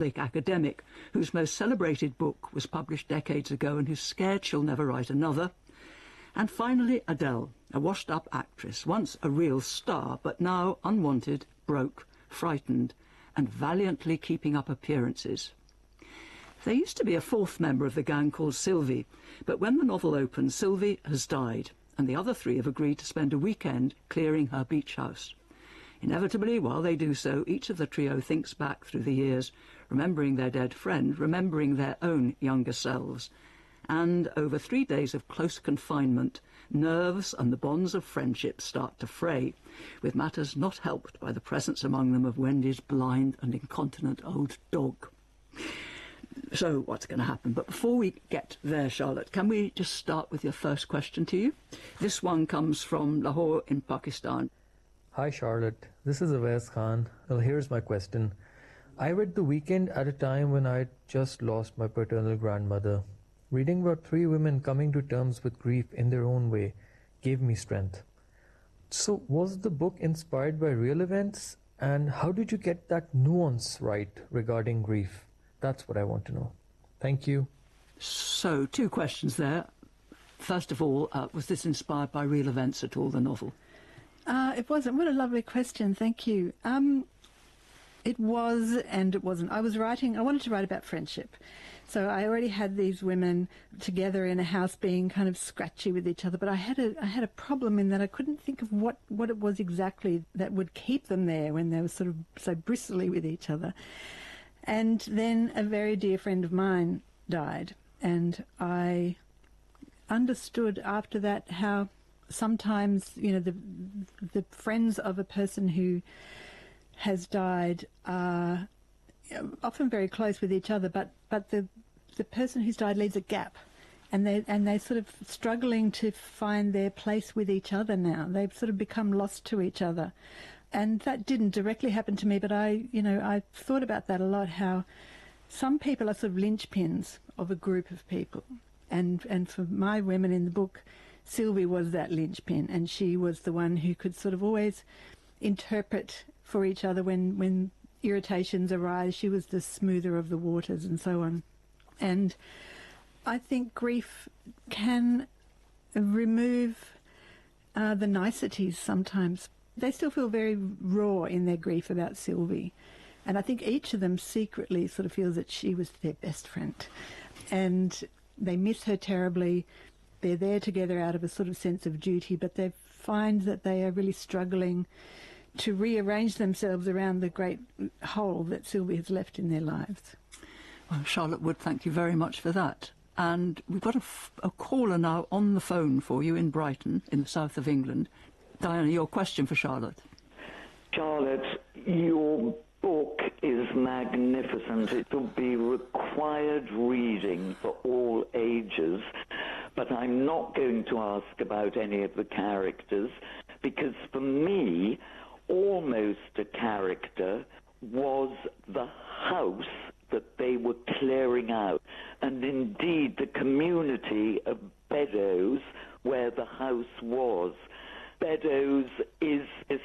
academic whose most celebrated book was published decades ago and who's scared she'll never write another. And finally, Adele, a washed-up actress, once a real star, but now unwanted, broke, frightened, and valiantly keeping up appearances. There used to be a fourth member of the gang called Sylvie, but when the novel opens, Sylvie has died, and the other three have agreed to spend a weekend clearing her beach house. Inevitably, while they do so, each of the trio thinks back through the years, remembering their dead friend, remembering their own younger selves. And over 3 days of close confinement, nerves and the bonds of friendship start to fray, with matters not helped by the presence among them of Wendy's blind and incontinent old dog. So what's going to happen? But before we get there, Charlotte, can we just start with your first question to you? This one comes from Lahore in Pakistan. Hi Charlotte, this is Awais Khan. Well, here's my question. I read The Weekend at a time when I'd just lost my paternal grandmother. Reading about 3 women coming to terms with grief in their own way gave me strength. So was the book inspired by real events? And how did you get that nuance right regarding grief? That's what I want to know. Thank you. So 2 questions there. First of all, was this inspired by real events at all, the novel? It wasn't. What a lovely question. Thank you. It was and it wasn't. I wanted to write about friendship. So I already had these women together in a house being kind of scratchy with each other, but I had a problem in that I couldn't think of what it was exactly that would keep them there when they were sort of so bristly with each other. And then a very dear friend of mine died, and I understood after that how sometimes, the friends of a person who has died are often very close with each other, but the person who's died leaves a gap, and they're sort of struggling to find their place with each other now. They've sort of become lost to each other. And that didn't directly happen to me, but I thought about that a lot, how some people are sort of linchpins of a group of people. And for my women in the book, Sylvie was that linchpin, and she was the one who could sort of always interpret for each other when irritations arise. She was the smoother of the waters and so on. And I think grief can remove the niceties sometimes. They still feel very raw in their grief about Sylvie. And I think each of them secretly sort of feels that she was their best friend. And they miss her terribly. They're there together out of a sort of sense of duty, but they find that they are really struggling to rearrange themselves around the great hole that Sylvie has left in their lives. Well, Charlotte Wood, thank you very much for that. And we've got a caller now on the phone for you in Brighton, in the south of England. Diana, your question for Charlotte. Charlotte, your book is magnificent. It will be required reading for all ages. But I'm not going to ask about any of the characters, because for me, almost a character was the house that they were clearing out, and indeed the community of Beddoes where the house was. Beddoes is this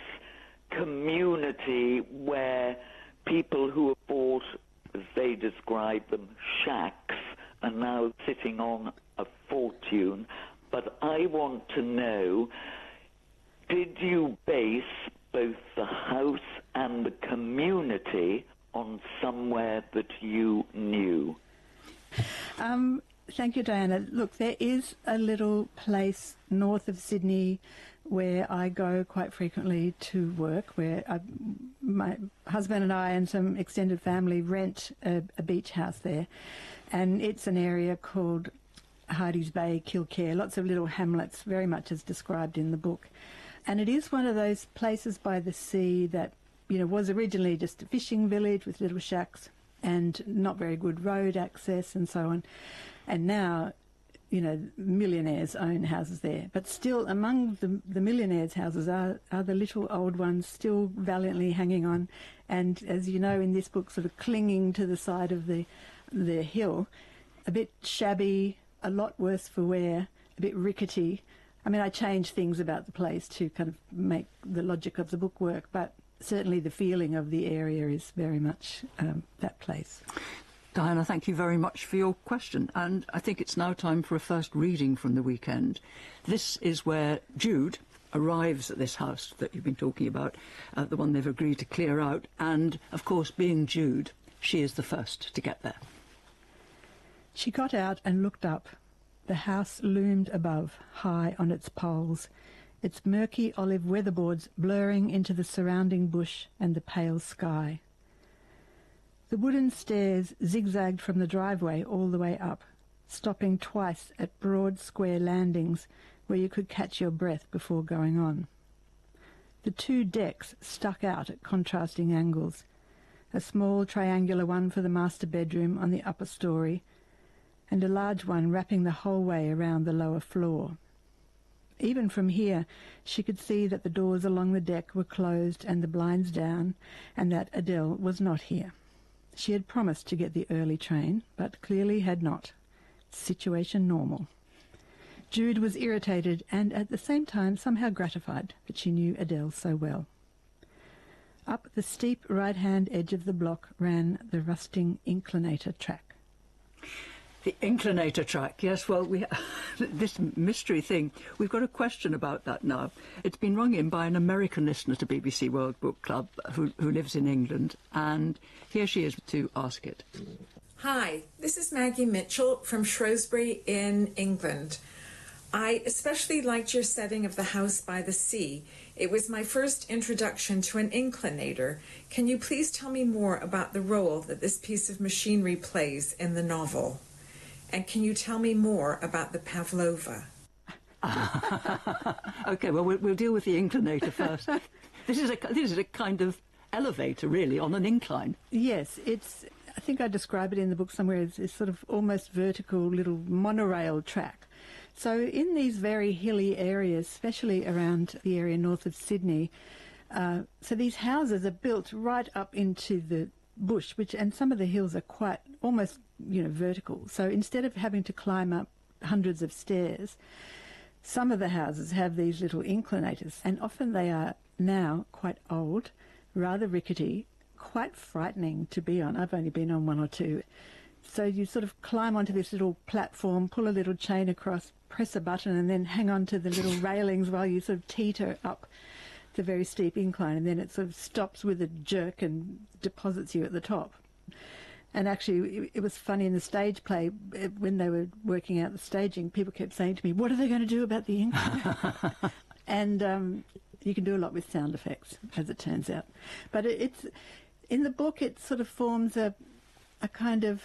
community where people who have bought, as they describe them, shacks, are now sitting on a fortune. But I want to know, did you base both the house and the community on somewhere that you knew? Thank you, Diana. Look, there is a little place north of Sydney where I go quite frequently to work, where my husband and I and some extended family rent a beach house there. And it's an area called Hardy's Bay, Kilcare, lots of little hamlets, very much as described in the book. And it is one of those places by the sea that, was originally just a fishing village with little shacks and not very good road access and so on. And now, millionaires own houses there. But still, among the millionaires' houses are the little old ones still valiantly hanging on. And as you know, in this book, sort of clinging to the side of the hill, a bit shabby, a lot worse for wear, a bit rickety. I mean, I changed things about the place to kind of make the logic of the book work, but certainly the feeling of the area is very much that place. Diana, thank you very much for your question. And I think it's now time for a first reading from the weekend. This is where Jude arrives at this house that you've been talking about, the one they've agreed to clear out. And, of course, being Jude, she is the first to get there. She got out and looked up. The house loomed above, high on its poles, its murky olive weatherboards blurring into the surrounding bush and the pale sky. The wooden stairs zigzagged from the driveway all the way up, stopping twice at broad square landings where you could catch your breath before going on. The two decks stuck out at contrasting angles, a small triangular one for the master bedroom on the upper story, and a large one wrapping the whole way around the lower floor. Even from here, she could see that the doors along the deck were closed and the blinds down, and that Adele was not here. She had promised to get the early train, but clearly had not. Situation normal. Jude was irritated and at the same time somehow gratified that she knew Adele so well. Up the steep right-hand edge of the block ran the rusting inclinator track. The inclinator track, yes, well, this mystery thing, we've got a question about that now. It's been rung in by an American listener to BBC World Book Club who lives in England, and here she is to ask it. Hi, this is Maggie Mitchell from Shrewsbury in England. I especially liked your setting of the house by the sea. It was my first introduction to an inclinator. Can you please tell me more about the role that this piece of machinery plays in the novel? And can you tell me more about the pavlova? OK, well, we'll deal with the inclinator first. This is a kind of elevator, really, on an incline. Yes, I think I describe it in the book somewhere as a sort of almost vertical little monorail track. So in these very hilly areas, especially around the area north of Sydney, so these houses are built right up into the bush, and some of the hills are quite almost, vertical. So instead of having to climb up hundreds of stairs, some of the houses have these little inclinators, and often they are now quite old, rather rickety, quite frightening to be on. I've only been on one or two. So you sort of climb onto this little platform, pull a little chain across, press a button, and then hang on to the little railings while you sort of teeter up the very steep incline, and then it sort of stops with a jerk and deposits you at the top. And actually, it was funny in the stage play, when they were working out the staging, people kept saying to me, what are they going to do about the incline? And you can do a lot with sound effects, as it turns out. But it's in the book, it sort of forms a kind of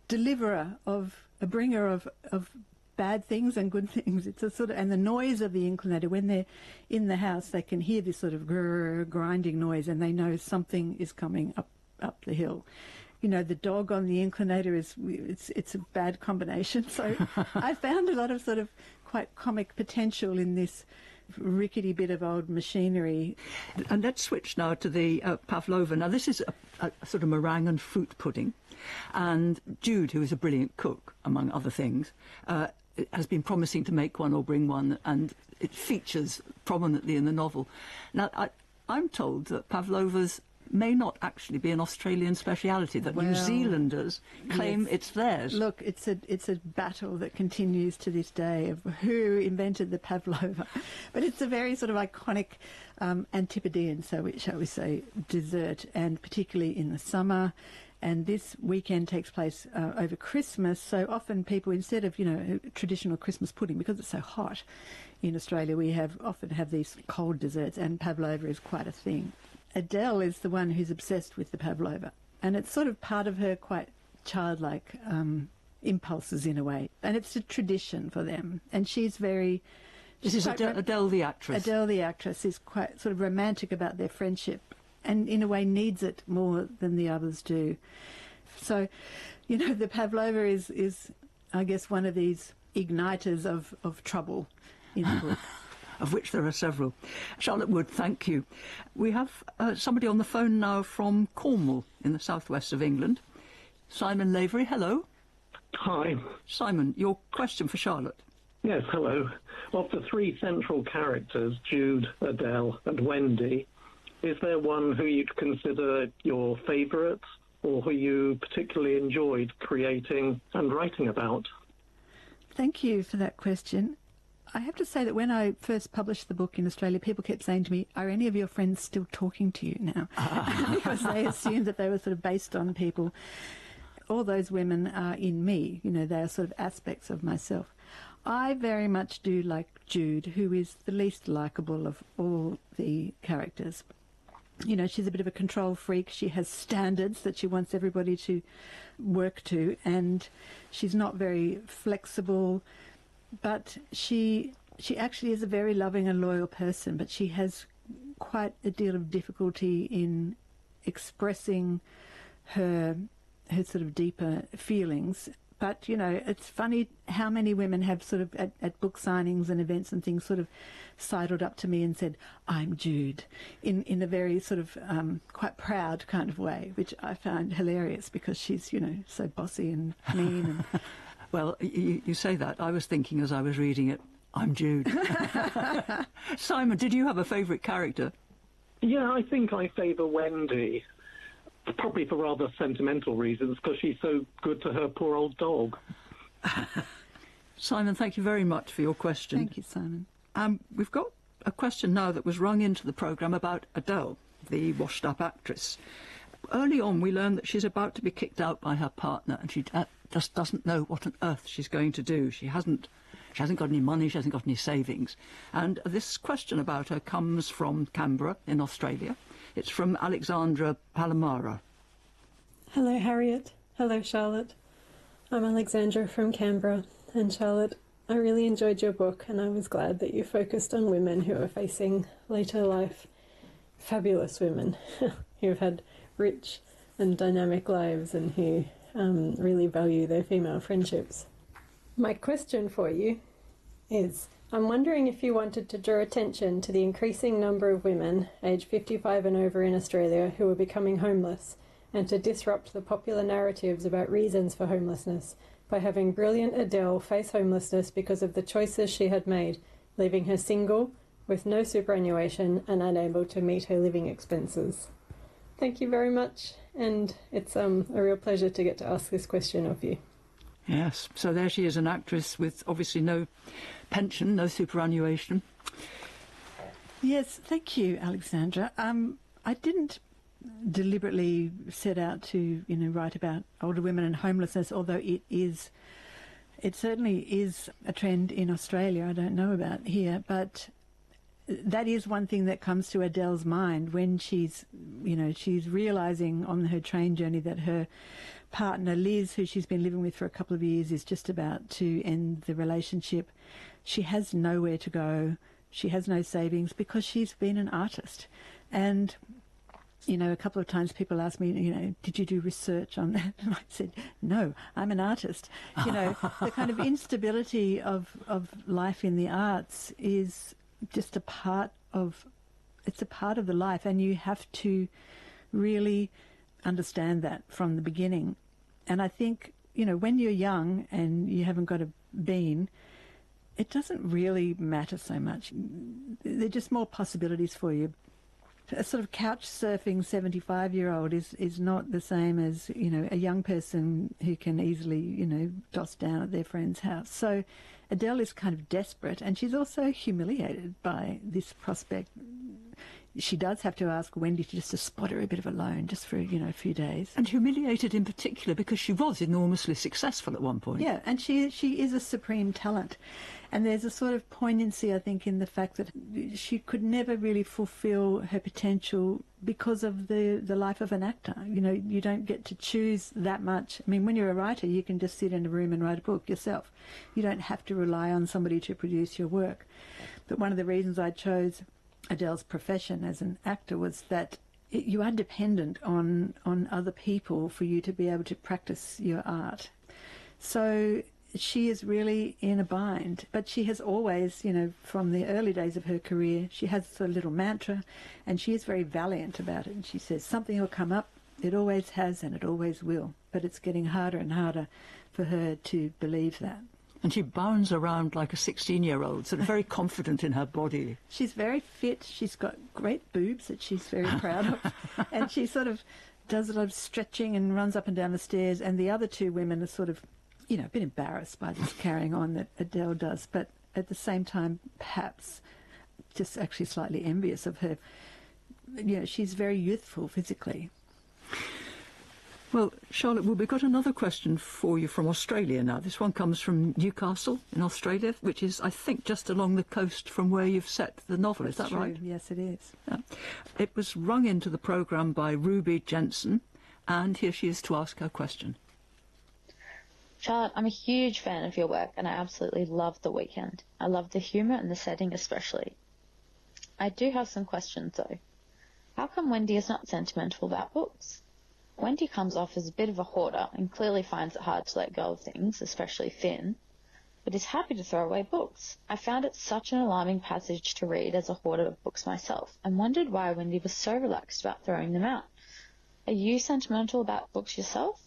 deliverer a bringer of bad things and good things. It's a sort of, and the noise of the inclinator, when they're in the house, they can hear this sort of grinding noise, and they know something is coming up the hill. The dog on the inclinator it's a bad combination. So I found a lot of sort of quite comic potential in this rickety bit of old machinery. And let's switch now to the pavlova. Now, this is a sort of meringue and fruit pudding. And Jude, who is a brilliant cook, among other things, has been promising to make one or bring one, and it features prominently in the novel. Now, I'm told that pavlovas may not actually be an Australian speciality, that New Zealanders claim it's theirs. Look, it's a battle that continues to this day of who invented the pavlova. But it's a very sort of iconic Antipodean, shall we say, dessert, and particularly in the summer. And this weekend takes place over Christmas, so often people, instead of, traditional Christmas pudding, because it's so hot in Australia, we often have these cold desserts, and pavlova is quite a thing. Adele is the one who's obsessed with the pavlova, and it's sort of part of her quite childlike impulses in a way, and it's a tradition for them. And she's very... This is Adele the actress. Adele the actress is quite sort of romantic about their friendship, and in a way needs it more than the others do. So, the pavlova is I guess, one of these igniters of trouble in the book. Of which there are several. Charlotte Wood, thank you. We have somebody on the phone now from Cornwall in the southwest of England. Simon Lavery, hello. Hi. Simon, your question for Charlotte. Yes, hello. Of the three central characters, Jude, Adele and Wendy, Is there one who you'd consider your favourite, or who you particularly enjoyed creating and writing about? Thank you for that question. I have to say that when I first published the book in Australia, people kept saying to me, are any of your friends still talking to you now? Because they assumed that they were sort of based on people. All those women are in me, you know, they are sort of aspects of myself. I very much do like Jude, who is the least likeable of all the characters. You know, she's a bit of a control freak. She has standards that she wants everybody to work to, and she's not very flexible, but she actually is a very loving and loyal person, but she has quite a deal of difficulty in expressing her sort of deeper feelings. But, you know, it's funny how many women have sort of, at book signings and events and things, sort of sidled up to me and said, I'm Jude, in a very sort of quite proud kind of way, which I found hilarious because she's, you know, so bossy and mean. And Well, you say that. I was thinking as I was reading it, I'm Jude. Simon, did you have a favourite character? Yeah, I think I favour Wendy. Probably for rather sentimental reasons, because she's so good to her poor old dog. Simon, thank you very much for your question. Thank you, Simon. We've got a question now that was rung into the programme about Adele, the washed-up actress. Early on, we learned that she's about to be kicked out by her partner, and she just doesn't know what on earth she's going to do. She hasn't got any money, she hasn't got any savings. And this question about her comes from Canberra in Australia. It's from Alexandra Palomara. Hello, Harriet. Hello, Charlotte. I'm Alexandra from Canberra. And Charlotte, I really enjoyed your book, and I was glad that you focused on women who are facing later life. Fabulous women who have had rich and dynamic lives and who really value their female friendships. My question for you is, I'm wondering if you wanted to draw attention to the increasing number of women aged 55 and over in Australia who are becoming homeless, and to disrupt the popular narratives about reasons for homelessness by having brilliant Adele face homelessness because of the choices she had made, leaving her single, with no superannuation and unable to meet her living expenses. Thank you very much, and it's a real pleasure to get to ask this question of you. Yes, so there she is, an actress with obviously no pension, no superannuation. Yes, thank you, Alexandra. I didn't deliberately set out to, you know, write about older women and homelessness, although it certainly is a trend in Australia. I don't know about here, but that is one thing that comes to Adele's mind when she's realising on her train journey that her partner Liz, who she's been living with for a couple of years, is just about to end the relationship. She has nowhere to go. She has no savings because she's been an artist. And, you know, a couple of times people ask me, you know, did you do research on that? And I said, no, I'm an artist. You know, the kind of instability of life in the arts is just a part of the life, and you have to really understand that from the beginning. And I think, you know, when you're young and you haven't got a bean, it doesn't really matter so much. There are just more possibilities for you. A sort of couch surfing 75-year-old is not the same as, you know, a young person who can easily, you know, doss down at their friend's house. So Adele is kind of desperate, and she's also humiliated by this prospect. She does have to ask Wendy just to spot her a bit of a loan, just for, you know, a few days. And humiliated in particular because she was enormously successful at one point. Yeah, and she is a supreme talent. And there's a sort of poignancy, I think, in the fact that she could never really fulfil her potential because of the life of an actor. You know, you don't get to choose that much. I mean, when you're a writer, you can just sit in a room and write a book yourself. You don't have to rely on somebody to produce your work. But one of the reasons I chose Adele's profession as an actor was that you are dependent on other people for you to be able to practice your art. So she is really in a bind, but she has always, you know, from the early days of her career, she has a little mantra, and she is very valiant about it. And she says, something will come up, it always has and it always will, but it's getting harder and harder for her to believe that. And she bounds around like a 16-year-old, sort of very confident in her body. She's very fit. She's got great boobs that she's very proud of. And she sort of does a lot of stretching and runs up and down the stairs. And the other two women are sort of, a bit embarrassed by this carrying on that Adele does. But at the same time, perhaps just actually slightly envious of her. She's very youthful physically. Well, Charlotte, we've got another question for you from Australia now. This one comes from Newcastle in Australia, which is, I think, just along the coast from where you've set the novel. Is that true. right? Yes, it is. Yeah. It was rung into the programme by Ruby Jensen, and here she is to ask her question. Charlotte, I'm a huge fan of your work, and I absolutely love The Weekend. I love the humour and the setting especially. I do have some questions, though. How come Wendy is not sentimental about books? Wendy comes off as a bit of a hoarder and clearly finds it hard to let go of things, especially Finn, but is happy to throw away books. I found it such an alarming passage to read as a hoarder of books myself, and wondered why Wendy was so relaxed about throwing them out. Are you sentimental about books yourself?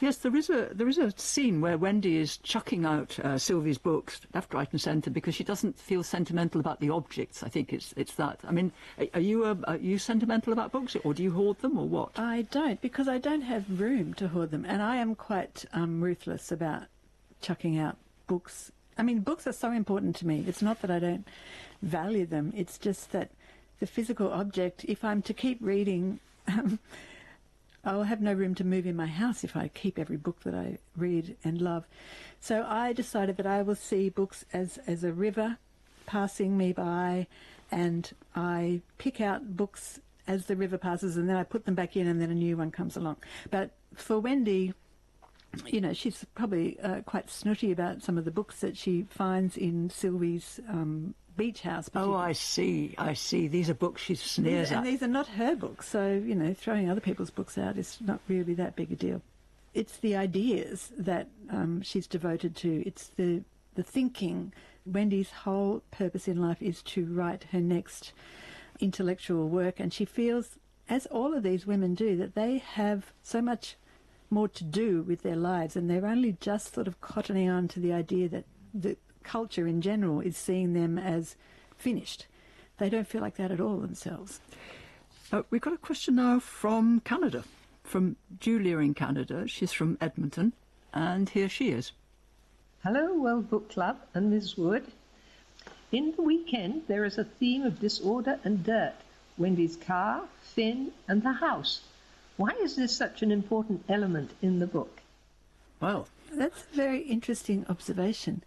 Yes, there is a scene where Wendy is chucking out Sylvie's books left, right and centre because she doesn't feel sentimental about the objects. I think it's that. I mean, are you sentimental about books, or do you hoard them, or what? I don't, because I don't have room to hoard them, and I am quite ruthless about chucking out books. I mean, books are so important to me. It's not that I don't value them. It's just that the physical object, if I'm to keep reading... I'll have no room to move in my house if I keep every book that I read and love. So I decided that I will see books as a river passing me by, and I pick out books as the river passes, and then I put them back in, and then a new one comes along. But for Wendy, she's probably quite snooty about some of the books that she finds in Sylvie's beach house. Oh, I see. These are books she sneers at. And these are not her books, so, throwing other people's books out is not really that big a deal. It's the ideas that she's devoted to. It's the thinking. Wendy's whole purpose in life is to write her next intellectual work, and she feels, as all of these women do, that they have so much more to do with their lives, and they're only just sort of cottoning on to the idea that the culture in general is seeing them as finished. They don't feel like that at all themselves. We've got a question now from Canada, from Julia in Canada. She's from Edmonton, and here she is. Hello, World Book Club and Ms. Wood. In The Weekend, there is a theme of disorder and dirt. Wendy's car, Finn, and the house. Why is this such an important element in the book? Well, that's a very interesting observation.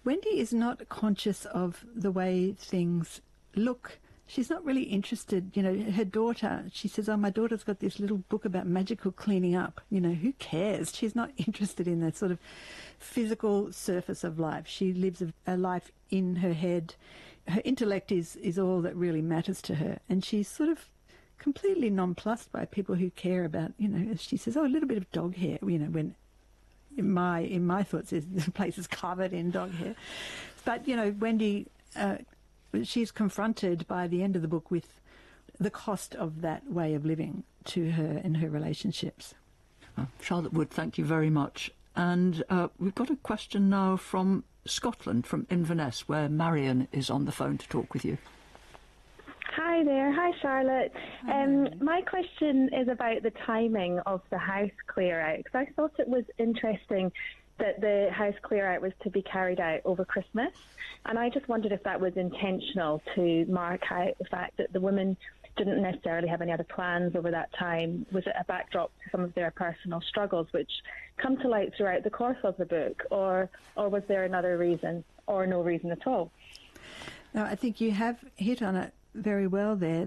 Wendy is not conscious of the way things look. She's not really interested. Her daughter, she says, my daughter's got this little book about magical cleaning up. Who cares? She's not interested in that sort of physical surface of life. She lives a life in her head. Her intellect is all that really matters to her. And she's sort of completely nonplussed by people who care about, she says, a little bit of dog hair, when... In my thoughts, the place is covered in dog hair. But, Wendy, she's confronted by the end of the book with the cost of that way of living to her and her relationships. Charlotte Wood, thank you very much. And we've got a question now from Scotland, from Inverness, where Marion is on the phone to talk with you. Hi there. Hi, Charlotte. My question is about the timing of the house clear-out, because I thought it was interesting that the house clear-out was to be carried out over Christmas, and I just wondered if that was intentional to mark out the fact that the women didn't necessarily have any other plans over that time. Was it a backdrop to some of their personal struggles, which come to light throughout the course of the book, or was there another reason, or no reason at all? No, I think you have hit on it very well there.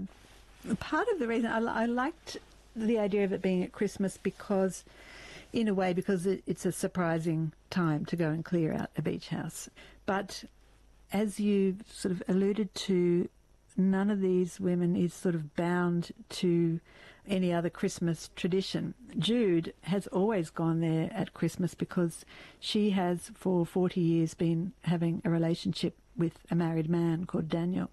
Part of the reason I liked the idea of it being at Christmas because it's a surprising time to go and clear out a beach house. But as you sort of alluded to, none of these women is sort of bound to any other Christmas tradition. Jude has always gone there at Christmas because she has for 40 years been having a relationship with a married man called Daniel.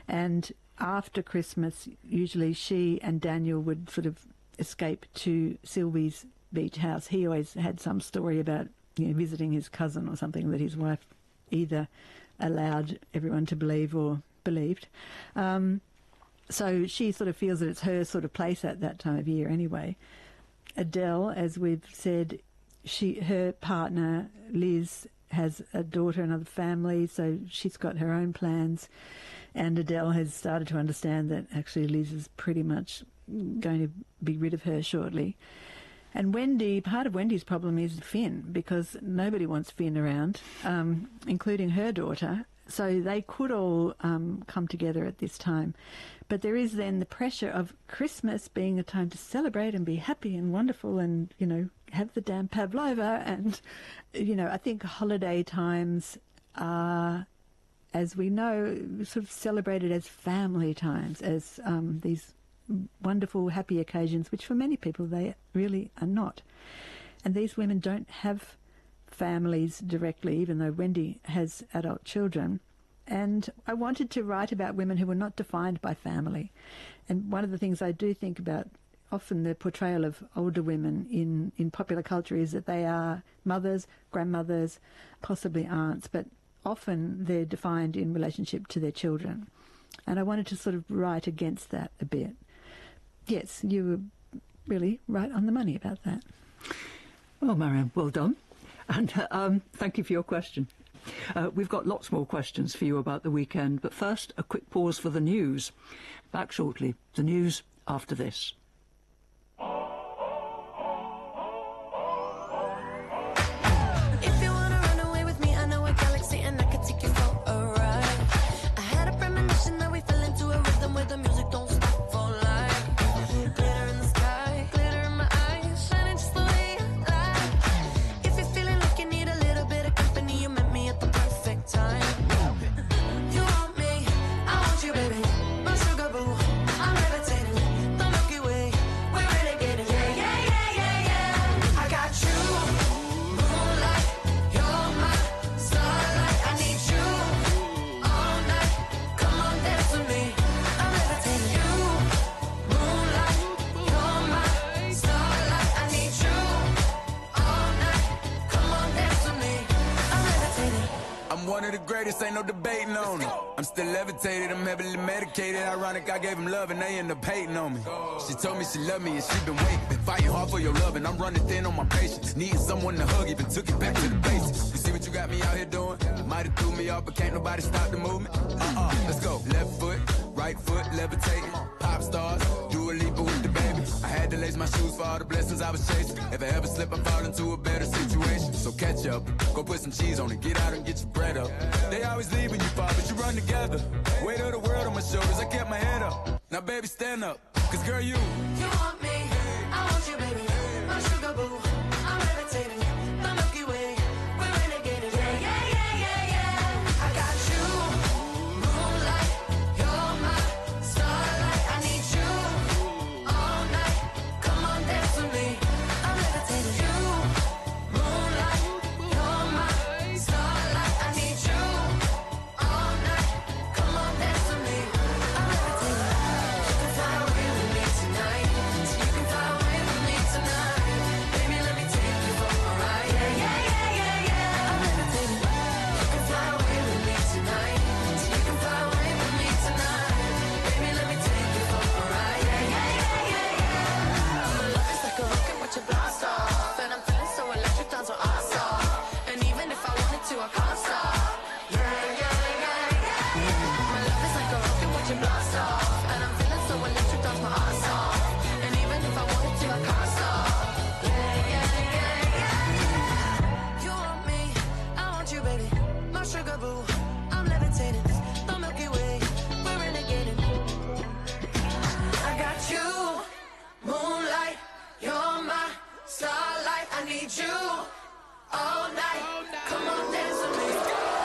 And after Christmas, usually she and Daniel would sort of escape to Sylvie's beach house. He always had some story about visiting his cousin or something that his wife either allowed everyone to believe or believed. So she sort of feels that it's her sort of place at that time of year anyway. Adele, as we've said, her partner, Liz, has a daughter, another family, so she's got her own plans. And Adele has started to understand that actually Liz is pretty much going to be rid of her shortly. And Wendy, part of Wendy's problem is Finn, because nobody wants Finn around, including her daughter. So they could all come together at this time. But there is then the pressure of Christmas being a time to celebrate and be happy and wonderful and, have the damn pavlova. And, I think holiday times are, as we know, sort of celebrated as family times, as these wonderful, happy occasions, which for many people they really are not. And these women don't have families directly, even though Wendy has adult children. And I wanted to write about women who were not defined by family. And one of the things I do think about often the portrayal of older women in popular culture is that they are mothers, grandmothers, possibly aunts, but often they're defined in relationship to their children. And I wanted to sort of write against that a bit. Yes, you were really right on the money about that. Well, Marianne, well done. And thank you for your question. We've got lots more questions for you about the weekend, but first, a quick pause for the news. Back shortly. The news after this. If you wanna run away with me, I know a galaxy and I could take you for a ride. I had a premonition that we fell into a rhythm where the music don't stop for life. Glitter in the sky, glitter in my eyes, shining just the way you like. If you're feeling like you need a little bit of company, you met me at the perfect time. You want me, I want you, baby. My sugar boo, I'm levitating. The Milky Way, we're renegading. Yeah, yeah, yeah, yeah, yeah. I got you, moonlight. You're my starlight. I need you all night. Come on, dance with me. I'm levitating. You, moonlight. You're my starlight. I need you all night. Come on, dance with me. I'm levitating. I'm one of the greatest, ain't no debating on it. I'm still levitated, I'm heavily medicated. Ironic, I gave him love and they end up hating on me. She told me she loved me and she been waiting. Been fighting hard for your love and I'm running thin on my patience. Needing someone to hug, even took it back to the basics. You see what you got me out here doing? Might have threw me off, but can't nobody stop the movement. Let's go. Left foot, right foot, levitating. Pop stars, do a leap with the baby. I had to lace my shoes for all the blessings I was chasing. If I ever slip, I fall into a better situation. So catch up, go put some cheese on it, get out and get your bread up. They always leave when you fall, but you run together. Weight of the world on my shoulders, I kept my head up. Now baby, stand up, cause girl, you want me, I want you, baby. My sugar boo, I'm levitating. The Milky Way, we're renegading. Yeah, yeah, yeah, yeah, yeah. I got you, moonlight. You're my starlight. I need you all night. Come on, dance with me. I'm levitating. You, moonlight. You're my starlight. I need you all night. Come on, dance with me. I'm levitating. You can fly away with me tonight. You can fly away with me tonight. Baby, let me take you for a ride. Yeah, yeah, yeah, yeah, yeah. I'm levitating. You can fly away with me tonight. You can fly away with me tonight. Baby, let me take you for a ride. Yeah, yeah, yeah, yeah, yeah. My love is like a rocket, watch it blast off. And I'm feeling so electric, down so awesome. And even if I wanted to, I can't stop. Yeah, yeah, yeah, yeah. My love is like a rocket, watch it blast off. And I'm feeling so electric, down my ass off. And even if I wanted to, I can't stop. Yeah, yeah, yeah, yeah. You want me, I want you, baby. My sugar boo, I'm levitating. The Milky Way, we're renegading. I got you, moonlight. You're my starlight. I need you all night. Come on, dance with me.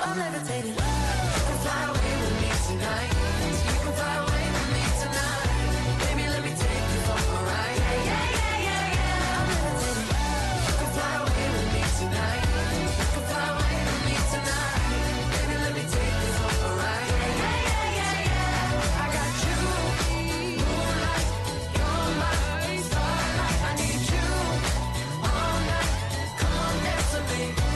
I'm levitating. You can fly away with me tonight. You can fly away with me tonight. Baby, let me take you for a ride. Yeah, yeah, yeah, yeah, yeah. I'm levitating. You can fly away with me tonight. You can fly away with me tonight. Baby, let me take you for a ride. Yeah, yeah, yeah, yeah, yeah. I got you, moonlight. You're my starlight. I need you all night. Come on, dance with me.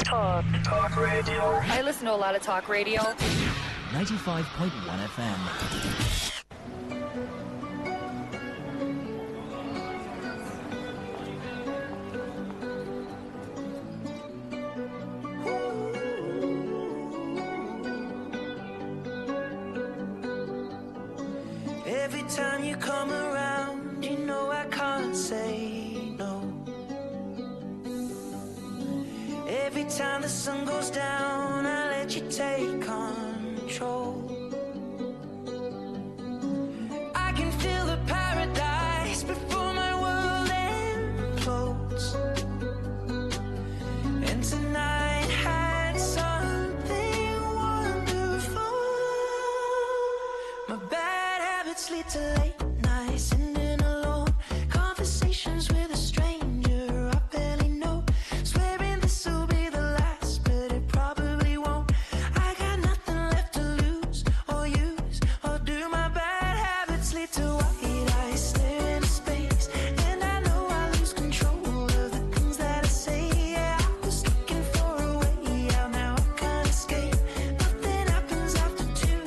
Talk radio. I listen to a lot of talk radio. 95.1 FM. Every time you come around, you know I can't say no. Every time the sun goes down, I let you take control. I can feel the paradise before my world implodes. And tonight had something wonderful. My bad habits lead to late nights, sitting alone, conversations with a stranger I barely know, swearing this will be the last, but it probably won't. I got nothing left to lose or use or do. My bad habits lead to white eyes stare into space, and I know I lose control of the things that I say. Yeah, I was looking for a way out, now I can't escape. Nothing happens after two.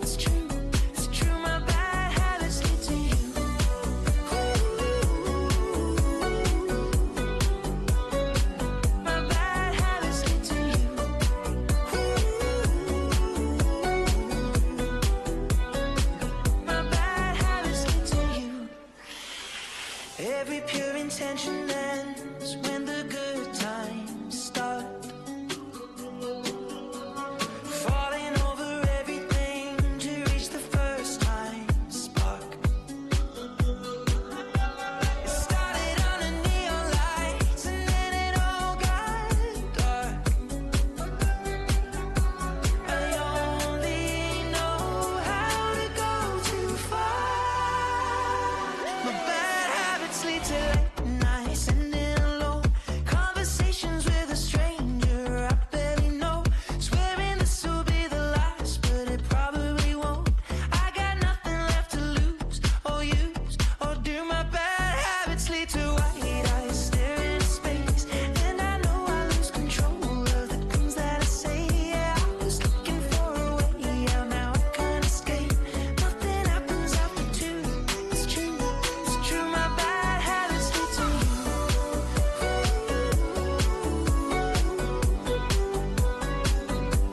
It's true, it's true. My bad habits lead to you. My bad habits lead to you. My bad habits lead to you. Every pure intention ends when the good times start. Falling over everything to reach the first time spark. It started under neon lights and then it all got dark. I only know how to go too far. My bad habits lead to late nights, sitting alone, conversations with a stranger I barely know, swearing this will be the last, but it probably won't. I got nothing left to lose or use or do. My bad habits lead to white eyes staring into space, and I know I lose control of the things that I say. Yeah, I was looking for a way out, now I can't escape. Nothing happens after two. It's true, it's true. My bad habits lead to you.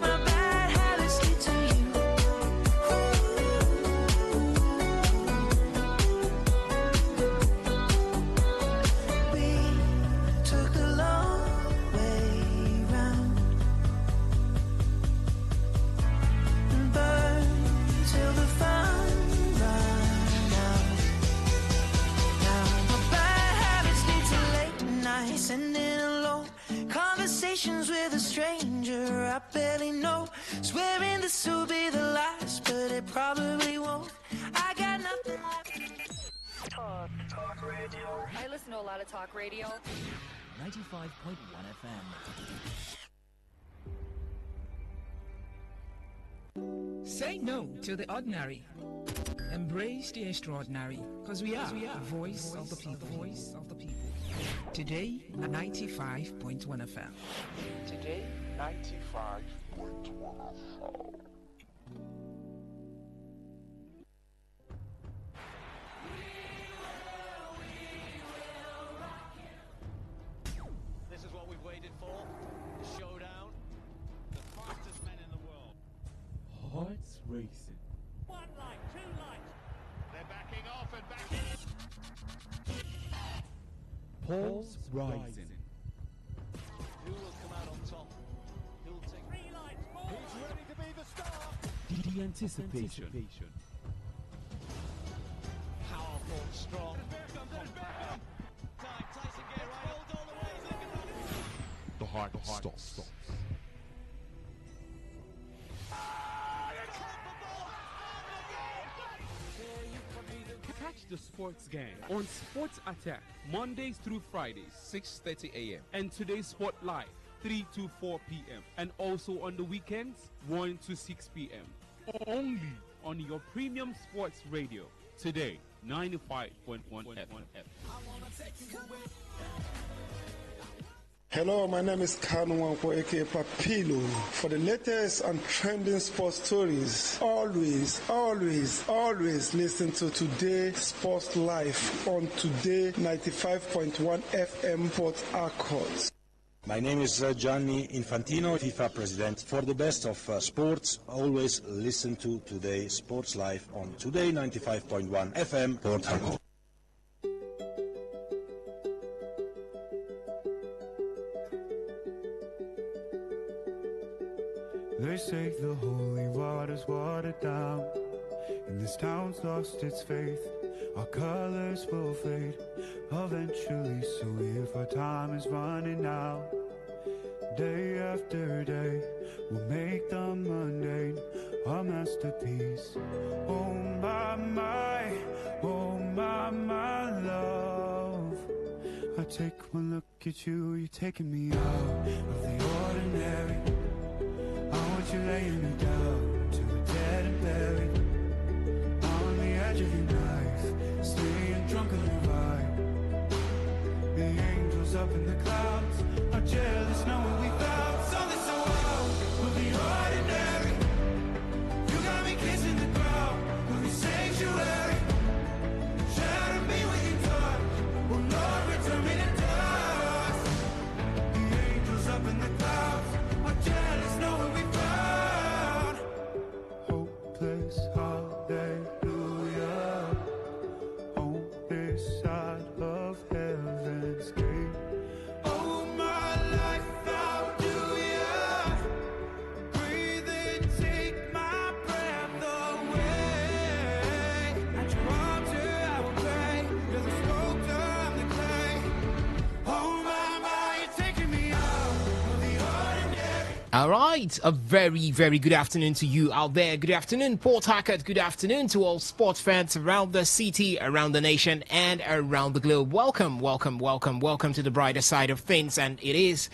My bad habits lead to you. We took the long way round and burned till the fun ran out. Now my bad habits lead to late nights, sitting alone, conversations with a stranger I barely know, swearing this will be the last, but it probably won't. I got nothing left. Talk radio. I listen to a lot of talk radio. 95.1 FM. Say no to the ordinary. Embrace the extraordinary, because we are the voice of the people. Today, 95.1 FM. Today, 95.1 FM. This is what we've waited for. The showdown. The fastest men in the world. Hearts racing. One light, two lights. They're backing off and backing. Pulse rising. Who will come out on top? Who'll take 3 lights, 4 lights. Who's ready to be the star? The anticipation. Powerful, strong, compact. Tyson get right hold all the way. He's looking at The heart stops. Catch the sports gang on Sports Attack Mondays through Fridays 6:30 a.m. and Today's Sport Live 3 to 4 p.m. and also on the weekends 1 to 6 p.m. Only on your premium sports radio. Today 95.1 FM. Hello, my name is Kanu Wanko, aka Papilo. For the latest and trending sports stories, always listen to Today Sports Live on Today 95.1 FM Port Harcourt. My name is Gianni Infantino, FIFA president. For the best of sports, always listen to Today Sports Live on Today 95.1 FM Port Harcourt. They say the holy water's watered down, and this town's lost its faith. Our colors will fade eventually, so if our time is running out, day after day, we'll make the mundane a masterpiece. Oh my, love. I take one look at you, you're taking me out of the ordinary. I want you laying me down to a dead and buried, on the edge of your knife, staying drunk on your vibe. The angels up in the clouds are jealous knowing we found something so wild. We'll be ordinary. You got me kissing the ground, we'll be sanctuary. Shatter me with your touch, oh Lord, return me to dust. The angels up in the clouds are jealous knowing we found hopeless hallelujah on this side of heaven's gate. Oh my life, how do ya breathe and take my breath away? At your altar I will pray, you're the sculptor, I'm the clay. Oh my, you're taking me out of the ordinary. All right, a very, very good afternoon to you out there. Good afternoon, Port Harcourt. Good afternoon to all sports fans around the city, around the nation, and around the globe. Welcome to the brighter side of things. And it is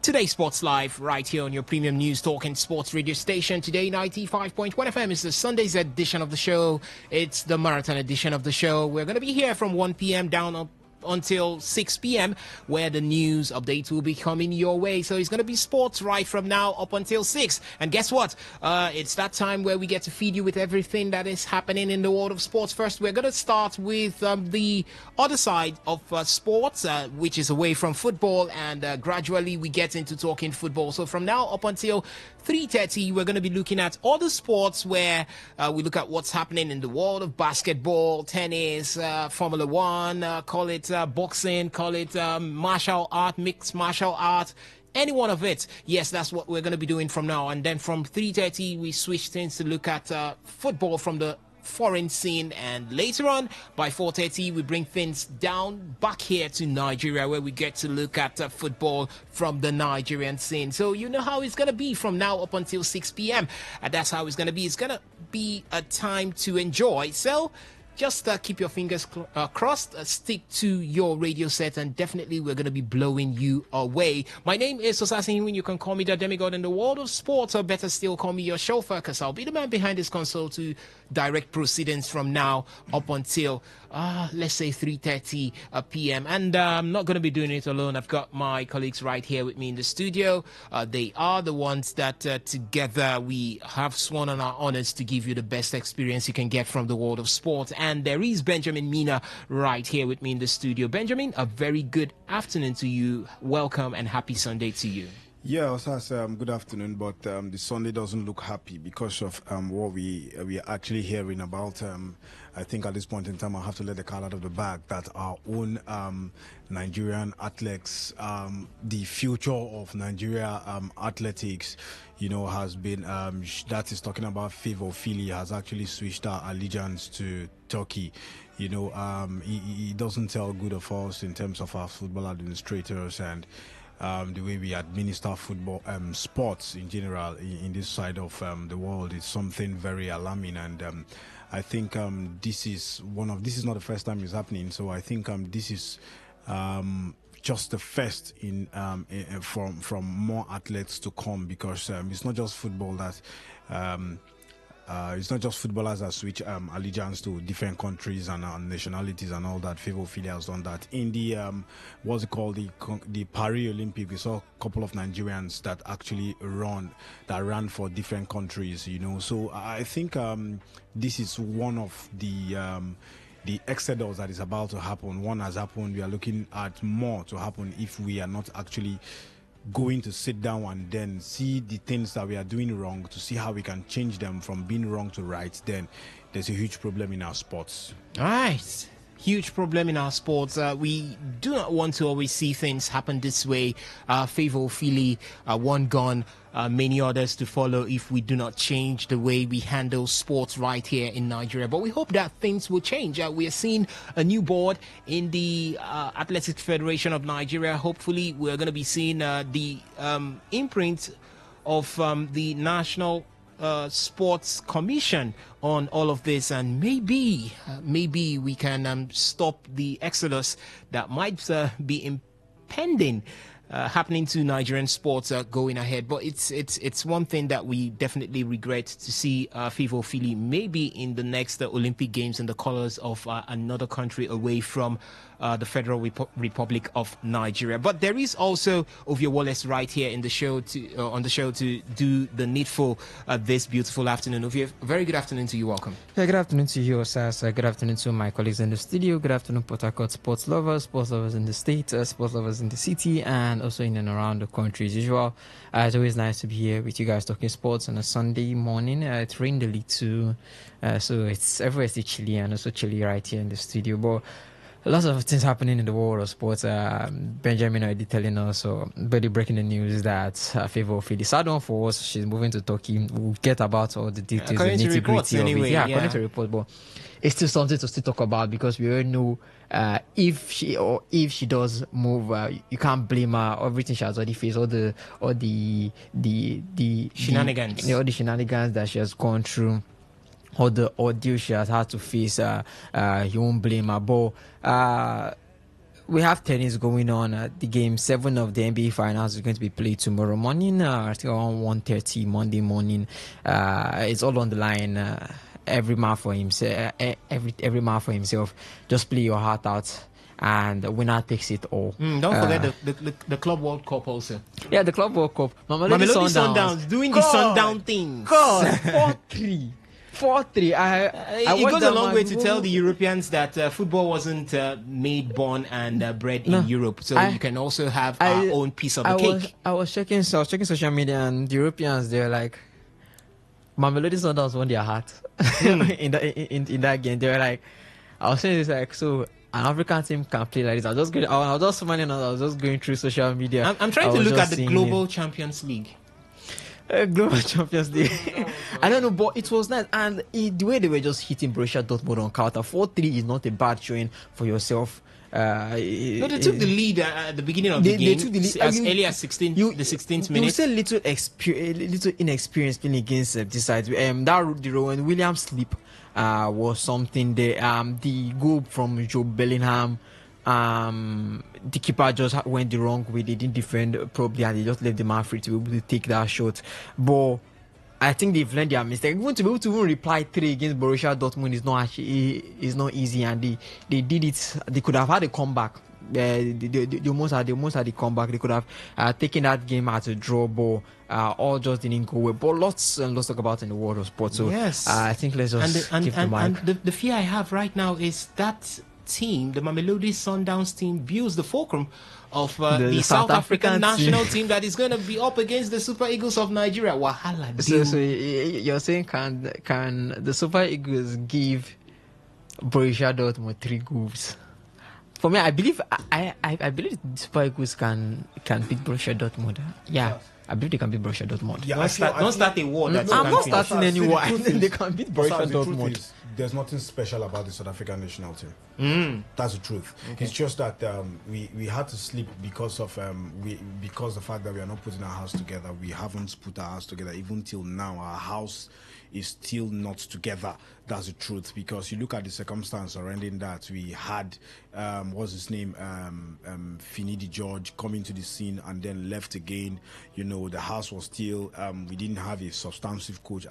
Today Sports Live right here on your premium news talking sports radio station. Today 95.1 FM is the Sunday's edition of the show. It's the marathon edition of the show. We're going to be here from 1 p.m. down up until 6 p.m. where the news updates will be coming your way. So it's going to be sports right from now up until 6. And guess what? It's that time where we get to feed you with everything that is happening in the world of sports. First, we're going to start with the other side of sports, which is away from football, and gradually we get into talking football. So from now up until 3:30, we're going to be looking at other sports where we look at what's happening in the world of basketball, tennis, Formula One, call it boxing, call it martial art, mixed martial art, any one of it. Yes, that's what we're going to be doing from now. And then from 3:30, we switch things to look at football from the foreign scene, and later on by 4:30 we bring things down back here to Nigeria, where we get to look at football from the Nigerian scene. So you know how it's gonna be from now up until 6 p.m. and that's how it's gonna be. It's gonna be a time to enjoy. So just keep your fingers crossed, stick to your radio set, and definitely we're going to be blowing you away. My name is Osasin. You can call me the demigod in the world of sports, or better still, call me your chauffeur, because I'll be the man behind this console to direct proceedings from now up until, let's say 3:30 p.m. And I'm not going to be doing it alone. I've got my colleagues right here with me in the studio. They are the ones that together we have sworn on our honors to give you the best experience you can get from the world of sport. And there is Benjamin Mina right here with me in the studio. Benjamin, a very good afternoon to you. Welcome and happy Sunday to you. Yeah, Osas, good afternoon, but the Sunday doesn't look happy because of what we are actually hearing about. I think at this point in time, I have to let the cat out of the bag that our own Nigerian athletes, the future of Nigeria athletics, you know, has been, that is talking about Favor Philly, has actually switched our allegiance to Turkey. You know, it doesn't tell good of us in terms of our football administrators and the way we administer football, sports in general in this side of the world. Is something very alarming, and I think this is not the first time it's happening. So I think this is just the first in from more athletes to come, because it's not just football that it's not just footballers that switch allegiance to different countries and nationalities and all that. Favour Ophelia has done that. In the what's it called, the Paris Olympic, we saw a couple of Nigerians that actually ran for different countries. So I think this is one of the exodus that is about to happen. One has happened. We are looking at more to happen if we are not actually going to sit down and then see the things that we are doing wrong, to see how we can change them from being wrong to right. Then there's a huge problem in our sports. All right. Huge problem in our sports. We do not want to always see things happen this way. Favour Ophelia, one gone, many others to follow if we do not change the way we handle sports right here in Nigeria. But we hope that things will change. We are seeing a new board in the Athletics Federation of Nigeria. Hopefully, we're going to be seeing the imprint of the National Sports Commission on all of this, and maybe we can stop the exodus that might be impending happening to Nigerian sports going ahead. But it's one thing that we definitely regret to see Favour Ophelia maybe in the next Olympic Games in the colors of another country away from the Federal Republic of Nigeria. But there is also Ovia Wallace right here in the show on the show to do the needful this beautiful afternoon. Ovia, very good afternoon to you. Welcome. Yeah, good afternoon to you, Osas. Good afternoon to my colleagues in the studio. Good afternoon, Port Harcourt sports lovers in the state, sports lovers in the city, and also in and around the country as usual. It's always nice to be here with you guys talking sports on a Sunday morning. It rained a little, so it's everywhere still chilly and also chilly right here in the studio. But lots of things happening in the world of sports. Benjamin already telling us, barely breaking the news that Favour Ophelia, sad one for us, she's moving to Turkey. We'll get about all the details, the nitty-gritty of it. Yeah, according to report, but it's still something to still talk about because we already know if she does move, you can't blame her. Everything she has already faced, all the shenanigans, all the shenanigans that she has gone through, all the ordeal she has had to face. You won't blame her, but we have tennis going on. The game 7 of the NBA Finals is going to be played tomorrow morning. I think around 1:30 Monday morning. It's all on the line. Every man for himself. Every man for himself. Just play your heart out, and the winner takes it all. Don't forget the Club World Cup also. Yeah, the Club World Cup. Mamelodi Sundowns doing the Sundown thing. God, 4-3. 4-3. It goes a long way to tell the Europeans that football wasn't made, born, and bred in Europe. So you can also have our own piece of the cake. I was checking social media, and the Europeans, they're like, Mamelodi Sundowns won their heart in that game. They were like, I was saying this like, so an African team can play like this. I was just going through social media. I'm trying to look at the Global Champions League. Global Champions League. I don't know, but it was nice. And the way they were just hitting Borussia Dortmund on counter, 4-3 is not a bad showing for yourself. They took the lead at the beginning of the game. They took the lead as early as the 16th minute. You say little inexperience playing against this side. The Rowan Williams slip was something there. The goal from Joe Bellingham. The keeper just went the wrong way. They didn't defend properly, and they just left the man free to be able to take that shot. But I think they've learned their mistake. Even to be able to reply 3 against Borussia Dortmund is not easy, and they did it. They could have had a comeback. They almost had the comeback. They could have taken that game as a draw, but all just didn't go well. But lots and lots to talk about in the world of sports. So yes, I think let's just give the mic. And the fear I have right now is that team, the Mamelodi Sundowns team, views the fulcrum of the South African national team that is going to be up against the Super Eagles of Nigeria. Wahala. So you're saying can the Super Eagles give Borussia Dortmund 3 goals? For me, I believe the Super Eagles can beat Borussia Dortmund. Yeah. I believe they can beat Borussia Dortmund. Yeah, don't start a war. I'm not starting any war. They can beat Borussia Dortmund. there's nothing special about the South African national team. That's the truth. Okay. It's just that we had to sleep because of because the fact that we are not putting our house together. We haven't put our house together even till now. Our house is still not together. That's the truth, because you look at the circumstance surrounding that. We had what's his name, Finidi George coming to the scene and then left again. You know, the house was still we didn't have a substantive coach,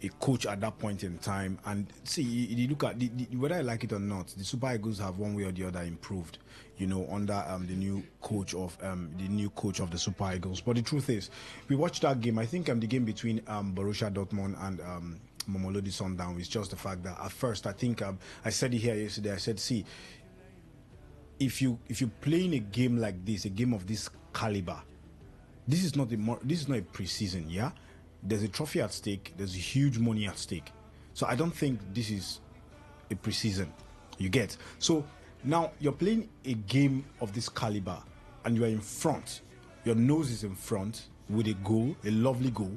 a coach at that point in time. And see, you look at whether I like it or not, the Super Eagles have one way or the other improved, you know, under the new coach of the Super Eagles. But the truth is, we watched that game. I think the game between Borussia Dortmund and Mamelodi Sundowns is just the fact that at first, I think I said it here yesterday. I said, see, if you're playing a game like this, a game of this caliber, this is not a preseason, yeah. There's a trophy at stake. There's huge money at stake. So I don't think this is a preseason. You get? So now you're playing a game of this caliber and you are in front. Your nose is in front with a goal, a lovely goal.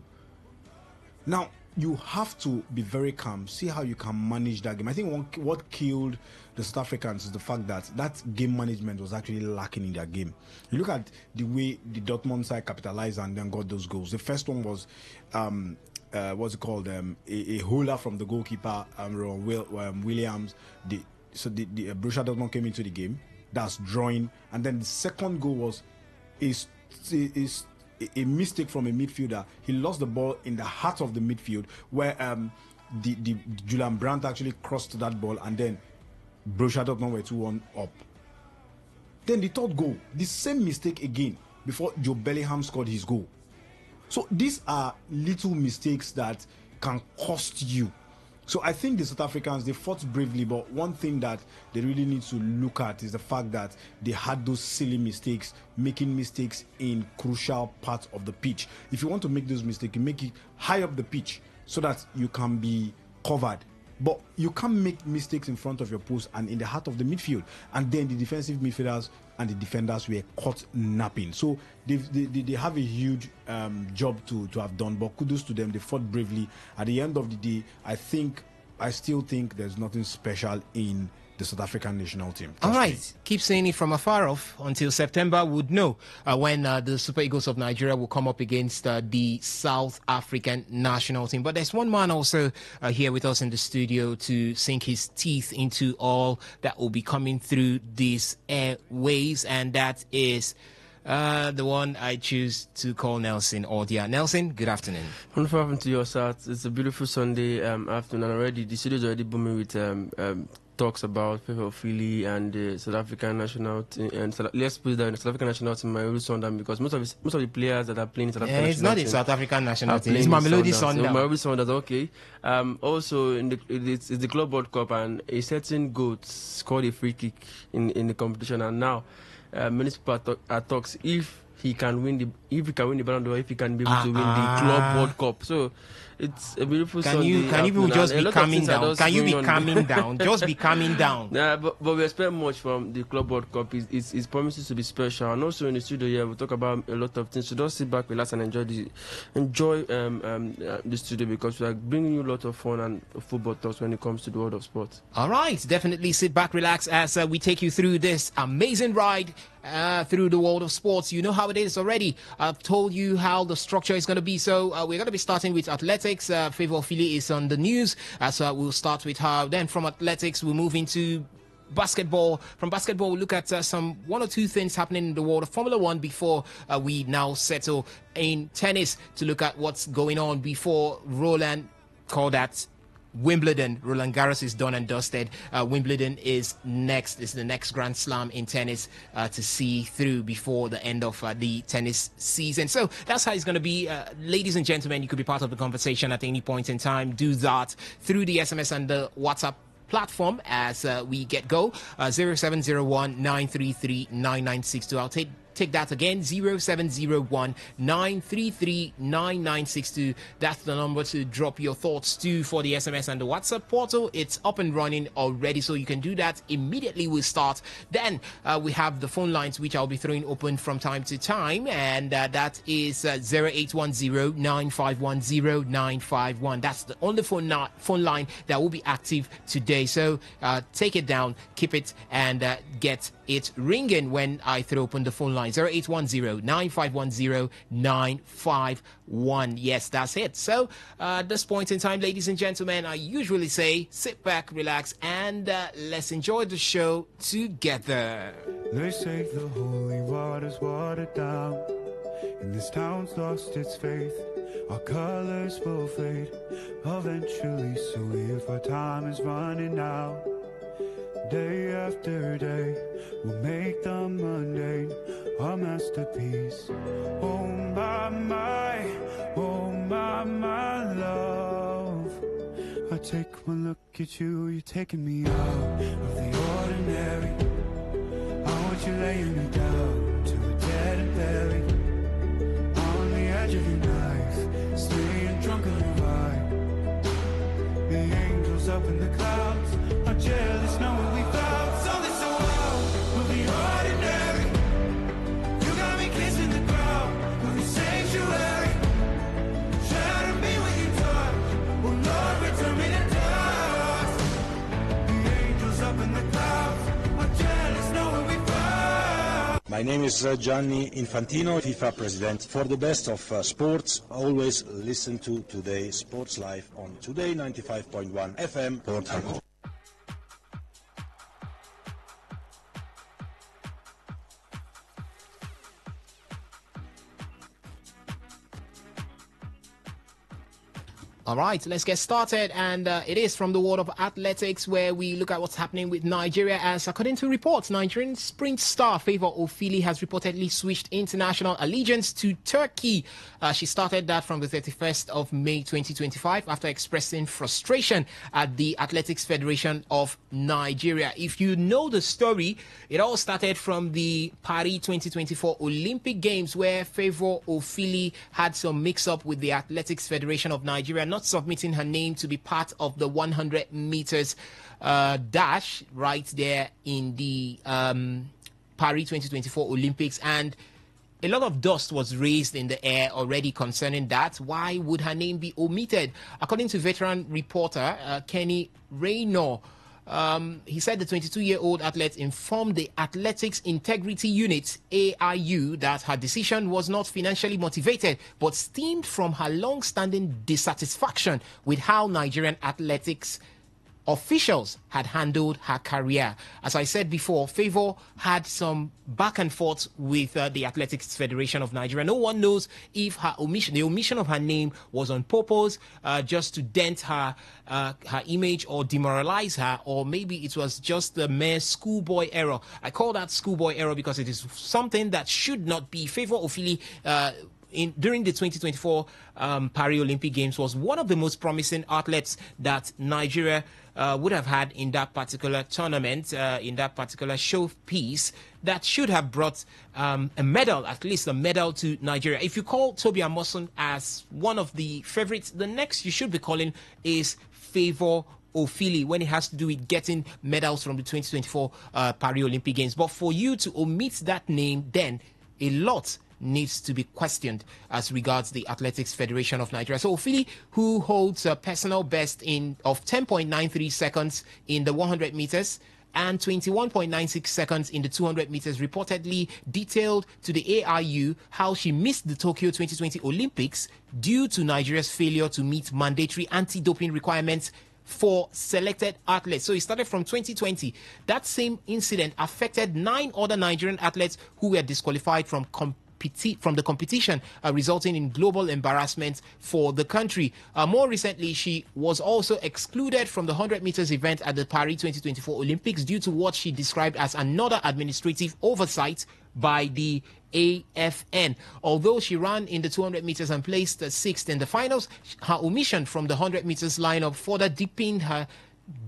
Now you have to be very calm. See how you can manage that game. I think what killed the South Africans is the fact that game management was actually lacking in their game. You look at the way the Dortmund side capitalized and then got those goals. The first one was what's it called? A hula from the goalkeeper, Williams. The Borussia Dortmund came into the game. That's drawing, and then the second goal was is a mistake from a midfielder. He lost the ball in the heart of the midfield where the Julian Brandt actually crossed that ball, and then Borussia Dortmund were 2-1 up. Then the third goal, the same mistake again before Joe Bellingham scored his goal. So these are little mistakes that can cost you. So I think the South Africans, they fought bravely, but one thing that they really need to look at is the fact that they had those silly mistakes, making mistakes in crucial parts of the pitch. If you want to make those mistakes, you make it high up the pitch so that you can be covered. But you can't make mistakes in front of your post and in the heart of the midfield. And then the defensive midfielders and the defenders were caught napping. So they have a huge job to have done. But kudos to them. They fought bravely. At the end of the day, I still think there's nothing special in the South African national team. All right. Keep saying it from afar off until September would know when the Super Eagles of Nigeria will come up against the South African national team. But there's one man also here with us in the studio to sink his teeth into all that will be coming through these airways, and that is the one I choose to call Nelson Odia. Nelson, good afternoon. Wonderful having to your side. It's a beautiful Sunday afternoon, and already the studio is already booming with talks about Fever Philly and the South African national team. And let's put that in the South African national team, Mamelodi Sundowns, because most of the players that are playing in South African it's not the South African national team. It's Mamelodi Sundowns. Mamelodi Sundowns, okay. Also, it's the Club World Cup, and a certain goat scored a free kick in the competition, and now many people are talks if he can win the Ballon d'Or, if he can be able to win the Club World Cup. So it's a beautiful Sunday. Can you people just be calming down? Can you be calming down? Just be calming down. Yeah, but we expect much from the Club World Cup. It promises to be special. And also in the studio here, we talk about a lot of things. So just sit back, relax, and enjoy the studio, because we are bringing you a lot of fun and football talks when it comes to the world of sports. All right, definitely sit back, relax as we take you through this amazing ride through the world of sports. You know how it is already. I've told you how the structure is going to be. So we're going to be starting with athletics. Favor Philly is on the news. So we'll start with her. Then from athletics, we'll move into basketball. From basketball, we'll look at some one or two things happening in the world of Formula One before we now settle in tennis to look at what's going on before Roland called that Wimbledon. Roland Garros is done and dusted. Wimbledon is next. It's the next Grand Slam in tennis to see through before the end of the tennis season. So that's how it's going to be. Ladies and gentlemen, you could be part of the conversation at any point in time. Do that through the SMS and the WhatsApp platform as we get go. 0701 933 9962. I'll take take that again, 0701 933 9962. That's the number to drop your thoughts to for the SMS and the WhatsApp portal. It's up and running already, so you can do that immediately we start. Then we have the phone lines, which I'll be throwing open from time to time, and that is 0810 9510 951. That's the only phone line that will be active today. So take it down, keep it, and get it ringing when I throw open the phone line. 0810 9510 951. Yes, that's it. So at this point in time, ladies and gentlemen, I usually say sit back, relax, and let's enjoy the show together. They say the holy water's watered down, and this town's lost its faith. Our colors will fade eventually, so if our time is running out, day after day, we'll make the mundane our masterpiece. Oh my love, I take one look at you, you're taking me out of the ordinary. I want you laying me down to a dead and buried on the edge of your knife, staying drunk on your vibe. The angels up in the clouds are jealous knowing we found something so wild of the ordinary. You got me kissing the ground of the sanctuary. Shatter me with your touch, oh Lord, return me to dust. The angels up in the clouds are jealous knowing we found. My name is Gianni Infantino, FIFA president. For the best of sports, always listen to Today Sports Live on Today95.1 FM, Port Harcourt. All right, let's get started, and it is from the world of athletics, where we look at what's happening with Nigeria. As according to reports, Nigerian sprint star Favour Ofili has reportedly switched international allegiance to Turkey. She started that from the 31st of May 2025 after expressing frustration at the Athletics Federation of Nigeria. If you know the story, it all started from the Paris 2024 Olympic Games, where Favour Ofili had some mix-up with the Athletics Federation of Nigeria, not submitting her name to be part of the 100 meters dash right there in the Paris 2024 Olympics. And a lot of dust was raised in the air already concerning that. Why would her name be omitted? According to veteran reporter Kenny Raynor, he said the 22-year-old athlete informed the Athletics Integrity Unit, AIU, that her decision was not financially motivated, but stemmed from her long-standing dissatisfaction with how Nigerian athletics officials had handled her career. As I said before, Favour had some back and forth with the Athletics Federation of Nigeria. No one knows if the omission of her name was on purpose, just to dent her image or demoralize her, or maybe it was just the mere schoolboy error. I call that schoolboy error because it is something that should not be. Favour Ofili, during the 2024 Paris Olympic Games, was one of the most promising athletes that Nigeria would have had in that particular tournament, in that particular showpiece, that should have brought a medal, at least a medal, to Nigeria. If you call Toby Amosun as one of the favorites, the next you should be calling is Favour Ofili when it has to do with getting medals from the 2024 Paris Olympic Games. But for you to omit that name, then a lot needs to be questioned as regards the Athletics Federation of Nigeria. So Ofili, who holds a personal best of 10.93 seconds in the 100 meters and 21.96 seconds in the 200 meters, reportedly detailed to the AIU how she missed the Tokyo 2020 Olympics due to Nigeria's failure to meet mandatory anti-doping requirements for selected athletes. So it started from 2020. That same incident affected 9 other Nigerian athletes who were disqualified from the competition, resulting in global embarrassment for the country. More recently, she was also excluded from the 100 meters event at the Paris 2024 Olympics due to what she described as another administrative oversight by the AFN. Although she ran in the 200 meters and placed 6th in the finals, her omission from the 100 meters lineup further deepened her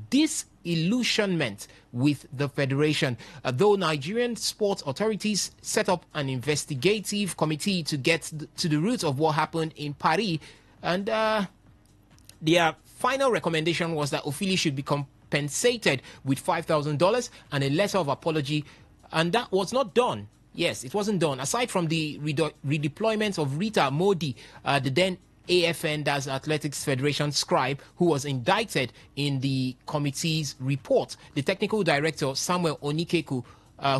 disillusionment with the federation. Though Nigerian sports authorities set up an investigative committee to get to the root of what happened in Paris, and their final recommendation was that Ofili should be compensated with $5,000 and a letter of apology, and that was not done. Yes, it wasn't done. Aside from the redeployment of Rita Modi, the then AFN, that's Athletics Federation scribe, who was indicted in the committee's report, the technical director, Samuel Onikeku,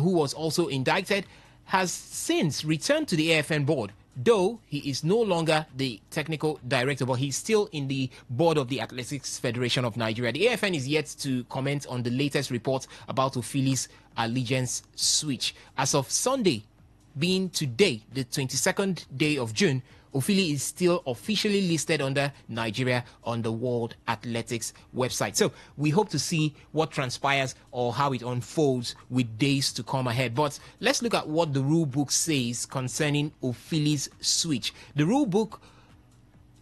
who was also indicted, has since returned to the AFN board. Though he is no longer the technical director, but he's still in the board of the Athletics Federation of Nigeria. The AFN is yet to comment on the latest report about Ofili's allegiance switch. As of Sunday, being today, the 22nd day of June, Ofili is still officially listed under Nigeria on the World Athletics website. So we hope to see what transpires or how it unfolds with days to come ahead. But let's look at what the rule book says concerning Ofili's switch. The rule book,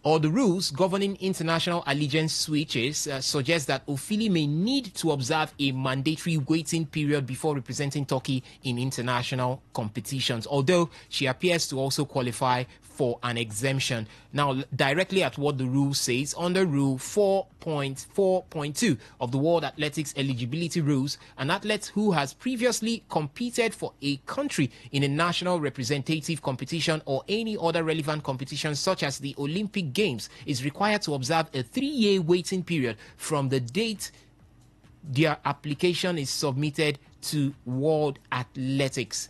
or the rules governing international allegiance switches, suggest that Ofili may need to observe a mandatory waiting period before representing Turkey in international competitions, although she appears to also qualify for an exemption. Now, directly at what the rule says, under Rule 4.4.2 of the World Athletics Eligibility Rules, an athlete who has previously competed for a country in a national representative competition or any other relevant competition such as the Olympic Games is required to observe a 3-year waiting period from the date their application is submitted to World Athletics.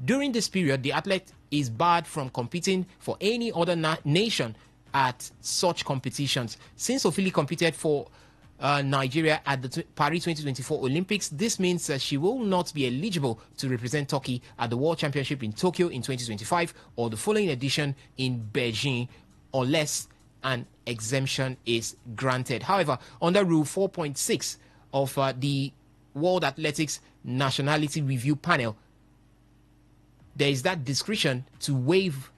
During this period, the athlete is barred from competing for any other nation at such competitions. Since Ofili competed for Nigeria at the Paris 2024 Olympics, this means that she will not be eligible to represent Turkey at the World Championship in Tokyo in 2025 or the following edition in Beijing, unless an exemption is granted. However, under Rule 4.6 of the World Athletics Nationality Review Panel, there is that discretion to waive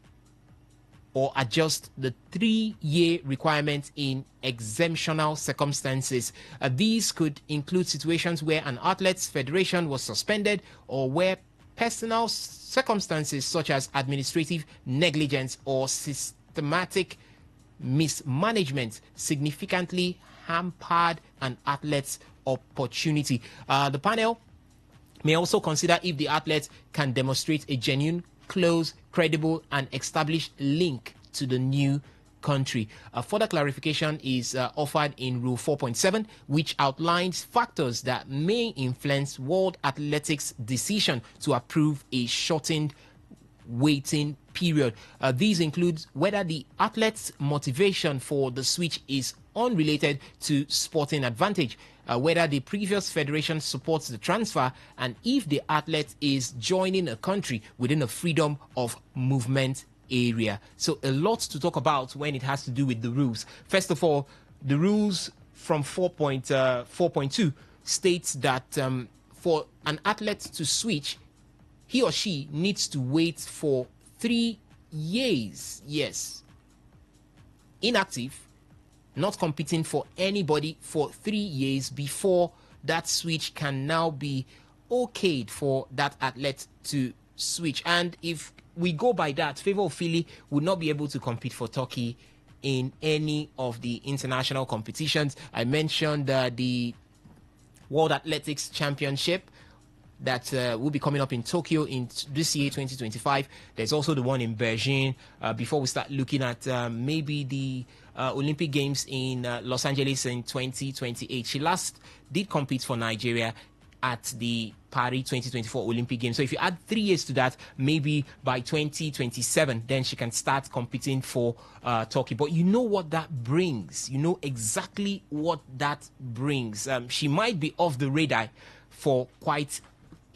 or adjust the 3-year requirement in exemptional circumstances. These could include situations where an athlete's federation was suspended or where personal circumstances such as administrative negligence or systematic mismanagement significantly hampered an athlete's opportunity. The panel may also consider if the athlete can demonstrate a genuine, close, credible, and established link to the new country. Further clarification is offered in Rule 4.7, which outlines factors that may influence World Athletics' decision to approve a shortened waiting period. These include whether the athlete's motivation for the switch is unrelated to sporting advantage, whether the previous federation supports the transfer, and if the athlete is joining a country within a freedom of movement area. So a lot to talk about when it has to do with the rules. First of all, the rules from 4.2 states that for an athlete to switch, he or she needs to wait for 3 years. Yes. Inactive, not competing for anybody for 3 years before that switch can now be okayed for that athlete to switch. And if we go by that, Favour Ofili would not be able to compete for Turkey in any of the international competitions. I mentioned the World Athletics Championship that will be coming up in Tokyo in this year, 2025. There's also the one in Beijing. Before we start looking at maybe the Olympic Games in Los Angeles in 2028. She last did compete for Nigeria at the Paris 2024 Olympic Games. So if you add 3 years to that, maybe by 2027, then she can start competing for Turkey. But you know what that brings. You know exactly what that brings. She might be off the radar for quite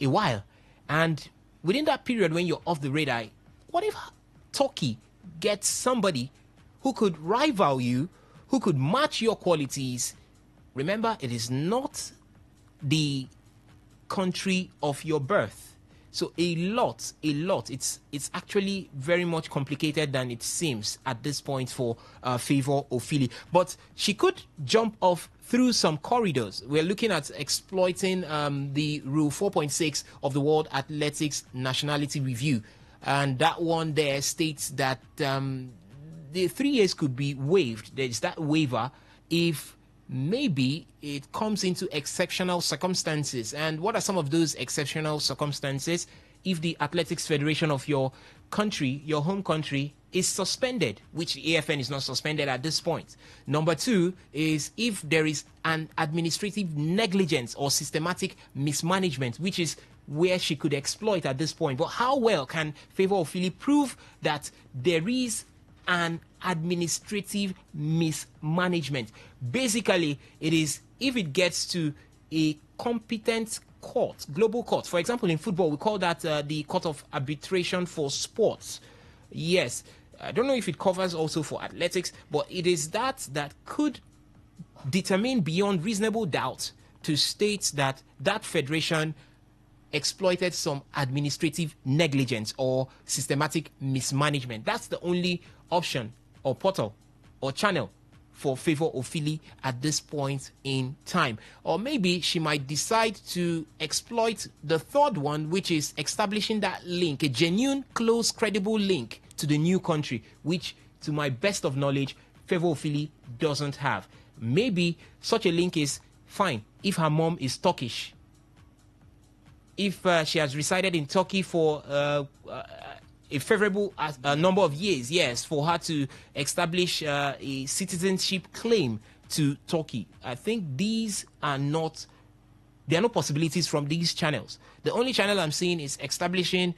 a while. And within that period when you're off the radar, what if Turkey gets somebody who could rival you, who could match your qualities? Remember, it is not the country of your birth. So a lot. It's actually very much complicated than it seems at this point for Favour Ofili. But she could jump off through some corridors. We're looking at exploiting the Rule 4.6 of the World Athletics Nationality Review. And that one there states that the 3 years could be waived. There's that waiver if maybe it comes into exceptional circumstances. And what are some of those exceptional circumstances? If the Athletics Federation of your country, your home country, is suspended, which the AFN is not suspended at this point. Number 2 is if there is an administrative negligence or systematic mismanagement, which is where she could exploit at this point. But how well can Favour Ofili prove that there is an administrative mismanagement? Basically, it is if it gets to a competent court, global court. For example, in football, we call that the Court of Arbitration for Sports. Yes, I don't know if it covers also for athletics, but it is that could determine beyond reasonable doubt to state that that federation exploited some administrative negligence or systematic mismanagement. That's the only option or portal or channel for Favour Ofili at this point in time. Or maybe she might decide to exploit the third one, which is establishing that link, a genuine, close, credible link to the new country, which, to my best of knowledge, Favour Ofili doesn't have. Maybe such a link is fine if her mom is Turkish. If she has resided in Turkey for a favorable number of years, yes, for her to establish a citizenship claim to Turkey. I think these are not, there are no possibilities from these channels. The only channel I'm seeing is establishing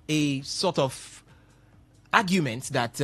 a sort of argument that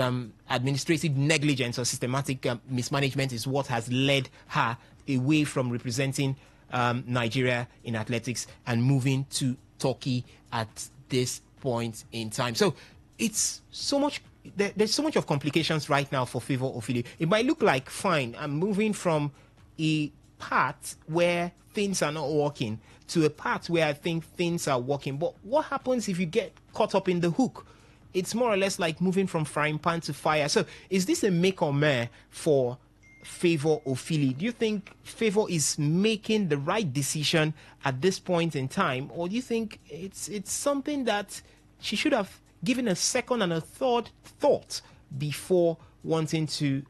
administrative negligence or systematic mismanagement is what has led her away from representing Nigeria in athletics and moving to Turkey at this point in time. So it's so much, there's so much of complications right now for Favour Ofili. It might look like, fine, I'm moving from a part where things are not working to a part where I think things are working. But what happens if you get caught up in the hook? It's more or less like moving from frying pan to fire. So is this a make or mare for Favour Ofili? Do you think Favour is making the right decision at this point in time, or do you think it's something that she should have given a second and a third thought before wanting to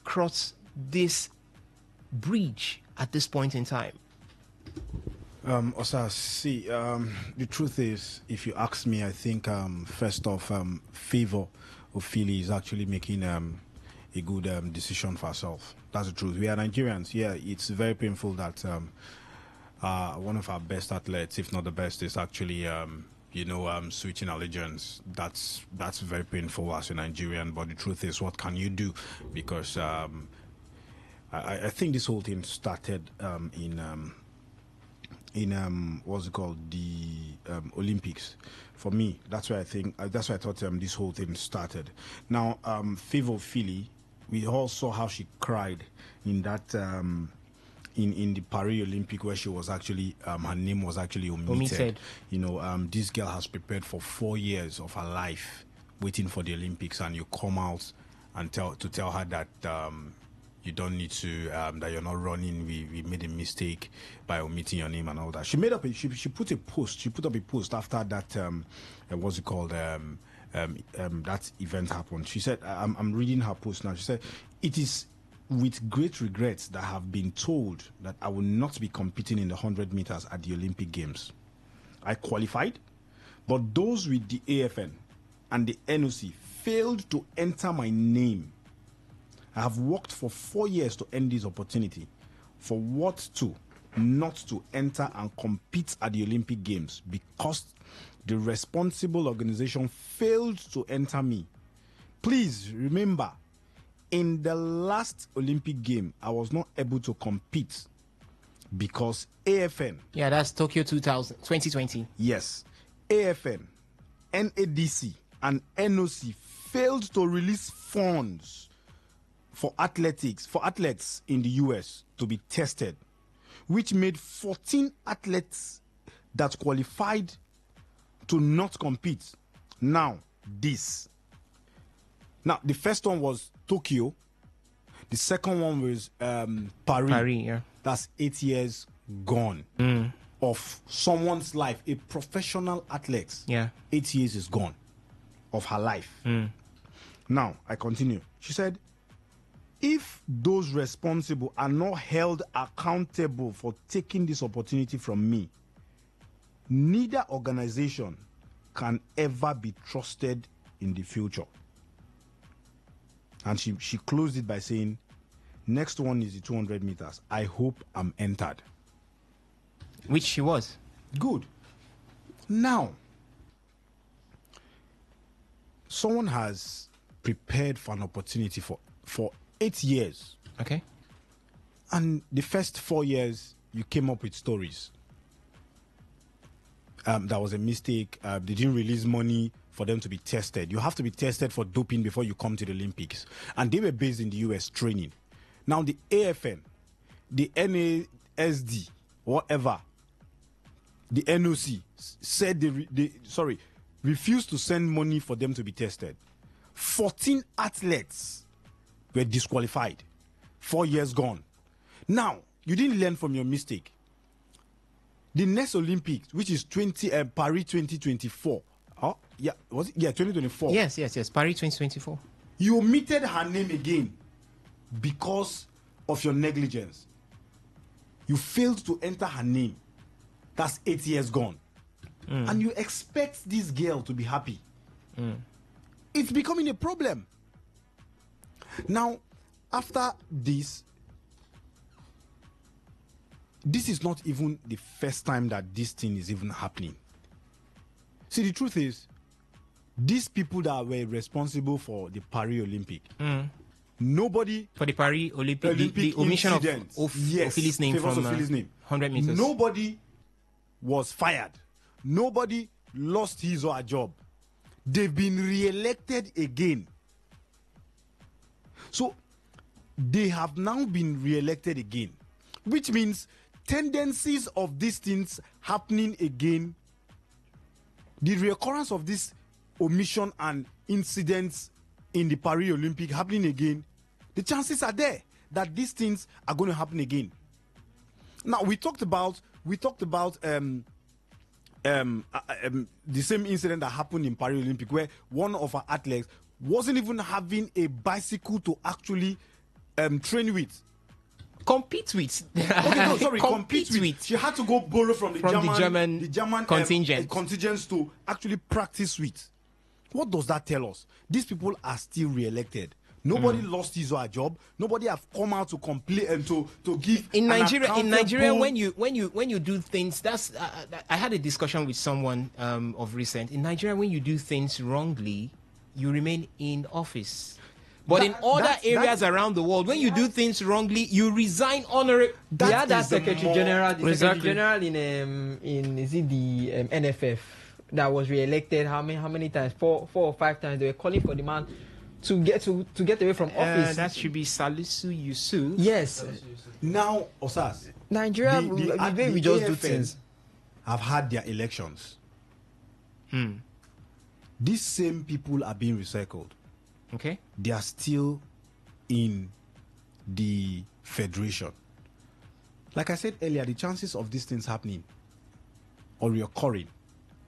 cross this bridge at this point in time? Osa, see, the truth is, if you ask me, I think first off, Favour Ofili is actually making a good decision for herself. That's the truth. We are Nigerians. Yeah, it's very painful that one of our best athletes, if not the best, is actually switching allegiance. That's very painful as a Nigerian. But the truth is, what can you do? Because I think this whole thing started in what's it called, the Olympics. For me, that's why I thought this whole thing started. Now, Favour Ofili, we all saw how she cried in that in the Paris Olympic, where she was actually her name was actually omitted. This girl has prepared for 4 years of her life waiting for the Olympics, and you come out and tell her that you don't need to, that you're not running. We made a mistake by omitting your name and all that. She put up a post after that what's it called, that event happened. She said, I'm reading her post now. She said, "It is with great regrets that I have been told that I will not be competing in the 100 meters at the Olympic Games. I qualified, but those with the AFN and the NOC failed to enter my name. I have worked for 4 years to end this opportunity. For what to? Not to enter and compete at the Olympic Games because the responsible organization failed to enter me. Please remember, in the last Olympic game, I was not able to compete because AFN..." Yeah, that's Tokyo 2020. Yes. AFN, NADC, and NOC failed to release funds for athletes in the US to be tested, which made 14 athletes that qualified to not compete. Now, this. Now, the first one was Tokyo. The second one was Paris. Paris, yeah. That's 8 years gone of someone's life, a professional athlete. Yeah. 8 years is gone of her life. Now, I continue. She said, if those responsible are not held accountable for taking this opportunity from me, neither organization can ever be trusted in the future. And she closed it by saying, next one is the 200 meters. I hope I'm entered. Which she was. Good. Now, someone has prepared for an opportunity for 8 years. Okay. And the first 4 years, you came up with stories. That was a mistake. They didn't release money for them to be tested. You have to be tested for doping before you come to the Olympics. And they were based in the US training. Now the AFN, the NASD, whatever, the NOC said they refused to send money for them to be tested. 14 athletes were disqualified. 4 years gone. Now, you didn't learn from your mistake. The next Olympics, which is Paris 2024. Oh, yeah, was it? Yeah, 2024. Yes. Paris 2024. You omitted her name again because of your negligence. You failed to enter her name. That's 8 years gone. And you expect this girl to be happy. It's becoming a problem. Now, after this is not even the first time that this thing is even happening. See, the truth is, these people that were responsible for the Paris Olympic, nobody... For the Paris Olympic the omission of Philly's name from 100 meters. Nobody was fired. Nobody lost his or her job. They've been re-elected again. So, they have now been re-elected again, which means tendencies of these things happening again, the reoccurrence of this omission and incidents in the Paris Olympic happening again, the chances are there that these things are going to happen again. Now, we talked about the same incident that happened in Paris Olympic, where one of our athletes wasn't even having a bicycle to actually train with. Compete with. Compete with. She had to go borrow from the German contingents to actually practice with. What does that tell us? These people are still re-elected. Nobody lost his or her job. Nobody have come out to complain and to give. In Nigeria, when you do things, that's I had a discussion with someone of recent. In Nigeria, when you do things wrongly, you remain in office. But in other areas around the world, when you do things wrongly, you resign honorably. Yeah, that's Secretary General. The Secretary General in is it the NFF that was re-elected? How many times? Four or five times. They were calling for the man to get away from office. That should be Salisu Yusuf. Yes. Now, Osas, Nigeria, we just do things. Have had their elections. These same people are being recycled. Okay. They are still in the federation. Like I said earlier, the chances of these things happening or reoccurring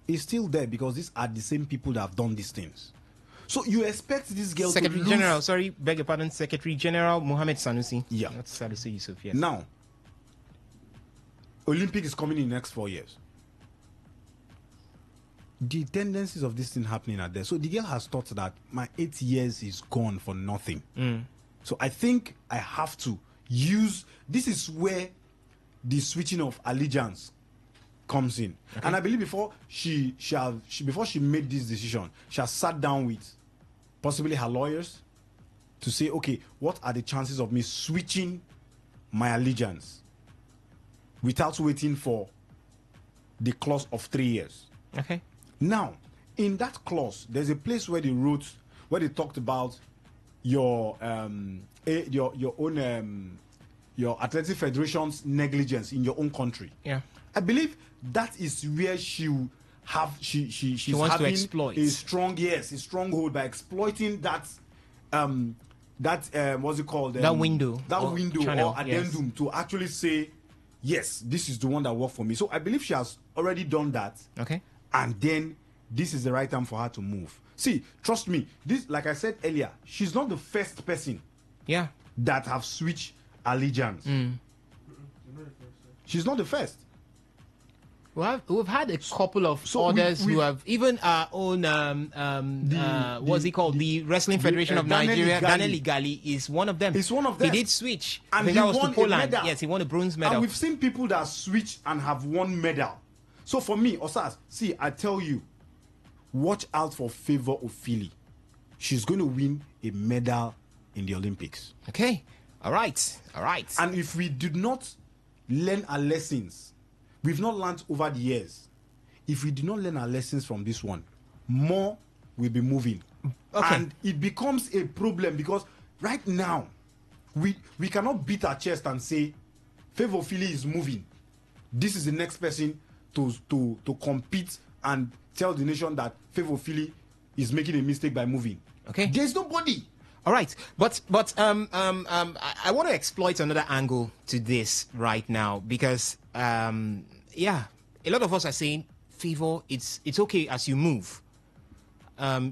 is still there because these are the same people that have done these things. So you expect this girl Secretary to lose... General, sorry, beg your pardon, Secretary General Mohammed Sanusi. Yeah. Not Salisu Yusuf, yes. Now, Olympic is coming in the next 4 years. The tendencies of this thing happening are there. So the girl has thought that my 8 years is gone for nothing. So I think I have to use... This is where the switching of allegiance comes in. Okay. And I believe before she made this decision, she has sat down with possibly her lawyers to say, okay, what are the chances of me switching my allegiance without waiting for the clause of 3 years? Okay. Now, in that clause, there's a place where they talked about your own your athletic federation's negligence in your own country. Yeah. I believe that is where she's wants to having exploit a stronghold by exploiting that what's it called, that window channel, or addendum, to actually say, yes, this is the one that worked for me. So I believe she has already done that. Okay. And then this is the right time for her to move. See, trust me, this, like I said earlier, she's not the first person that have switched allegiance. She's not the first. We've had a couple of others who have, even our own what's he called, the Wrestling Federation of Nigeria, Daniel Igali is one of them. He's one of them. He did switch, And I think he that was won to Poland. a medal. Yes, he won a bronze medal. And we've seen people that switch and have won medal. So for me, Osas, see, I tell you, watch out for Favour Ofili. She's going to win a medal in the Olympics. Okay. All right. And if we did not learn our lessons, we've not learned over the years. If we do not learn our lessons from this one, more will be moving. Okay. And it becomes a problem because right now, we cannot beat our chest and say, Favour Ofili is moving. This is the next person to compete and tell the nation that Favour Ofili is making a mistake by moving. Okay. There's nobody. All right, but I want to exploit another angle to this right now because a lot of us are saying, Favour, it's okay as you move.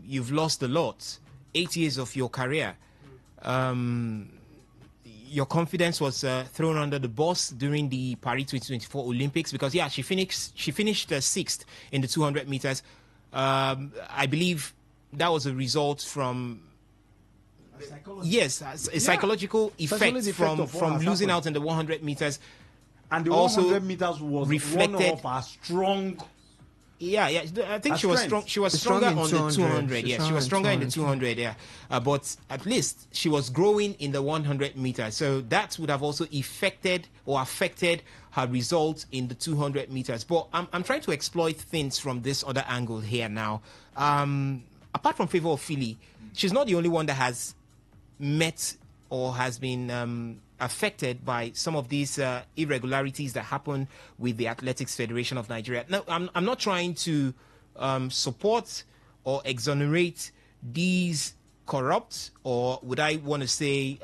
You've lost a lot, 8 years of your career. Your confidence was thrown under the bus during the Paris 2024 Olympics because she finished sixth in the 200 meters. I believe that was a result from psychological effect from losing out in the 100 meters. And the also 100 meters was reflected one of our strong. I think she was strong. She was stronger on the 200. Yes, she was stronger in the 200. Yeah, but at least she was growing in the 100 meters. So that would have also affected her results in the 200 meters. But I'm trying to exploit things from this other angle here now. Apart from Favour Ofili, she's not the only one that has met or has been affected by some of these irregularities that happen with the Athletics Federation of Nigeria. Now, I'm not trying to support or exonerate these corrupt, or would I want to say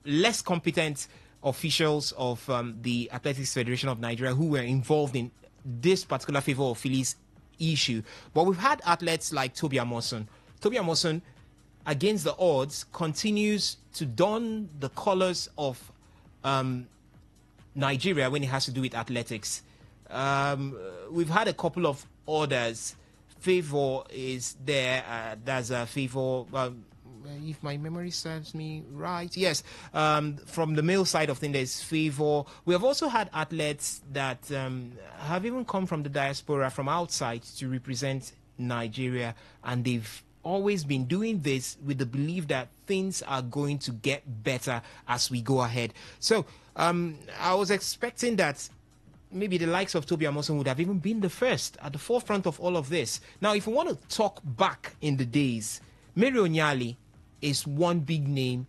less competent officials of the Athletics Federation of Nigeria who were involved in this particular Favour Ofili's issue. But we've had athletes like Toby Amoson. Toby Amoson, against the odds, continues to don the colors of Nigeria when it has to do with athletics. We've had a couple of orders. Favour is there. There's a Favour, if my memory serves me right. Yes, from the male side of things, there's Favour. We have also had athletes that have even come from the diaspora, from outside, to represent Nigeria, and they've always been doing this with the belief that things are going to get better as we go ahead. So I was expecting that maybe the likes of Toby Amoson would have even been the first at the forefront of all of this. Now, if we want to talk back in the days, Mary Onyali is one big name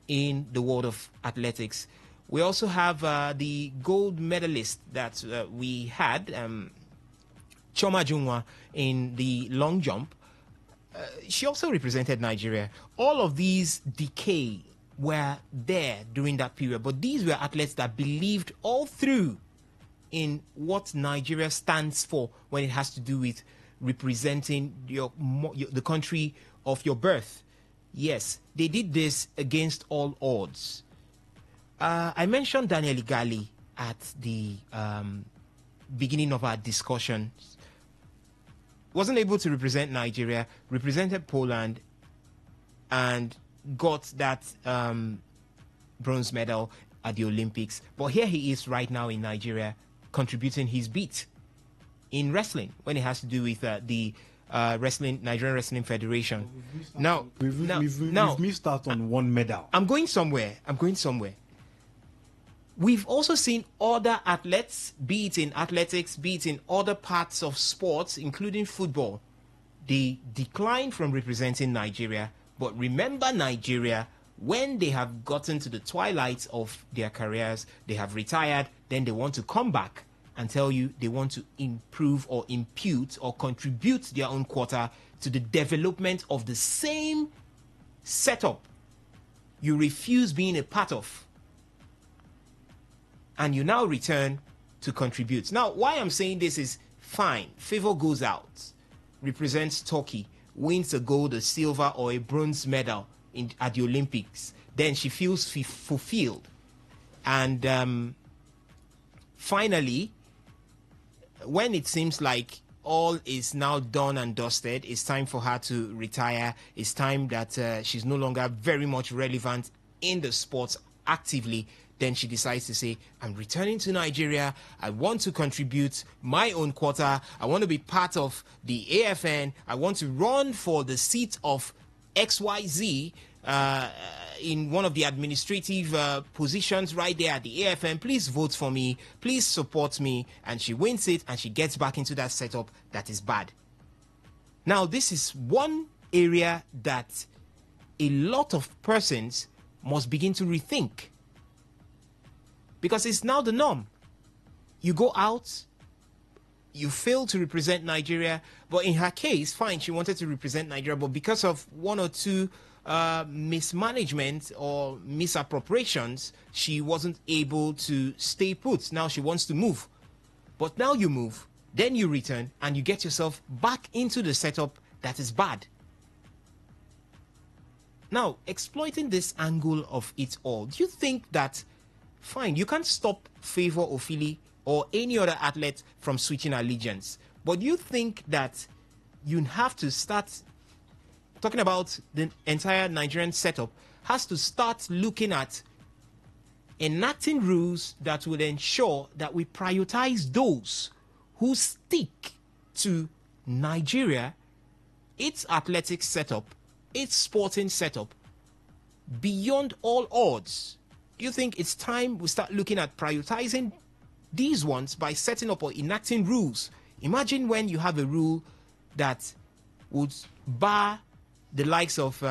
in the world of athletics. We also have the gold medalist that we had, Choma Jungwa, in the long jump. She also represented Nigeria. All of these decay were there during that period, but these were athletes that believed all through in what Nigeria stands for when it has to do with representing the country of your birth. Yes, they did this against all odds. I mentioned Daniel Igali at the beginning of our discussion. Wasn't able to represent Nigeria, represented Poland, and got that bronze medal at the Olympics. But here he is right now in Nigeria, contributing his bit in wrestling when it has to do with the Nigerian Wrestling Federation. We've missed out on one medal. I'm going somewhere. We've also seen other athletes, be it in athletics, be it in other parts of sports, including football. They decline from representing Nigeria. But remember Nigeria, when they have gotten to the twilight of their careers, they have retired, then they want to come back and tell you they want to improve or impute or contribute their own quota to the development of the same setup you refuse being a part of, and you now return to contribute. Now, why I'm saying this is fine. Favor goes out, represents Turkey, wins a gold, a silver, or a bronze medal at the Olympics. Then she feels fulfilled. And finally, when it seems like all is now done and dusted, it's time for her to retire. It's time that she's no longer very much relevant in the sports actively. Then she decides to say, I'm returning to Nigeria. I want to contribute my own quota. I want to be part of the AFN. I want to run for the seat of XYZ in one of the administrative positions right there at the AFN. Please vote for me. Please support me. And she wins it, and she gets back into that setup that is bad. Now, this is one area that a lot of persons must begin to rethink, because it's now the norm. You go out, you fail to represent Nigeria, but in her case, fine, she wanted to represent Nigeria, but because of one or two mismanagement or misappropriations, she wasn't able to stay put. Now she wants to move. But now you move, then you return, and you get yourself back into the setup that is bad. Now, exploiting this angle of it all, do you think that, fine, you can't stop Favour Ofili or any other athlete from switching allegiance, but do you think that you have to start talking about the entire Nigerian setup, has to start looking at enacting rules that will ensure that we prioritize those who stick to Nigeria, its athletic setup, its sporting setup, beyond all odds? Do you think it's time we start looking at prioritizing these ones by setting up or enacting rules? Imagine when you have a rule that would bar the likes of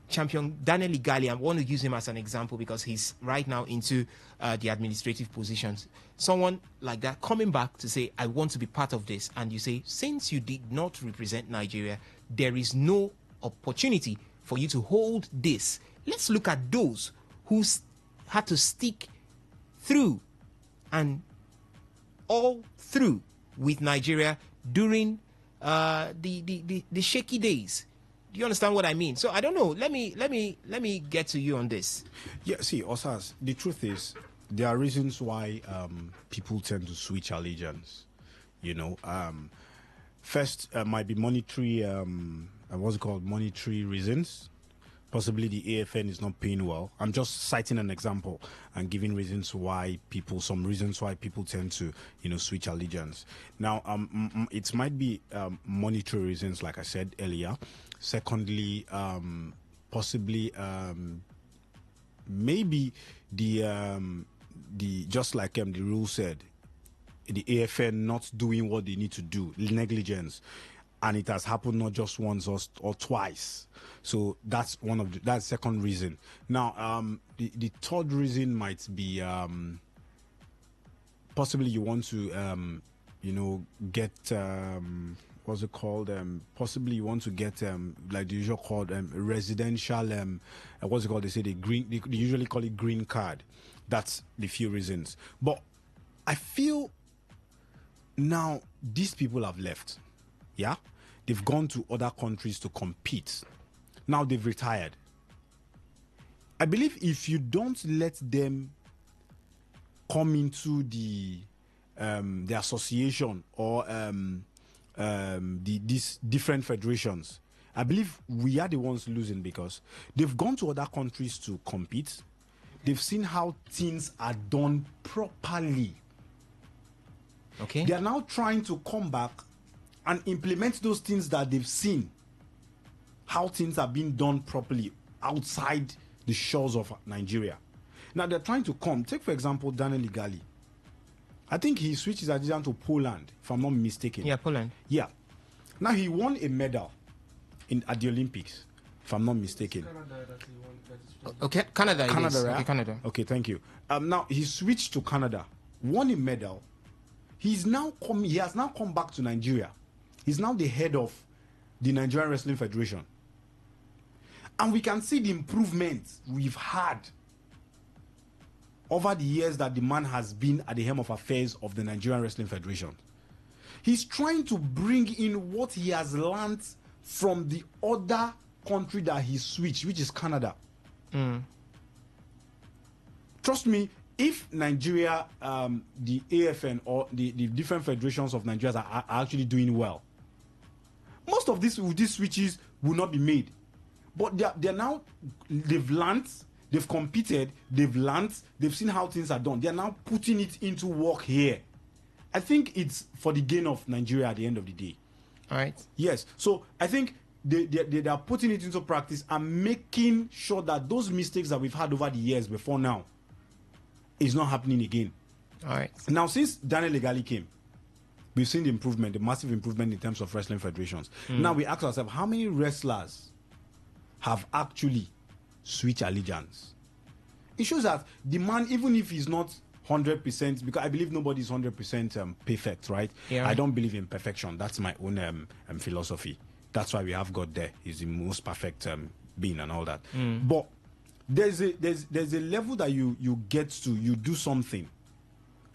champion Daniel Igali. I want to use him as an example because he's right now into the administrative positions. Someone like that coming back to say, I want to be part of this. And you say, since you did not represent Nigeria, there is no opportunity for you to hold this. Let's look at those who had to stick through and all through with Nigeria during the shaky days. Do you understand what I mean? So I don't know. Let me get to you on this. Yeah, see, Osas, the truth is there are reasons why people tend to switch allegiance. You know, first might be monetary. What's it called? Monetary reasons. Possibly the AFN is not paying well. I'm just citing an example and giving reasons why people, some reasons why people tend to, switch allegiance. Now, it might be monetary reasons, like I said earlier. Secondly, possibly maybe the just like the rule said, the AFN not doing what they need to do, negligence. And it has happened not just once or twice. So that's that's second reason. Now, the third reason might be possibly you want to, get what's it called? Possibly you want to get like the usual called residential. What's it called? They say they usually call it green card. That's the few reasons. But I feel now these people have left. Yeah, they've gone to other countries to compete. Now they've retired. I believe if you don't let them come into the association or these different federations, I believe we are the ones losing because they've gone to other countries to compete. They've seen how things are done properly. Okay. They are now trying to come back and implement those things that they've seen, how things are being done properly outside the shores of Nigeria. Now they're trying to come. Take, for example, Daniel Igali. I think he switched his allegiance to Poland, if I'm not mistaken. Yeah, Poland. Yeah. Now he won a medal at the Olympics. if I'm not mistaken. Okay, Canada. Canada, right? Okay, Canada. Okay, thank you. Now he switched to Canada, won a medal. He has now come back to Nigeria. He's now the head of the Nigerian Wrestling Federation. And we can see the improvements we've had over the years that the man has been at the helm of affairs of the Nigerian Wrestling Federation. He's trying to bring in what he has learned from the other country that he switched, which is Canada. Trust me, if Nigeria, the AFN or the different federations of Nigeria are actually doing well, most of these switches will not be made. But they're now, they've learned, they've competed, they've learned, they've seen how things are done. They're now putting it into work here. I think it's for the gain of Nigeria at the end of the day. All right. Yes. So I think they are putting it into practice and making sure that those mistakes that we've had over the years before now is not happening again. All right. Now, since Daniel Igali came, we've seen the improvement, the massive improvement in terms of wrestling federations. Now we ask ourselves, how many wrestlers have actually switched allegiance? It shows that the man, even if he's not 100%, because I believe nobody's 100% perfect, right? Yeah. I don't believe in perfection. That's my own philosophy. That's why we have God there. He's the most perfect being and all that. But there's a level that you get to, you do something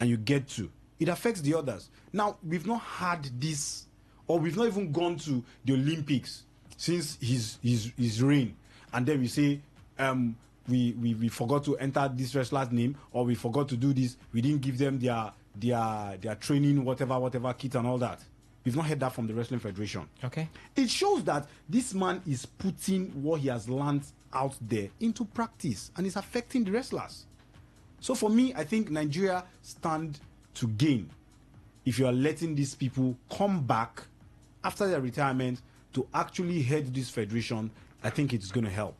and you get to. It affects the others. Now, we've not had this, or we've not even gone to the Olympics since his reign. And then we say, we forgot to enter this wrestler's name, or we forgot to do this. We didn't give them their training, whatever kit and all that. We've not heard that from the Wrestling Federation. Okay. It shows that this man is putting what he has learned out there into practice, and it's affecting the wrestlers. So for me, I think Nigeria stand to gain if you are letting these people come back after their retirement to actually head this federation. I think it's going to help.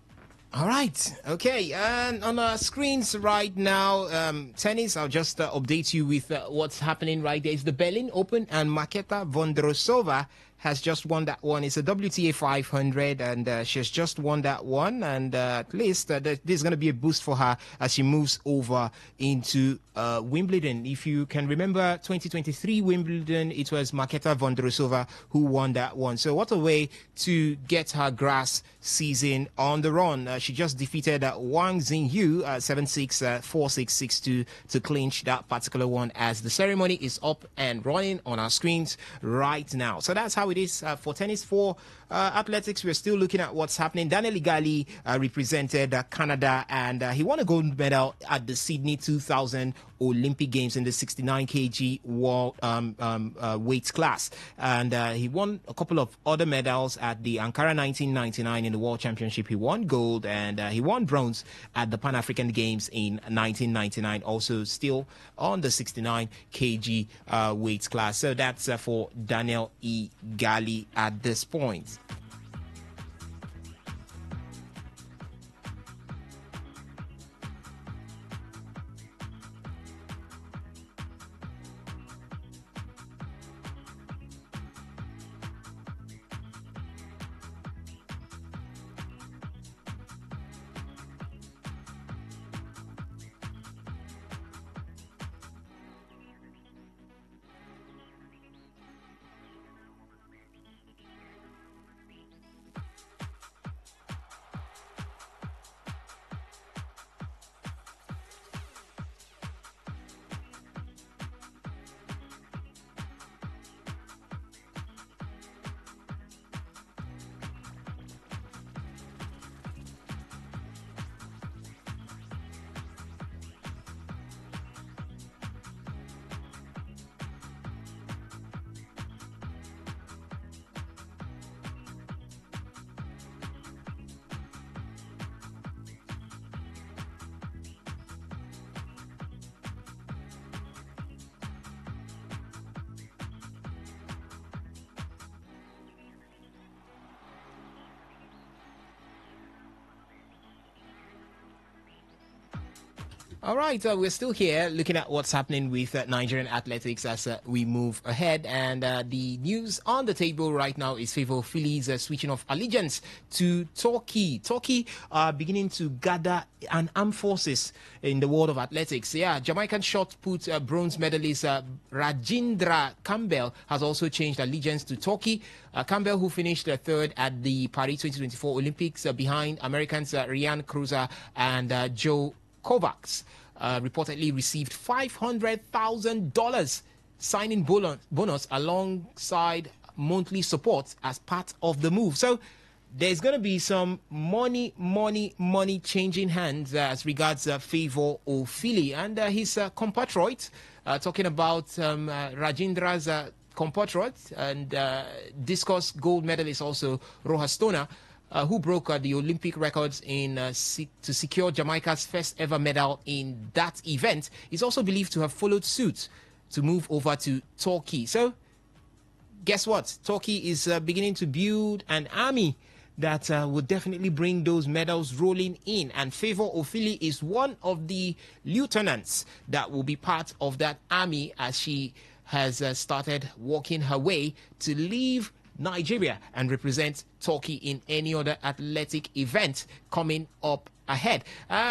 All right. Okay. And on our screens right now, tennis, I'll just update you with what's happening right there. It's the Berlin Open, and Marketa Vondrousova has just won that one. It's a WTA 500, and she's just won that one. And at least this is going to be a boost for her as she moves over into Wimbledon. If you can remember 2023 Wimbledon, it was Marketa Vondrousova who won that one. So what a way to get her grass season on the run. She just defeated Wang Xingyu 7-6, 4-6, 6-2 to clinch that particular one, as the ceremony is up and running on our screens right now. So that's how it is for tennis. For athletics, we're still looking at what's happening. Daniel Igali represented Canada, and he won a gold medal at the Sydney 2000 Olympic Games in the 69 kg world weight class, and he won a couple of other medals at the Ankara 1999 in the World Championship. He won gold, and he won bronze at the Pan African Games in 1999, also still on the 69 kg weight class. So that's for Daniel Igali at this point. All right, we're still here looking at what's happening with Nigerian athletics as we move ahead. And the news on the table right now is Favour Phillies switching off allegiance to Turkey. Turkey are beginning to gather an armed forces in the world of athletics. Yeah, Jamaican shot put bronze medalist Rajendra Campbell has also changed allegiance to Turkey. Campbell, who finished third at the Paris 2024 Olympics behind Americans Ryan Cruiser and Joe Kovacs, reportedly received $500,000 signing bonus alongside monthly support as part of the move. So there's going to be some money changing hands as regards Favour Ofili and his compatriot, talking about Rajendra's compatriot and discus gold medalist also Rojas Stoner, who broke the Olympic records in to secure Jamaica's first ever medal in that event, is also believed to have followed suit to move over to Turkey. So, guess what? Turkey is beginning to build an army that will definitely bring those medals rolling in. And Favour Ofili is one of the lieutenants that will be part of that army as she has started working her way to leave Nigeria and represent Turkey in any other athletic event coming up ahead.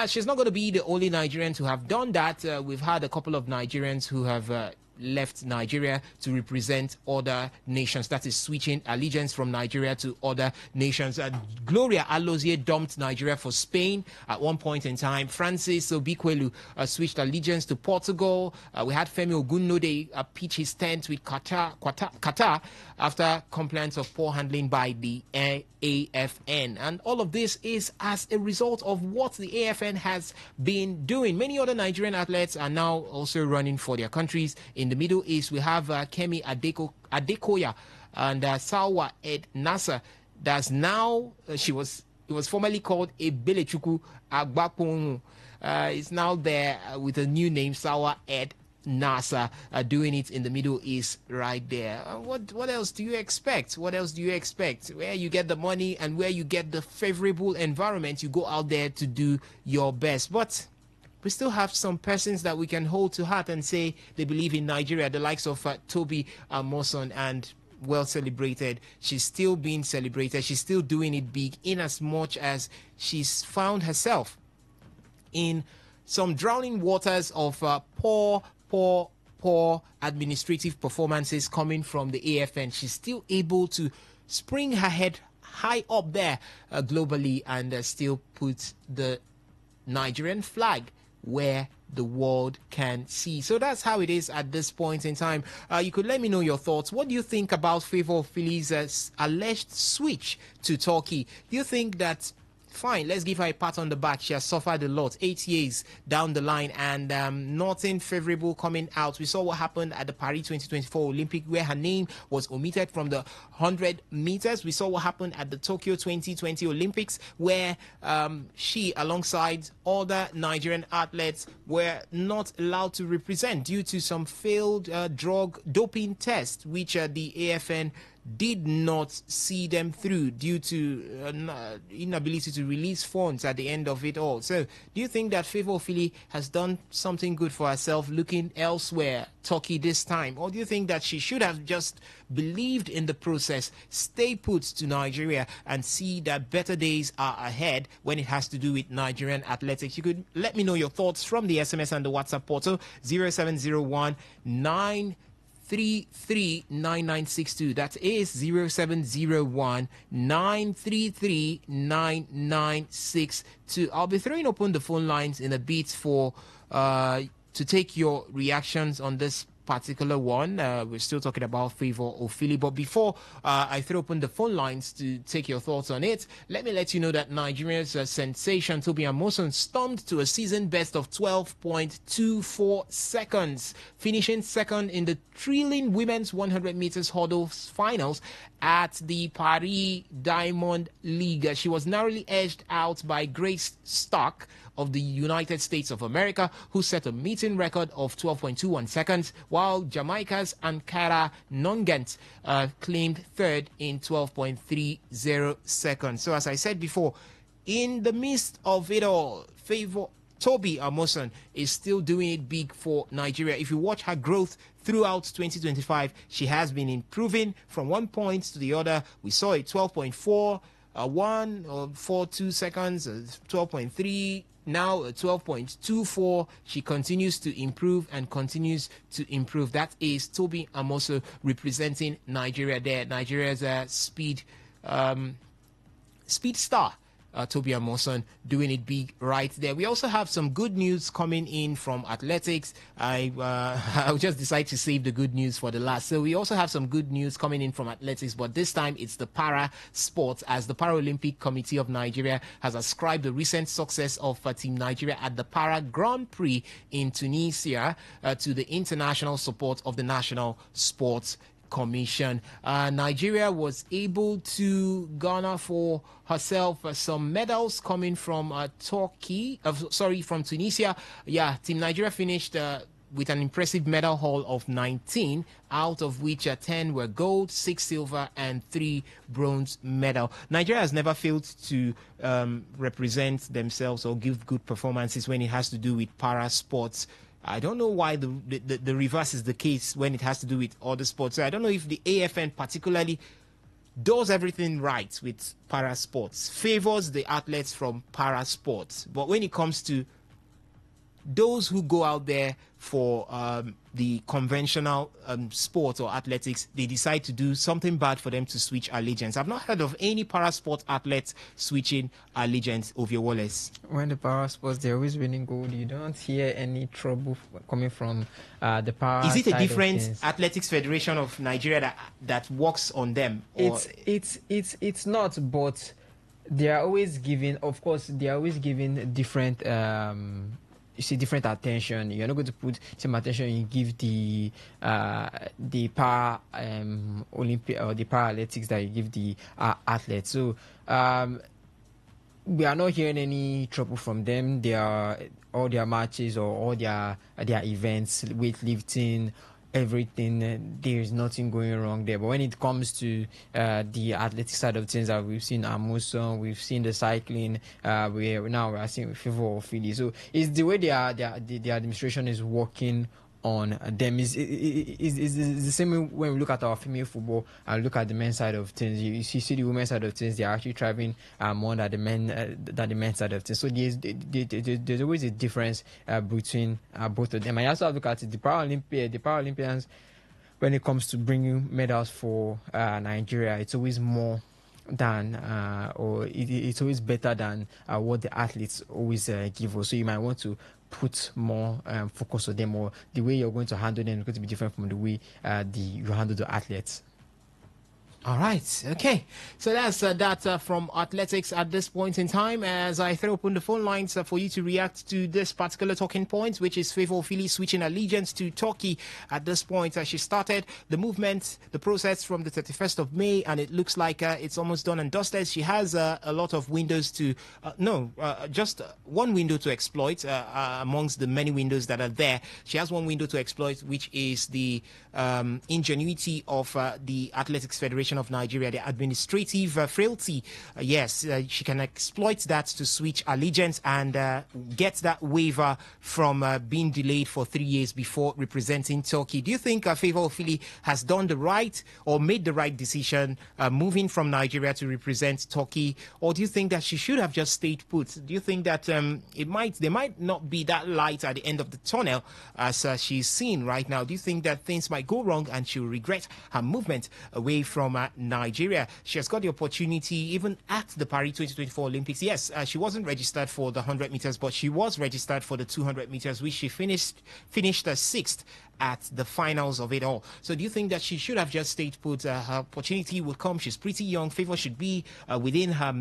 She's not going to be the only Nigerian to have done that. We've had a couple of Nigerians who have left Nigeria to represent other nations. That is switching allegiance from Nigeria to other nations. Gloria Alozie dumped Nigeria for Spain at one point in time. Francis Obikwelu switched allegiance to Portugal. We had Femi Ogunlode pitch his tent with Qatar after complaints of poor handling by the AFN. And all of this is as a result of what the AFN has been doing. Many other Nigerian athletes are now also running for their countries. In the Middle East, we have Kemi Adekoya and Salwa Ed Nasser. That's now, it was formerly called Ebelechuku Agbaponu. It's now there with a new name, Salwa Ed Nasser, doing it in the Middle East right there. What else do you expect? What else do you expect? Where you get the money and where you get the favorable environment, you go out there to do your best. But we still have some persons that we can hold to heart and say they believe in Nigeria, the likes of Toby Amoson, and well celebrated. She's still being celebrated. She's still doing it big in as much as she's found herself in some drowning waters of poor administrative performances coming from the AFN. She's still able to spring her head high up there globally and still put the Nigerian flag where the world can see. So that's how it is at this point in time. You could let me know your thoughts. What do you think about Favour Ofili's alleged switch to Turkey? Do you think that, fine, let's give her a pat on the back, she has suffered a lot, 8 years down the line, and nothing favorable coming out? We saw what happened at the Paris 2024 Olympic, where her name was omitted from the 100 meters. We saw what happened at the Tokyo 2020 Olympics, where she, alongside other Nigerian athletes, were not allowed to represent due to some failed drug doping tests, which the AFN did not see them through due to inability to release funds at the end of it all. So do you think that Favour Ofili has done something good for herself looking elsewhere, Turkey this time? Or do you think that she should have just believed in the process, stay put to Nigeria, and see that better days are ahead when it has to do with Nigerian athletics? You could let me know your thoughts from the SMS and the WhatsApp portal 0701 933-9962. That is 0701 933-9962. I'll be throwing open the phone lines in a bit for to take your reactions on this particular one. We're still talking about Favour Ofili, but before I throw open the phone lines to take your thoughts on it, let me let you know that Nigeria's sensation Toby Amoson stormed to a season best of 12.24 seconds, finishing second in the thrilling women's 100 meters hurdles finals at the Paris Diamond League. She was narrowly edged out by Grace Stark of the United States of America, who set a meeting record of 12.21 seconds, while Jamaica's Ankara Nongent claimed third in 12.30 seconds. So as I said before, in the midst of it all, Favour Toby Amoson is still doing it big for Nigeria. If you watch her growth throughout 2025, she has been improving from one point to the other. We saw it 12.4, 1 or 42 seconds, 12.3. Now 12.24. She continues to improve and continues to improve. That is Toby Amoso representing Nigeria there. Nigeria's speed star. Toby Amoson doing it big right there. We also have some good news coming in from athletics. I'll just decide to save the good news for the last. So we also have some good news coming in from athletics, but this time it's the para sports, as the Paralympic Committee of Nigeria has ascribed the recent success of Team Nigeria at the Para Grand Prix in Tunisia to the international support of the National Sports Commission. Nigeria was able to garner for herself some medals coming from from Tunisia. Yeah, Team Nigeria finished with an impressive medal haul of 19, out of which 10 were gold, 6 silver, and 3 bronze medal. Nigeria has never failed to represent themselves or give good performances when it has to do with para sports. I don't know why the reverse is the case when it has to do with other sports. So I don't know if the AFN particularly does everything right with para sports, favors the athletes from para sports. But when it comes to those who go out there for the conventional sport or athletics, they decide to do something bad for them to switch allegiance. I've not heard of any para sport athletes switching allegiance. Ovia Wallace. When the para sports, they're always winning gold. You don't hear any trouble coming from the para. Is it a side different athletics federation of Nigeria that works on them? Or? It's not, but they are always giving. Of course, they are always giving different. You see different attention. You're not going to put same attention you give the para Olympic or the Paralympics that you give the athletes. So we are not hearing any trouble from them. They are all their matches or all their events, weightlifting, everything, there is nothing going wrong there. But when it comes to the athletic side of things, that we've seen Amuson, we've seen the cycling, we're seeing Favor of Philly. So it's the way the administration is working on them. Is the same way when we look at our female football and look at the men's side of things. You see the women's side of things, they are actually thriving more than the men's side of things. So there's always a difference between both of them. And you also have to look at it, the Paralympians, when it comes to bringing medals for Nigeria, it's always more than it's always better than what the athletes always give us. So you might want to put more focus on them, or the way you're going to handle them is going to be different from the way you handle the athletes. All right, okay. So that's that from athletics at this point in time. As I throw open the phone lines for you to react to this particular talking point, which is Favor Philly switching allegiance to Turkey at this point. She started the movement, the process from the 31st of May, and it looks like it's almost done and dusted. She has a lot of windows to, just one window to exploit amongst the many windows that are there. She has one window to exploit, which is the ingenuity of the Athletics Federation of Nigeria, the administrative frailty. Yes, she can exploit that to switch allegiance and get that waiver from being delayed for 3 years before representing Turkey. Do you think Favor Philly has done the right or made the right decision moving from Nigeria to represent Turkey, or do you think that she should have just stayed put? Do you think that there might not be that light at the end of the tunnel as she's seen right now? Do you think that things might go wrong and she'll regret her movement away from Nigeria? She has got the opportunity even at the Paris 2024 Olympics. Yes, she wasn't registered for the 100 meters, but she was registered for the 200 meters, which she finished sixth at the finals of it all. So do you think that she should have just stayed put? Her opportunity will come. She's pretty young. Favor should be within her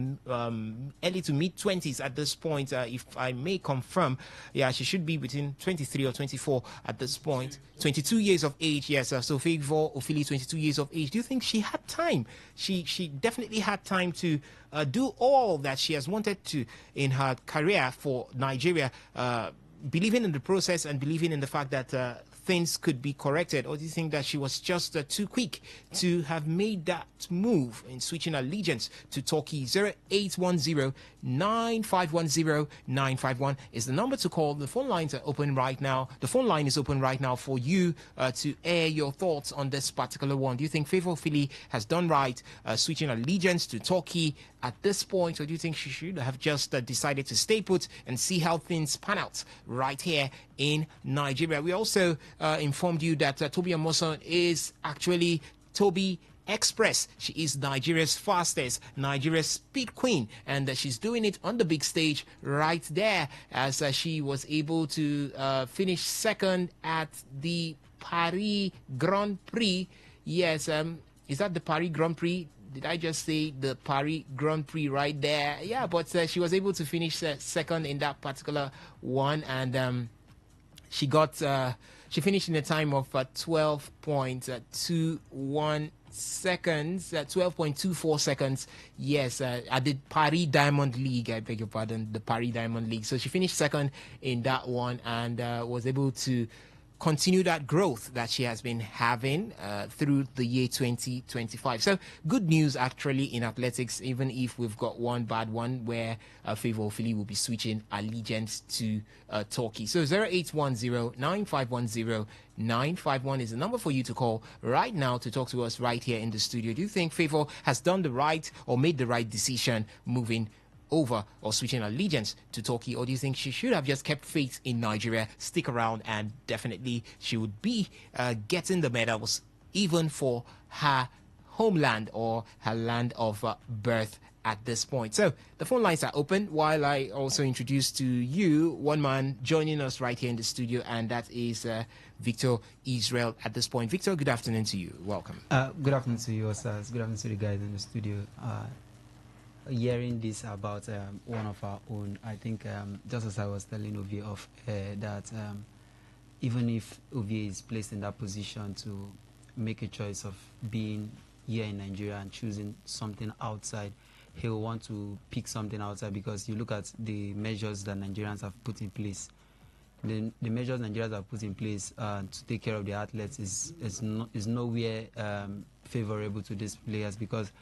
early to mid 20s at this point, if I may confirm. Yeah, she should be between 23 or 24 at this point. 22 years of age, yes. So Favor Ofili, 22 years of age. Do you think she had time? She definitely had time to do all that she has wanted to in her career for Nigeria, believing in the process and believing in the fact that things could be corrected, or do you think that she was just too quick to have made that move in switching allegiance to Turkey? 0810-9510-951 is the number to call. The phone lines are open right now. The phone line is open right now for you to air your thoughts on this particular one. Do you think Favour Philly has done right switching allegiance to Turkey at this point, or do you think she should have just decided to stay put and see how things pan out right here in Nigeria? We also informed you that Toby Amoson is actually Toby Express. She is Nigeria's fastest, Nigeria's speed queen, and she's doing it on the big stage right there, as she was able to finish second at the Paris Grand Prix. Yes, is that the Paris Grand Prix? Did I just say the Paris Grand Prix right there? Yeah, but she was able to finish second in that particular one, and she finished in a time of 12.21 seconds, 12.24 seconds. Yes, at the Paris Diamond League, I beg your pardon, the Paris Diamond League. So she finished second in that one, and was able to continue that growth that she has been having through the year 2025. So good news actually in athletics, even if we've got one bad one where Favour Philly will be switching allegiance to Turkey. So 0810-9510-951 is the number for you to call right now to talk to us right here in the studio. Do you think Favour has done the right or made the right decision moving over or switching allegiance to Turkey, or do you think she should have just kept faith in Nigeria, stick around, and definitely she would be getting the medals even for her homeland or her land of birth at this point? So the phone lines are open while I also introduce to you one man joining us right here in the studio, and that is Victor Israel at this point. Victor, good afternoon to you. Welcome. Good afternoon to you, sirs. Good afternoon to the guys in the studio. Hearing this about one of our own, I think just as I was telling Ovie off that even if Ovie is placed in that position to make a choice of being here in Nigeria and choosing something outside, he'll want to pick something outside, because you look at the measures that Nigerians have put in place. The measures Nigerians have put in place to take care of the athletes is nowhere favorable to these players, because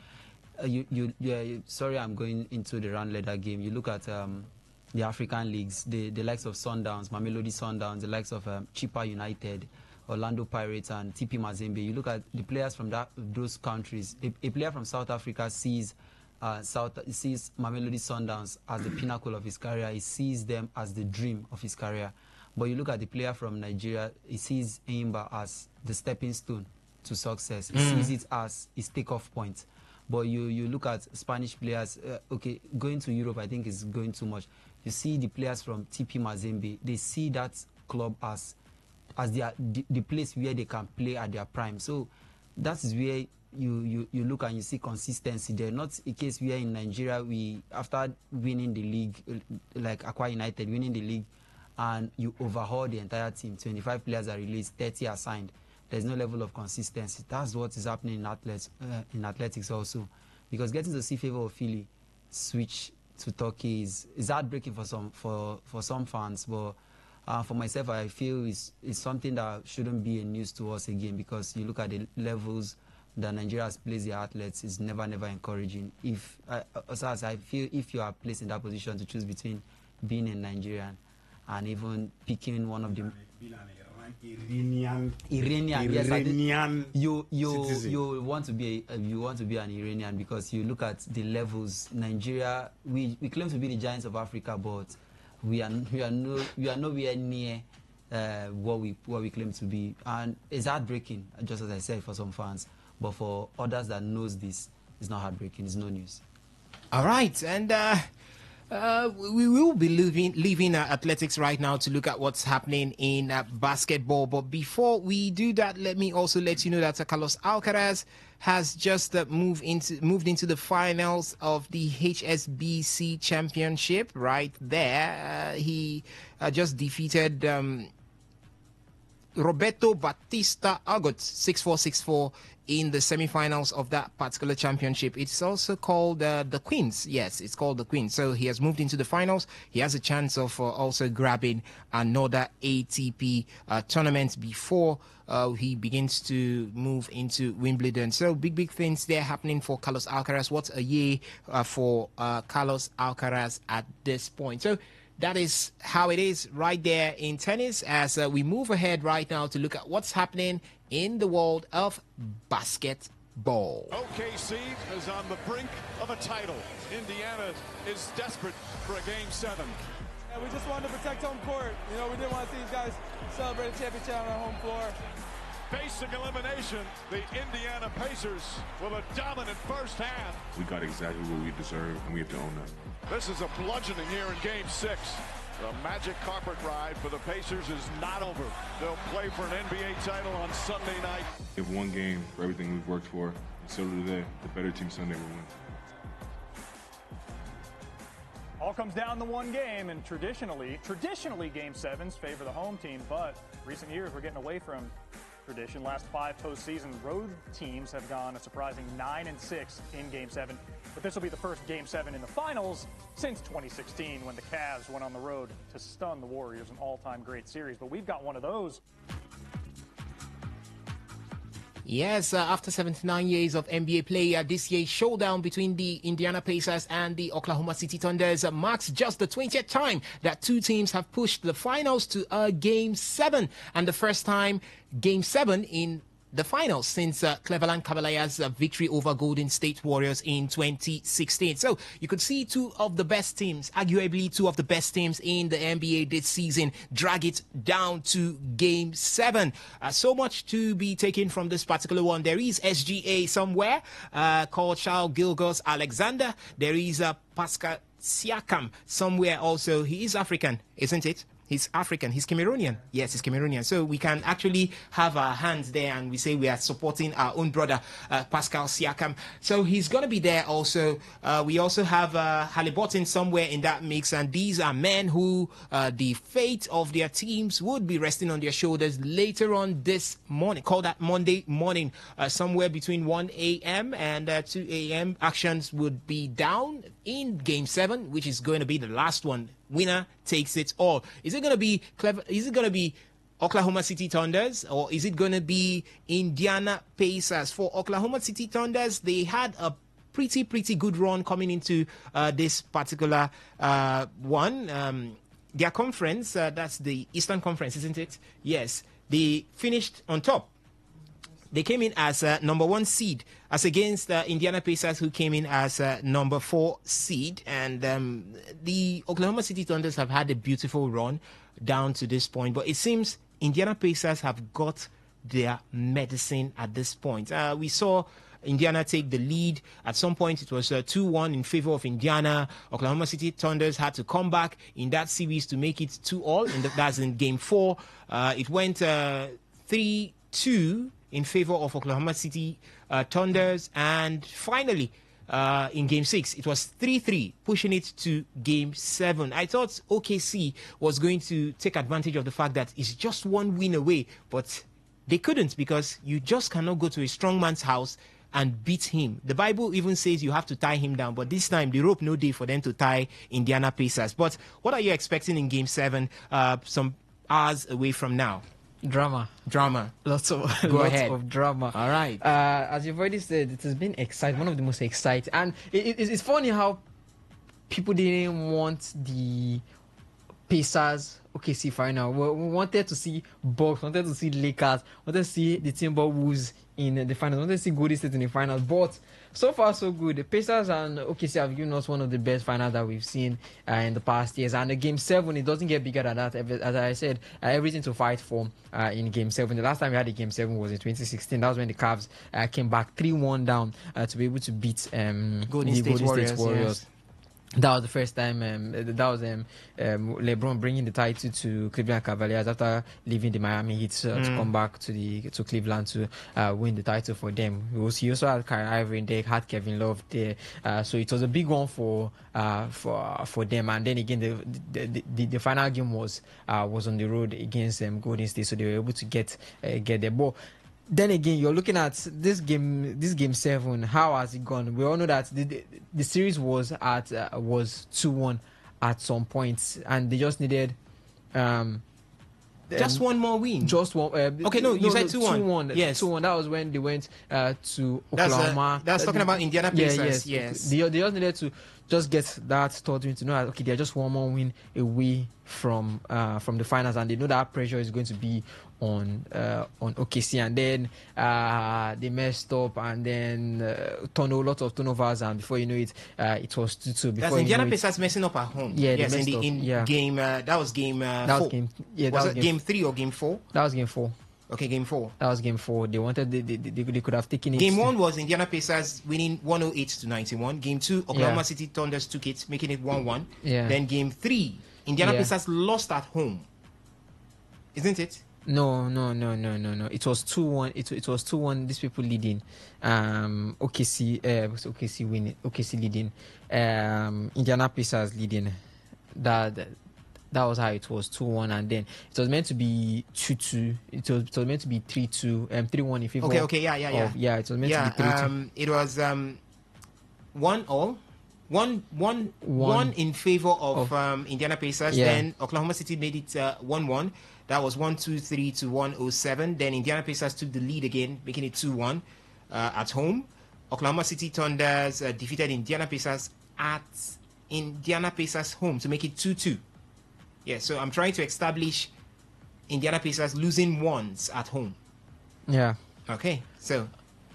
sorry, I'm going into the round leather game. You look at the African leagues, the likes of Sundowns, Mamelodi Sundowns, the likes of Chippa United, Orlando Pirates, and TP Mazembe. You look at the players from those countries. A player from South Africa sees Mamelodi Sundowns as the pinnacle of his career. He sees them as the dream of his career. But you look at the player from Nigeria, he sees Enyimba as the stepping stone to success. He sees it as his takeoff point. But you look at Spanish players, okay, going to Europe I think is going too much. You see the players from TP Mazembe, they see that club as the place where they can play at their prime. So that is where you look and you see consistency there. Not a case where in Nigeria we, after winning the league, like Aqua United winning the league, and you overhaul the entire team. 25 players are released, 30 are signed. There's no level of consistency. That's what is happening in athletics also. Because getting to see Favour Philly switch to Turkey is heartbreaking for some fans. But for myself, I feel it's something that shouldn't be a news to us again, because you look at the levels that Nigeria has placed their athletes is never encouraging. As I feel, if you are placed in that position to choose between being a Nigerian and even picking one of the Iranian, yes, you want to be an Iranian, because you look at the levels. Nigeria, we claim to be the giants of Africa, but we are nowhere near what we claim to be, and it's heartbreaking, just as I said, for some fans. But for others that knows this, it's not heartbreaking. It's no news. All right, and we will be leaving athletics right now to look at what's happening in basketball. But before we do that, let me also let you know that Carlos Alcaraz has just moved into the finals of the HSBC Championship. Right there, he just defeated Roberto Batista Agut, 6-4, 6-4 in the semi-finals of that particular championship. It's also called the Queens. Yes, it's called the Queens. So he has moved into the finals. He has a chance of also grabbing another ATP tournament before he begins to move into Wimbledon. So big things there happening for Carlos Alcaraz. What a year for Carlos Alcaraz at this point. So that is how it is right there in tennis as we move ahead right now to look at what's happening in the world of basketball. OKC is on the brink of a title. Indiana is desperate for a Game 7. And we just wanted to protect home court. You know, we didn't want to see these guys celebrate a championship on our home floor. Facing elimination, the Indiana Pacers with a dominant first half. We got exactly what we deserve, and we have to own that. This is a bludgeoning here in Game 6. The magic carpet ride for the Pacers is not over. They'll play for an NBA title on Sunday night. We have one game for everything we've worked for, and so today, the better team Sunday will win. All comes down to one game, and traditionally Game 7s favor the home team, but recent years we're getting away from tradition. Last 5 postseason road teams have gone a surprising 9-6 in Game 7. But this will be the first Game 7 in the finals since 2016 when the Cavs went on the road to stun the Warriors, an all-time great series. But we've got one of those. Yes, after 79 years of NBA play, this year's showdown between the Indiana Pacers and the Oklahoma City Thunders marks just the 20th time that two teams have pushed the finals to a Game 7, and the first time Game 7 in the finals since Cleveland Cavaliers' victory over Golden State Warriors in 2016. So you could see two of the best teams, arguably two of the best teams in the NBA this season, drag it down to Game 7. So much to be taken from this particular one. There is SGA somewhere called Charles Gilgeous-Alexander. There is Pascal Siakam somewhere also. He is African, isn't it? He's African. He's Cameroonian. Yes, he's Cameroonian. So we can actually have our hands there and we say we are supporting our own brother, Pascal Siakam. So he's going to be there also. We also have Haliburton somewhere in that mix. And these are men who the fate of their teams would be resting on their shoulders later on this morning. Call that Monday morning. Somewhere between 1 a.m. and 2 a.m. actions would be down in Game 7, which is going to be the last one. Winner takes it all. Is it going to be clever? Is it going to be Oklahoma City Thunders or is it going to be Indiana Pacers? For Oklahoma City Thunders, they had a pretty good run coming into this particular one. Their conference, that's the Eastern Conference, isn't it? Yes, they finished on top. They came in as number 1 seed, as against Indiana Pacers, who came in as number 4 seed. And the Oklahoma City Thunders have had a beautiful run down to this point. But it seems Indiana Pacers have got their medicine at this point. We saw Indiana take the lead. At some point, it was 2-1 in favor of Indiana. Oklahoma City Thunders had to come back in that series to make it 2-2. That's in Game 4. It went 3-2 in favor of Oklahoma City Thunders. And finally, in Game 6, it was 3-3, pushing it to Game 7. I thought OKC was going to take advantage of the fact that it's just one win away, but they couldn't, because you just cannot go to a strong man's house and beat him. The Bible even says you have to tie him down, but this time the rope no day for them to tie Indiana Pacers. But what are you expecting in Game 7, some hours away from now? Drama. Lots of drama. All right. As you've already said, it has been exciting, one of the most exciting. And it's funny how people didn't want the Pacers OKC final. We wanted to see Bucks, wanted to see Lakers, wanted to see the Timberwolves in the finals, wanted to see Golden State in the finals. But so far, so good. The Pacers and OKC have given us one of the best finals that we've seen in the past years. And the Game 7, it doesn't get bigger than that. As I said, everything to fight for in Game 7. The last time we had a Game 7 was in 2016. That was when the Cavs came back 3-1 down to be able to beat Golden State Warriors. Yes. That was the first time. That was LeBron bringing the title to Cleveland Cavaliers after leaving the Miami Heat to come back to Cleveland to win the title for them. He also had Kyrie Irving there, had Kevin Love there, so it was a big one for them. And then again, the final game was on the road against Golden State, so they were able to get there. But then again, you're looking at this game 7. How has it gone? We all know that the series was 2-1 at some point, and they just needed just one more win. Just one. Okay, no, you said 2-1. 2-1. Yes, 2-1. That was when they went to Oklahoma. That's talking about Indiana Pacers. Yes. They just needed to just get that thought to know that, okay, they're just one more win away from the finals, and they know that pressure is going to be on OKC, and then they messed up, and then a lot of turnovers, and before you know it, it was 2-2. That's Indiana Pacers messing up at home. Yeah, yes, game that was game 4. Was it game 3 or game 4? That was game 4. Okay, game 4. That was game 4. They wanted they could have taken it. Game 1 was Indiana Pacers winning 108-91. Game 2, Oklahoma City Thunders took it, making it 1-1. Yeah. Then game 3, Indiana Pacers lost at home. Isn't it? No. It was 2-1. It was 2-1. These people leading. OKC winning. OKC leading. Indiana Pacers leading. That was how it was, 2-1, and then it was meant to be 2-2. It was meant to be 3-2, 3-1 in favor. Okay, yeah. It was meant to be 3-2. It was 1-1. One in favor of Indiana Pacers. Then Oklahoma City made it 1-1. That was 123 to 107. Then Indiana Pacers took the lead again, making it 2-1 at home. Oklahoma City Thunders defeated Indiana Pacers at Indiana Pacers home to make it 2-2. Yeah, so I'm trying to establish Indiana Pacers losing once at home. Yeah. Okay, so.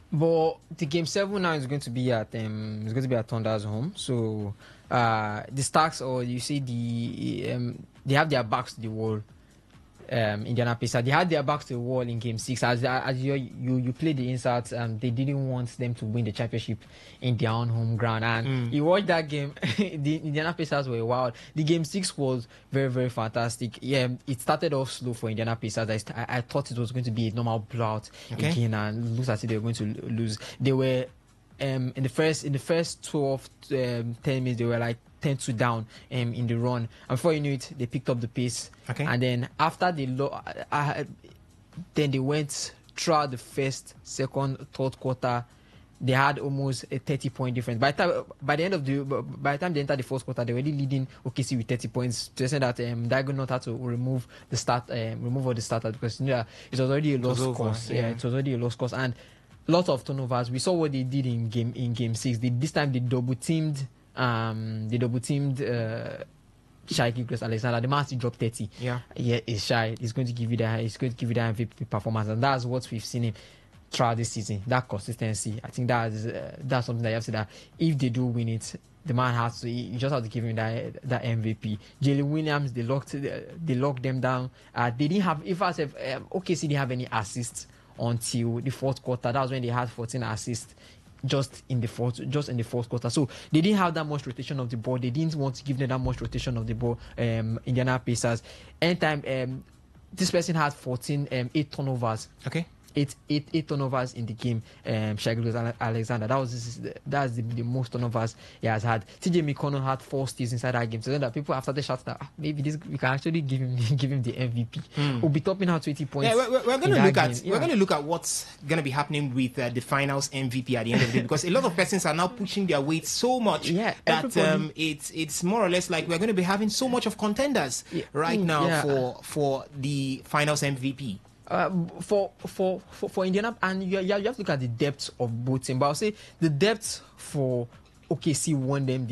But the game 7 now is going to be at Thunder's home. So the Stars, or you see they have their backs to the wall. Indiana Pacers, they had their backs to the wall in game 6. As you play the inserts, they didn't want them to win the championship in their own home ground. And you watch that game, the Indiana Pacers were wild. The game 6 was very, very fantastic. Yeah, it started off slow for Indiana Pacers. I thought it was going to be a normal blowout again, and it looks as if they were going to lose. They were in the first 12 10 minutes, they were like 10-2 down in the run, and before you knew it, they picked up the pace. And then after then they went throughout the first, second, third quarter. They had almost a 30-point difference. By the time they entered the fourth quarter, they were already leading OKC with 30 points. To the extent that Diagonal had to remove all the starters, because it was already a lost cause. Yeah, it was already a lost cause, and lots of turnovers. We saw what they did in game 6. This time they double teamed. Shai Gilgeous-Alexander. The man still dropped 30. It's Shai. He's going to give you that MVP performance, and that's what we've seen him throughout this season. That consistency. I think that's something that you have to say, that if they do win it, the man has to. You just have to give him that MVP. Jalen Williams, they locked them down. They didn't have. OKC didn't have any assists until the fourth quarter. That was when they had 14 assists. Just in the fourth quarter. So they didn't have that much rotation of the ball. They didn't want to give them that much rotation of the ball. Indiana Pacers. Anytime this person had 8 turnovers. Okay. Eight turnovers in the game. Shai Gilgeous-Alexander. That's the most turnovers he has had. TJ McConnell had 4 steals inside that game. So then that people have started shouting that maybe we can actually give him the MVP. We'll be topping out 20 points. Yeah, we're going to look at what's going to be happening with the finals MVP at the end of the day, because a lot of persons are now pushing their weight so much that it's more or less like we're going to be having so much of contenders now for the finals MVP. For Indiana, and you have to look at the depth of both teams. But I'll say the depth for OKC won them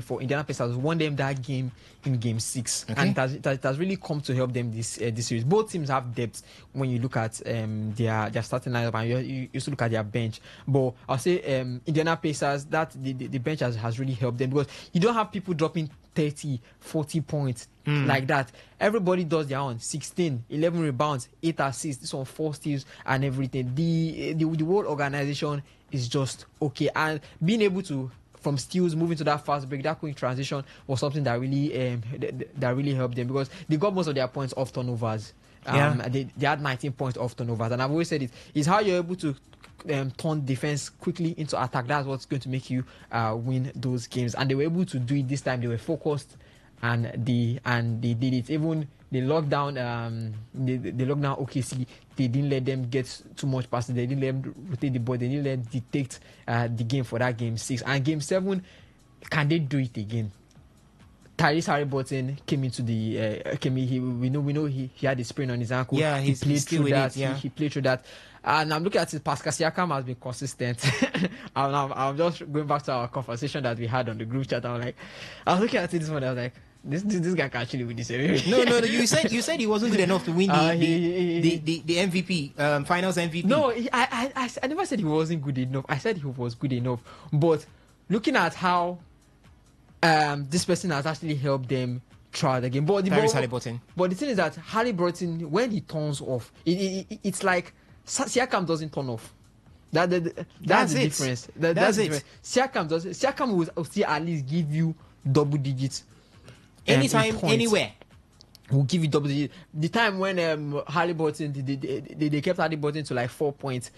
for Indiana Pacers won them that game in game 6, and it has really come to help them this series. Both teams have depth when you look at their starting lineup, and you also look at their bench. But I'll say Indiana Pacers, that the bench has really helped them, because you don't have people dropping 30, 40 points like that. Everybody does their own. 16, 11 rebounds, 8 assists, this one 4 steals and everything. The whole organization is just okay, and being able to from steals moving to that fast break, that quick transition was something that really helped them, because they got most of their points off turnovers. They had 19 points off turnovers, and I've always said it's how you're able to turn defense quickly into attack. That's what's going to make you win those games, and they were able to do it this time. They were focused, and they did it. Even they locked down OKC. They didn't let them get too much passes. They didn't let them rotate the ball. They didn't let them dictate the game for that game 6 and game 7. Can they do it again? Tyrese Haliburton came into the we know he had a sprain on his ankle. Yeah, he played through that. He played through that. And I'm looking at it. Pascal Siakam has been consistent. I'm just going back to our conversation that we had on the group chat. I was looking at it this morning. I was like, this guy can actually win this. No. You said he wasn't good enough to win the MVP, Finals MVP. No, I never said he wasn't good enough. I said he was good enough. But looking at how this person has actually helped them try the game. But the thing is that Haliburton, when he turns off, it's like Siakam doesn't turn off. That's the difference. That's it. Siakam will still at least give you double digits. Anytime, anywhere. Will give you double digits. The time when Haliburton, they kept Haliburton to like 4 points.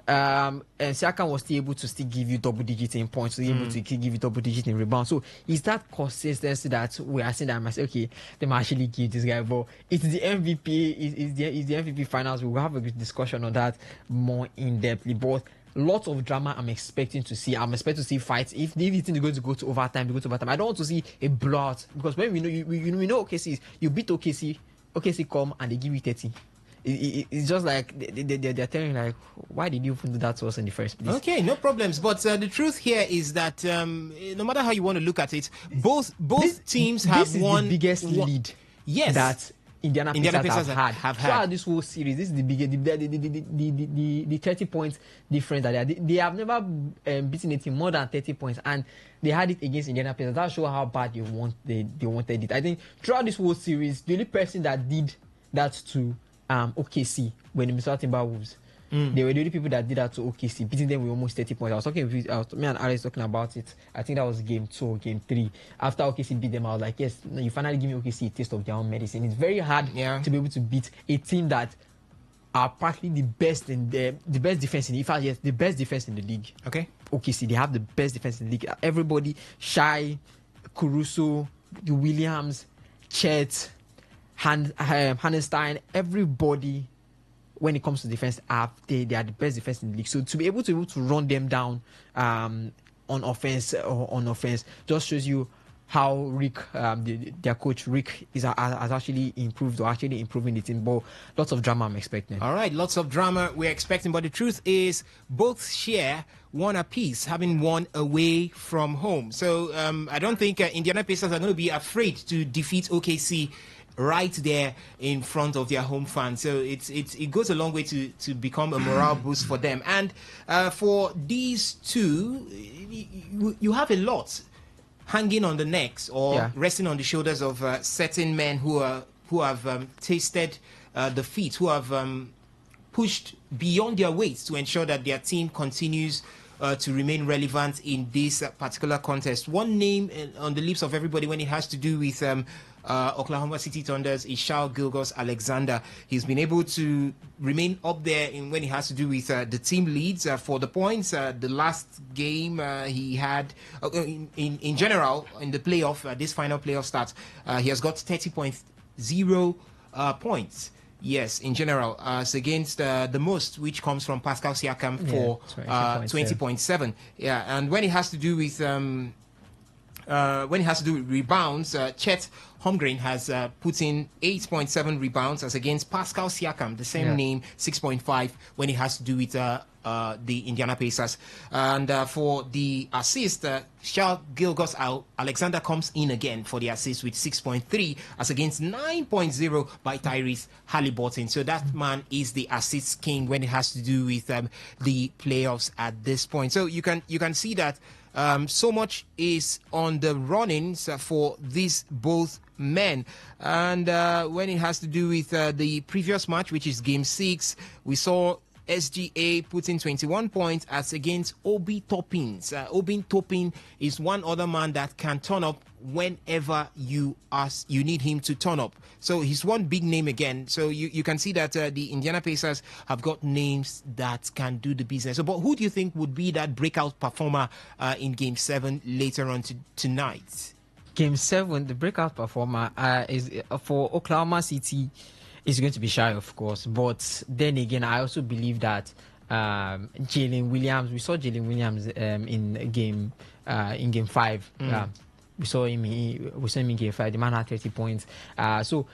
And Siakam was still able to still give you double digits in points, able to give you double digits in rebounds. So it's that consistency that we are seeing that I must say, okay, they might actually give this guy. But it's the MVP, it's the MVP finals. We'll have a good discussion on that more in depthly. But lots of drama I'm expecting to see. I'm expecting to see fights. If they think they're going to go to overtime, they go to overtime. I don't want to see a blowout, because when we know OKC, you beat OKC come and they give you 30. It's just like they're telling you, like, why did you even do that to us in the first place? Okay, no problems. But the truth here is that no matter how you want to look at it, both teams have won the biggest lead. Yes, that Indiana Pacers have had throughout this whole series. This is the biggest, the 30 points difference that they have never beaten a team more than 30 points, and they had it against Indiana Pacers. That shows how bad they wanted it. I think throughout this whole series, the only person that did that to OKC when the Minnesota Timberwolves, they were the only people that did that to OKC, beating them with almost 30 points. Me and Alex talking about it. I think that was game 2 or game 3. After OKC beat them, I was like, yes, you finally give me OKC a taste of their own medicine. It's very hard to be able to beat a team that are partly the best in the best defense in the, in fact, yes, the best defense in the league. Okay. OKC, they have the best defense in the league. Everybody, Shai, Caruso, Williams, Chet, Hannestein, everybody, when it comes to defense, they are the best defense in the league. So to be able to run them down on offense just shows you how Rick, their coach Rick, has actually improved, or actually improving the team. But lots of drama I'm expecting. All right, lots of drama we're expecting. But the truth is, both share one apiece, having won away from home. So I don't think Indiana Pacers are going to be afraid to defeat OKC right there in front of their home fans. So it goes a long way to become a morale boost for them. And for these two, you have a lot hanging on the necks or resting on the shoulders of certain men who have tasted defeat, who have pushed beyond their weight to ensure that their team continues to remain relevant in this particular contest. One name on the lips of everybody when it has to do with Oklahoma City Thunders is Shai Gilgeous-Alexander. He's been able to remain up there when it has to do with the team leads for the points. The last game he had, in general, in the playoff, this final playoff start, he has got 30.0 points. Yes, in general, against the most, which comes from Pascal Siakam for 20.7. Yeah, and when it has to do with rebounds, Chet Holmgren has put in 8.7 rebounds as against Pascal Siakam, the same name, 6.5 when it has to do with the Indiana Pacers. And for the assist, Shai Gilgeous-Alexander comes in again for the assist with 6.3 as against 9.0 by Tyrese Haliburton. So that man is the assist king when it has to do with the playoffs at this point. So you can see that so much is on the runnings for these both men. And when it has to do with the previous match, which is game 6, we saw SGA put in 21 points as against Obi Toppins. Obi Toppin is one other man that can turn up whenever you need him to turn up. So he's one big name again. So you can see that the Indiana Pacers have got names that can do the business. So, but who do you think would be that breakout performer in Game 7 later on tonight? Game 7, the breakout performer is for Oklahoma City is going to be Shy, of course. But then again, I also believe that Jalen Williams. We saw Jalen Williams in Game 5. We saw him in Game 5. The man had 30 points. So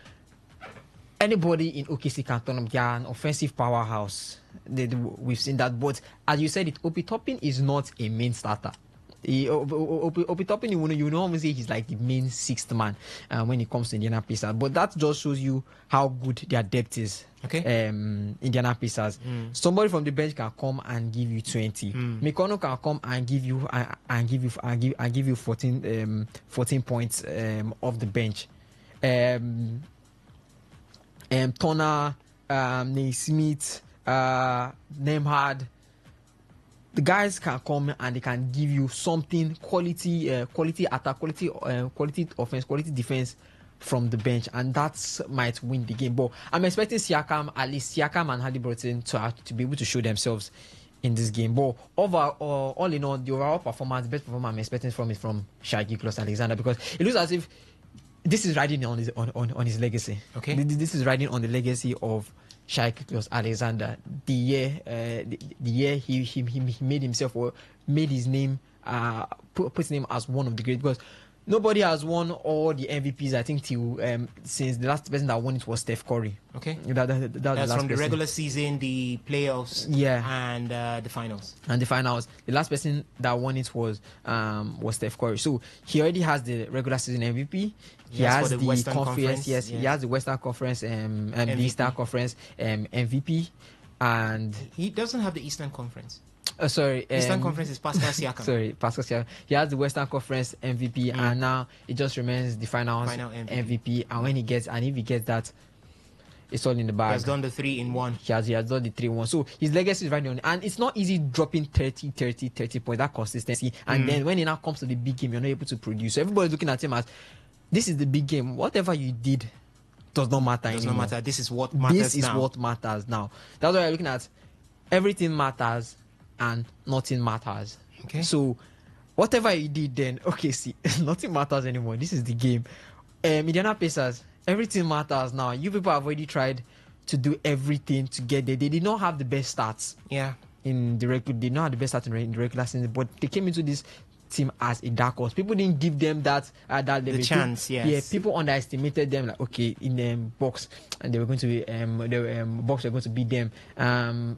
anybody in OKC can turn up. They are an offensive powerhouse. We've seen that. But as you said, Obi Toppin is not a main starter. Obi Toppin, you know, say he's like the main sixth man when it comes to Indiana Pacers. But that just shows you how good their depth is. Okay. Indiana Pacers. Somebody from the bench can come and give you 20. Mikono can come and give you 14 points off the bench. Turner, Naismith, Nemhard. The guys can come and they can give you something quality attack, quality offense, quality defense from the bench, and that might win the game. But I'm expecting Siakam and Haliburton to be able to show themselves in this game. But all in all, the overall performance, the best performance I'm expecting from is from Shai Gilgeous-Alexander, because it looks as if this is riding on his legacy. Okay, this is riding on the legacy of Shai Gilgeous-Alexander. The year he made himself or made his name, put his name as one of the great, because nobody has won all the MVPs, I think, till since the last person that won it was Steph Curry. Okay, that's from the regular season, the playoffs, and the finals. And the finals, the last person that won it was Steph Curry. So he already has the regular season MVP. He has the Western conference. Yes, he has the Western Conference and the Eastern Conference MVP, and he doesn't have the Eastern Conference. Sorry, Eastern Conference is Pascal Siakam. Sorry, Pascal Siakam. He has the Western Conference MVP, and now it just remains the final MVP. And when if he gets that, it's all in the bag. He has done the 3-in-1. He has done the 3-1. So his legacy is right on, and it's not easy dropping 30 points. That consistency, and then when it now comes to the big game, you're not able to produce. So everybody's looking at him as, this is the big game. Whatever you did does not matter anymore. Does not matter. This is what matters now. What matters now. That's why you're looking at everything matters and nothing matters. Okay. So whatever you did then, okay, see, nothing matters anymore. This is the game. Indiana Pacers, everything matters now. You people have already tried to do everything to get there. They did not have the best starts. Yeah. In the record, they did not have the best start in the regular season, but they came into this team as a dark horse. People didn't give them that level. The chance, yes. Yeah, people underestimated them. Like, okay, in the box, and they were going to be Bucks were going to beat them.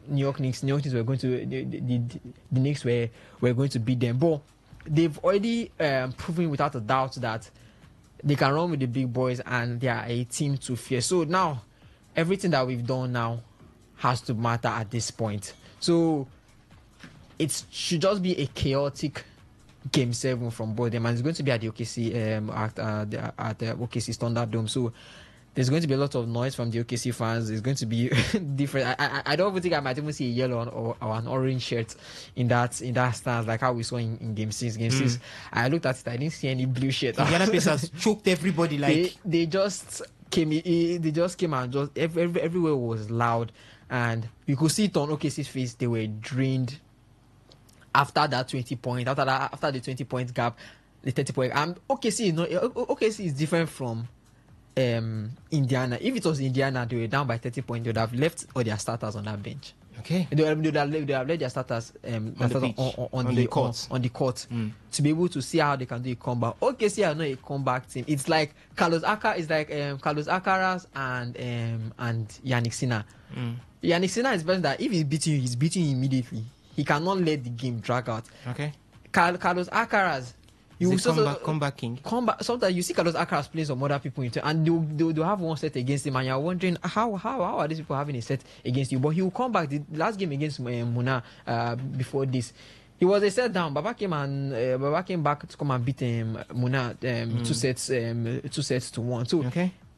New York Knicks were going to the Knicks were going to beat them. But they've already proven without a doubt that they can run with the big boys, and they are a team to fear. So now everything that we've done now has to matter at this point. So it should just be a chaotic Game 7 from both them, and it's going to be at the OKC at the OKC Standard Dome. So there's going to be a lot of noise from the OKC fans. It's going to be different. I don't even think I might even see a yellow or an orange shirt in that stance, like how we saw in Game 6. Game 6, I looked at it, I didn't see any blue shirt. Indiana Pacers choked everybody. Like they just came and just everywhere was loud, and you could see it on OKC's face. They were drained. After that 20 point, after the 20 point gap, the 30 point. OKC is different from Indiana. If it was Indiana, they were down by 30 points. They would have left all their starters on that bench. Okay. They would have left their starters on the court to be able to see how they can do a comeback. OKC are not a comeback team. It's like Carlos Alcaraz and Yannick Sinner. Yannick Sinner is a person that if he's beating you immediately. He cannot let the game drag out. Okay. Carlos Alcaraz, comeback king. Sometimes you see Carlos Alcaraz playing some other people and they'll have one set against him, and you're wondering how are these people having a set against you? But he will come back. The last game against Muna before this, he was a set down. Baba came back to come and beat Muna 2 sets to 1. So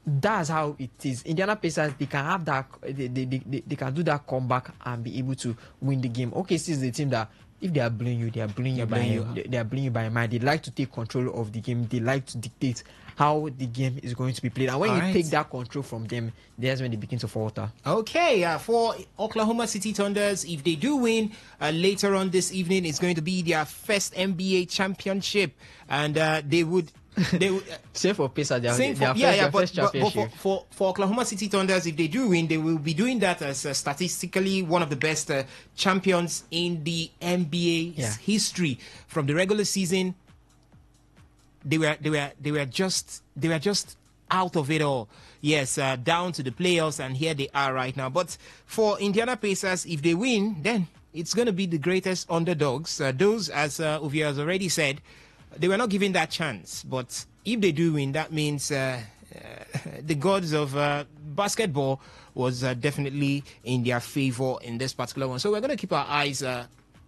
that's how it is. Indiana Pacers, they can have that, they can do that comeback and be able to win the game. OKC is the team that if they are blowing you, they are blowing you they are blowing you by mind. They like to take control of the game. They like to dictate how the game is going to be played. And when All you right. take that control from them, that's when they begin to falter. Okay, for Oklahoma City Thunders, if they do win later on this evening, it's going to be their first NBA championship, and they would. Same for Pacers. But for Oklahoma City Thunders, if they do win, they will be doing that as statistically one of the best champions in the NBA's history. From the regular season, they were just out of it all. Yes, down to the playoffs, and here they are right now. But for Indiana Pacers, if they win, then it's going to be the greatest underdogs. Those, as Ovia has already said, they were not given that chance. But if they do win, that means the gods of basketball was definitely in their favor in this particular one. So we're going to keep our eyes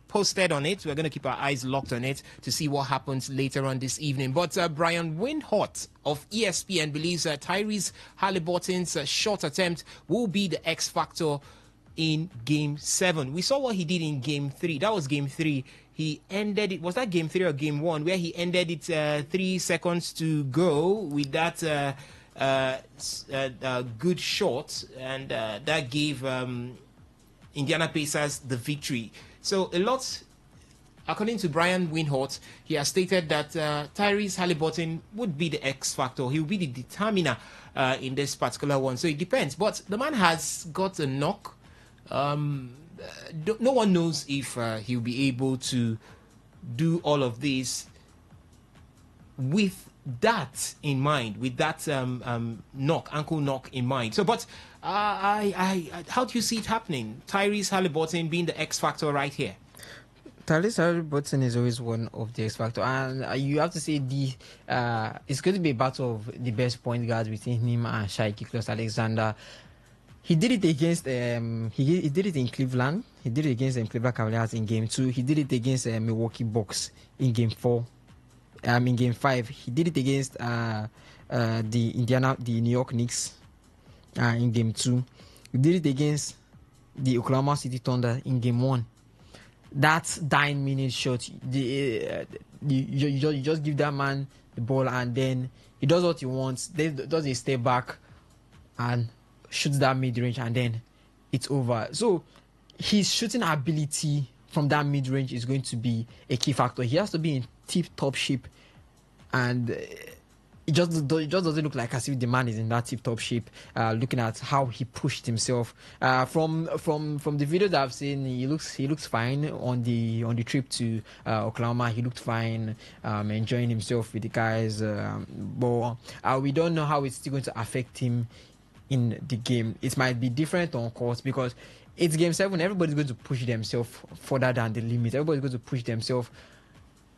posted on it. We're going to keep our eyes locked on it to see what happens later on this evening. But Brian Windhort of ESPN believes Tyrese Halliburton's shot attempt will be the X factor in Game 7. We saw what he did in Game 3. That was Game 3. He ended it. Was that Game 3 or Game 1? Where he ended it 3 seconds to go with that good shot, and that gave Indiana Pacers the victory. So a lot, according to Brian Windhort, he has stated that Tyrese Halliburton would be the X factor. He will be the determiner in this particular one. So it depends. But the man has got a knock. No one knows if he'll be able to do all of this with that in mind, with that ankle knock in mind. So, but how do you see it happening? Tyrese Halliburton being the X factor right here. Tyrese Halliburton is always one of the X factor, and you have to say it's going to be a battle of the best point guards between him and Shai Gilgeous-Alexander. He did it against he did it in Cleveland. He did it against Cleveland Cavaliers in Game 2. He did it against Milwaukee Bucks in Game 4. In Game 5, he did it against the New York Knicks in Game 2. He did it against the Oklahoma City Thunder in Game 1. That 9-minute shot, you just give that man the ball, and then he does what he wants. Then does a step back and shoots that mid-range, and then it's over. So his shooting ability from that mid-range is going to be a key factor. He has to be in tip-top shape, and it just doesn't look like as if the man is in that tip-top shape. Looking at how he pushed himself from the video that I've seen, he looks fine on the trip to Oklahoma. He looked fine, enjoying himself with the guys. But we don't know how it's still going to affect him in the game. It might be different on course because it's Game 7. Everybody's going to push themselves further than the limit. Everybody's going to push themselves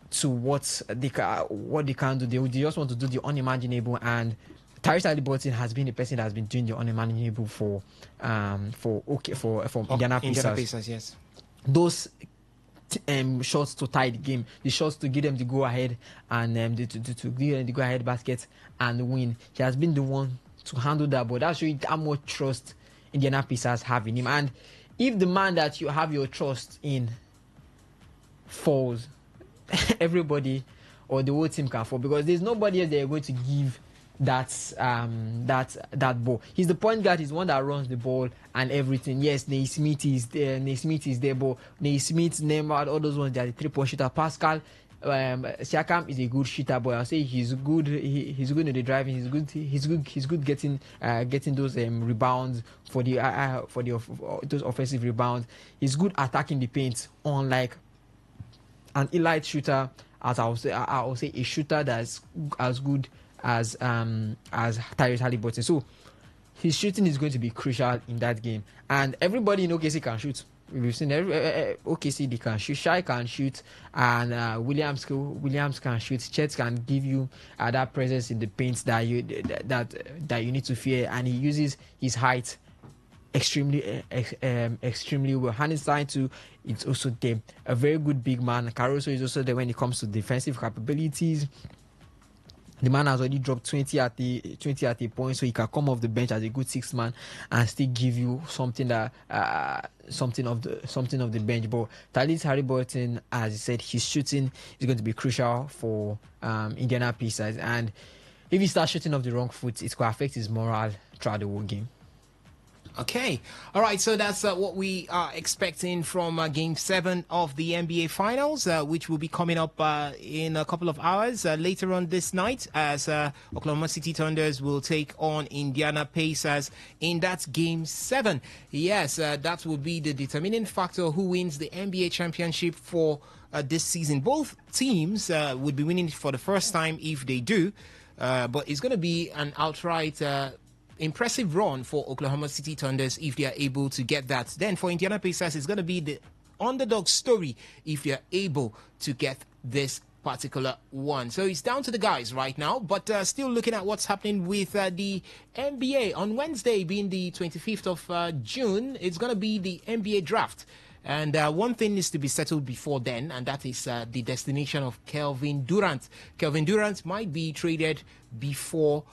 to what they can do. They just want to do the unimaginable, and Tyrese Halliburton has been the person that has been doing the unimaginable for Indiana Pacers. Yes. Those shots to tie the game, the shots to give them the go ahead, and to give them the go ahead basket and win. He has been the one to handle that, but that shows you how much trust Indiana Pacers have in him. And if the man that you have your trust in falls, everybody or the whole team can fall, because there's nobody else they're going to give that ball. He's the point guard. He's the one that runs the ball and everything. Yes, Naismith is there. But Naismith, Neymar, all those ones, they are the 3-point shooter. Pascal Siakam is a good shooter, but I'll say he's good. He's good in the driving. He's good getting those rebounds for those offensive rebounds. He's good attacking the paint, unlike an elite shooter. As I'll say a shooter that's as good as Tyrese Halliburton. So his shooting is going to be crucial in that game, and everybody in OKC can shoot. We've seen OKC, they can shoot. Shai can shoot, and Williams can shoot. Chet can give you that presence in the paint that you need to fear, and he uses his height extremely well. Hannistein too, it's also there, a very good big man. Caruso is also there when it comes to defensive capabilities. The man has already dropped 20 at a point, so he can come off the bench as a good sixth man and still give you something that something of the bench. But Thalys Haliburton, as he said, his shooting is going to be crucial for Indiana Pacers, and if he starts shooting off the wrong foot, it could affect his morale throughout the whole game. Okay. All right. So that's what we are expecting from Game 7 of the NBA Finals, which will be coming up in a couple of hours later on this night, as Oklahoma City Thunders will take on Indiana Pacers in that Game 7. Yes, that will be the determining factor who wins the NBA championship for this season. Both teams would be winning for the first time if they do, but it's going to be an outright impressive run for Oklahoma City Thunders if they are able to get that. Then for Indiana Pacers, it's going to be the underdog story if they are able to get this particular one. So it's down to the guys right now, but still looking at what's happening with the NBA. On Wednesday, being the 25th of June, it's going to be the NBA draft. And one thing needs to be settled before then, and that is the destination of Kevin Durant. Kevin Durant might be traded before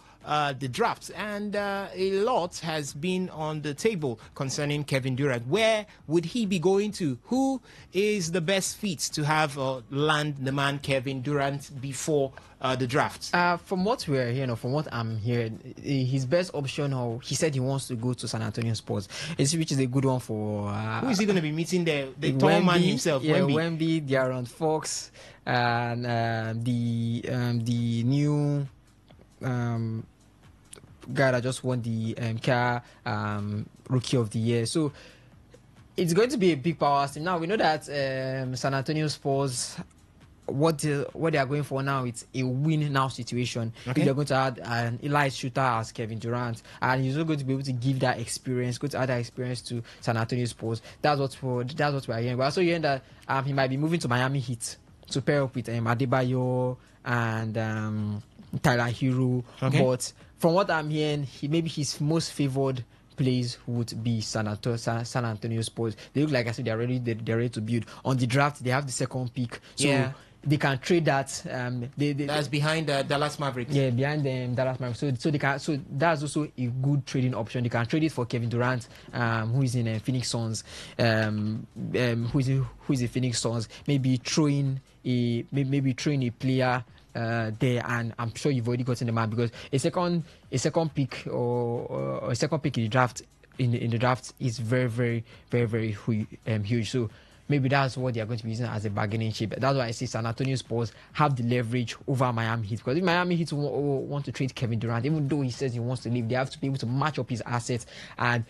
the draft, and a lot has been on the table concerning Kevin Durant. Where would he be going to? Who is the best fit to have land the man Kevin Durant before the draft? From what we're hearing, from what I'm hearing, his best option, or he said he wants to go to San Antonio Spurs, which is a good one for. Who is he going to be meeting there? The tall man himself, yeah, Wemby. De'Aaron Fox, and the new guy that just won the Rookie of the Year. So it's going to be a big power team. Now we know that San Antonio Spurs, what they are going for now, it's a win now situation. Okay. If they're going to add an elite shooter as Kevin Durant, and he's not going to be able to give that experience, go to add that experience to San Antonio Spurs. That's what we're hearing. We're also hearing that he might be moving to Miami Heat to pair up with Adebayo and Tyler Hero. Okay. But from what I'm hearing, maybe his most favored place would be San Antonio Spurs. They look like I said they're ready to build. On the draft, they have the second pick, so they can trade that. That's behind Dallas Mavericks. Yeah, behind them Dallas Mavericks. So they can. So that's also a good trading option. They can trade it for Kevin Durant, who is in Phoenix Suns. Who is in Phoenix Suns? Maybe throwing a player there, and I'm sure you've already gotten the man, because a second pick or a second pick in the draft is very, very, very, very huge. So maybe that's what they are going to be using as a bargaining chip. That's why I say San Antonio Spurs have the leverage over Miami Heat, because if Miami Heat want to trade Kevin Durant, even though he says he wants to leave, they have to be able to match up his assets, and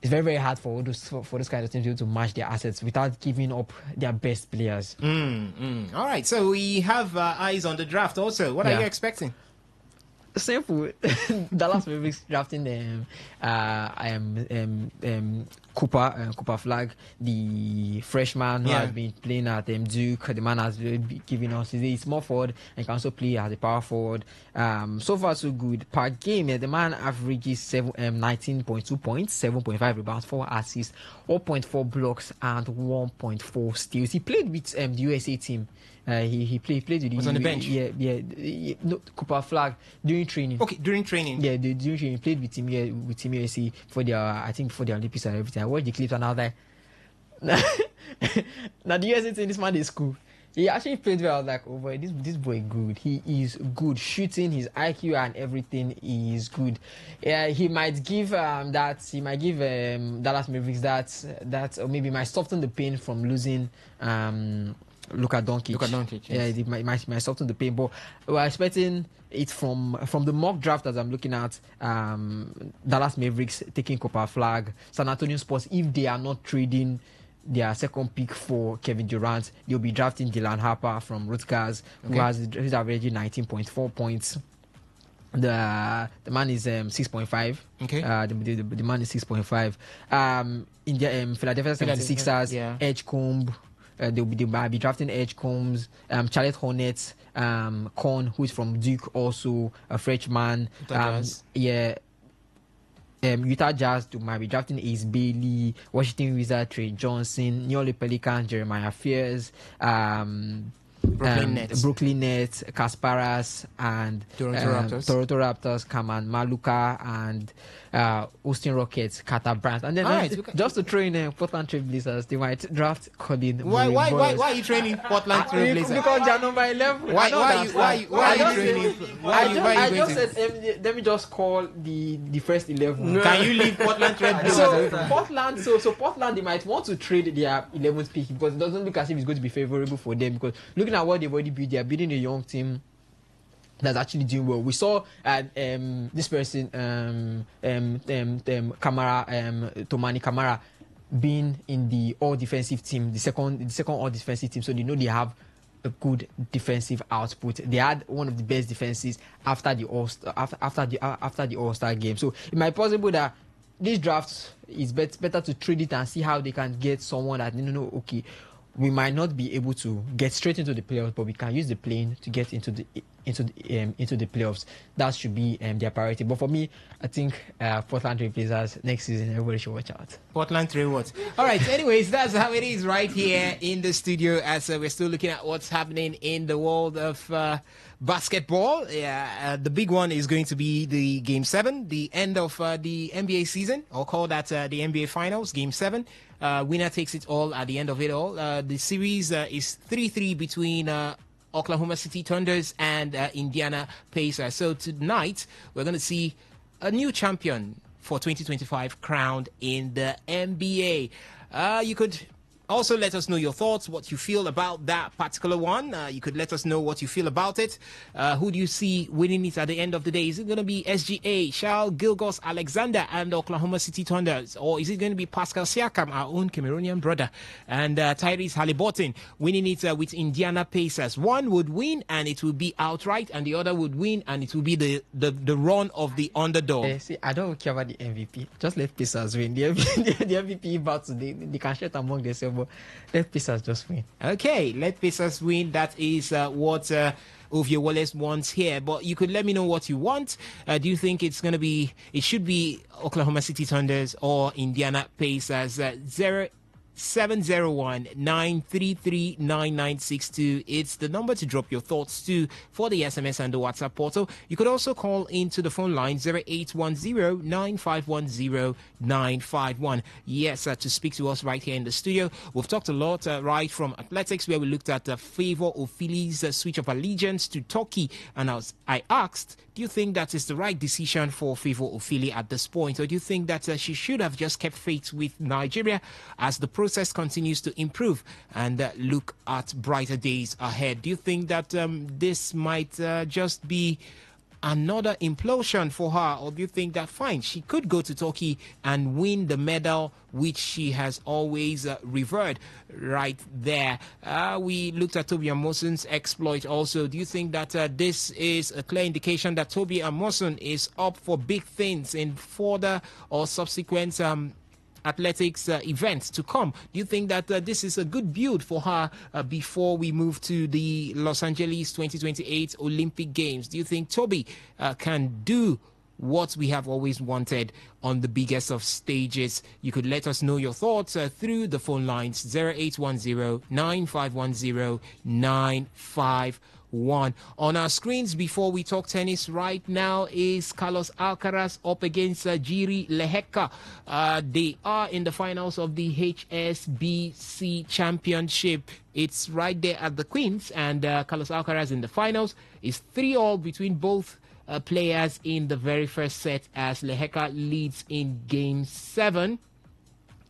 it's very, very hard for those kind of teams to be able to match their assets without giving up their best players. All right, so we have eyes on the draft also. What are you expecting? Simple. Dallas Mavericks drafting Cooper Flag, the freshman who has been playing at Duke. The man has really given us. He's small forward and can also play as a power forward. So far so good. Per game, the man averages 19.2 points, 7.5 rebounds, 4 assists, 1.4 blocks, and 1.4 steals. He played with the USA team. He played with was on the bench. No, Cooper Flag during training. Okay, during training. Yeah, during training, he played with Team USA for their Olympics and everything. I watched the clips and I was like, now the USA team, this man is cool. He actually played well. I was like, oh boy, this boy good. He is good shooting. His IQ and everything is good. Yeah, he might give Dallas Mavericks that or maybe might soften the pain from losing Luka Doncic. Yes. Yeah, it might soften the pain, but we're expecting it from the mock draft as I'm looking at. Dallas Mavericks taking Cooper Flag, San Antonio Spurs, if they are not trading their second pick for Kevin Durant, they'll be drafting Dylan Harper from Rutgers, who's averaging 19.4 points. The man is 6.5. Okay. The man is 6.5. In the Philadelphia 76ers, Edgecombe. They might be drafting Edgecombs, Charlotte Hornets, Korn, who is from Duke, also a freshman. Utah Jazz, they might be drafting Ace Bailey, Washington Wizards, Trey Johnson, New Orleans Pelicans, Jeremiah Fears, Brooklyn Nets, Kasparas, and Toronto Raptors, Kaman Maluka, and Austin Rockets, Carter Brandt. And then just to train Portland Trail Blazers, they might draft Colin. Why are you training Portland Trail Blazers? Because they're number 11. Why are you training? I just said, let me just call the first 11. No. Can you leave Portland Trail Blazers? So Portland, they might want to trade their 11th pick because it doesn't look as if it's going to be favorable for them. Because looking at what they've already built, they're building a young team that's actually doing well. We saw this person, Tomani Kamara, being in the all defensive team, the second all defensive team. So they know they have a good defensive output. They had one of the best defenses after the All-Star game. So it might be possible that this draft is better to trade it and see how they can get someone that okay, we might not be able to get straight into the playoffs, but we can use the plane to get into the playoffs. That should be their priority. But for me, I think Portland Trail Blazers next season, everybody should watch out. Portland Trail what? All right. Anyways, that's how it is right here in the studio as we're still looking at what's happening in the world of basketball. The big one is going to be the Game 7, the end of the NBA season. I'll call that the NBA Finals, Game 7. Winner takes it all at the end of it all. The series is 3-3 between Oklahoma City Thunders and Indiana Pacers. So tonight, we're going to see a new champion for 2025 crowned in the NBA. You could also let us know your thoughts, what you feel about that particular one. You could let us know what you feel about it. Who do you see winning it at the end of the day? Is it going to be SGA, Charles Gilgeous-Alexander and Oklahoma City Thunders? Or is it going to be Pascal Siakam, our own Cameroonian brother, and Tyrese Haliburton winning it with Indiana Pacers? One would win and it would be outright, and the other would win and it would be the run of the underdog. See, I don't care about the MVP. Just let Pacers win. The MVP battle, they can share among themselves. Let Pacers just win. Okay, let Pacers win. That is what Ovie Wallace wants here. But you could let me know what you want. Do you think it should be Oklahoma City Thunders or Indiana Pacers? 701-933-9962. It's the number to drop your thoughts to for the SMS and the WhatsApp portal. You could also call into the phone line 0810-9510-951. Yes, to speak to us right here in the studio. We've talked a lot right from athletics, where we looked at Favour Ofili's switch of allegiance to Turkey, and I asked, do you think that is the right decision for Favour Ofili at this point, or do you think that she should have just kept faith with Nigeria as the process continues to improve and look at brighter days ahead? Do you think that this might just be another implosion for her, or do you think that fine, she could go to Turkey and win the medal which she has always revered right there? We looked at Toby Amoson's exploit also. Do you think that this is a clear indication that Toby Amoson is up for big things in further or subsequent athletics events to come? Do you think that this is a good build for her before we move to the Los Angeles 2028 Olympic Games? Do you think Toby can do what we have always wanted on the biggest of stages? You could let us know your thoughts through the phone lines 0810-9510-951. On our screens before we talk tennis right now is Carlos Alcaraz up against Jiri Lehecka. They are in the finals of the HSBC Championship. It's right there at the Queens, and Carlos Alcaraz in the finals is 3-3 between both players in the very first set as Lehecka leads in game 7,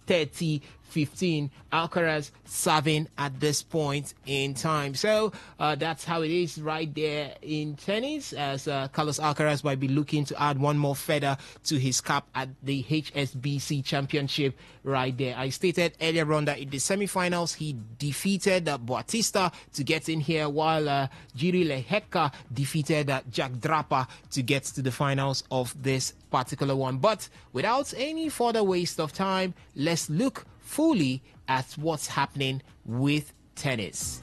30-15. Alcaraz serving at this point in time. So that's how it is right there in tennis, as Carlos Alcaraz might be looking to add one more feather to his cap at the HSBC Championship right there. I stated earlier on that in the semifinals he defeated Bautista to get in here, while Jiri Lehecka defeated Jack Draper to get to the finals of this particular one. But without any further waste of time, let's look fully at what's happening with tennis.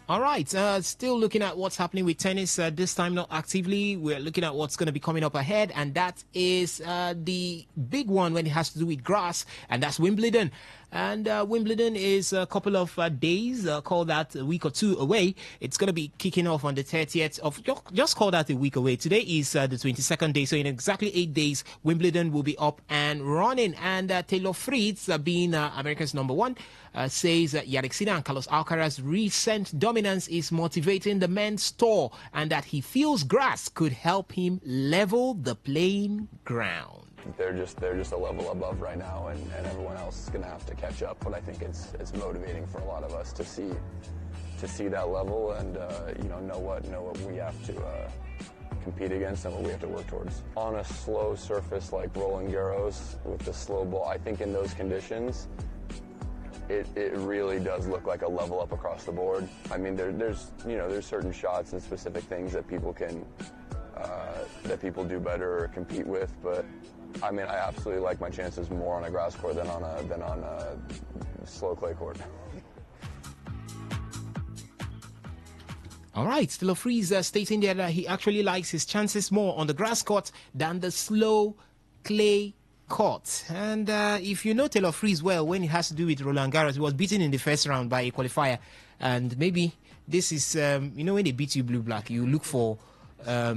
All right, still looking at what's happening with tennis, this time not actively. We're looking at what's going to be coming up ahead, and that is the big one when it has to do with grass, and that's Wimbledon. And Wimbledon is a couple of days, call that a week or two away. It's going to be kicking off on the 30th of, just call that a week away. Today is the 22nd day, so in exactly 8 days, Wimbledon will be up and running. And Taylor Fritz, being America's number one, says that Yannick Sinner and Carlos Alcaraz's recent dominance is motivating the men's tour, and that he feels grass could help him level the playing ground. They're just a level above right now, and everyone else is going to have to catch up. But I think it's motivating for a lot of us to see that level and know what we have to compete against and what we have to work towards. On a slow surface like Roland Garros with the slow ball, I think in those conditions, it really does look like a level up across the board. I mean, there's certain shots and specific things that people do better or compete with, but I mean, I absolutely like my chances more on a grass court than on a slow clay court. All right, Taylor Fritz stating there that he actually likes his chances more on the grass court than the slow clay court. And if you know Taylor Fritz well, when it has to do with Roland Garros, he was beaten in the first round by a qualifier. And maybe this is, when they beat you blue-black, you look for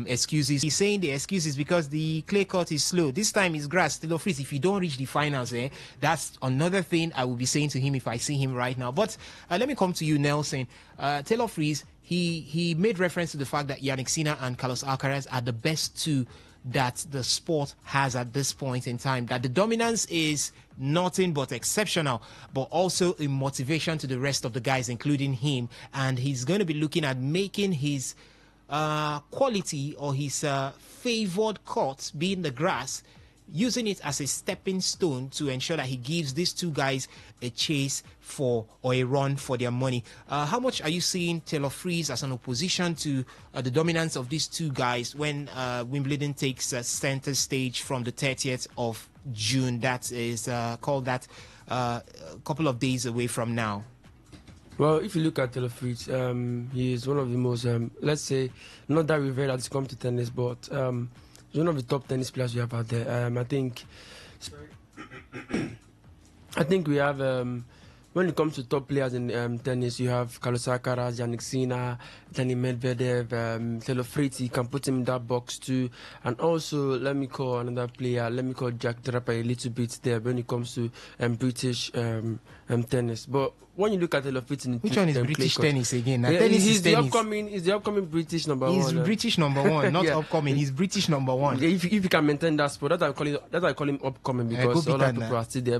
excuses. He's saying the excuse is because the clay court is slow. This time it's grass. Taylor Fritz, if you don't reach the finals, that's another thing I will be saying to him if I see him right now. But let me come to you, Nelson. Taylor Fritz, he made reference to the fact that Yannick Sinner and Carlos Alcaraz are the best two that the sport has at this point in time, that the dominance is nothing but exceptional, but also a motivation to the rest of the guys, including him, and he's going to be looking at making his quality or his favored court, being the grass, using it as a stepping stone to ensure that he gives these two guys a chase for or a run for their money. How much are you seeing Taylor Fritz as an opposition to the dominance of these two guys when Wimbledon takes center stage from the 30th of June? That is called that a couple of days away from now. Well, if you look at Taylor Fritz, he is one of the most, let's say, not that revered as it comes to tennis, but he's one of the top tennis players we have out there. I think we have, when it comes to top players in tennis, you have Carlos Alcaraz, Yannick Sinner, Daniil Medvedev, Taylor Fritz. You can put him in that box too. And also, let me call another player. Let me call Jack Draper a little bit there when it comes to British tennis. But when you look at Taylor Fritz, which one is British tennis again? Yeah, tennis he's is the tennis. He's the upcoming British number one. He's British number one, not yeah. upcoming. He's British number one. Yeah, if you can maintain that sport, that's why I call him upcoming, because all the people are still there.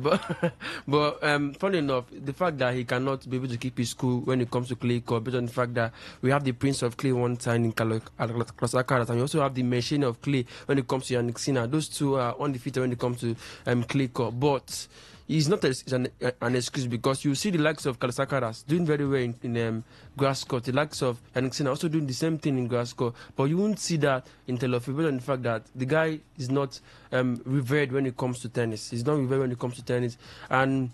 But funny enough, the fact that he cannot be able to keep his cool when it comes to clay court, based on the fact that we have the Prince of Clay one time in Carlos Alcaraz, and we also have the Machine of Clay when it comes to Yannick Sinner. Those two are undefeated when it comes to clay court, but it's not an excuse, because you see the likes of Carlos Alcaraz doing very well in grass court, the likes of Yannick Sinner also doing the same thing in grass court, but you won't see that in Taylor Fritz, and the fact that the guy is not revered when it comes to tennis. He's not revered when it comes to tennis, and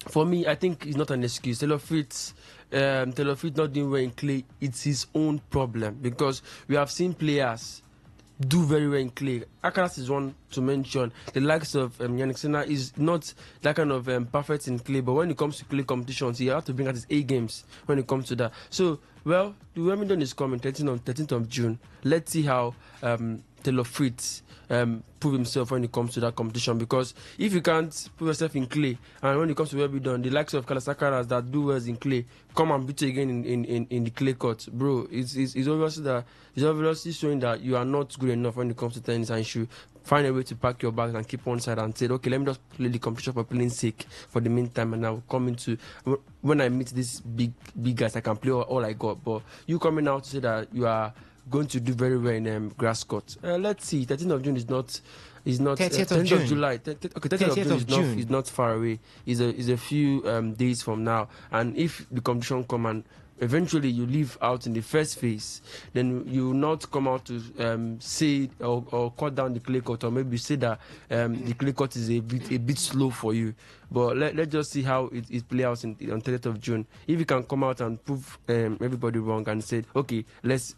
for me, I think it's not an excuse. Taylor Fritz not doing well in clay, it's his own problem, because we have seen players do very well in clay. Alcaraz is one to mention. The likes of Yannick Sinner is not that kind of perfect in clay, but when it comes to clay competitions, he has to bring out his A games when it comes to that. So, well, the Wimbledon is coming 13th of June. Let's see how Taylor Fritz prove himself when it comes to that competition, because if you can't put yourself in clay, and when it comes to Wimbledon, the likes of Carlos Alcaraz that do well in clay come and beat you again in the clay court, bro, it's obviously showing that you are not good enough when it comes to tennis, and you should find a way to pack your bags and keep one side and say, okay, let me just play the competition for playing sake for the meantime, and I'll come into, when I meet these big guys, I can play all I got. But you coming out to say that you are going to do very well in grass court. Let's see. 13th of June is not 30th 10th of June. of July. 30th of June is not far away. Is a few days from now. And if the competition come and eventually you leave out in the first phase, then you will not come out to say or cut down the clay court, or maybe say that the clay court is a bit slow for you. But let's just see how it play out on 30th of June. If you can come out and prove everybody wrong and say, okay,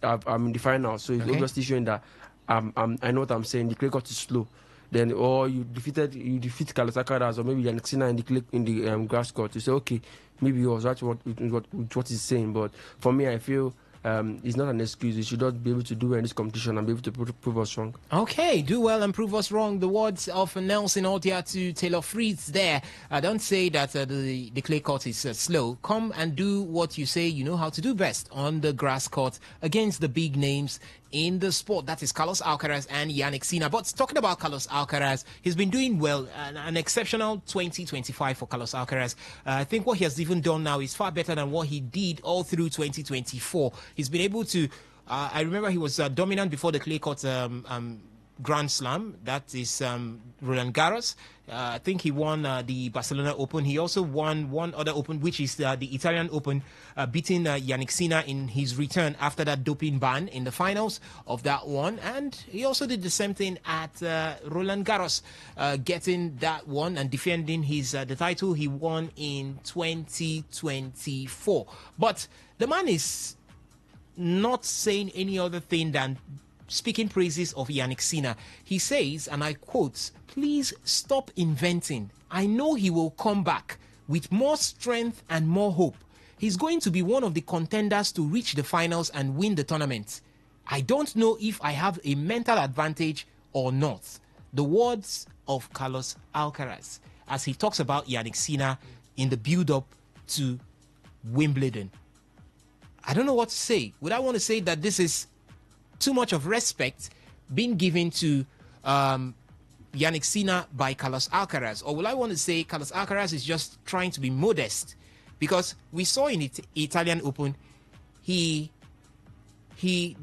I'm in the final, so it's obviously showing that I know what I'm saying. The clay court is slow. Then, or you defeat Carlos Alcaraz, or maybe Yannick Sinner in the grass court. You say, okay, maybe he was right what he's saying. But for me, I feel it's not an excuse. You should not be able to do well in this competition and be able to prove us wrong. Okay, do well and prove us wrong. The words of Nelson Odia to Taylor Fritz there. Don't say that the clay court is slow. Come and do what you say you know how to do best on the grass court against the big names in the sport. That is Carlos Alcaraz and Yannick Sinner. But talking about Carlos Alcaraz, he's been doing well. An exceptional 2025 for Carlos Alcaraz. I think what he has even done now is far better than what he did all through 2024. He's been able to... I remember he was dominant before the clay court Grand Slam. That is Roland Garros. I think he won the Barcelona Open. He also won one other Open, which is the Italian Open, beating Yannick Sinner in his return after that doping ban in the finals of that one. And he also did the same thing at Roland Garros, getting that one and defending his the title he won in 2024. But the man is not saying any other thing than speaking praises of Yannick Sinner. He says, and I quote, "Please stop inventing. I know he will come back with more strength and more hope. He's going to be one of the contenders to reach the finals and win the tournament. I don't know if I have a mental advantage or not." The words of Carlos Alcaraz as he talks about Yannick Sinner in the build-up to Wimbledon. I don't know what to say. Would I want to say that this is too much of respect being given to Yannick Sinner by Carlos Alcaraz? Or will I want to say Carlos Alcaraz is just trying to be modest? Because we saw in the Italian Open, he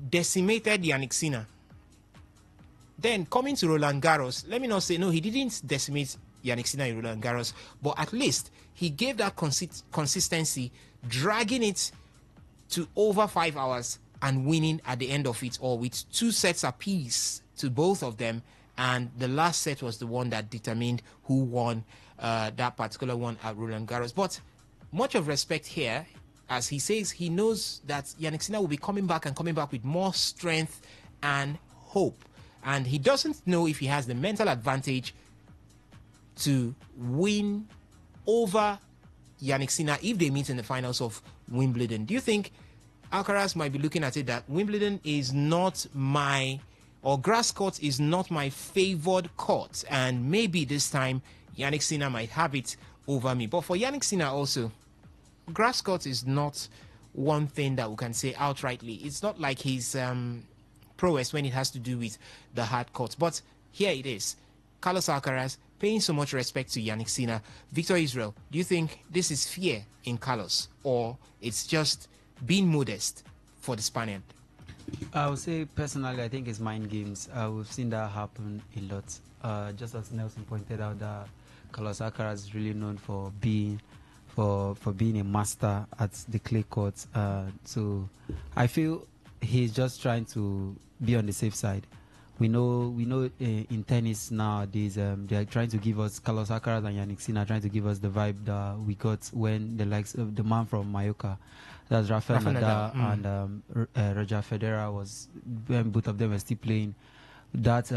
decimated Yannick Sinner. Then coming to Roland Garros, let me not say, no, he didn't decimate Yannick Sinner in Roland Garros, but at least he gave that consistency, dragging it to over 5 hours and winning at the end of it all with 2 sets apiece to both of them. And the last set was the one that determined who won that particular one at Roland Garros. But much of respect here, as he says he knows that Yannick Sinner will be coming back with more strength and hope. And he doesn't know if he has the mental advantage to win over Yannick Sinner if they meet in the finals of Wimbledon. Do you think Alcaraz might be looking at it that Wimbledon is not grass court is not my favored court, and maybe this time Yannick Sinner might have it over me? But for Yannick Sinner also, grass court is not one thing that we can say outrightly. It's not like his prowess when it has to do with the hard court. But here it is. Carlos Alcaraz paying so much respect to Yannick Sinner. Victor Israel, do you think this is fear in Carlos, or it's just being modest for the Spaniard? I would say personally, I think it's mind games. We've seen that happen a lot. Just as Nelson pointed out, that Carlos Alcaraz is really known for being a master at the clay courts. So I feel he's just trying to be on the safe side. We know in tennis nowadays, they're trying to give us, Carlos Alcaraz and Yannick Sinner trying to give us the vibe that we got when the likes of the man from Mallorca, that's Rafael Nadal and Roger Federer, when both of them were still playing. That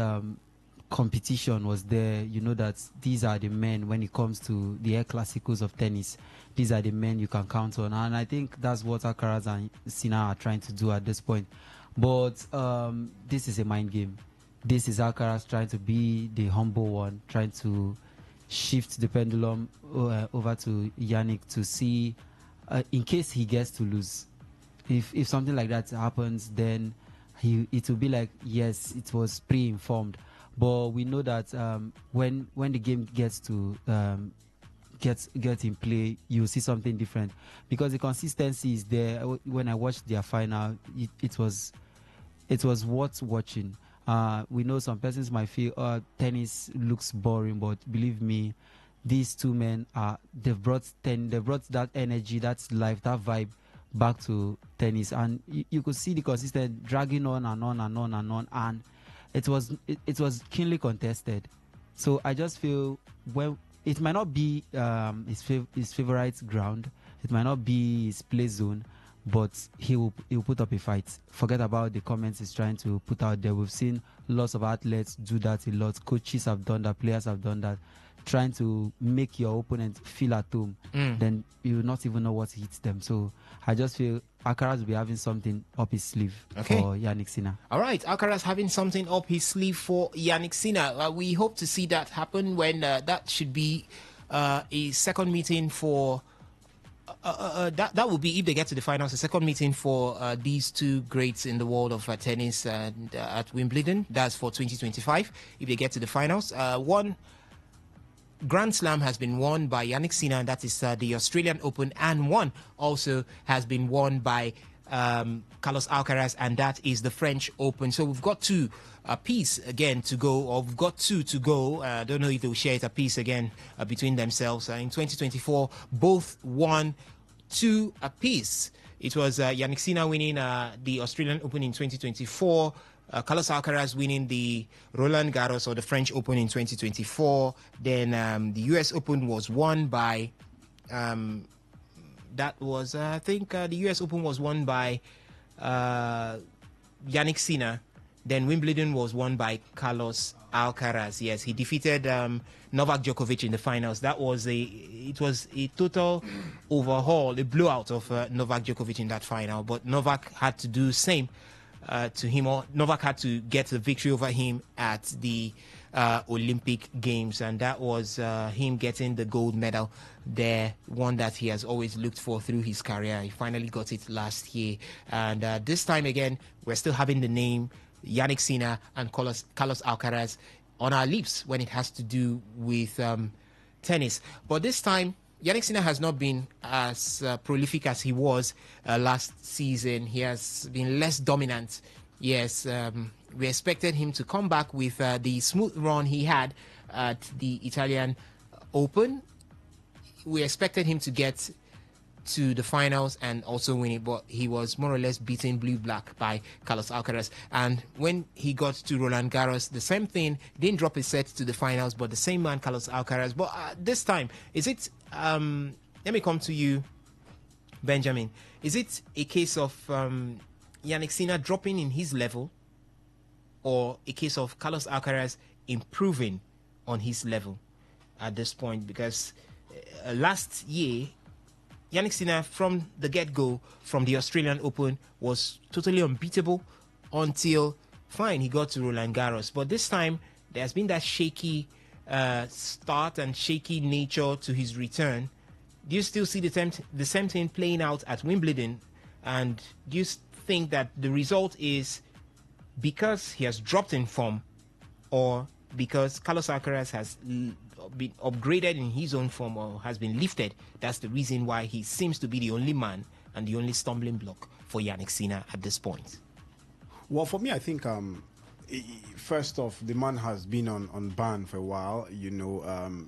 competition was there. You know that these are the men when it comes to the El Clásicos of tennis. These are the men you can count on, and I think that's what Alcaraz and Sinner are trying to do at this point. But this is a mind game. This is Alcaraz trying to be the humble one, trying to shift the pendulum over to Yannick to see, in case he gets to lose. If something like that happens, then it will be like, yes, it was pre-informed. But we know that when the game gets to get in play, you'll see something different, because the consistency is there. When I watched their final, it was worth watching. We know some persons might feel tennis looks boring, but believe me, these two men they've brought that energy, that life, that vibe back to tennis, and you could see the consistent dragging on and on and on and on, and it was keenly contested. So I just feel, well, it might not be his favorite ground, it might not be his play zone, but he'll put up a fight. Forget about the comments he's trying to put out there. We've seen lots of athletes do that a lot. Coaches have done that, players have done that, trying to make your opponent feel at home. Then you will not even know what hits them. So I just feel Alcaraz will be having something up his sleeve for Yannick Sinner. All right, Alcaraz having something up his sleeve for Yannick Sinner. We hope to see that happen when that should be a second meeting for. That will be, if they get to the finals, a second meeting for these two greats in the world of tennis and at Wimbledon. That's for 2025 if they get to the finals. One Grand Slam has been won by Yannick Sinner, and that is the Australian Open, and one also has been won by Carlos Alcaraz, and that is the French Open. So we've got two apiece again to go, or we've got two to go. I don't know if they'll share it apiece again between themselves. In 2024, both won two apiece. It was Yannick Sinner winning the Australian Open in 2024. Carlos Alcaraz winning the Roland Garros, or the French Open, in 2024. Then the US Open was won by, the US Open was won by Yannick Sinner. Then Wimbledon was won by Carlos Alcaraz. Yes, he defeated Novak Djokovic in the finals. It was a total overhaul, a blowout of Novak Djokovic in that final. But Novak had to do the same to him, or Novak had to get the victory over him at the Olympic Games, and that was him getting the gold medal there, one that he has always looked for through his career. He finally got it last year, and this time again, we're still having the name Yannick Sinner and Carlos Alcaraz on our lips when it has to do with tennis. But this time, Yannick Sinner has not been as prolific as he was last season. He has been less dominant. Yes, we expected him to come back with the smooth run he had at the Italian Open. We expected him to get to the finals and also win it, but he was more or less beaten blue-black by Carlos Alcaraz. And when he got to Roland Garros, the same thing, didn't drop a set to the finals, but the same man, Carlos Alcaraz. But this time, is it, let me come to you, Benjamin. Is it a case of Yannick Sinner dropping in his level, or a case of Carlos Alcaraz improving on his level at this point? Because last year, Yannick Sinner, from the get-go, from the Australian Open, was totally unbeatable until, fine, he got to Roland Garros. But this time, there's been that shaky start and shaky nature to his return. Do you still see the same thing playing out at Wimbledon? And do you think that the result is because he has dropped in form, or because Carlos Alcaraz has been upgraded in his own form, or has been lifted? That's the reason why he seems to be the only man and the only stumbling block for Yannick Sinner at this point? Well, for me, I think first off, the man has been on ban for a while. You know,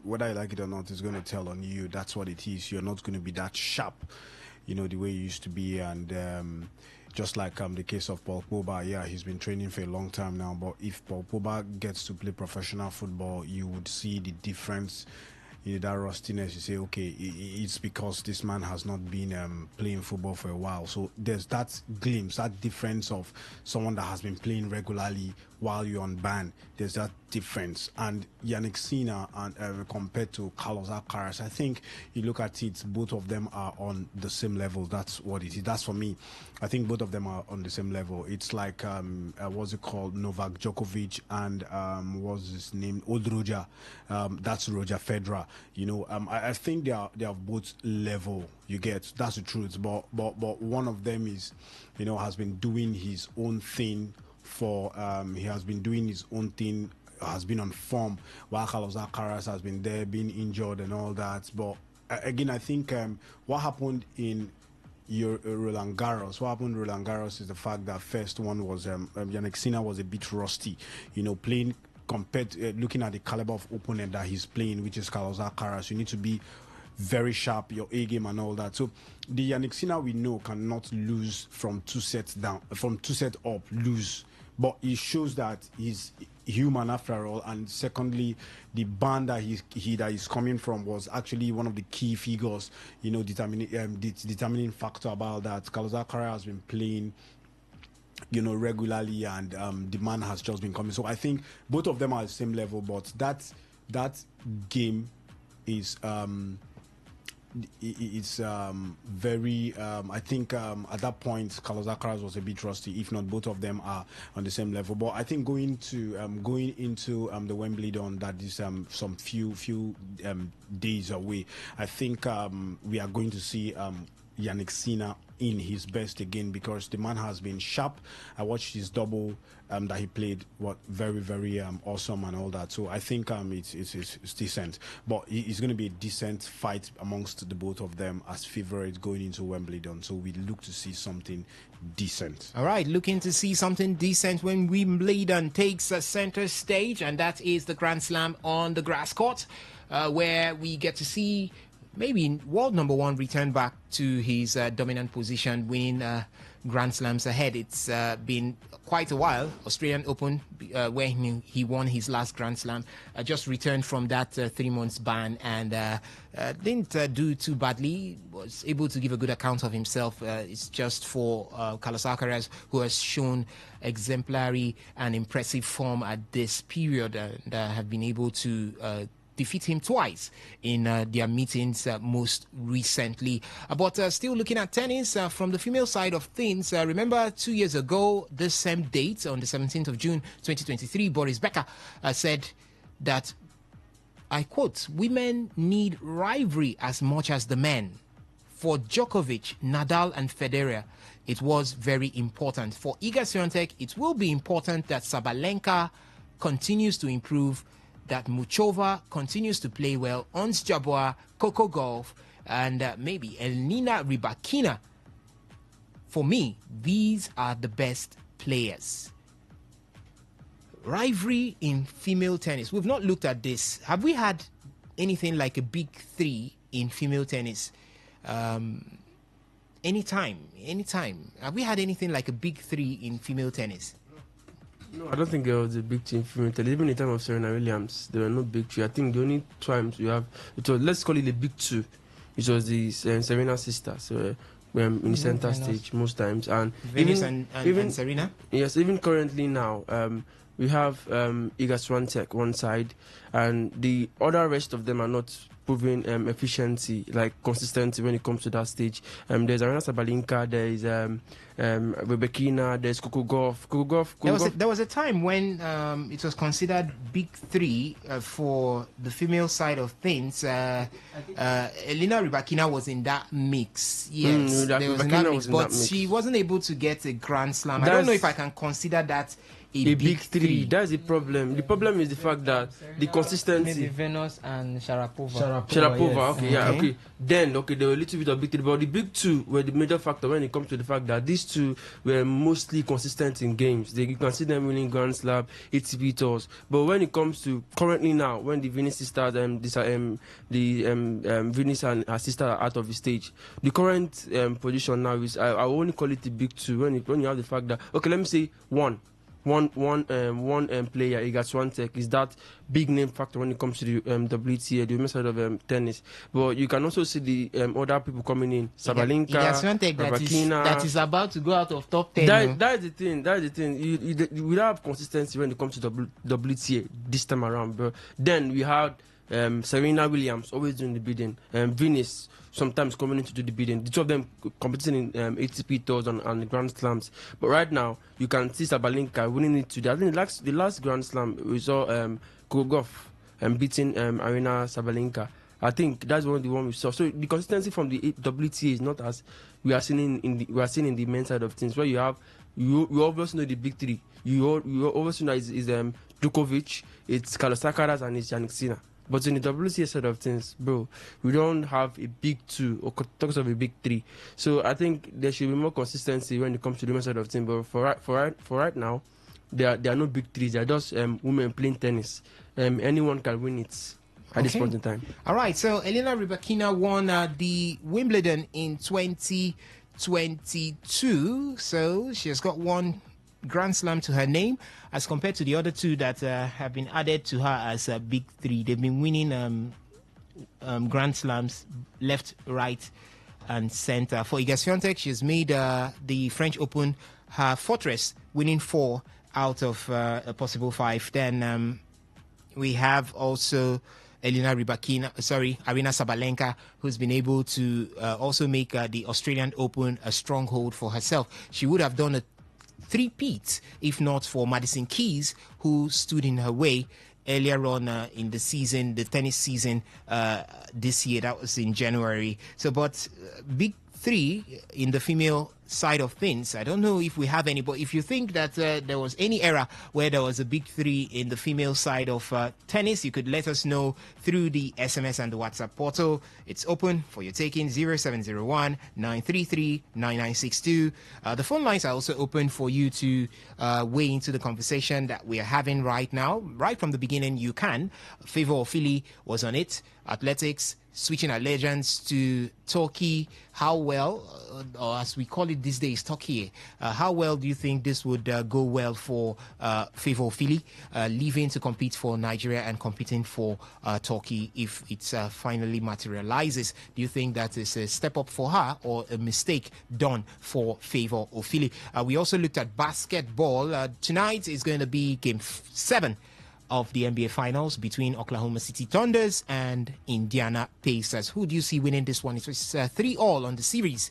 whether I like it or not, it's going to tell on you. That's what it is. You're not going to be that sharp, you know, the way you used to be. And just like the case of Paul Pogba, yeah, he's been training for a long time now. But if Paul Pogba gets to play professional football, you would see the difference. You know, that rustiness. You say, okay, it's because this man has not been playing football for a while. So there's that glimpse, that difference of someone that has been playing regularly while you're on ban. There's that difference. And Yannick Sinner, and compared to Carlos Alcaraz, I think you look at it, both of them are on the same level. That's what it is. That's for me. I think both of them are on the same level. It's like what's it called, Novak Djokovic and what's his name, old Roger. That's Roger Federer. You know, I think they are both level. You get, that's the truth. But one of them is, you know, has been doing his own thing for he has been doing his own thing, has been on form, while Carlos Alcaraz has been there, being injured and all that. But again, I think what happened in Roland Garros is the fact that first one was Yannick Sinner was a bit rusty, you know, playing compared looking at the caliber of opponent that he's playing, which is Carlos Alcaraz. You need to be very sharp, your A game and all that. So the Yannick Sinner we know cannot lose from 2 sets down, from 2 sets up, lose. But it shows that he's human after all. And secondly, the band that that he's coming from was actually one of the key figures, determining factor about that. Carlos Alcaraz has been playing, regularly, and the man has just been coming. So I think both of them are at the same level, but that game is it's very I think at that point Carlos Alcaraz was a bit rusty. If not, both of them are on the same level. But I think going into the Wimbledon that is some few days away, I think we are going to see Yannick Sinner in his best again, because the man has been sharp. I watched his double that he played, very awesome and all that. So I think it's decent, but it's going to be a decent fight amongst the both of them as favorites going into Wimbledon. So we look to see something decent. All right, looking to see something decent when Wimbledon takes a center stage, and that is the Grand Slam on the grass court, where we get to see maybe world number one return back to his dominant position, winning Grand Slams ahead. It's been quite a while. Australian Open, where he won his last Grand Slam, just returned from that 3 months ban and didn't do too badly. Was able to give a good account of himself. It's just for Carlos Alcaraz, who has shown exemplary and impressive form at this period, and have been able to defeat him twice in their meetings most recently. But still looking at tennis from the female side of things, remember 2 years ago, this same date, on the 17th of June 2023, Boris Becker said that, I quote, "Women need rivalry as much as the men. For Djokovic, Nadal and Federer, it was very important. For Iga Swiatek, it will be important that Sabalenka continues to improve, that Muchova continues to play well, Ons Jabeur, Coco Gauff, and maybe Elena Rybakina. For me, these are the best players." Rivalry in female tennis. We've not looked at this. Have we had anything like a big three in female tennis? Anytime. Have we had anything like a big three in female tennis? No, I don't think there was a big team female tennis. Even in the time of Serena Williams, there were no big three. I think the only times you have, it was, let's call it the big two. It was the Serena sisters. So in the center stage most times, and Venus and Serena. Yes, even currently now, we have Iga Swiatek one side, and the other rest of them are not proving efficiency, like consistency when it comes to that stage. There's Arena Sabalenka, there's Rebekina, there's Coco Gauff. There was a time when it was considered big three for the female side of things. Elena Rybakina was in that mix. Yes, there was in that mix, but she wasn't able to get a Grand Slam. I don't know if I can consider that a big three. That's the problem. The problem is the fact that the consistency. Maybe Venus and Sharapova. Sharapova, yes. Okay. Then, there were a little bit of big three, but the big two were the major factor when it comes to the fact that these two were mostly consistent in games. You can see them winning Grand Slam, ATP tours. But when it comes to currently now, when the Venus sisters, Venus and her sister are out of the stage, the current position now is, I will only call it the big two. When you have the fact that, let me say one player, Iga Swiatek, is that big name factor when it comes to the WTA, the women's side of tennis. But you can also see the other people coming in, Sabalenka, Iga Swiatek, that is about to go out of top 10. That's the thing. You will have consistency when it comes to WTA this time around. But then we had Serena Williams always doing the bidding, Venus sometimes coming in to do the bidding. The two of them competing in ATP tours and the Grand Slams. But right now, you can see Sabalenka winning it today. I think the last Grand Slam we saw Coco Gauff beating Arena Sabalenka. I think that's the one we saw. So the consistency from the WTA is not as we are seeing in the men's side of things, where you obviously know the big three. You obviously know is Djokovic, it's Carlos Alcaraz, and it's Yannick Sinner. But in the WTA side of things, bro, we don't have a big two or talks of a big three. So I think there should be more consistency when it comes to the women's side of things. But for right now, there are no big threes. They are just women playing tennis. Anyone can win it. at this point in time. All right, so Elena Rybakina won the Wimbledon in 2022. So she has got one Grand Slam to her name as compared to the other two that have been added to her as big three. They've been winning Grand Slams left, right, and center. For Iga Swiatek, she's made the French Open her fortress, winning 4 out of a possible 5. Then we have also Arina Sabalenka, who's been able to also make the Australian Open a stronghold for herself. She would have done a three-peat if not for Madison Keys, who stood in her way earlier on in the season, the tennis season this year. That was in January. So, but big three in the female side of things, I don't know if we have any, but if you think that there was any era where there was a big three in the female side of tennis, you could let us know through the SMS and the WhatsApp portal. It's open for your taking, 0701-933-9962. The phone lines are also open for you to weigh into the conversation that we are having right now. Right from the beginning, you can. Favor or Philly was on it. Athletics, switching allegiance to Turkey. How well, or as we call it these days, Turkey, how well do you think this would go well for Favor Philly, leaving to compete for Nigeria and competing for Turkey if it finally materializes? Do you think that is a step up for her or a mistake done for Favor Philly? We also looked at basketball. Tonight is going to be game 7 of the NBA Finals between Oklahoma City Thunders and Indiana Pacers. Who do you see winning this one? It was 3-3 on the series.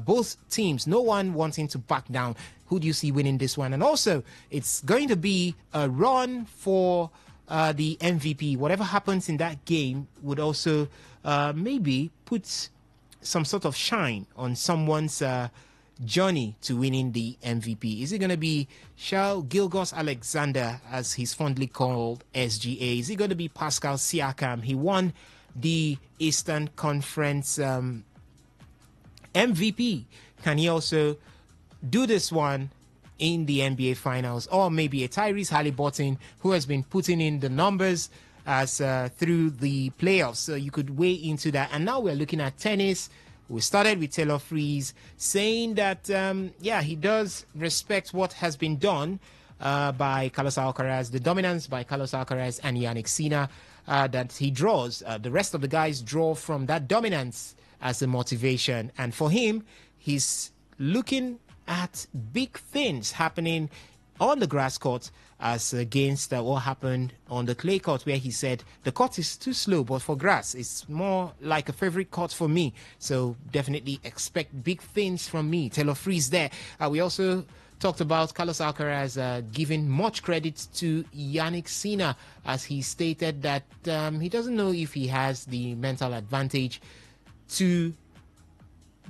Both teams, no one wanting to back down. Who do you see winning this one? And also, it's going to be a run for the MVP. Whatever happens in that game would also maybe put some sort of shine on someone's journey to winning the MVP. Is it going to be Shai Gilgeous-Alexander, as he's fondly called, SGA? Is it going to be Pascal Siakam? He won the Eastern Conference MVP. Can he also do this one in the NBA Finals? Or maybe a Tyrese Haliburton, who has been putting in the numbers as through the playoffs. So you could weigh into that. And now we're looking at tennis. We started with Taylor Fritz saying that, he does respect what has been done by Carlos Alcaraz, the dominance by Carlos Alcaraz and Yannick Sinner, that he draws. The rest of the guys draw from that dominance as a motivation. And for him, he's looking at big things happening on the grass court as against what happened on the clay court, where he said the court is too slow, but for grass it's more like a favorite court for me, so definitely expect big things from me. Taylor Fritz there. We also talked about Carlos Alcaraz giving much credit to Yannick Sinner, as he stated that he doesn't know if he has the mental advantage to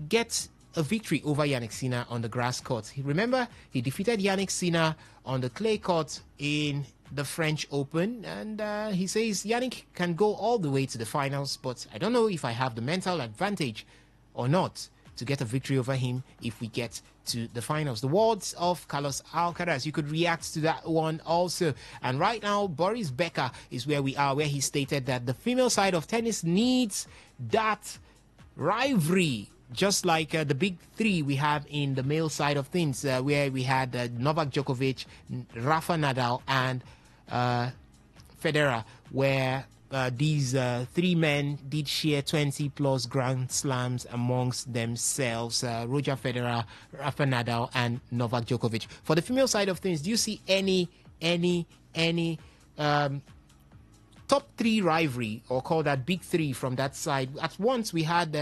get a victory over Yannick Sinner on the grass court. Remember, he defeated Yannick Sinner on the clay court in the French Open, and he says Yannick can go all the way to the finals, but I don't know if I have the mental advantage or not to get a victory over him if we get to the finals. The words of Carlos Alcaraz, you could react to that one also. And right now, Boris Becker is where we are, where he stated that the female side of tennis needs that rivalry, just like the big three we have in the male side of things, where we had Novak Djokovic, Rafa Nadal, and Federer, where these three men did share 20-plus Grand Slams amongst themselves, Roger Federer, Rafa Nadal, and Novak Djokovic. For the female side of things, do you see any top three rivalry, or call that big three from that side? At once, we had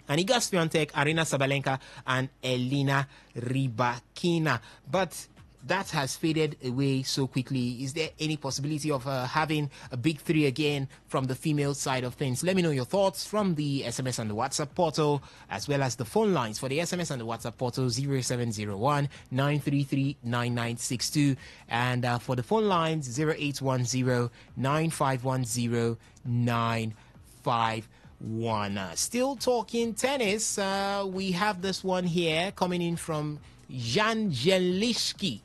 Iga Swiatek, Arina Sabalenka, and Elena Rybakina. But that has faded away so quickly. Is there any possibility of having a big three again from the female side of things? Let me know your thoughts from the SMS and the WhatsApp portal, as well as the phone lines. For the SMS and the WhatsApp portal, 0701-933-9962. And for the phone lines, 0810-9510-951. Still talking tennis. We have this one here coming in from Jan Jelishki.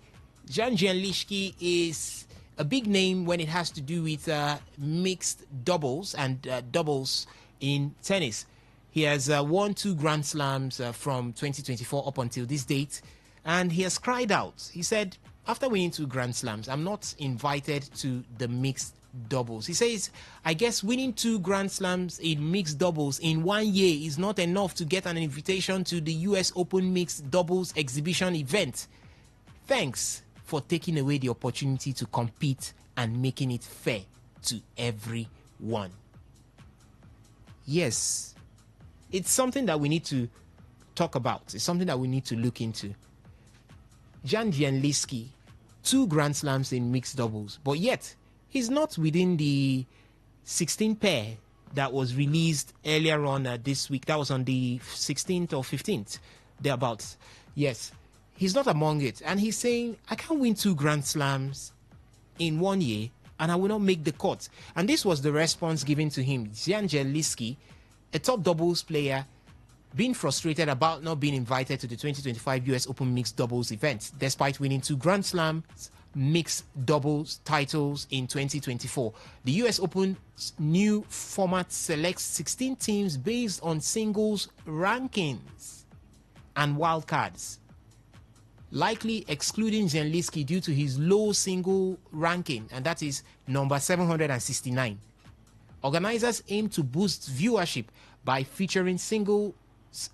Jan Jelishki is a a big name when it has to do with mixed doubles and doubles in tennis. He has won 2 Grand Slams from 2024 up until this date, and he has cried out. He said, after winning 2 Grand Slams, I'm not invited to the mixed doubles. He says, I guess winning 2 Grand Slams in mixed doubles in 1 year is not enough to get an invitation to the US Open Mixed Doubles exhibition event. Thanks for taking away the opportunity to compete and making it fair to everyone. Yes, it's something that we need to talk about. It's something that we need to look into. Jan Gianliski, 2 Grand Slams in mixed doubles, but yet he's not within the 16 pair that was released earlier on this week. That was on the 16th or 15th, thereabouts. Yes, he's not among it. And he's saying, I can't win 2 Grand Slams in 1 year and I will not make the cut. And this was the response given to him. Jan Gianliski, a top doubles player, being frustrated about not being invited to the 2025 US Open Mixed Doubles event, despite winning 2 Grand Slams mixed doubles titles in 2024. The US Open's new format selects 16 teams based on singles rankings and wildcards, likely excluding Gianliski due to his low single ranking, and that is number 769. Organizers aim to boost viewership by featuring single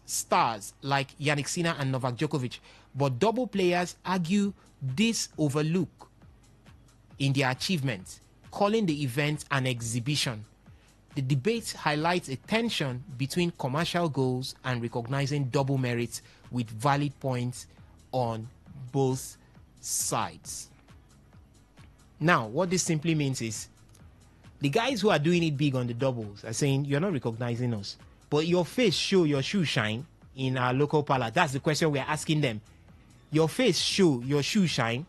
stars like Yannick Sinner and Novak Djokovic, but double players argue this overlook in their achievements, calling the event an exhibition. The debate highlights a tension between commercial goals and recognizing double merits with valid points on both sides. Now, what this simply means is the guys who are doing it big on the doubles are saying, you're not recognizing us, but your face show your shoe shine in our local parlor. That's the question we're asking them. Your face show your shoe shine,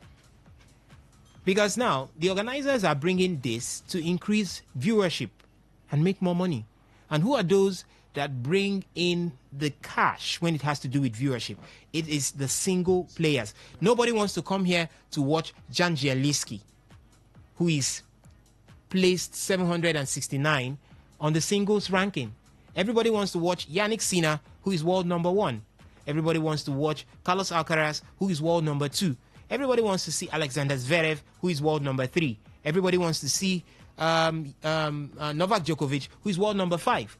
because now the organizers are bringing this to increase viewership and make more money. And who are those that bring in the cash when it has to do with viewership? It is the single players. Nobody wants to come here to watch Jan Gianliski, who is placed 769 on the singles ranking. Everybody wants to watch Yannick Sinner, who is world number 1. Everybody wants to watch Carlos Alcaraz, who is world number 2. Everybody wants to see Alexander Zverev, who is world number 3. Everybody wants to see Novak Djokovic, who is world number 5.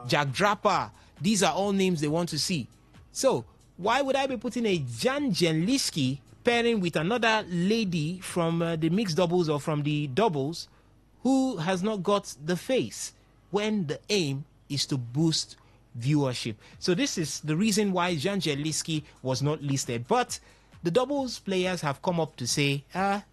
Jack Draper. These are all names they want to see. So why would I be putting a Jan Gianliski pairing with another lady from the mixed doubles or from the doubles who has not got the face, when the aim is to boost viewership? So this is the reason why Jan Gianliski was not listed. But the doubles players have come up to say,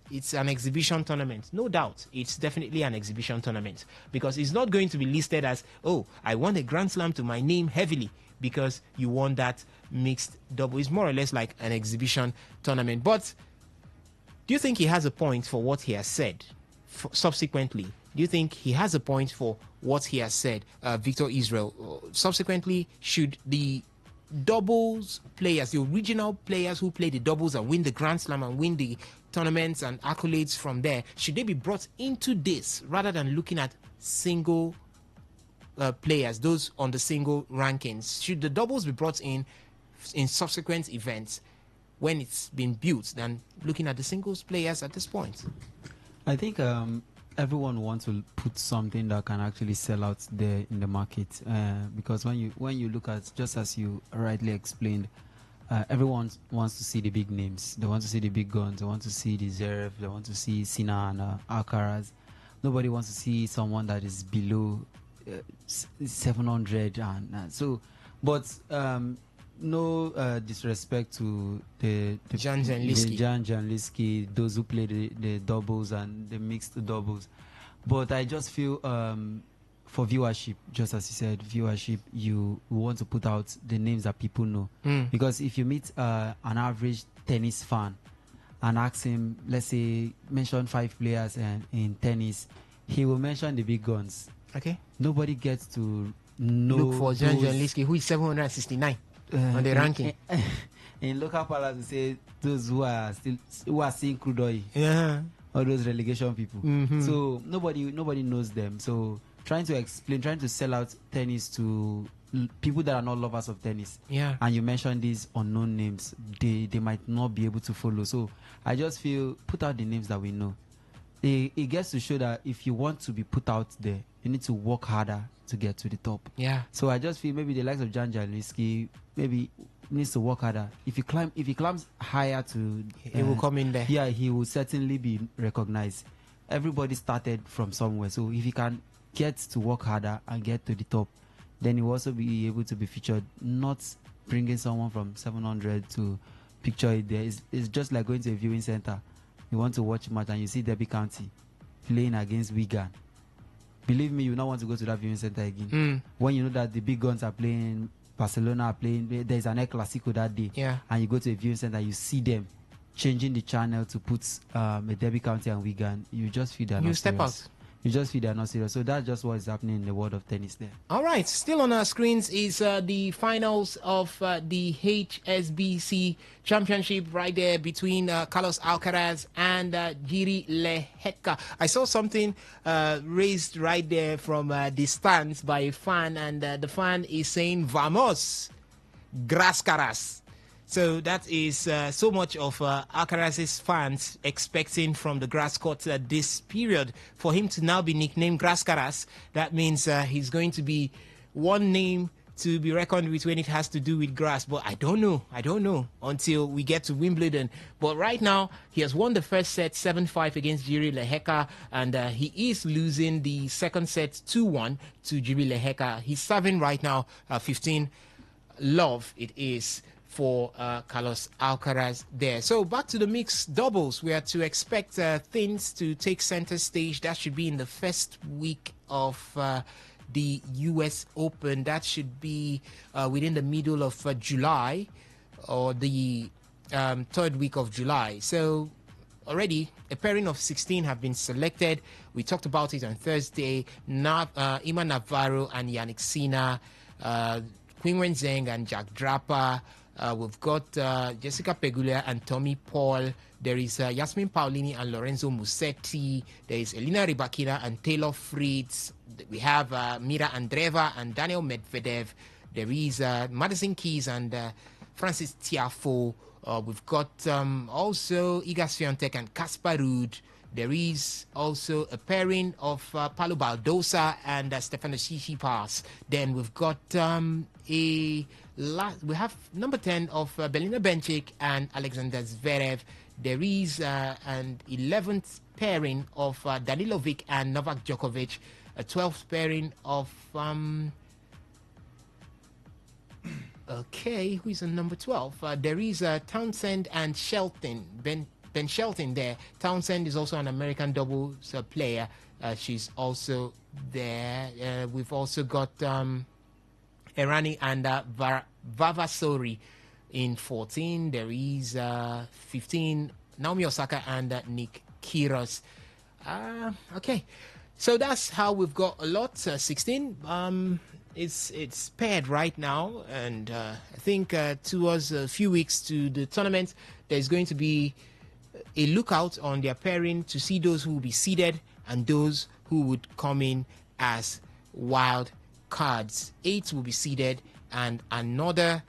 it's an exhibition tournament. No doubt, it's definitely an exhibition tournament, because it's not going to be listed as, oh, I won a Grand Slam to my name heavily because you won that mixed double. It's more or less like an exhibition tournament. But do you think he has a point for what he has said subsequently? Do you think he has a point for what he has said, Victor Israel? Subsequently, should the doubles players, the original players who play the doubles and win the Grand Slam and win the tournaments and accolades from there, should they be brought into this rather than looking at single players, those on the single rankings? Should the doubles be brought in subsequent events when it's been built than looking at the singles players at this point? I think everyone wants to put something that can actually sell out there in the market, because when you look at, just as you rightly explained, everyone wants to see the big names. They want to see the big guns. They want to see the Zverev. They want to see Sinner and Alcaraz. Nobody wants to see someone that is below 700 and so. But no disrespect to the Jan Gianliski, those who play the doubles and the mixed doubles. But I just feel for viewership, just as you said, viewership, you want to put out the names that people know. Because if you meet an average tennis fan and ask him, let's say, mention 5 players in tennis, he will mention the big guns. Okay. Nobody gets to know. Look for Jan Gianliski, who is 769 on the ranking. In local palace, we say those who are seeing crude oil. Yeah. all those relegation people. Mhm. So nobody knows them. So trying to sell out tennis to people that are not lovers of tennis. Yeah. And you mentioned these unknown names, they might not be able to follow. So I just feel put out the names that we know. It gets to show that if you want to be put out there, you need to work harder to get to the top. Yeah. So I just feel maybe the likes of Jan Jaliski maybe needs to work harder. If he climbs higher to, He will come in there. Yeah, he will certainly be recognized. Everybody started from somewhere, so if he can get to work harder and get to the top, then he will also be able to be featured. Not bringing someone from 700 to picture it there. It's just like going to a viewing center. You want to watch a match and you see Derby County playing against Wigan. Believe me, you not want to go to that viewing center again. When you know that the big guns are playing, Barcelona are playing, there's an El Clasico that day, Yeah. and you go to a viewing center, you see them changing the channel to put a Derby County and Wigan. You just feel they're You not step serious. out. You just feel they're not serious. So that's just what is happening in the world of tennis there. All right, still on our screens is the finals of the HSBC Championship right there between Carlos Alcaraz and Jiri Lehecka. I saw something raised right there from the stands by a fan, and the fan is saying, "Vamos, Grascaras." So that is so much of Alcaraz's fans expecting from the grass court this period. For him to now be nicknamed Grascaras, that means he's going to be one name to be reckoned with when it has to do with grass. But I don't know until we get to Wimbledon. But right now, he has won the first set 7-5 against Jiri Lehecka, and he is losing the second set 2-1 to Jiri Lehecka. He's serving right now 15 love it is for Carlos Alcaraz there. So back to the mixed doubles. We are to expect things to take center stage. That should be in the first week of the US Open. That should be within the middle of July, or the third week of July. So already a pairing of 16 have been selected. We talked about it on Thursday. Ima Navarro and Yannick Sinner, Qinwen Zheng and Jack Draper. We've got Jessica Pegula and Tommy Paul. There is Yasmin Paolini and Lorenzo Musetti. There is Elina Rybakina and Taylor Fritz. We have Mira Andreeva and Daniel Medvedev. There is Madison Keys and Francis Tiafoe. We've got also Iga Swiatek and Casper Ruud. There is also a pairing of Paulo Baldosa and Stefano Tsitsipas. Then we've got we have number 10 of Belina Bencic and Alexander Zverev. There is an 11th pairing of Danilovic and Novak Djokovic. A 12th pairing of okay, who is on number 12? There is Townsend and Shelton. Ben Shelton there. Townsend is also an American doubles player. She's also there. We've also got Errani and Vavasori in 14. There is 15, Naomi Osaka and Nick Kyrgios. Okay, so that's how we've got a lot. 16. It's paired right now, and I think towards a few weeks to the tournament, there's going to be a lookout on their pairing to see those who will be seeded and those who would come in as wild cards. 8 will be seeded and another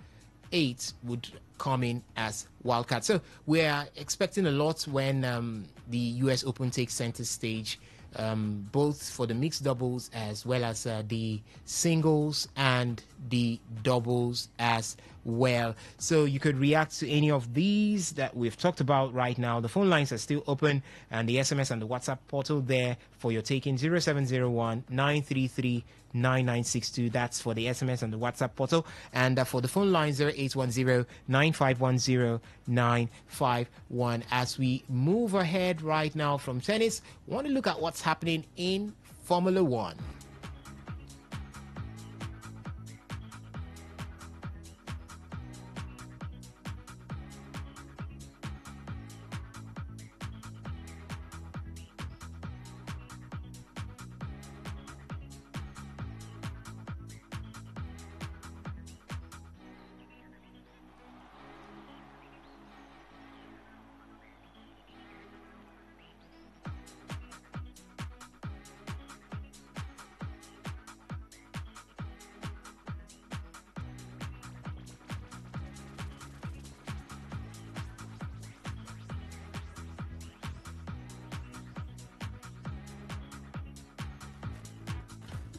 8 would come in as wild cards. So we are expecting a lot when the US Open takes center stage, both for the mixed doubles as well as the singles and the doubles as well. So you could react to any of these that we've talked about right now. The phone lines are still open, and the SMS and the WhatsApp portal there for your taking 0701 933 9962. That's for the SMS and the WhatsApp portal. And for the phone line, 0810 9510 951. As we move ahead right now from tennis, we want to look at what's happening in Formula One.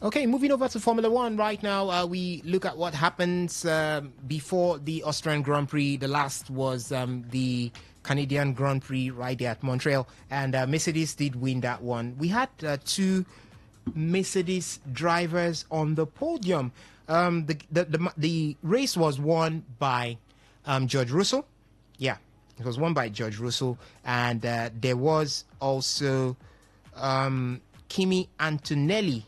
Okay, moving over to Formula One right now. We look at what happens before the Austrian Grand Prix. The last was the Canadian Grand Prix right there at Montreal, and Mercedes did win that one. We had two Mercedes drivers on the podium. The race was won by George Russell. Yeah, it was won by George Russell, and there was also Kimi Antonelli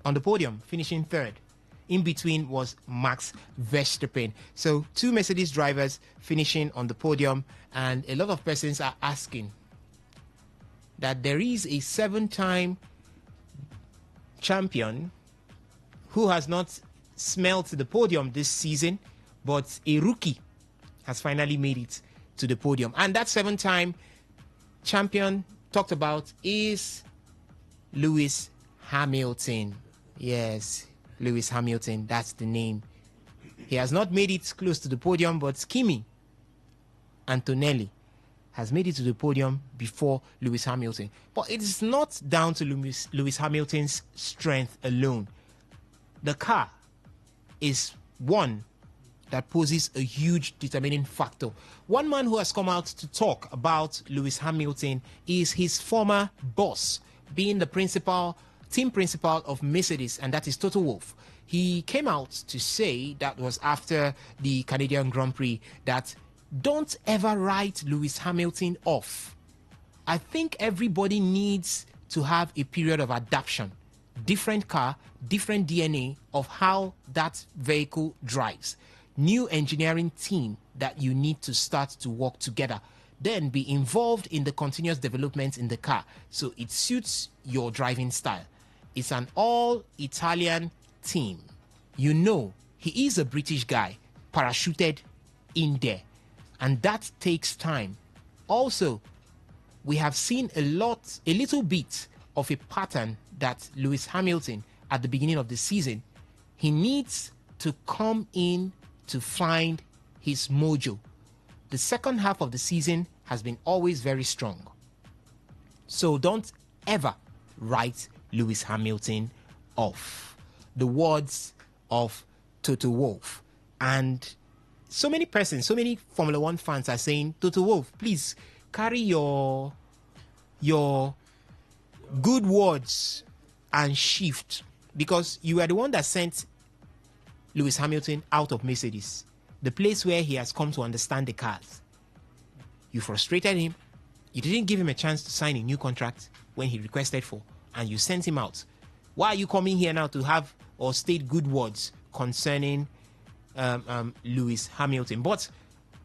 on the podium, finishing third. In between was Max Verstappen. So two Mercedes drivers finishing on the podium, and a lot of persons are asking that there is a 7-time champion who has not smelled the podium this season, but a rookie has finally made it to the podium. And that 7-time champion talked about is Lewis Hamilton. Yes, Lewis Hamilton, that's the name. He has not made it close to the podium, but Kimi Antonelli has made it to the podium before Lewis Hamilton. But it is not down to Lewis Hamilton's strength alone. The car is one that poses a huge determining factor. One man who has come out to talk about Lewis Hamilton is his former boss, being the team principal of Mercedes, and that is Toto Wolff. He came out to say, that was after the Canadian Grand Prix, that don't ever write Lewis Hamilton off. I think everybody needs to have a period of adaptation. Different car, different DNA of how that vehicle drives. New engineering team that you need to start to work together. Then be involved in the continuous development in the car so it suits your driving style. It's an all-Italian team. You know, he is a British guy, parachuted in there. And that takes time. Also, we have seen a little bit of a pattern that Lewis Hamilton, at the beginning of the season, he needs to come in to find his mojo. The second half of the season has been always very strong. So don't ever write Lewis Hamilton off. The words of Toto Wolff. And so many persons, so many Formula One fans are saying, Toto Wolff, please carry your good words and shift, because you are the one that sent Lewis Hamilton out of Mercedes, the place where he has come to understand the cars. You frustrated him. You didn't give him a chance to sign a new contract when he requested for, and you sent him out. Why are you coming here now to have or state good words concerning Lewis Hamilton? But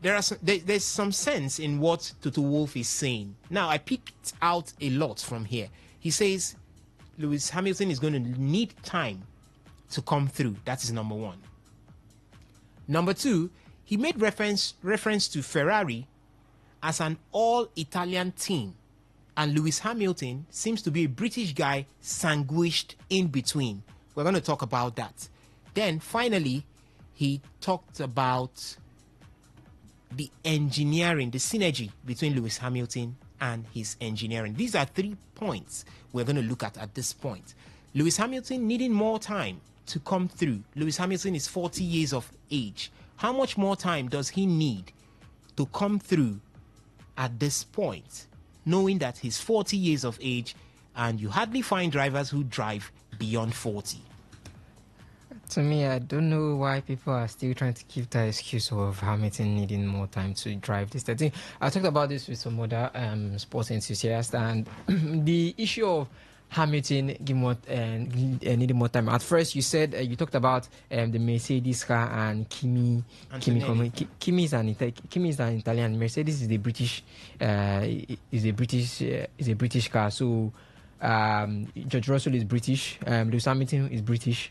there's some sense in what Toto Wolff is saying. Now, I picked out a lot from here. He says Lewis Hamilton is going to need time to come through. That is number one. Number two, he made reference to Ferrari as an all-Italian team, and Lewis Hamilton seems to be a British guy sandwiched in between. We're going to talk about that. Then finally, he talked about the engineering, the synergy between Lewis Hamilton and his engineering. These are 3 points we're going to look at this point. Lewis Hamilton needing more time to come through. Lewis Hamilton is 40 years of age. How much more time does he need to come through at this point, knowing that he's 40 years of age and you hardly find drivers who drive beyond 40? To me, I don't know why people are still trying to keep that excuse of Hamilton needing more time to drive this. I think I talked about this with some other sports enthusiasts, and the issue of Hamilton needing more time. At first, you said you talked about the Mercedes car and Kimi is an Italian. Mercedes is a British car. So George Russell is British. Lewis Hamilton is British.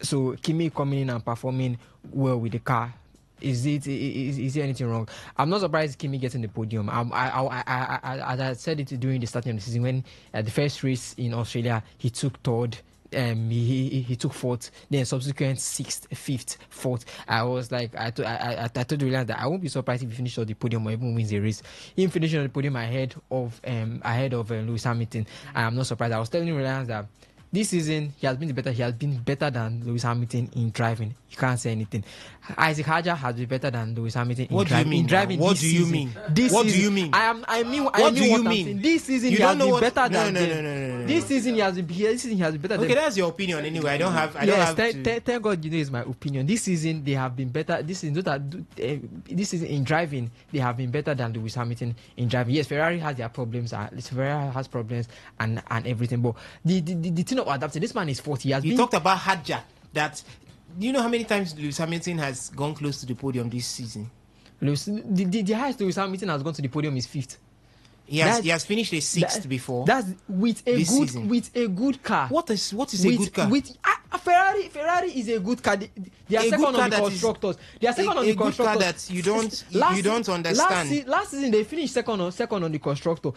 So Kimi coming in and performing well with the car, is there anything wrong? I'm not surprised Kimi getting the podium. As I said it during the starting of the season, when the first race in Australia he took third, he took fourth, then subsequent sixth, fifth, fourth. I was like, I told Williams that I won't be surprised if he finishes on the podium or even wins the race. Him finishing on the podium ahead of Lewis Hamilton, I'm not surprised. I was telling Williams that This season, he has been better. He has been better than Lewis Hamilton in driving. You can't say anything. Isaac Hadjar has been better than Lewis Hamilton in driving. What do you mean? What do you mean? I mean what I'm saying. mean? This season You he don't has know been what- better No, than no, them. no, no, no, no. This season he has been better than Okay, them. that's your opinion anyway. I don't have Yes, to. thank God you know it's my opinion. This season they have been better. This season in driving they have been better than Lewis Hamilton in driving. Yes, Ferrari has their problems. Ferrari has problems and everything. But the thing of adapting. This man is 40. He has You been talked about Hadja. That do you know how many times Lewis Hamilton has gone close to the podium this season? The highest Lewis Hamilton has gone to the podium is 5th. He has finished a 6th before. That's with a good car. What is a good car? Ferrari is a good car. They are second on the constructors. They are second on the constructors. Car that you don't understand. Last season they finished second on the constructor.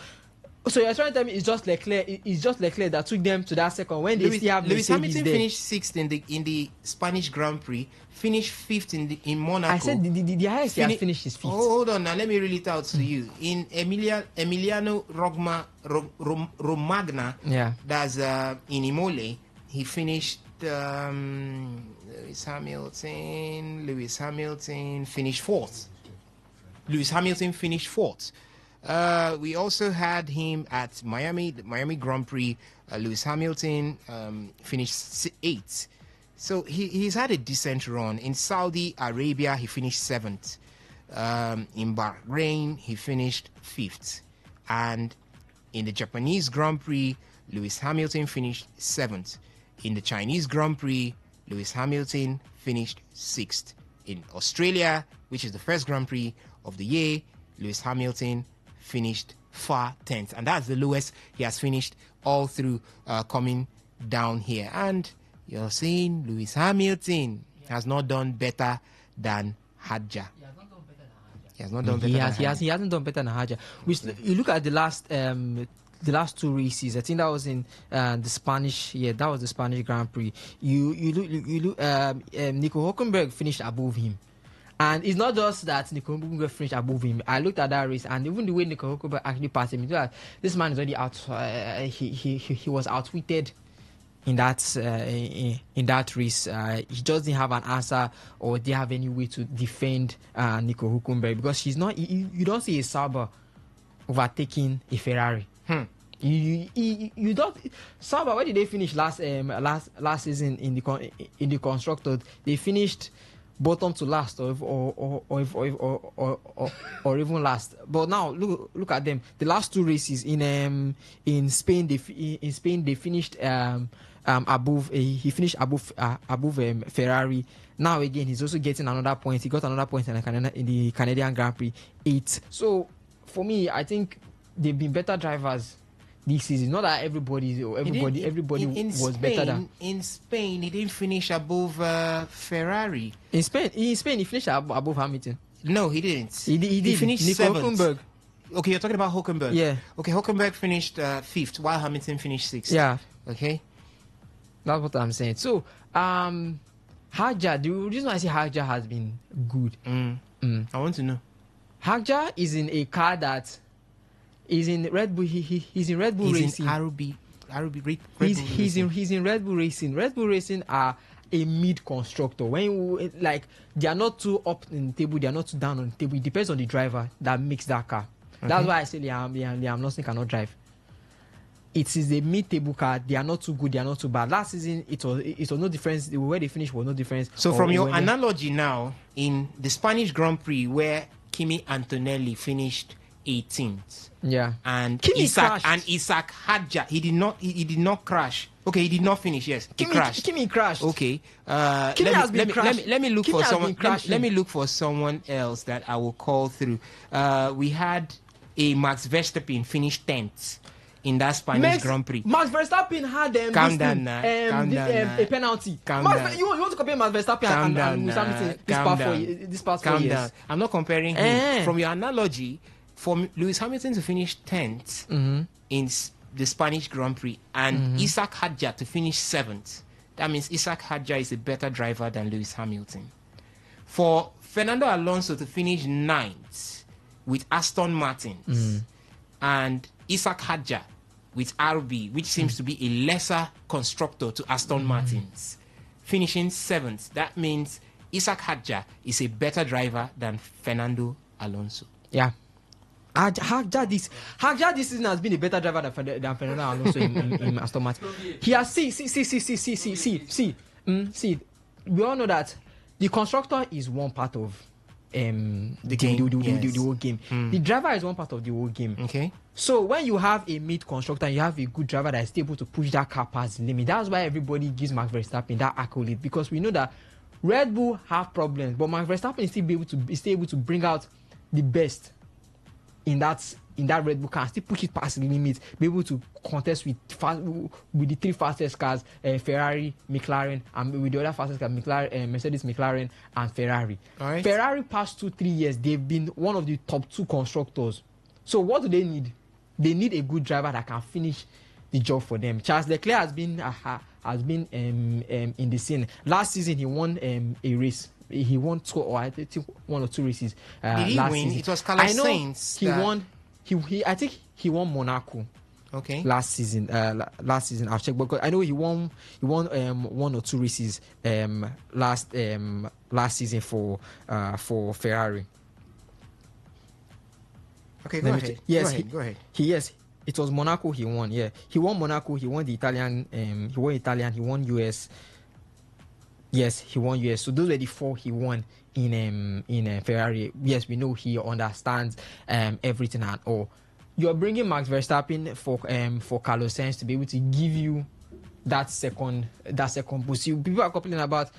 So you're trying to tell me it's just Leclerc that took them to that second when they still have Lewis Hamilton there. finished 6th in the Spanish Grand Prix, finished 5th in Monaco. I said the highest he has finished is 5th. Hold on now, let me read it out to you. In Emiliano Romagna, that's in Imole, he finished Lewis Hamilton finished 4th. Lewis Hamilton finished 4th. We also had him at the Miami Grand Prix. Lewis Hamilton finished 8th. So he's had a decent run. In Saudi Arabia, he finished 7th. In Bahrain, he finished 5th. And in the Japanese Grand Prix, Lewis Hamilton finished 7th. In the Chinese Grand Prix, Lewis Hamilton finished 6th. In Australia, which is the first Grand Prix of the year, Lewis Hamilton finished far 10th, and that's the lowest he has finished all through coming down here. And you're saying Lewis Hamilton has not done better than Hadjar. He hasn't done better than Hadjar. You look at the last 2 races. I think that was in the Spanish. Yeah, that was the Spanish Grand Prix. You look. Nico Hülkenberg finished above him. And it's not just that Nico Hülkenberg finished above him. I looked at that race, and even the way Nico Hülkenberg actually passed him, this man is already out. He was outwitted in that race. He just didn't have an answer, or didn't have any way to defend Nico Hülkenberg, because he's not. You don't see a Sauber overtaking a Ferrari. You don't. Sauber, where did they finish last season in the constructor? They finished bottom to last, or even last. But now look at them. The last 2 races in Spain, they finished above. He finished above Ferrari. Now again, he's also getting another point. He got another point in the Canadian Grand Prix, 8. So for me, I think they've been better drivers this season. Not that everybody was Spain, better than. In Spain, he didn't finish above Ferrari. In Spain, he finished above Hamilton. No, he didn't. He did. He finished Nico 7th. Hülkenberg. Okay, you're talking about Hülkenberg. Yeah. Okay, Hülkenberg finished 5th, while Hamilton finished 6th. Yeah. Okay. That's what I'm saying. So, Hadjar, the reason why I say Hadjar has been good. I want to know. Hadjar is in a car that is in Red Bull. He's in Red Bull Racing. He's in Red Bull Racing. Red Bull Racing are a mid constructor. They are not too up in the table, they are not too down on the table. It depends on the driver that makes that car. That's why I say Liam Lawson cannot drive. It is a mid-table car. They are not too good. They are not too bad. Last season, it was no difference. Where they finished was no difference. So from your analogy now, in the Spanish Grand Prix, where Kimi Antonelli finished 18th, and Isaac Hadjar, he did not crash. Okay, he did not finish. Yes, he crashed. Kimi crashed. Okay. Let me look for someone. Let me look for someone else that I will call through. We had a Max Verstappen finish 10th. In that Spanish Grand Prix, Max Verstappen had a penalty. You want to compare Max Verstappen and Lewis Hamilton this past 4 years? I'm not comparing him. From your analogy, for Lewis Hamilton to finish 10th in the Spanish Grand Prix and Isaac Hadjar to finish 7th, that means Isaac Hadjar is a better driver than Lewis Hamilton. For Fernando Alonso to finish 9th with Aston Martin and Isaac Hadjar with RB, which seems to be a lesser constructor to Aston Martins, finishing 7th. That means Isaac Hadja is a better driver than Fernando Alonso. Yeah. Hadja this season has been a better driver than Fernando Alonso in Aston Martin. He has see. We all know that the constructor is one part of the game, the whole game. The driver is one part of the whole game. Okay. So when you have a mid constructor and you have a good driver that is able to push that car past the limit, that's why everybody gives Max Verstappen that accolade, because we know that Red Bull have problems, but Max Verstappen is still able to bring out the best in that Red Bull car, still push it past the limit, be able to contest with the 3 fastest cars, Ferrari, McLaren, and with the other fastest cars, Mercedes, McLaren, and Ferrari. All right. Ferrari past 2-3 years, they've been one of the top 2 constructors. So what do they need? They need a good driver that can finish the job for them. Charles Leclerc has been in the scene. Last season he won a race. He won 2 or 1 or 2 races. Did he win? Season. It was Carlos Sainz. He won. I think he won Monaco. Okay. Last season, I'll check, because I know he won 1 or 2 races last season for Ferrari. Okay, go ahead. Go ahead. Yes, it was Monaco he won. Yeah, he won Monaco. He won the Italian. He won US. Yes, he won US. So those were the 4 he won in Ferrari. Yes, we know he understands everything and all. You're bringing Max Verstappen for Carlos Sainz to be able to give you that second boost. People are complaining about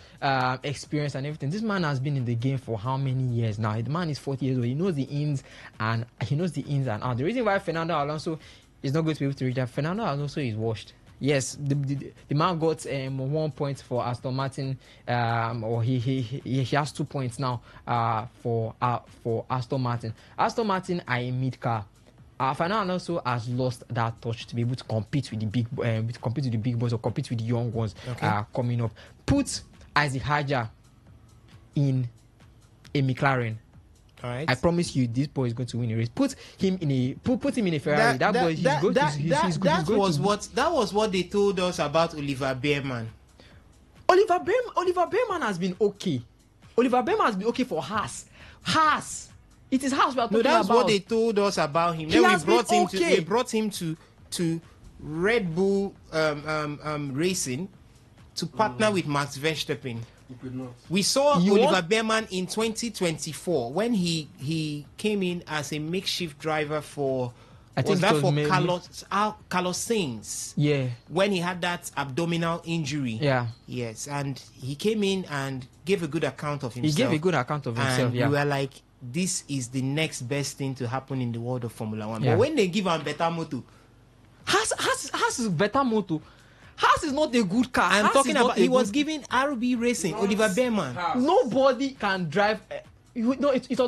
experience and everything. This man has been in the game for how many years now? The man is 40 years old. He knows the ins and outs. The reason why Fernando Alonso is not going to be able to reach that, Fernando Alonso is washed. Yes, the man got 1 point for Aston Martin, or he has 2 points now for Aston Martin. Aston Martin are a mid car. Fernando Alonso has lost that touch to be able to compete with the big boys or compete with the young ones coming up. Put Isaac Hadja in a McLaren. All right. I promise you, this boy is going to win a race. Put him in a Ferrari. That was what they told us about Oliver Behrman. Oliver Behrman has been okay. Oliver Behrman has been okay for Haas. It is Haas we are talking about. No, that's what they told us about him. Then we brought him to Red Bull Racing to partner with Max Verstappen. We saw Oliver Behrman in 2024 when he came in as a makeshift driver for Carlos Sainz. Yeah. When he had that abdominal injury. Yeah. Yes, and he came in and gave a good account of himself. He gave a good account of himself. And we were like, this is the next best thing to happen in the world of Formula One. Yeah. But when they give him better motor, Haas is better motor. Haas is not a good car. I'm talking about. He was giving RB Racing, Oliver Behrman. Nobody can drive. It was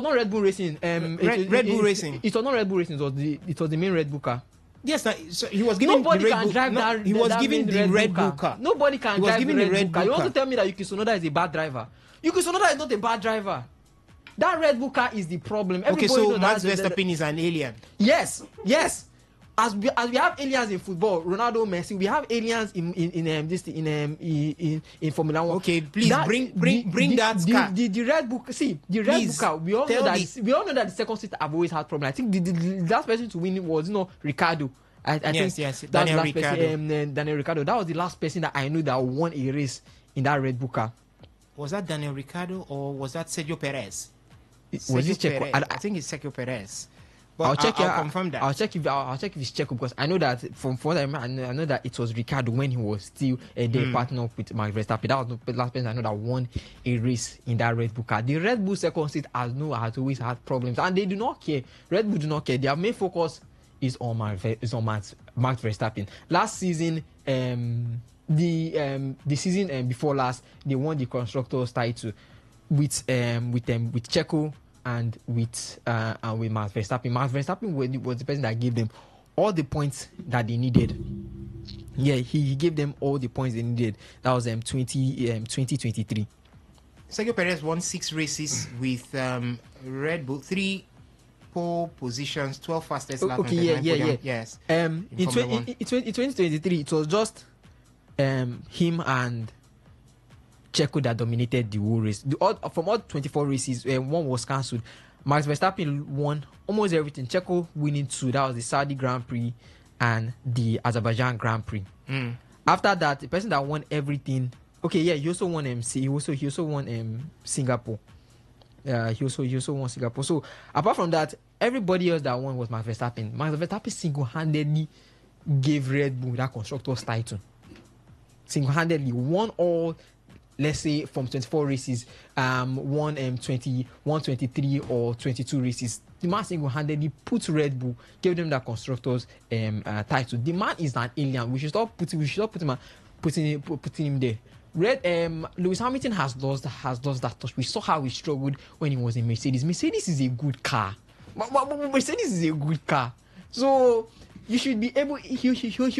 not Red Bull Racing. Red Bull Racing. It was not Red Bull Racing. It was the main Red Bull car. Yes, so he was giving nobody the can drive that. He was giving the Red Bull car. Nobody can drive the Red Bull car. You want to tell me that Yuki Tsunoda is a bad driver? Yuki Tsunoda is not a bad driver. That Red Bull car is the problem. Okay, so Max Verstappen is an alien. Yes. As we have aliens in football, Ronaldo, Messi, we have aliens in Formula One. Okay, please bring that car. The Red Bull. See, the Red Bull car. We all know that the second seat have always had problems. I think the last person to win was Ricardo. I think Daniel Ricciardo. Daniel Ricciardo. That was the last person that I knew that won a race in that Red Bull car. Was that Daniel Ricciardo or was that Sergio Perez? Was it Checo? I think it's Sergio Perez. But I'll confirm that. I'll check if it's Checo, because I know that from what I know that it was Ricardo when he was still their partner up with Max Verstappen. That was the last person I know that won a race in that Red Bull car. The Red Bull second seat has always had problems, and they do not care. Red Bull do not care. Their main focus is on Max Verstappen. Last season, the season before last, they won the constructors title with Checo and with Max Verstappen. Max Verstappen was the person that gave them all the points that they needed. Yeah, he gave them all the points they needed. That was 2023. Sergio Perez won 6 races with Red Bull, 3 pole positions, 12 fastest lap Okay, on the yeah. podium. Yes. In Formula One. 2023, it was just him and Checo that dominated the whole race. From all 24 races, one was cancelled. Max Verstappen won almost everything. Checo winning 2. That was the Saudi Grand Prix and the Azerbaijan Grand Prix. After that, the person that won everything. Okay, yeah, he also won he also won Singapore. He also won Singapore. So apart from that, everybody else that won was Max Verstappen. Max Verstappen single-handedly gave Red Bull that constructors title. Single-handedly won all. Let's say from 24 races, won 21, 23 or 22 races. The man single-handedly put Red Bull, gave them that constructors title. The man is an alien. We should stop putting him there. Lewis Hamilton has lost that touch. We saw how he struggled when he was in Mercedes. Mercedes is a good car. Mercedes is a good car. So you should be able. He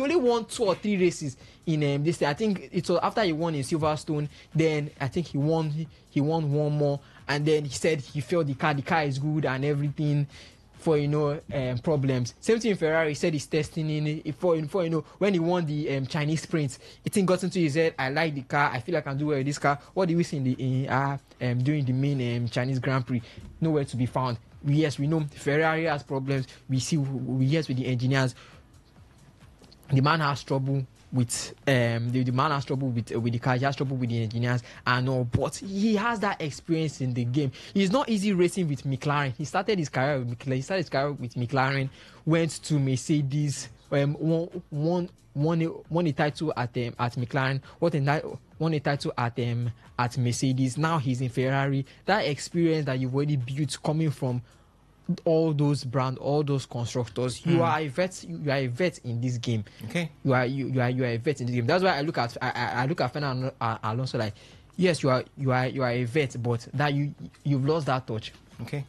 only won 2 or 3 races in this thing. I think it was after he won in Silverstone. Then I think he won one more, and then he said he felt the car is good and everything. For problems. Same thing in Ferrari. He said he's testing in for when he won the Chinese sprint. It thing got into his head. I like the car. I feel like I can do well with this car. What do we see during the main Chinese Grand Prix? Nowhere to be found. Yes, we know Ferrari has problems. With the engineers. The man has trouble with the man has trouble with the car. He has trouble with the engineers and all, but he has that experience in the game. It's not easy racing with McLaren. He started his career with McLaren. Went to Mercedes. Won a title at McLaren. Won a title at Mercedes. Now he's in Ferrari. That experience that you've already built coming from all those brands, all those constructors, you are a vet. You are a vet in this game. Okay. You are a vet in this game. That's why I look at Fernando Alonso like, yes, you are a vet, but that you've lost that touch. Okay.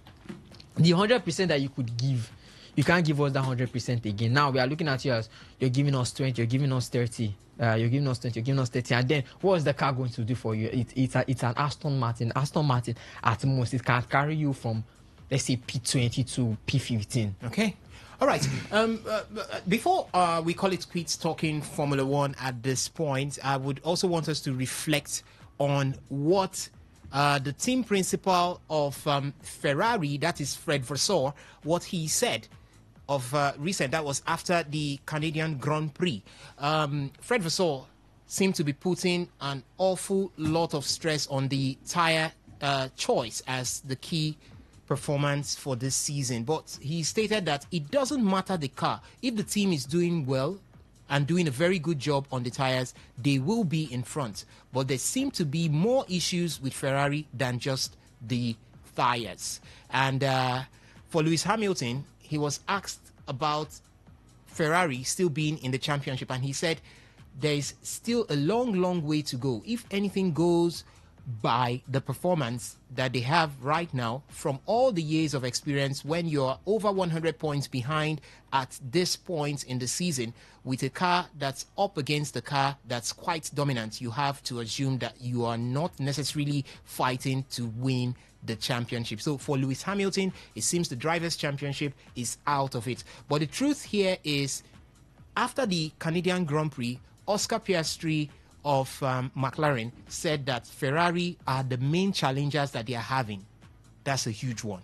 The 100% that you could give, you can't give us that 100% again. Now we are looking at you as you're giving us 20, you're giving us 30. You're giving us 20, you're giving us 30, and then what is the car going to do for you? It's an Aston Martin. Aston Martin at most it can carry you from, let's say, P20 to P15. Okay. All right. Before we call it quits talking Formula One at this point, I would also want us to reflect on what the team principal of Ferrari, that is Fred Vasseur, what he said of recent. That was after the Canadian Grand Prix. Fred Vasseur seemed to be putting an awful lot of stress on the tire choice as the key performance for this season, but he stated that it doesn't matter the car. If the team is doing well and doing a very good job on the tires, they will be in front. But there seem to be more issues with Ferrari than just the tires. And for Lewis Hamilton, he was asked about Ferrari still being in the championship, and he said there is still a long way to go. If anything goes by the performance that they have right now, from all the years of experience, when you're over 100 points behind at this point in the season with a car that's up against a car that's quite dominant, you have to assume that you are not necessarily fighting to win the championship. So for Lewis Hamilton, it seems the Drivers' Championship is out of it. But the truth here is, after the Canadian Grand Prix, Oscar Piastri of McLaren said that Ferrari are the main challengers that they are having. That's a huge one.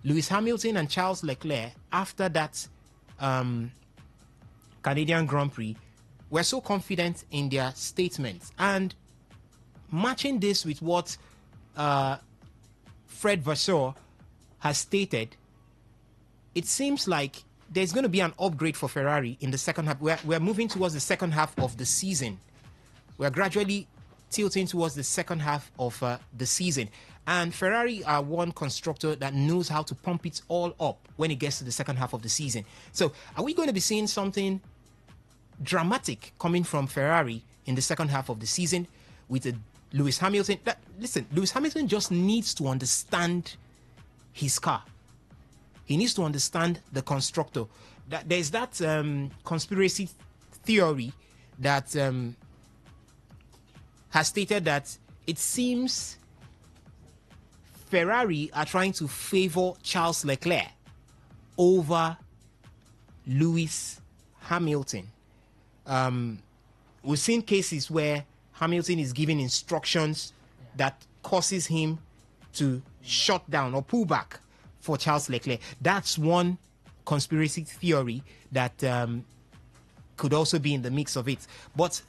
Lewis Hamilton and Charles Leclerc, after that Canadian Grand Prix, were so confident in their statements. And matching this with what Fred Vasseur has stated, it seems like there's going to be an upgrade for Ferrari in the second half. We're moving towards the second half of the season. We're gradually tilting towards the second half of the season. And Ferrari are one constructor that knows how to pump it all up when it gets to the second half of the season. So are we going to be seeing something dramatic coming from Ferrari in the second half of the season with Lewis Hamilton? Listen, Lewis Hamilton just needs to understand his car. He needs to understand the constructor. There's that conspiracy theory that has stated that it seems Ferrari are trying to favor Charles Leclerc over Lewis Hamilton. We've seen cases where Hamilton is giving instructions that causes him to shut down or pull back for Charles Leclerc. That's one conspiracy theory that could also be in the mix of it. But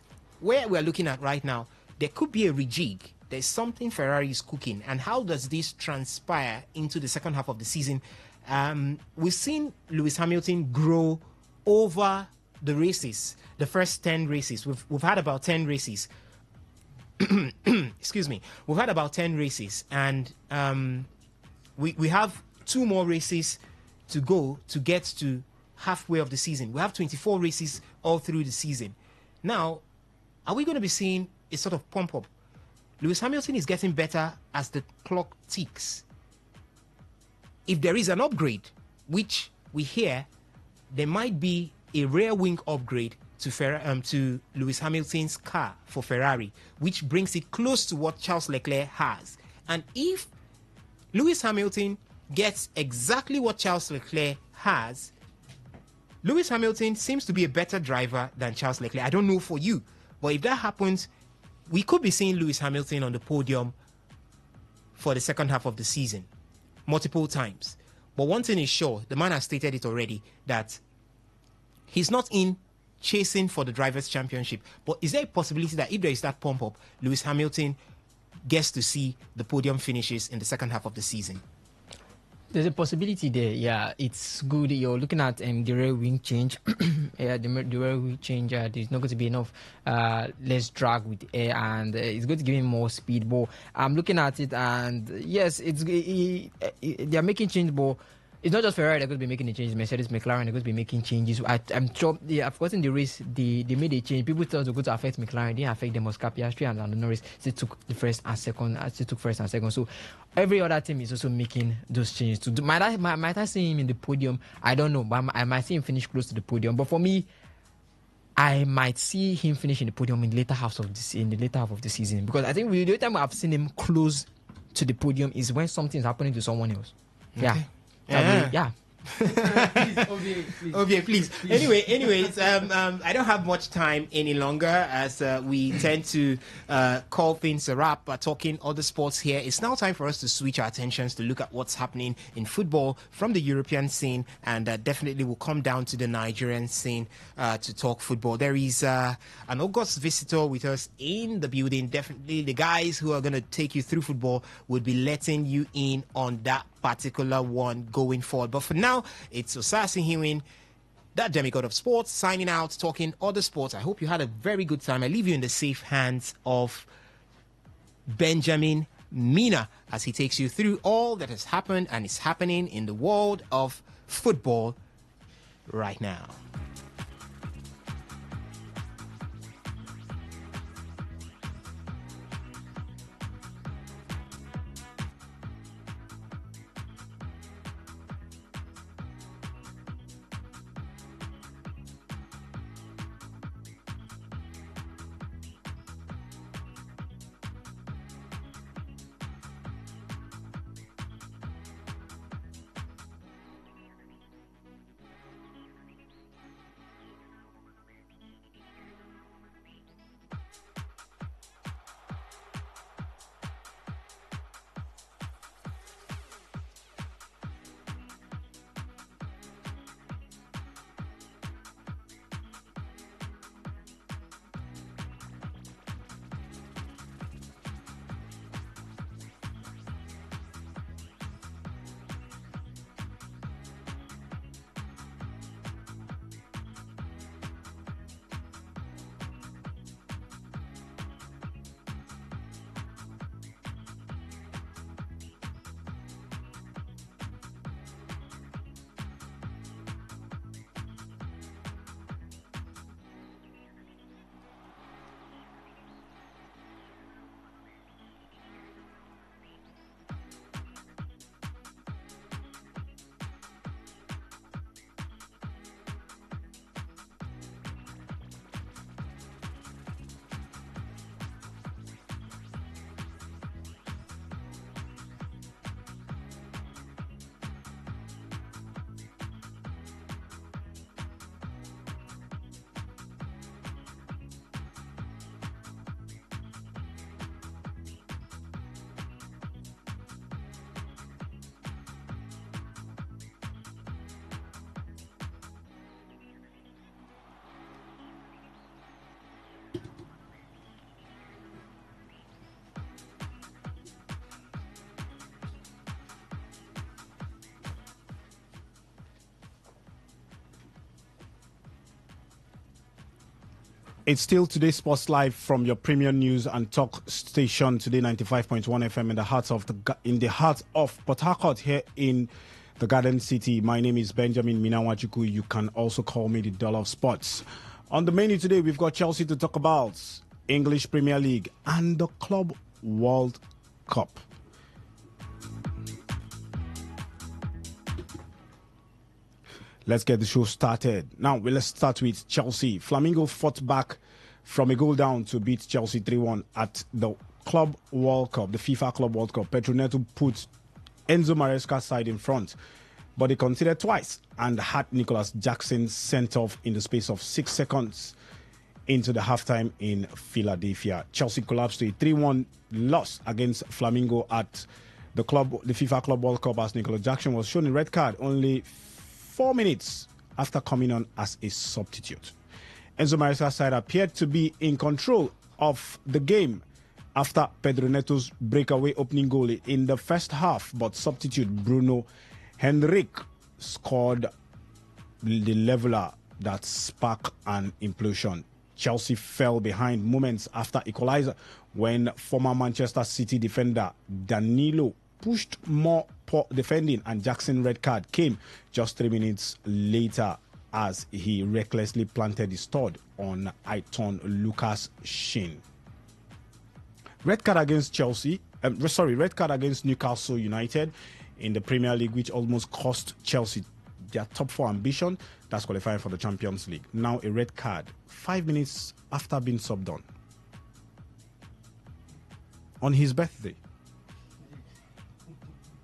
where we're looking at right now, there could be a rejig. There's something Ferrari is cooking. And how does this transpire into the second half of the season? We've seen Lewis Hamilton grow over the races, the first 10 races. We've had about 10 races. Excuse me. We've had about 10 races, and we have 2 more races to go to get to halfway of the season. We have 24 races all through the season. Now, are we going to be seeing a sort of pump up? Lewis Hamilton is getting better as the clock ticks. If there is an upgrade, which we hear there might be a rear wing upgrade to Lewis Hamilton's car for Ferrari, which brings it close to what Charles Leclerc has. And if Lewis Hamilton gets exactly what Charles Leclerc has, Lewis Hamilton seems to be a better driver than Charles Leclerc. I don't know for you, but if that happens, we could be seeing Lewis Hamilton on the podium for the second half of the season multiple times. But one thing is sure, the man has stated it already, that he's not in chasing for the Drivers' Championship. But is there a possibility that if there is that pump up, Lewis Hamilton gets to see the podium finishes in the second half of the season? There's a possibility there. Yeah, it's good. You're looking at the rear wing change. Yeah, the rear wing change. There's not going to be enough less drag with air, and it's going to give him more speed. But I'm looking at it, and yes, they're making change, but it's not just Ferrari they're going to be making the changes. Mercedes, McLaren, they're going to be making changes. I'm sure I've forgotten the race. They made a change. People thought it was going to affect McLaren. It didn't affect them. Oscar Piastri and Lando Norris still took the first and second. Still took first and second. So every other team is also making those changes. Might I see him in the podium? I don't know, but I might see him finish close to the podium. But for me, I might see him finish in the podium in the later half of the season, because I think the only time I've seen him close to the podium is when something's happening to someone else. Okay. Yeah. OBA, please. Anyways, I don't have much time any longer, as we tend to call things a wrap by talking other sports here. It's now time for us to switch our attentions to look at what's happening in football from the European scene, and definitely we'll come down to the Nigerian scene to talk football. There is an August visitor with us in the building. Definitely the guys who are going to take you through football would be letting you in on that particular one going forward. But for now, it's Osasi Hewin, that demigod of sports, signing out, talking other sports. I hope you had a very good time. I leave you in the safe hands of Benjamin Mina as he takes you through all that has happened and is happening in the world of football right now. It's still Today Sports Live from your premier news and talk station, Today 95.1 FM in the heart of Port Harcourt here in the Garden City. My name is Benjamin Minawachuku. You can also call me the Dollar of Sports. On the menu today, we've got Chelsea to talk about, English Premier League and the Club World Cup. Let's get the show started. Now, let's start with Chelsea. Flamingo fought back from a goal down to beat Chelsea 3-1 at the Club World Cup, the FIFA Club World Cup. Pedro Neto put Enzo Maresca's side in front, but they conceded twice and had Nicholas Jackson sent off in the space of 6 seconds into the halftime in Philadelphia. Chelsea collapsed to a 3-1 loss against Flamingo at the FIFA Club World Cup as Nicholas Jackson was shown a red card only 4 minutes after coming on as a substitute. Enzo Maresca's side appeared to be in control of the game after Pedro Neto's breakaway opening goal in the first half, but substitute Bruno Henrique scored the leveler that sparked an implosion. Chelsea fell behind moments after equalizer when former Manchester City defender Danilo pushed more poor defending, and Jackson red card came just 3 minutes later as he recklessly planted his stud on Aiton Lucas shin. Red card against Newcastle United in the Premier League, which almost cost Chelsea their top 4 ambition. That's qualifying for the Champions League. Now a red card 5 minutes after being subbed on his birthday.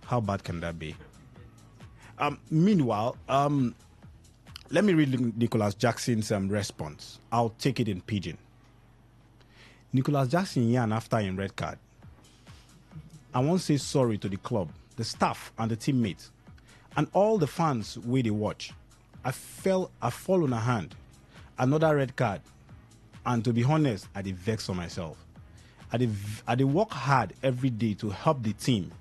How bad can that be? Meanwhile, let me read Nicholas Jackson's response. I'll take it in pidgin. Nicholas Jackson yarn after in red card. I want to say sorry to the club, the staff, and the teammates, and all the fans where they watch. I fall on a hand. Another red card. And to be honest, I did vex on myself. I did work hard every day to help the team.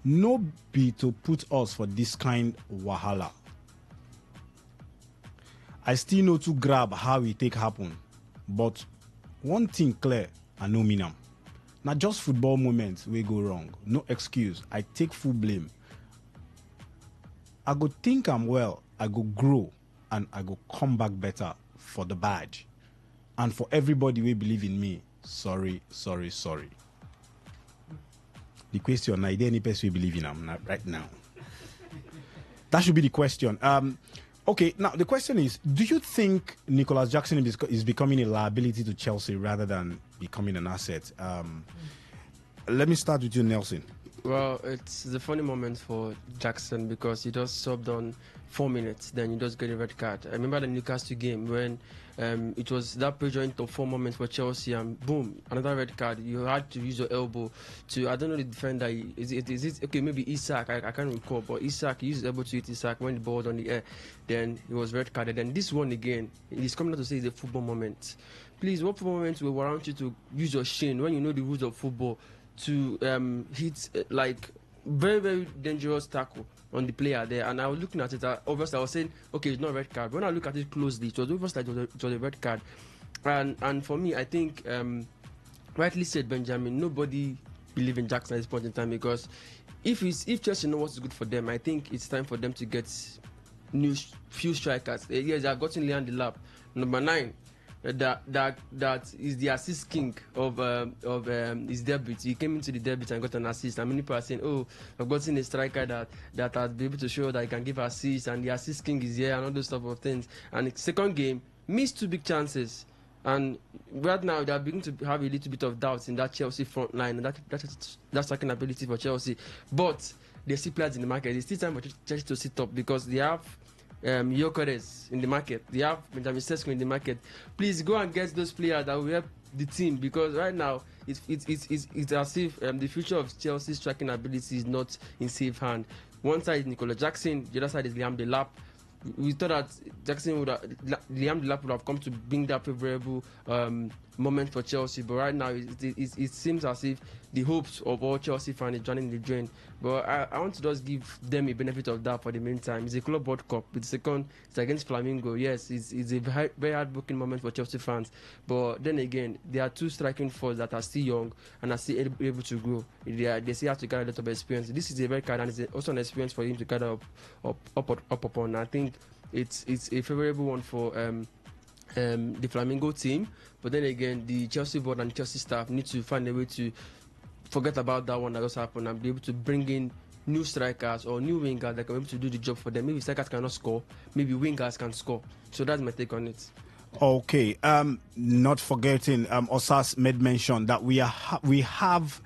No be to put us for this kind wahala. I still know to grab how it take happen, but one thing clear, I know me now. Not just football moments we go wrong. No excuse. I take full blame. I go think I'm well. I go grow, and I go come back better for the badge, and for everybody we believe in me. Sorry. The question, is there any person we believe in right now? That should be the question. Okay, now the question is, do you think Nicholas Jackson is becoming a liability to Chelsea rather than becoming an asset? Let me start with you, Nelson. Well, it's the funny moment for Jackson because he just subbed on 4 minutes, then he just get a red card. I remember the Newcastle game when it was that pressure into 4 moments for Chelsea, and boom, another red card. You had to use your elbow to, I don't know the defender, is it okay, maybe Isak, I can't recall, but Isak, he used his elbow to hit Isak when the ball was on the air, then he was red carded. Then this one again, he's coming out to say it's a football moment. Please, what football moments will warrant you to use your shin when you know the rules of football to hit like very, very dangerous tackle on the player there? And I was looking at it, obviously I was saying, okay, it's not a red card. But when I look at it closely, it was almost like it was a red card. And for me, I think, rightly said, Benjamin, nobody believes in Jackson at this point in time, because if Chelsea know what's good for them, I think it's time for them to get few strikers. Yes, I've gotten Leon Delap, number 9. That is the assist king of his debut. He came into the debut and got an assist. And many people are saying, "Oh, I've gotten a striker that has been able to show that he can give assists, and the assist king is here, and all those type of things." And the second game, missed 2 big chances. And right now, they are beginning to have a little bit of doubts in that Chelsea front line, and that second ability for Chelsea. But they still players in the market. It's still time for Chelsea to sit up, because they have Gyökeres in the market. They have Benjamin Sesko in the market. Please go and get those players that will help the team, because right now it's as if the future of Chelsea's striking ability is not in safe hand. One side is Nicolas Jackson, the other side is Liam Delap. We thought that Liam Delap would have come to bring that favorable moment for Chelsea, but right now it seems as if the hopes of all Chelsea fans is joining the drain. But I want to just give them a benefit of that for the meantime. It's a Club World Cup. It's second. It's against Flamingo. Yes, it's a very heartbreaking moment for Chelsea fans. But then again, there are two striking forces that are still young and are still able to grow. They still have to gather a lot of experience. This is a very card, and it's also an experience for him to gather up upon. I think it's a favorable one for the Flamingo team. But then again, the Chelsea board and Chelsea staff need to find a way to forget about that one that just happened and be able to bring in new strikers or new wingers that can be able to do the job for them. Maybe strikers cannot score, maybe wingers can score. So that's my take on it. Okay, not forgetting, Osas made mention that we have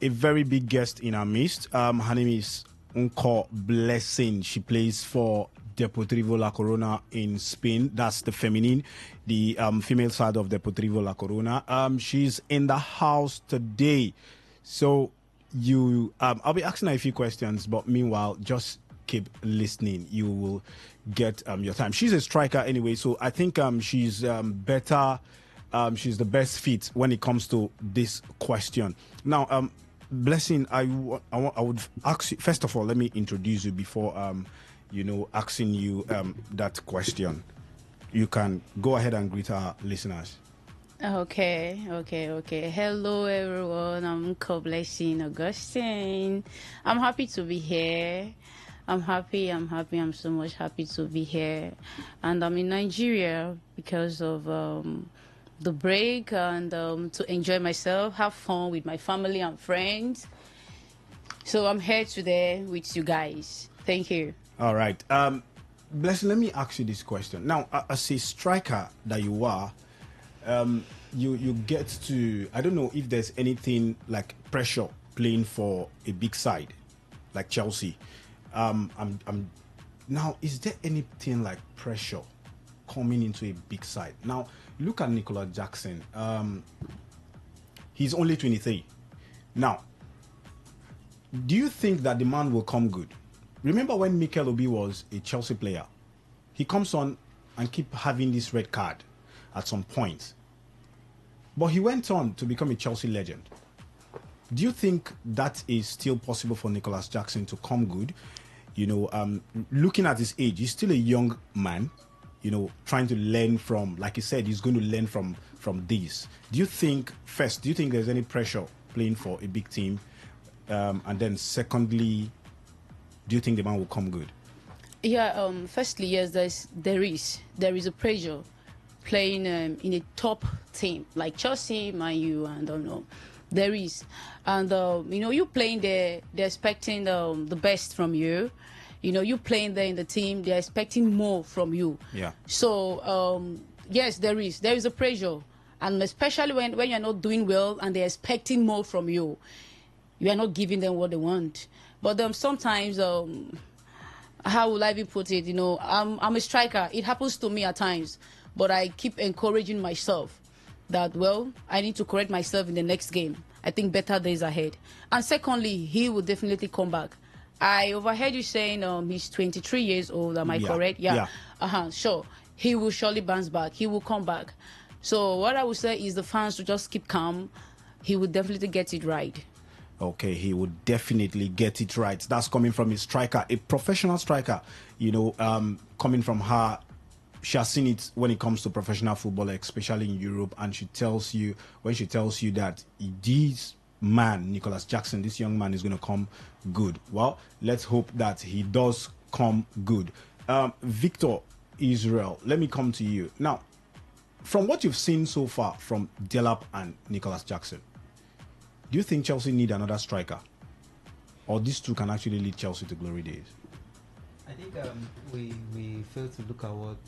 a very big guest in our midst. Her name is Unko Blessing. She plays for Deportivo La Corona in Spain. That's the feminine, the female side of Deportivo La Corona. She's in the house today. So I'll be asking her a few questions, but meanwhile, just keep listening. You will get your time. She's a striker anyway, so I think she's better. She's the best fit when it comes to this question. Now, Blessing, I would ask you, first of all, let me introduce you before asking you that question. You can go ahead and greet our listeners. Okay. Hello, everyone. I'm Blessing Augustine. I'm happy to be here. I'm happy. I'm so much happy to be here. And I'm in Nigeria because of the break and to enjoy myself, have fun with my family and friends. So I'm here today with you guys. Thank you. All right. Blessing, let me ask you this question. Now, as a striker that you are, you get to, I don't know if there's anything like pressure playing for a big side like Chelsea. Now, is there anything like pressure coming into a big side? Now, look at Nicolas Jackson. He's only 23. Now, do you think that the man will come good? Remember when Mikel Obi was a Chelsea player? He comes on and keep having this red card at some point. But he went on to become a Chelsea legend. Do you think that is still possible for Nicolas Jackson to come good? Looking at his age, he's still a young man, trying to learn from, like he said, he's going to learn from this. Do you think there's any pressure playing for a big team? And then secondly, do you think the man will come good? Yeah, firstly, yes, there is a pressure playing in a top team like Chelsea, Man U, and I don't know. There is. And, you playing there, they're expecting the best from you. You playing there in the team, they're expecting more from you. Yeah. So, yes, there is a pressure. And especially when you're not doing well and they're expecting more from you, you are not giving them what they want. But sometimes, how will I be put it? I'm a striker. It happens to me at times. But I keep encouraging myself that, I need to correct myself in the next game. I think better days ahead. And secondly, he will definitely come back. I overheard you saying he's 23 years old. Am I correct? Yeah. Sure. He will surely bounce back. He will come back. So what I would say is the fans will just keep calm. He will definitely get it right. Okay, he would definitely get it right. That's coming from a striker, a professional striker, coming from her. She has seen it when it comes to professional football, especially in Europe, and she tells you that this man, Nicolas Jackson, this young man is going to come good. Well, let's hope that he does come good. Victor Israel, let me come to you. Now, from what you've seen so far from Delap and Nicolas Jackson, do you think Chelsea need another striker? Or these two can actually lead Chelsea to glory days? I think we fail to look at what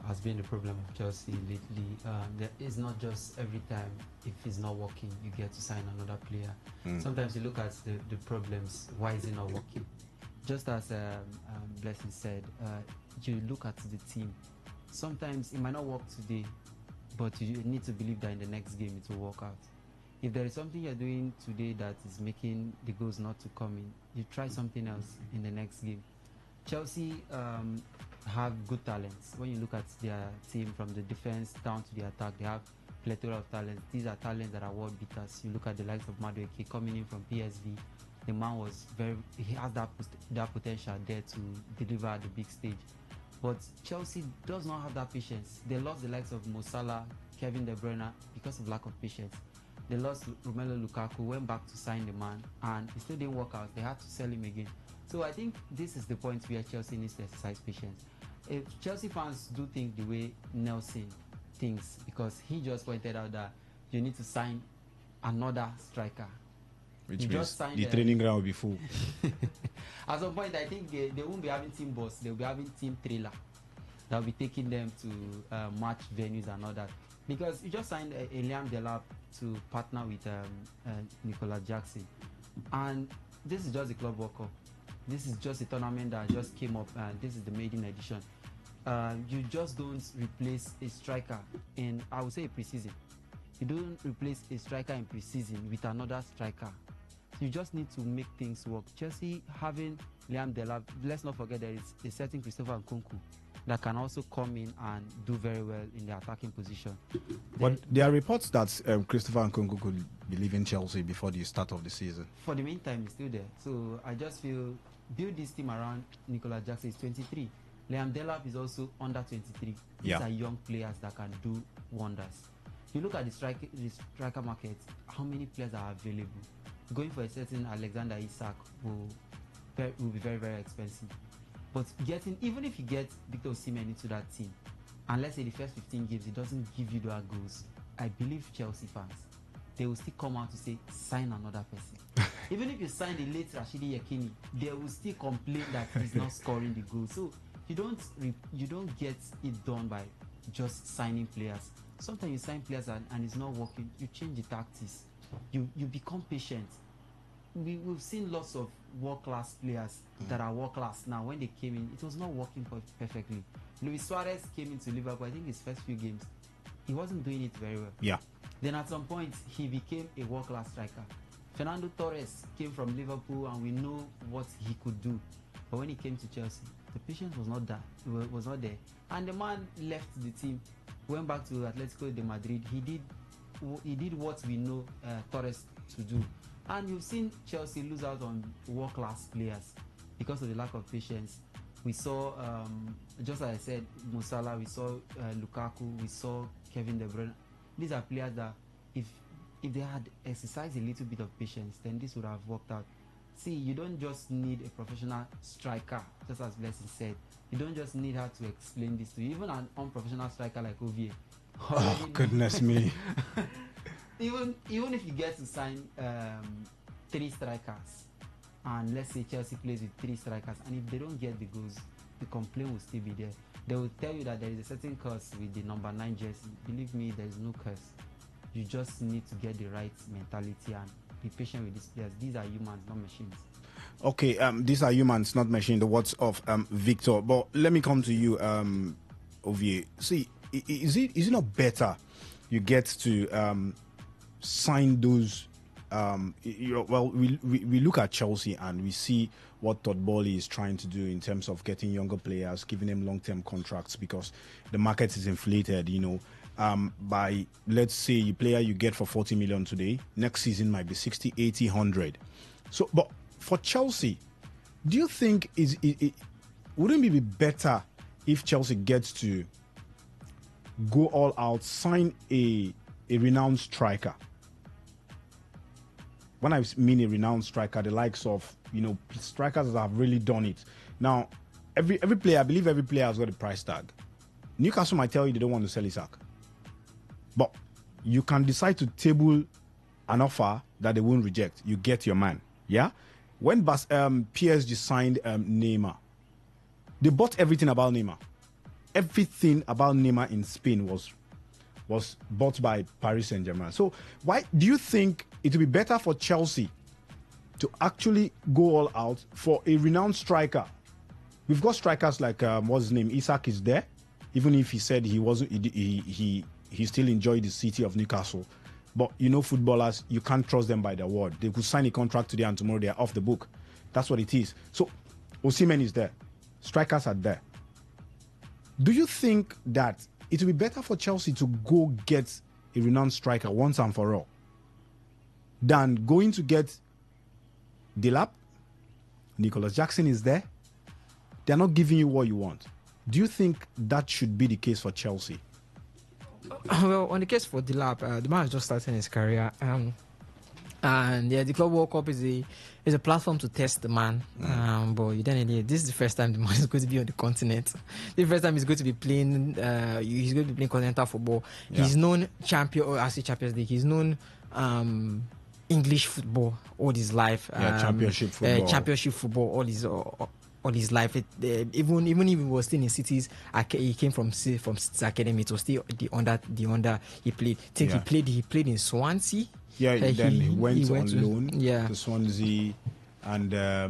has been the problem of Chelsea lately. There is not just every time if it's not working, you get to sign another player. Sometimes you look at the problems, why is it not working? Just as Blessing said, you look at the team. Sometimes it might not work today, but you need to believe that in the next game it will work out. If there is something you're doing today that is making the goals not to come in, you try something else in the next game. Chelsea have good talents. When you look at their team from the defense down to the attack, they have plethora of talents. These are talents that are world beaters. You look at the likes of Madueke coming in from PSV. The man he has that potential there to deliver at the big stage. But Chelsea does not have that patience. They lost the likes of Mo Salah, Kevin De Bruyne because of lack of patience. They lost Romelu Lukaku, went back to sign the man, and it still didn't work out. They had to sell him again. So I think this is the point where Chelsea needs to exercise patience. If Chelsea fans do think the way Nelson thinks, because he just pointed out that you need to sign another striker. Which means the training ground will be full. At some point, I think they won't be having team boss. They'll be having team trailer. They'll be taking them to match venues and all that. Because you just signed Liam Delap to partner with Nicola Jackson. And this is just a Club World Cup. This is just a tournament that just came up, and this is the maiden edition. You just don't replace a striker in, I would say, a preseason. You don't replace a striker in preseason with another striker. You just need to make things work. Chelsea having Liam Delap, let's not forget there is a certain Christopher Nkunku that can also come in and do very well in the attacking position. But there are reports that Christopher Nkunku could be leaving Chelsea before the start of the season. For the meantime, he's still there. So I just feel build this team around Nicola Jackson. Is 23. Liam Delap is also under 23. These are young players that can do wonders. You look at the striker market, how many players are available? Going for a certain Alexander Isak will be very, very expensive. But even if you get Victor Osimhen into that team, and let's say the first 15 games, it doesn't give you that goals, I believe Chelsea fans, they will still come out to say, sign another person. Even if you sign the late Rashidi Yekini, they will still complain that he's not scoring the goals. So you don't get it done by just signing players. Sometimes you sign players and it's not working, you change the tactics. You become patient. We've seen lots of world-class players that are world-class now. When they came in, it was not working perfectly. Luis Suarez came into Liverpool, I think his first few games, he wasn't doing it very well. Yeah. Then at some point, he became a world-class striker. Fernando Torres came from Liverpool, and we know what he could do. But when he came to Chelsea, the patience was not there. And the man left the team, went back to Atletico de Madrid. He did what we know Torres to do. And you've seen Chelsea lose out on world-class players because of the lack of patience. We saw, just as I said, Mo Salah, we saw Lukaku, we saw Kevin De Bruyne. These are players that if they had exercised a little bit of patience, then this would have worked out. See, you don't just need a professional striker, just as Blessing said. You don't just need her to explain this to you. Even an unprofessional striker like Ovie. Oh, goodness me. Even if you get to sign 3 strikers, and let's say Chelsea plays with 3 strikers, and if they don't get the goals, the complaint will still be there. They will tell you that there is a certain curse with the number 9 jersey. Believe me, there is no curse. You just need to get the right mentality and be patient with these players. These are humans, not machines. Okay, these are humans, not machines. The words of Victor. But let me come to you, Ovie. See, is it not better you get to sign those? We look at Chelsea and we see what Todd Bowley is trying to do in terms of getting younger players, giving them long-term contracts because the market is inflated. By, let's say, a player you get for 40 million today, next season might be 60, 80, 100. So, but for Chelsea, do you think wouldn't it be better if Chelsea gets to go all out, sign a renowned striker? When I mean a renowned striker, the likes of strikers that have really done it. Now, every player, I believe every player has got a price tag. Newcastle might tell you they don't want to sell Isak, but you can decide to table an offer that they won't reject. You get your man. Yeah. When PSG signed Neymar, they bought everything about Neymar. Everything about Neymar in Spain was bought by Paris Saint-Germain. So why do you think it would be better for Chelsea to actually go all out for a renowned striker? We've got strikers like what's his name? Isak is there, even if he said he wasn't. He still enjoyed the city of Newcastle. But footballers, you can't trust them by their word. They could sign a contract today and tomorrow they are off the book. That's what it is. So Osimhen is there, strikers are there. Do you think that it would be better for Chelsea to go get a renowned striker once and for all than going to get Delap. Nicholas Jackson is there. They're not giving you what you want. Do you think that should be the case for Chelsea? Well, on the case for Delap, the man is just starting his career. And yeah, the Club World Cup is a platform to test the man. But you don't need. This is the first time the man is going to be on the continent. This is the first time he's going to be playing. He's going to be playing continental football. Yeah. He's known champion, or I say Champions League. He's known English football all his life. Championship football. Championship football all his life. Even if he was still in cities, he came from Cities Academy. It was still the under he played. He played in Swansea. Yeah, then he went on loan to to Swansea, and I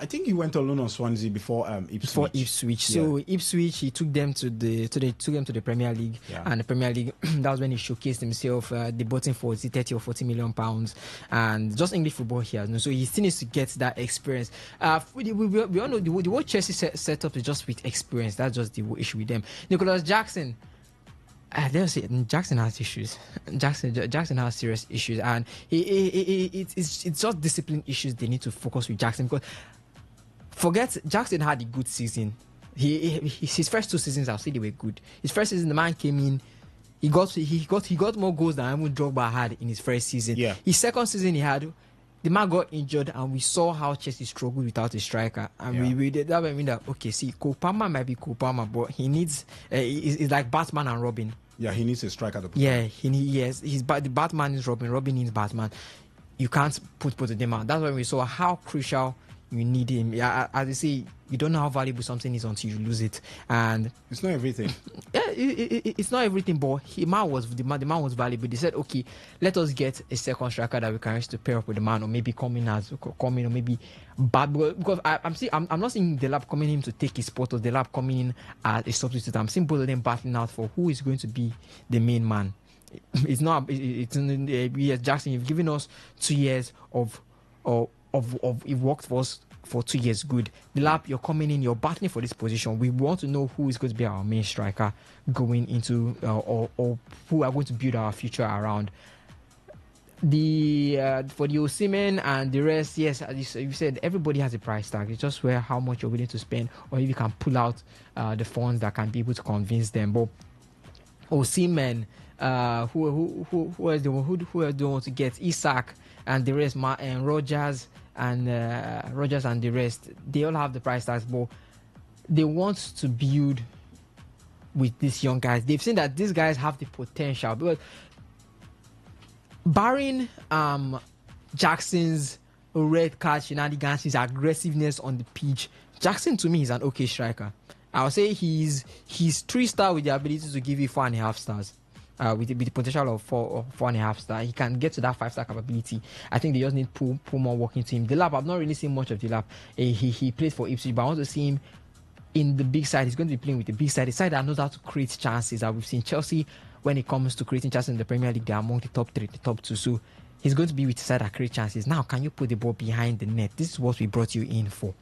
think he went on loan on Swansea before Ipswich. Before Ipswich, so Ipswich he took them to the Premier League, and the Premier League that was when he showcased himself. They bought him for 30 or 40 million pounds, and just English football here. So he still needs to get that experience. We all know the whole Chelsea set up is just with experience. That's just the issue with them. Nicholas Jackson. Jackson has issues. Jackson has serious issues, and it's just discipline issues they need to focus with Jackson. Because forget Jackson had a good season. His first 2 seasons, I'll say they were good. His first season, the man came in. He got more goals than even Drogba had in his first season. Yeah. His second season, the man got injured, and we saw how Chelsea struggled without a striker. And we did that. I mean that see, Cole Palmer might be Cole Palmer, but he needs. It's like Batman and Robin. Yeah, he needs a striker. The Batman is Robin. Robin needs Batman. You can't put both of them out. That's why we saw how crucial you need him. Yeah, as I say, you don't know how valuable something is until you lose it, and it's not everything. Yeah, it's not everything, but the man was valuable. They said, okay, let us get a second striker that we can use to pair up with the man, or maybe come in or maybe bad. Because I'm not seeing Delap coming in to take his spot, or Delap coming in as a substitute. I'm seeing both of them battling out for who is going to be the main man. It's not. Yes, Jackson, you've given us 2 years of it worked for us for 2 years. Good. Delap, you're coming in, you're battling for this position. We want to know who is going to be our main striker going into or who are going to build our future around. For the Osimhen and the rest, yes, as you said, everybody has a price tag. It's just where how much you're willing to spend, or if you can pull out the funds that can be able to convince them. But Osimhen, who else do want to get? Isak and the rest, and Rogers and the rest, they all have the price tags, but they want to build with these young guys. They've seen that these guys have the potential, because barring Jackson's red card shenanigans, his aggressiveness on the pitch, Jackson to me is an okay striker. I'll say he's 3-star with the ability to give you 4.5 stars. With the potential of 4.5 stars, he can get to that 5-star capability. I think they just need to put more work into him. Delap, I've not really seen much of Delap. He plays for Ipswich, but I want to see him in the big side. He's going to be playing with the big side, the side that knows how to create chances. We've seen Chelsea, when it comes to creating chances in the Premier League, they're among the top 3, the top 2. So he's going to be with the side that create chances. Now, can you put the ball behind the net? This is what we brought you in for.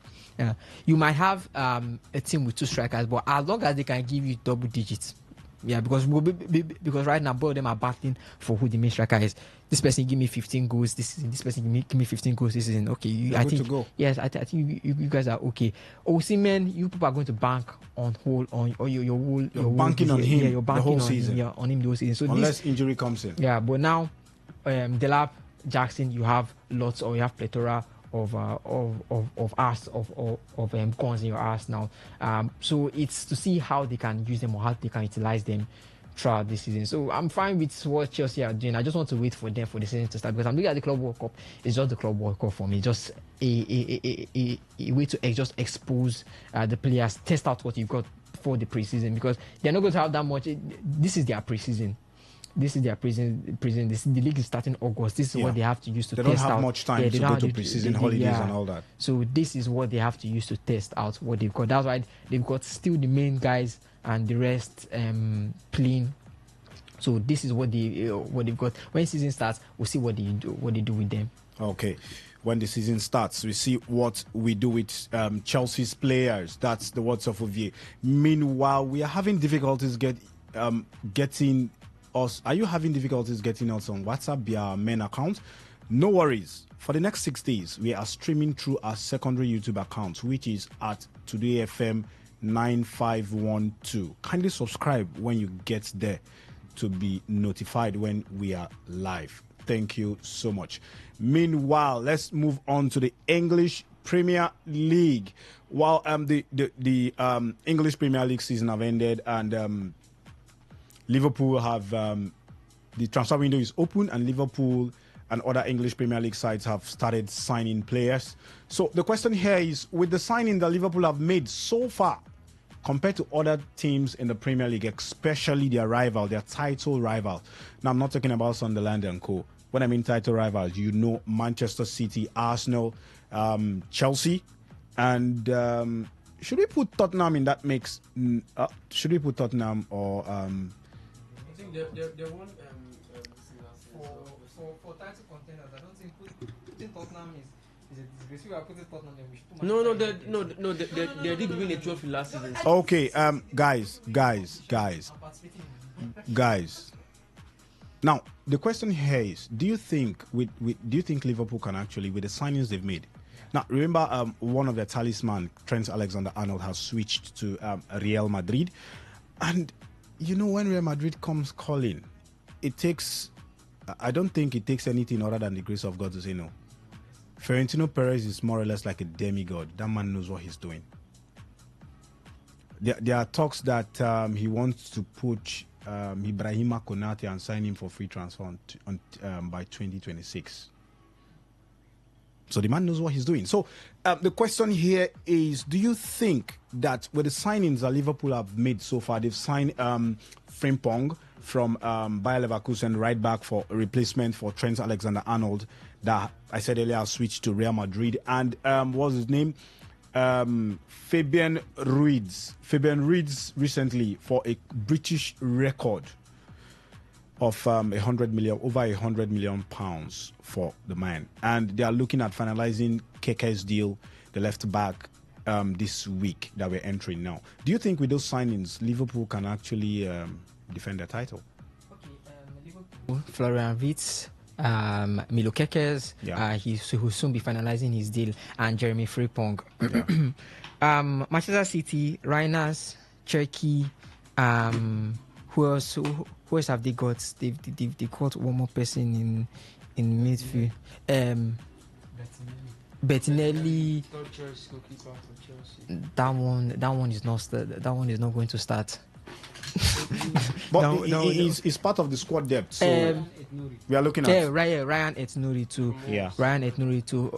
You might have a team with 2 strikers, but as long as they can give you double digits. Yeah, because right now both of them are battling for who the main striker is. This person give me 15 goals this season. This person give me 15 goals this season. Okay, I think. To go. Yes, I think you guys are okay. Osimhen, you people are going to bank on your banking on him. Yeah, you're banking the whole on season. Him, on him the whole season. So unless injury comes in. Yeah, but now Delap, Jackson, you have lots, or you have plethora of guns in your arse now. So it's to see how they can use them or how they can utilize them throughout this season. So I'm fine with what Chelsea are doing. I just want to wait for them for the season to start, because I'm looking at the Club World Cup. It's just the Club World Cup for me. Just a way to just expose the players, test out what you've got for the preseason, because they're not going to have that much. This is their preseason. This is their prison. The league is starting August. This is what they have to use to test out. They don't have much time to go to preseason holidays and all that. So this is what they have to use to test out what they've got. That's why they've got still the main guys and the rest playing. So this is what they've got. When season starts, we'll see what they do with them. Okay. When the season starts, we see what we do with Chelsea's players. That's the words of Ovie. Meanwhile, we are having difficulties getting us? Are you having difficulties getting us on WhatsApp via our main account? No worries. For the next 6 days, we are streaming through our secondary YouTube account, which is at Today FM 95.1.2. Kindly subscribe when you get there to be notified when we are live. Thank you so much. Meanwhile, let's move on to the English Premier League. While the English Premier League season have ended and Liverpool have the transfer window is open, and Liverpool and other English Premier League sides have started signing players. So the question here is, with the signing that Liverpool have made so far, compared to other teams in the Premier League, especially their rival, their title rival. Now, I'm not talking about Sunderland and co. When I mean title rivals, you know, Manchester City, Arsenal, Chelsea, and should we put Tottenham in that mix? Should we put Tottenham or? I think they won for title contenders. I don't think putting Tottenham is a disgrace. We are putting Tottenham there. They did win a trophy last season. Okay, guys. Now the question here is: do you think Liverpool can actually, with the signings they've made? Now remember, one of their talisman, Trent Alexander-Arnold, has switched to Real Madrid, and you know, when Real Madrid comes calling, it takes. I don't think it takes anything other than the grace of God to say no. Florentino Perez is more or less like a demigod. That man knows what he's doing. There are talks that he wants to put Ibrahima Konate and sign him for free transfer by 2026. So the man knows what he's doing. So the question here is, do you think that with the signings that Liverpool have made so far, they've signed Frimpong from Bayer Leverkusen right back for a replacement for Trent Alexander-Arnold that I said earlier switched to Real Madrid, and what's his name? Fabian Ruiz. Fabian Ruiz recently for a British record of over 100 million pounds for the man, and they are looking at finalizing Keke's deal, the left back, this week that we're entering now. Do you think with those signings Liverpool can actually defend their title? Okay, Florian Wirtz, Milo Kekes, he will soon be finalizing his deal, and Jeremy Frimpong. Yeah. Manchester City, Reiners, Cherky, who else have they got? They've got one more person in midfield. Bettinelli. That one is not going to start. But he's part of the squad depth, so we are looking at Ryan Etnuri too. Yeah, Ryan Etnuri too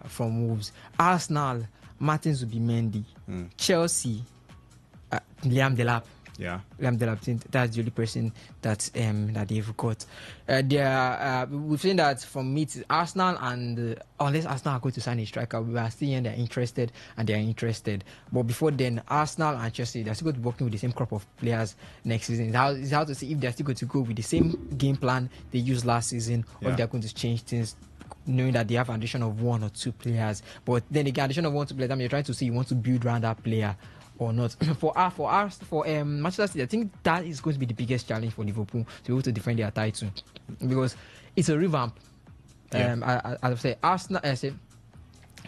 from Wolves. Arsenal, Martin Zubimendi. Chelsea, Liam Delap. Yeah, Liam Delap. That's the only person that they've got. We've seen that from me to Arsenal, and unless Arsenal are going to sign a striker, we are still they're interested, and they are interested. But before then, Arsenal and Chelsea, they're still going to be working with the same crop of players next season. It's how to see if they're still going to go with the same game plan they used last season, or if they're going to change things, knowing that they have an addition of one or two players. But then again, addition of one or two players, I mean, you're trying to see you want to build around that player or not. For Manchester City, I think that is going to be the biggest challenge for Liverpool to be able to defend their title, because it's a revamp. As I say, Arsenal,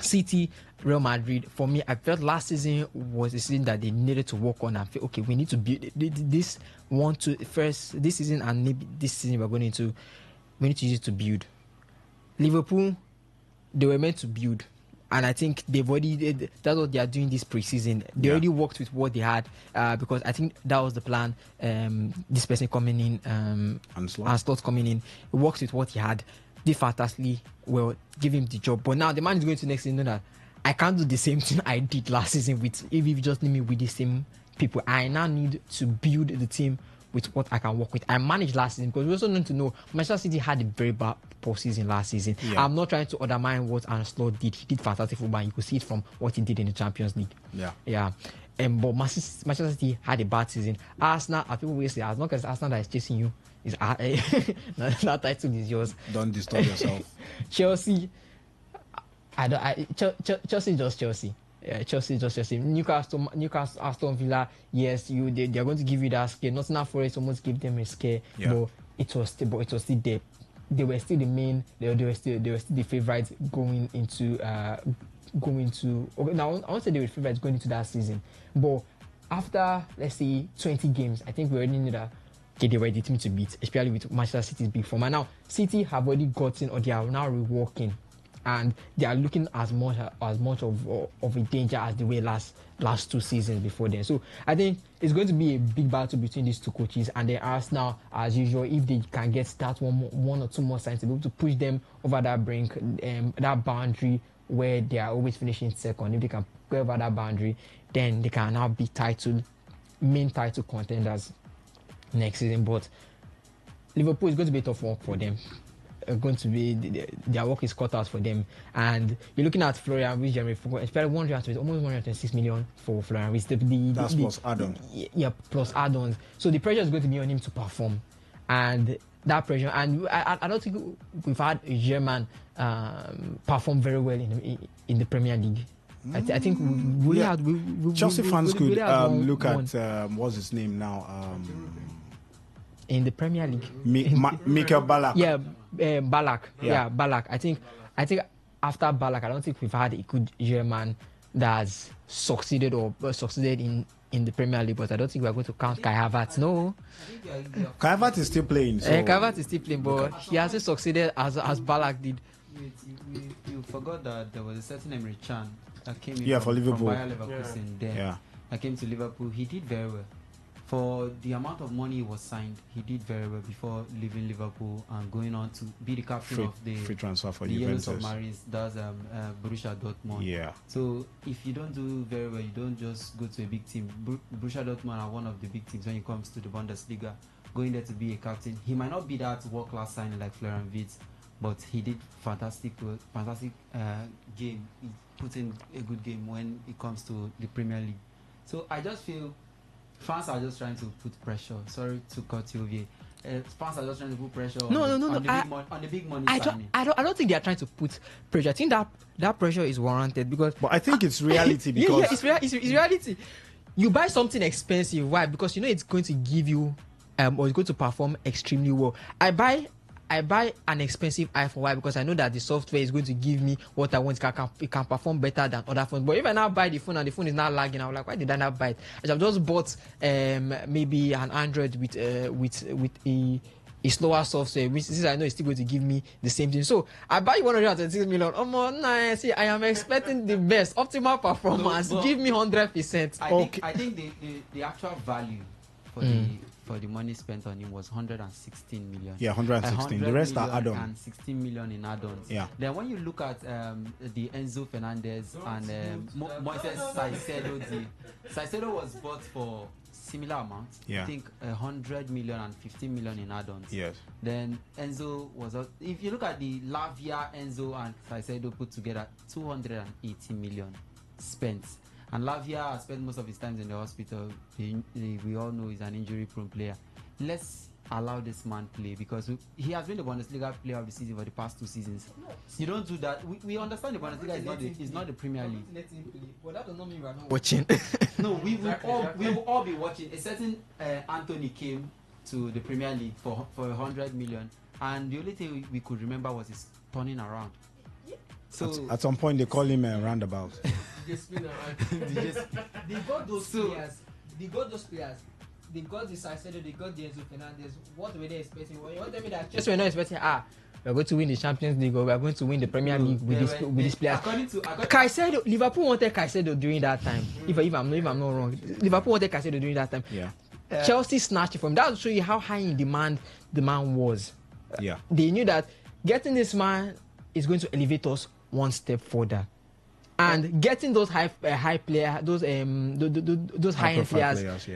City, Real Madrid. For me, I felt last season was a season that they needed to work on and feel, okay, we need to build this this season, and maybe this season we need to use it to build. Liverpool, they were meant to build. And I think they've already, that's what they are doing this preseason. They already worked with what they had, because I think that was the plan. This person coming in, and Slot coming in, he worked with what he had, did fantastically well, give him the job. But now the man is going to next season that I can't do the same thing I did last season if you just leave me with the same people. I now need to build the team with what I can work with. I managed last season, because we also need to know Manchester City had a very bad postseason last season. Yeah. I'm not trying to undermine what Slot did. He did fantastic football. You could see it from what he did in the Champions League. Yeah. But Manchester City had a bad season. Arsenal, people will say, as long as Arsenal that is chasing you, that title is yours. Don't disturb yourself. Chelsea, Chelsea is just Chelsea. Chelsea just Chelsea. Newcastle, Aston Villa. Yes, they're going to give you that scare. Nottingham Forest almost gave them a scare, but it was still there. They were still the main. They were still the favourites going into. Okay, now I won't say they were favourites going into that season, but after let's say 20 games, I think we already knew that they were the team to beat, especially with Manchester City's big form. And now City have already gotten, or they are now reworking, and they are looking as much of a danger as they were last 2 seasons before then. So I think it's going to be a big battle between these two coaches, and then Arsenal, as usual, if they can get that one or two more signs to be able to push them over that brink, that boundary where they are always finishing second. If they can go over that boundary, then they can now be main title contenders next season. But Liverpool is going to be a tough work for them. Going to be their work is cut out for them. And you're looking at Florian Wirtz, especially almost 126 million for Florian Wirtz. That's plus add-ons. Yeah, plus add-ons. So the pressure is going to be on him to perform, and that pressure. And I don't think we've had a German perform very well in the Premier League. I think we Chelsea fans could look at what's his name now. In the Premier League, Mikel Ballack. Yeah, Ballack. Yeah, Ballack. I think after Ballack, I don't think we've had a good German that's succeeded in the Premier League. But I don't think we're going to count Kai Havertz. No, Kai Havertz is still playing. So. Kai Havertz is still playing, but he hasn't succeeded as Ballack did. You forgot that there was a certain Emre Can that came in for Liverpool. From Bayer Leverkusen that came to Liverpool. He did very well. For the amount of money he was signed, he did very well before leaving Liverpool and going on to be the captain of the free transfer for the Juventus. Yellow Submarines. That's Borussia Dortmund. Yeah. So if you don't do very well, you don't just go to a big team. Borussia Dortmund are one of the big teams when it comes to the Bundesliga. Going there to be a captain, he might not be that world-class signing like Florian Wirtz, but he did fantastic game. He put in a good game when it comes to the Premier League. So I just feel fans are just trying to put pressure. Sorry to cut you, Ovie. Fans are just trying to put pressure on the big money signing. I don't think they are trying to put pressure. I think that pressure is warranted because. But I think it's reality because. It's reality. You buy something expensive. Why? Because you know it's going to give you, or it's going to perform extremely well. I buy an expensive iPhone. Why? Because I know that the software is going to give me what I want. It can perform better than other phones. But if I now buy the phone and the phone is not lagging, I'm like, why did I not buy it? I should have just bought maybe an Android with a slower software, which since I know it's still going to give me the same thing. So I buy 126 million. Oh my, see, I am expecting the best optimal performance. Give me 100%. I think the actual value for the money spent on him was 116 million. Yeah, 116. The rest are add-ons. And 16 million in add-ons. Yeah. Then when you look at the Enzo Fernandez and Moises Caicedo was bought for similar amounts. Yeah. I think 100 million and 15 million in add-ons. Yes. Then Enzo was, if you look at the Lavia, Enzo and Caicedo put together, 280 million spent. And Lavia has spent most of his time in the hospital. We all know he's an injury-prone player. Let's allow this man play because he has been the Bundesliga player of the season for the past 2 seasons. You don't do that. We understand the Bundesliga is not the Premier League. Let him play. But that does not mean we are not watching. No, we will all be watching. A certain Anthony came to the Premier League for 100 million, and the only thing we could remember was his turning around. So at some point they call him a roundabout. They got those players. They got the Caicedo, they got the Enzo Fernandez. What were they expecting? What tell me that just we're not expecting we're going to win the Champions League or we're going to win the Premier League with these players. Caicedo, Liverpool wanted Caicedo during that time. If I'm not wrong, Liverpool wanted Caicedo during that time. Yeah. Chelsea snatched it from him. That will show you how high in demand the man was. Yeah. They knew that getting this man is going to elevate us one step further. And getting those high players, those high-end players,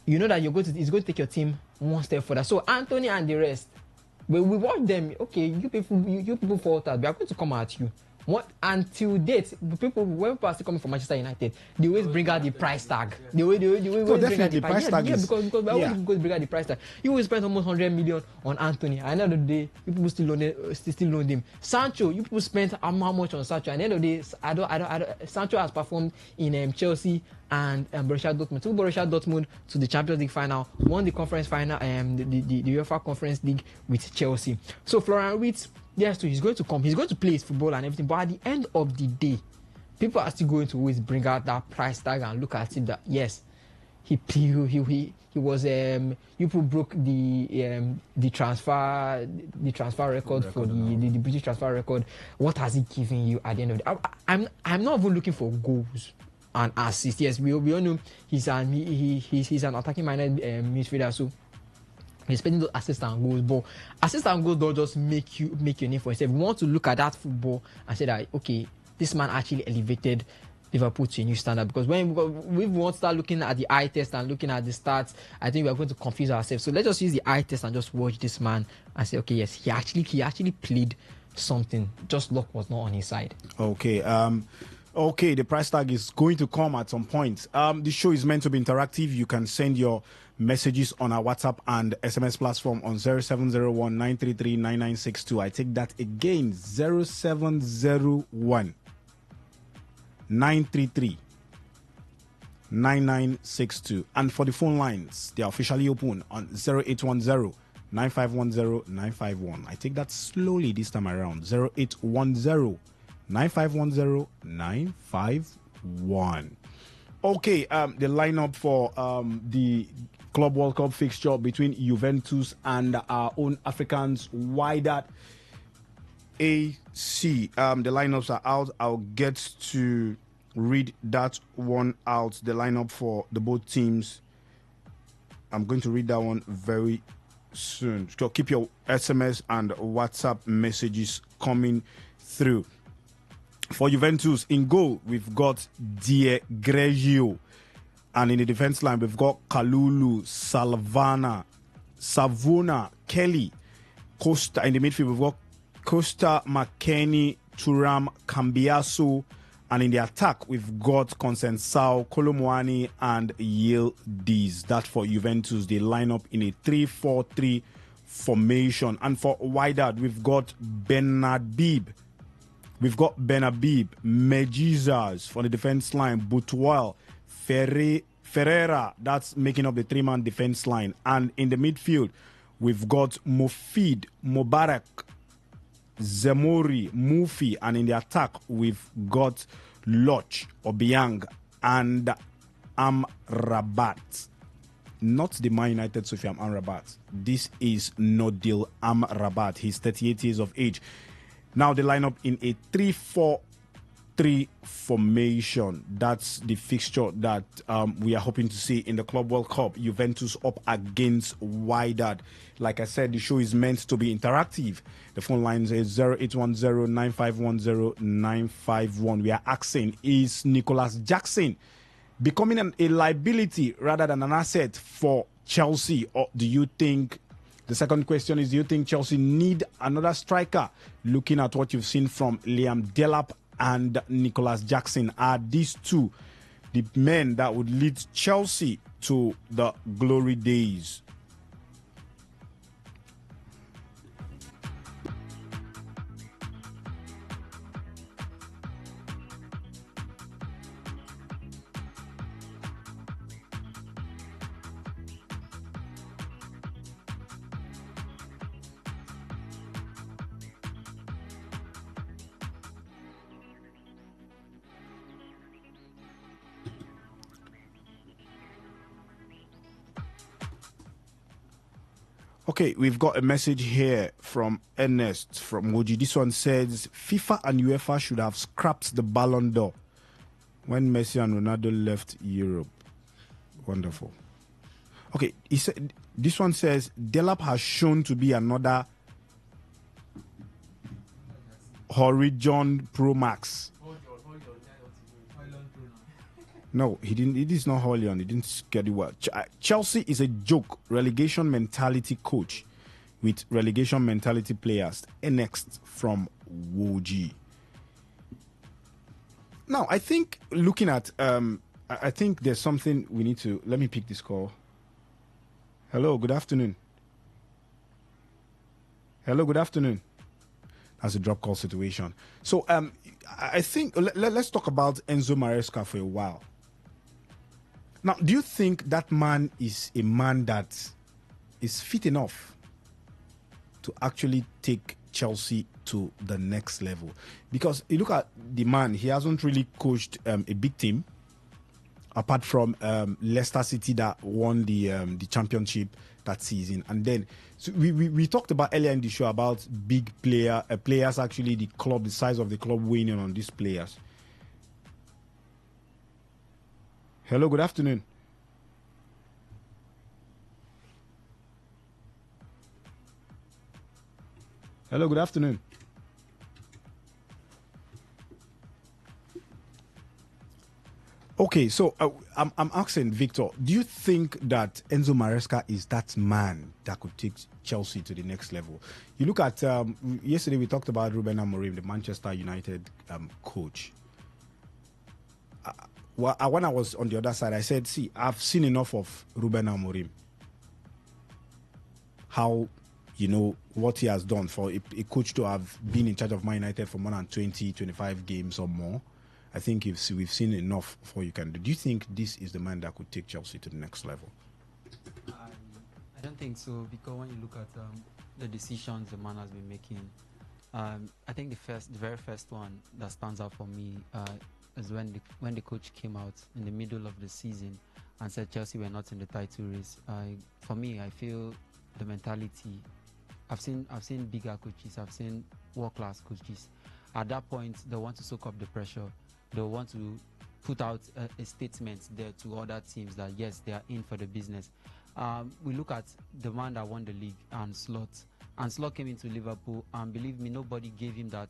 you know that it's going to take your team one step further. So Anthony and the rest, when we watch them, okay, you people faltered. We are going to come at you. What until date, when people are still coming from Manchester United, they always bring out the price tag. They always bring out the price tag. Yeah, because we always bring out the price tag. You will spend almost 100 million on Anthony. At the end of the day, people still loan him. Sancho, you people spent how much on Sancho? At the end of the day, I don't. Sancho has performed in Chelsea and Borussia Dortmund. Took Borussia Dortmund to the Champions League final, won the conference final, the UEFA Conference League with Chelsea. So Florian Wirtz, yes, too, he's going to come. He's going to play his football and everything. But at the end of the day, people are still going to always bring out that price tag and look at it that yes, he was you broke the transfer record for the British transfer record. What has he given you at the end of the day? I'm not even looking for goals and assists. Yes, we all know he's an attacking minded midfielder, so he's spending those assists and goals. But assists and goals don't just make your name for yourself. We want to look at that football and say that okay, this man actually elevated Liverpool to a new standard. Because when we want to start looking at the eye test and looking at the stats, I think we are going to confuse ourselves. So let's just use the eye test and just watch this man and say, okay, yes, he actually played something. Just luck was not on his side. Okay. Okay, the price tag is going to come at some point. The show is meant to be interactive. You can send your messages on our WhatsApp and SMS platform on 0701 933 9962. I take that again, 0701 933 9962. And for the phone lines, they are officially open on 0810 9510 951. I take that slowly this time around, 0810 9510 951. Okay, the lineup for the Club World Cup fixture between Juventus and our own Africans, Wydad AC. The lineups are out. I'll get to read that one out. The lineup for the both teams. I'm going to read that one very soon. So keep your SMS and WhatsApp messages coming through. For Juventus, in goal, we've got Die Greggio. And in the defense line, we've got Kalulu, Savona, Kelly, Costa. In the midfield, we've got Costa, McKennie, Thuram, Cambiaso. And in the attack, we've got Consensao, Kolomwani, and Yildiz. That for Juventus, they line up in a 3-4-3 formation. And for Wydad, we've got Benabib. We've got Benabib, Mejizas for the defense line, Butwell, Ferreira, that's making up the three-man defense line. And in the midfield, we've got Mofid, Mubarak, Zemori, Mufi. And in the attack, we've got Loch, Obiang, and Amrabat. Not the Man United Sofian Amrabat. This is Nodil Amrabat. He's 38 years of age. Now the lineup in a 3-4-3 formation. That's the fixture that we are hoping to see in the Club World Cup. Juventus up against Wydad. Like I said, the show is meant to be interactive. The phone lines is 0810 9510 951. We are asking, is Nicolas Jackson becoming a liability rather than an asset for Chelsea? Or do you think... The second question is, do you think Chelsea need another striker? Looking at what you've seen from Liam Delap and Nicolas Jackson, are these two the men that would lead Chelsea to the glory days? Okay, we've got a message here from Ernest from Moji. This one says, FIFA and UEFA should have scrapped the Ballon d'Or when Messi and Ronaldo left Europe. Wonderful. Okay, he said, this one says, Delap has shown to be another Horizon Pro Max. No, he didn't. It is not Holion. He didn't get it well. Chelsea is a joke. Relegation mentality coach with relegation mentality players. Next from Woji. Now, I think looking at, I think there's something we need to. Let me pick this call. Hello, good afternoon. Hello, good afternoon. That's a drop call situation. So, I think let's talk about Enzo Maresca for a while. Now, do you think that man is a man that is fit enough to actually take Chelsea to the next level? Because you look at the man, he hasn't really coached a big team apart from Leicester City that won the championship that season. And then so we talked about earlier in the show about big players, actually the size of the club winning on these players. Hello, good afternoon. Hello, good afternoon. Okay, so I'm asking Victor, do you think that Enzo Maresca is that man that could take Chelsea to the next level? You look at yesterday we talked about Ruben Amorim, the Manchester United coach. When I was on the other side, I said, see, I've seen enough of Ruben Amorim. How, what he has done for a coach to have been in charge of Man United for more than 20, 25 games or more. I think we've seen enough for you can do. Do you think this is the man that could take Chelsea to the next level? I don't think so, because when you look at the decisions the man has been making, I think the very first one that stands out for me is when the coach came out in the middle of the season and said Chelsea were not in the title race. For me, I feel the mentality. I've seen bigger coaches. I've seen world-class coaches. At that point, they want to soak up the pressure. They want to put out a statement there to other teams that yes, they are in for the business. We look at the man that won the league, and Slot came into Liverpool, and believe me, nobody gave him that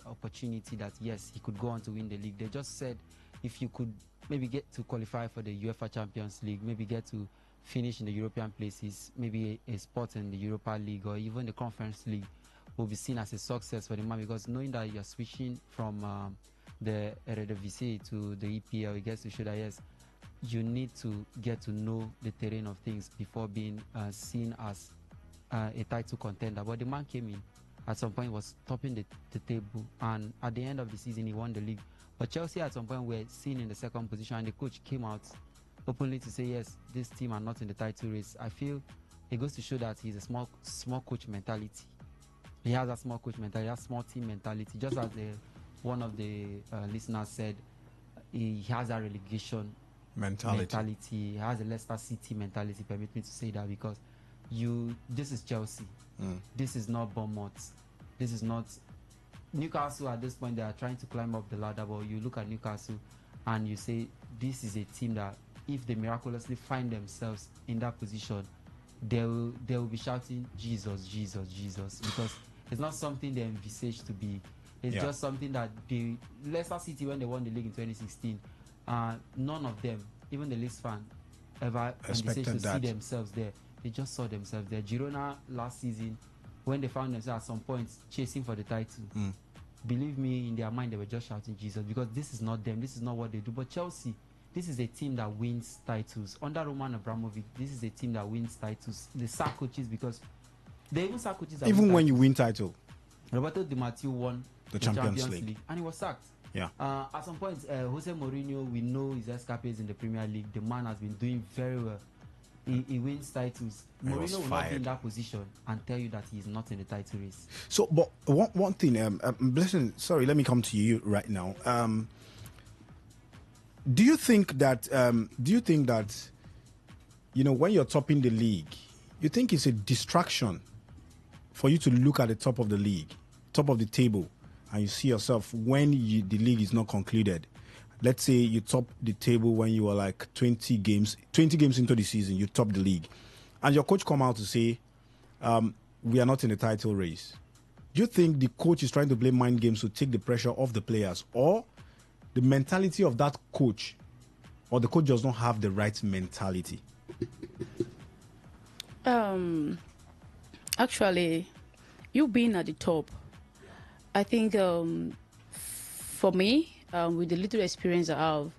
opportunity that yes, he could go on to win the league. They just said if you could maybe get to qualify for the UEFA Champions League, maybe get to finish in the European places, maybe a spot in the Europa League or even the Conference League, will be seen as a success for the man, because knowing that you're switching from the Eredivisie to the EPL, it gets to show that yes, you need to get to know the terrain of things before being seen as a title contender. But the man came in, at some point was topping the table, and at the end of the season he won the league. But Chelsea at some point were seen in the second position, and the coach came out openly to say yes, this team are not in the title race. I feel it goes to show that he's a small coach mentality. He has a small coach mentality, he has small team mentality. Just as one of the listeners said, he has a relegation mentality. He has a Leicester City mentality. Permit me to say that, because this is Chelsea. This is not Bournemouth. This is not Newcastle. At this point, they are trying to climb up the ladder. But you look at Newcastle and you say this is a team that, if they miraculously find themselves in that position, they will be shouting Jesus, Jesus, Jesus, because it's not something they envisage to be. It's just something that the Leicester City, when they won the league in 2016, none of them, even the Leeds fan, ever envisaged to see themselves there. They just saw themselves there. Girona last season, when they found themselves at some point chasing for the title, believe me, in their mind they were just shouting Jesus, because this is not them. This is not what they do. But Chelsea, this is a team that wins titles. Under Roman Abramovich, this is a team that wins titles. They sack coaches because they even sack coaches. Even when you win title. Roberto Di Matteo won the Champions League, and he was sacked. Yeah. At some point, Jose Mourinho, we know his escapades in the Premier League. The man has been doing very well. He wins titles. Mourinho will not be in that position and tell you that he is not in the title race. So, but one thing, Blessing, sorry, let me come to you right now. Do you think that when you're topping the league, you think it's a distraction for you to look at the top of the league, top of the table, and you see yourself when the league is not concluded? Let's say you top the table when you are like 20 games into the season, you top the league, and your coach come out to say, we are not in the title race. Do you think the coach is trying to play mind games to take the pressure off the players, or the mentality of that coach, or the coach does not have the right mentality? Actually, you being at the top, I think for me, with the little experience I have,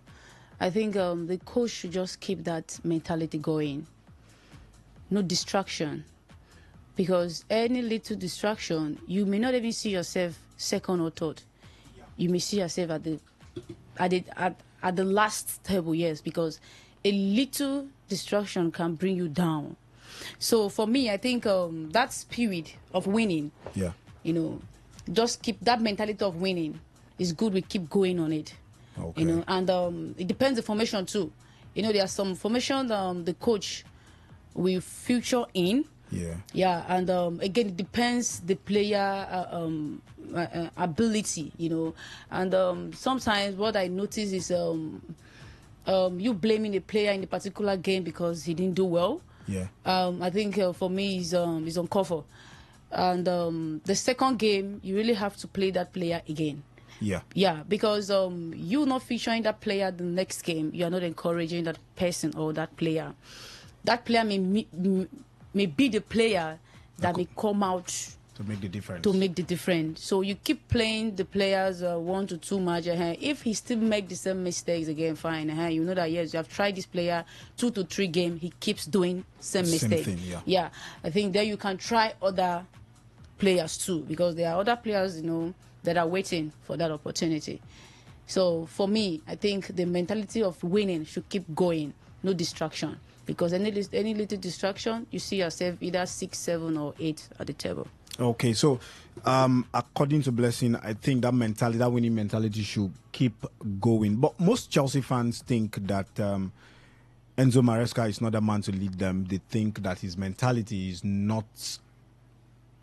I think the coach should just keep that mentality going. No distraction. Because any little distraction, you may not even see yourself second or third. You may see yourself at the last table, yes, because a little distraction can bring you down. So for me, I think that spirit of winning, just keep that mentality of winning is good. We keep going on it, and it depends the formation too. There are some formation the coach will future in. Yeah, and again, it depends the player ability, and sometimes what I notice is you blaming a player in a particular game because he didn't do well. I think for me is uncover, and the second game you really have to play that player again. Because you not featuring that player the next game, you are not encouraging that person or that player. That player may be the player that may come out to make the difference. So you keep playing the players 1 to 2 match. If he still make the same mistakes again, fine. You know that yes, you have tried this player 2 to 3 games. He keeps doing same mistake. I think there you can try other players too, because there are other players that are waiting for that opportunity. So for me, I think the mentality of winning should keep going, no distraction. Because any little distraction, you see yourself either 6, 7, or 8 at the table. Okay, so according to Blessing, I think that winning mentality should keep going. But most Chelsea fans think that Enzo Maresca is not a man to lead them. They think that his mentality is not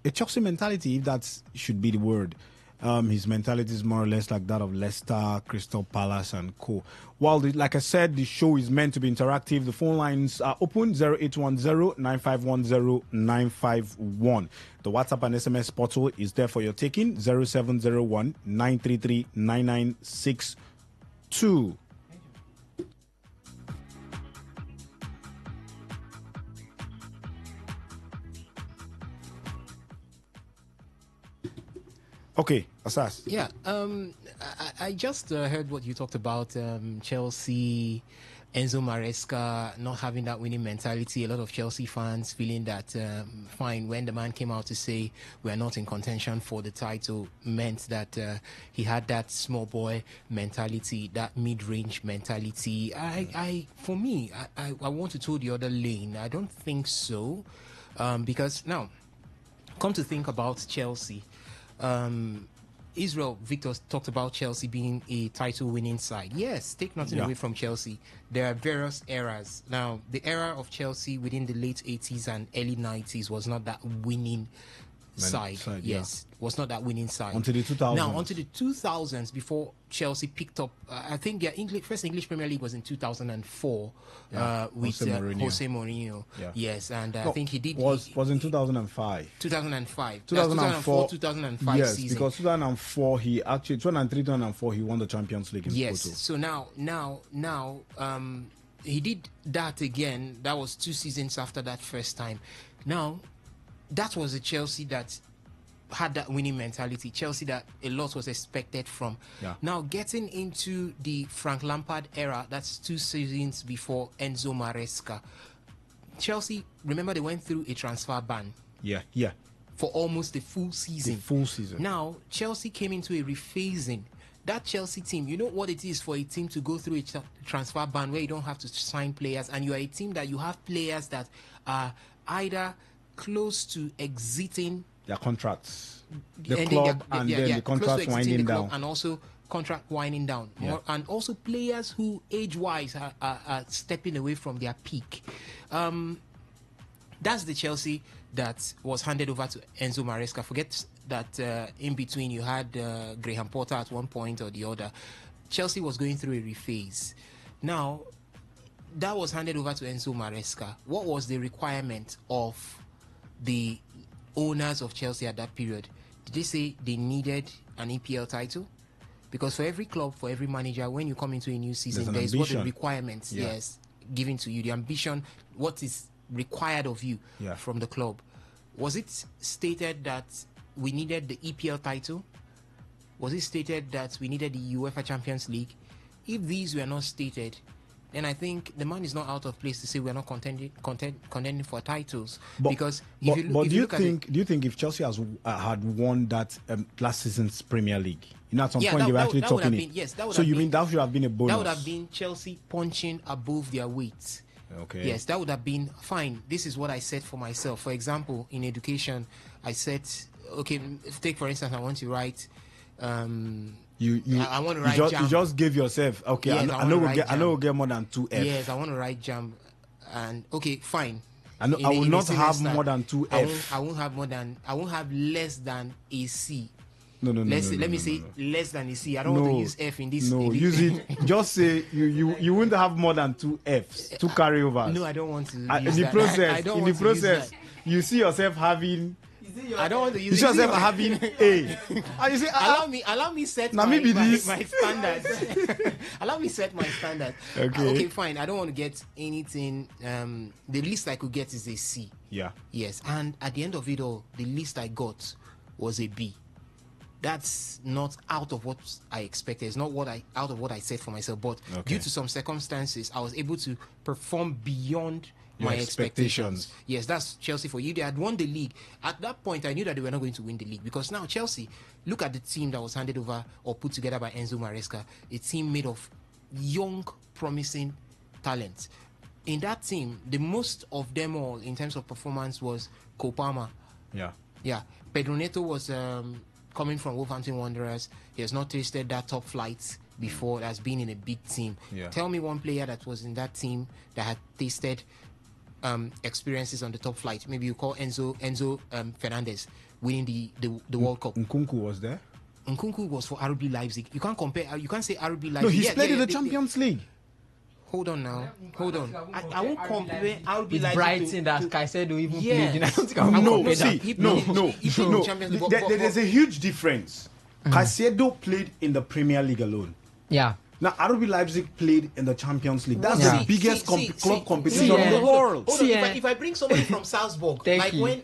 a Chelsea mentality, if that should be the word. His mentality is more or less like that of Leicester, Crystal Palace, and co. Well, like I said, the show is meant to be interactive. The phone lines are open, 0810-9510-951. The WhatsApp and SMS portal is there for your taking, 0701-933-9962. Okay, Asas. Yeah, I just heard what you talked about, Chelsea, Enzo Maresca not having that winning mentality. A lot of Chelsea fans feeling that, fine, when the man came out to say we're not in contention for the title, meant that he had that small boy mentality, that mid-range mentality. For me, I want to toe the other lane. I don't think so, because now, come to think about Chelsea, Israel Victor talked about Chelsea being a title winning side. Yes, take nothing away from Chelsea. There are various eras. Now, the era of Chelsea within the late 80s and early 90s was not that winning side. Yes, was not that winning side. Until the 2000s. Now, until the 2000s, before Chelsea picked up, I think their first English Premier League was in 2004 with Jose Mourinho. Yes, and I think he did. Was in 2005. 2005. 2004, 2005 yes, season. because 2004 he actually 2003, 2004 he won the Champions League in Porto. So now, he did that again. That was 2 seasons after that first time. Now, that was a Chelsea that had that winning mentality. Chelsea that a lot was expected from. Now, getting into the Frank Lampard era, that's 2 seasons before Enzo Maresca. Chelsea, remember, they went through a transfer ban. For almost the full season. Now, Chelsea came into a rephasing. That Chelsea team, you know what it is for a team to go through a transfer ban where you don't have to sign players, and you are a team that you have players that are either close to exiting their contracts, the club, and then the contracts winding down, and also contract winding down, and also players who age-wise are stepping away from their peak. That's the Chelsea that was handed over to Enzo Maresca. Forget that in between you had Graham Potter at one point or the other. Chelsea was going through a rephase. Now, that was handed over to Enzo Maresca. What was the requirement of the owners of Chelsea at that period? Did they say they needed an EPL title? Because for every club, for every manager, when you come into a new season, there is what the requirements, given to you, the ambition, what is required of you from the club. Was it stated that we needed the EPL title? Was it stated that we needed the UEFA Champions League? If these were not stated, then I think the man is not out of place to say we are not contending for titles. Because do you think if Chelsea had won that last season's Premier League, at some point they were actually talking it? Yes, that would so have you been, mean that should have been a bonus? That would have been Chelsea punching above their weight. Okay. Yes, that would have been fine. This is what I said for myself. For example, in education, I said, okay, take for instance, I want to write. I want to write JAM. You just gave yourself, okay, yes, I know we'll get more than 2 F. Yes, I want to write JAM. And okay, fine. I will not have more than 2 F. I won't have less than a C. No. Let me say less than a C. I don't want to use F in this. No, use it. Just say you wouldn't have more than 2 Fs, 2 carryovers. No, I don't want to. In the process, you see yourself having. I don't want to use. You see yourself having A. You say, allow me set my standards. Allow me set my standards. Okay, fine. I don't want to get anything. The least I could get is a C. Yeah. Yes, and at the end of it all, the least I got was a B. That's not out of what I expected. It's not out of what I said for myself. But due to some circumstances, I was able to perform beyond my expectations. Yes, that's Chelsea for you. They had won the league. At that point, I knew that they were not going to win the league because now Chelsea, look at the team that was handed over or put together by Enzo Maresca. A team made of young, promising talent. In that team, the most of them all in terms of performance was Cole Palmer. Yeah. Pedro Neto was coming from Wolverhampton Wanderers. He has not tasted that top flight before. Has been in a big team. Tell me one player that was in that team that had tasted experiences on the top flight. Maybe you call Enzo Fernandez winning the World Cup. Nkunku was there. Nkunku was for RB Leipzig. You can't compare. You can't say RB Leipzig. No, he's played in the Champions League. Hold on now. Hold on. I won't compare RB Leipzig Brighton that Caicedo even played in. I don't think No. There's a huge difference. Caicedo played in the Premier League alone. Yeah. Now, RB Leipzig played in the Champions League. That's the biggest club competition in the world. Hold on, if I bring somebody from Salzburg, like when,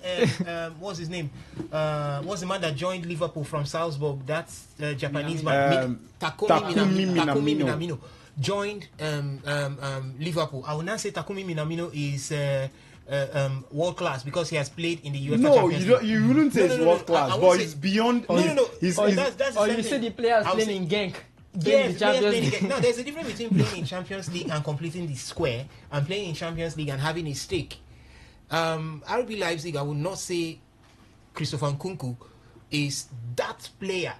what's his name? What's the man that joined Liverpool from Salzburg? That's Japanese man. Takumi Minamino. Joined Liverpool. I would not say Takumi Minamino is world class because he has played in the UEFA Champions League. You wouldn't say it's world class, but it's beyond. That's you say the players playing in Genk. Yes, no, there's a difference between playing in Champions League and completing the square and playing in Champions League and having a stake. RB Leipzig, I would not say Christopher Nkunku is that player.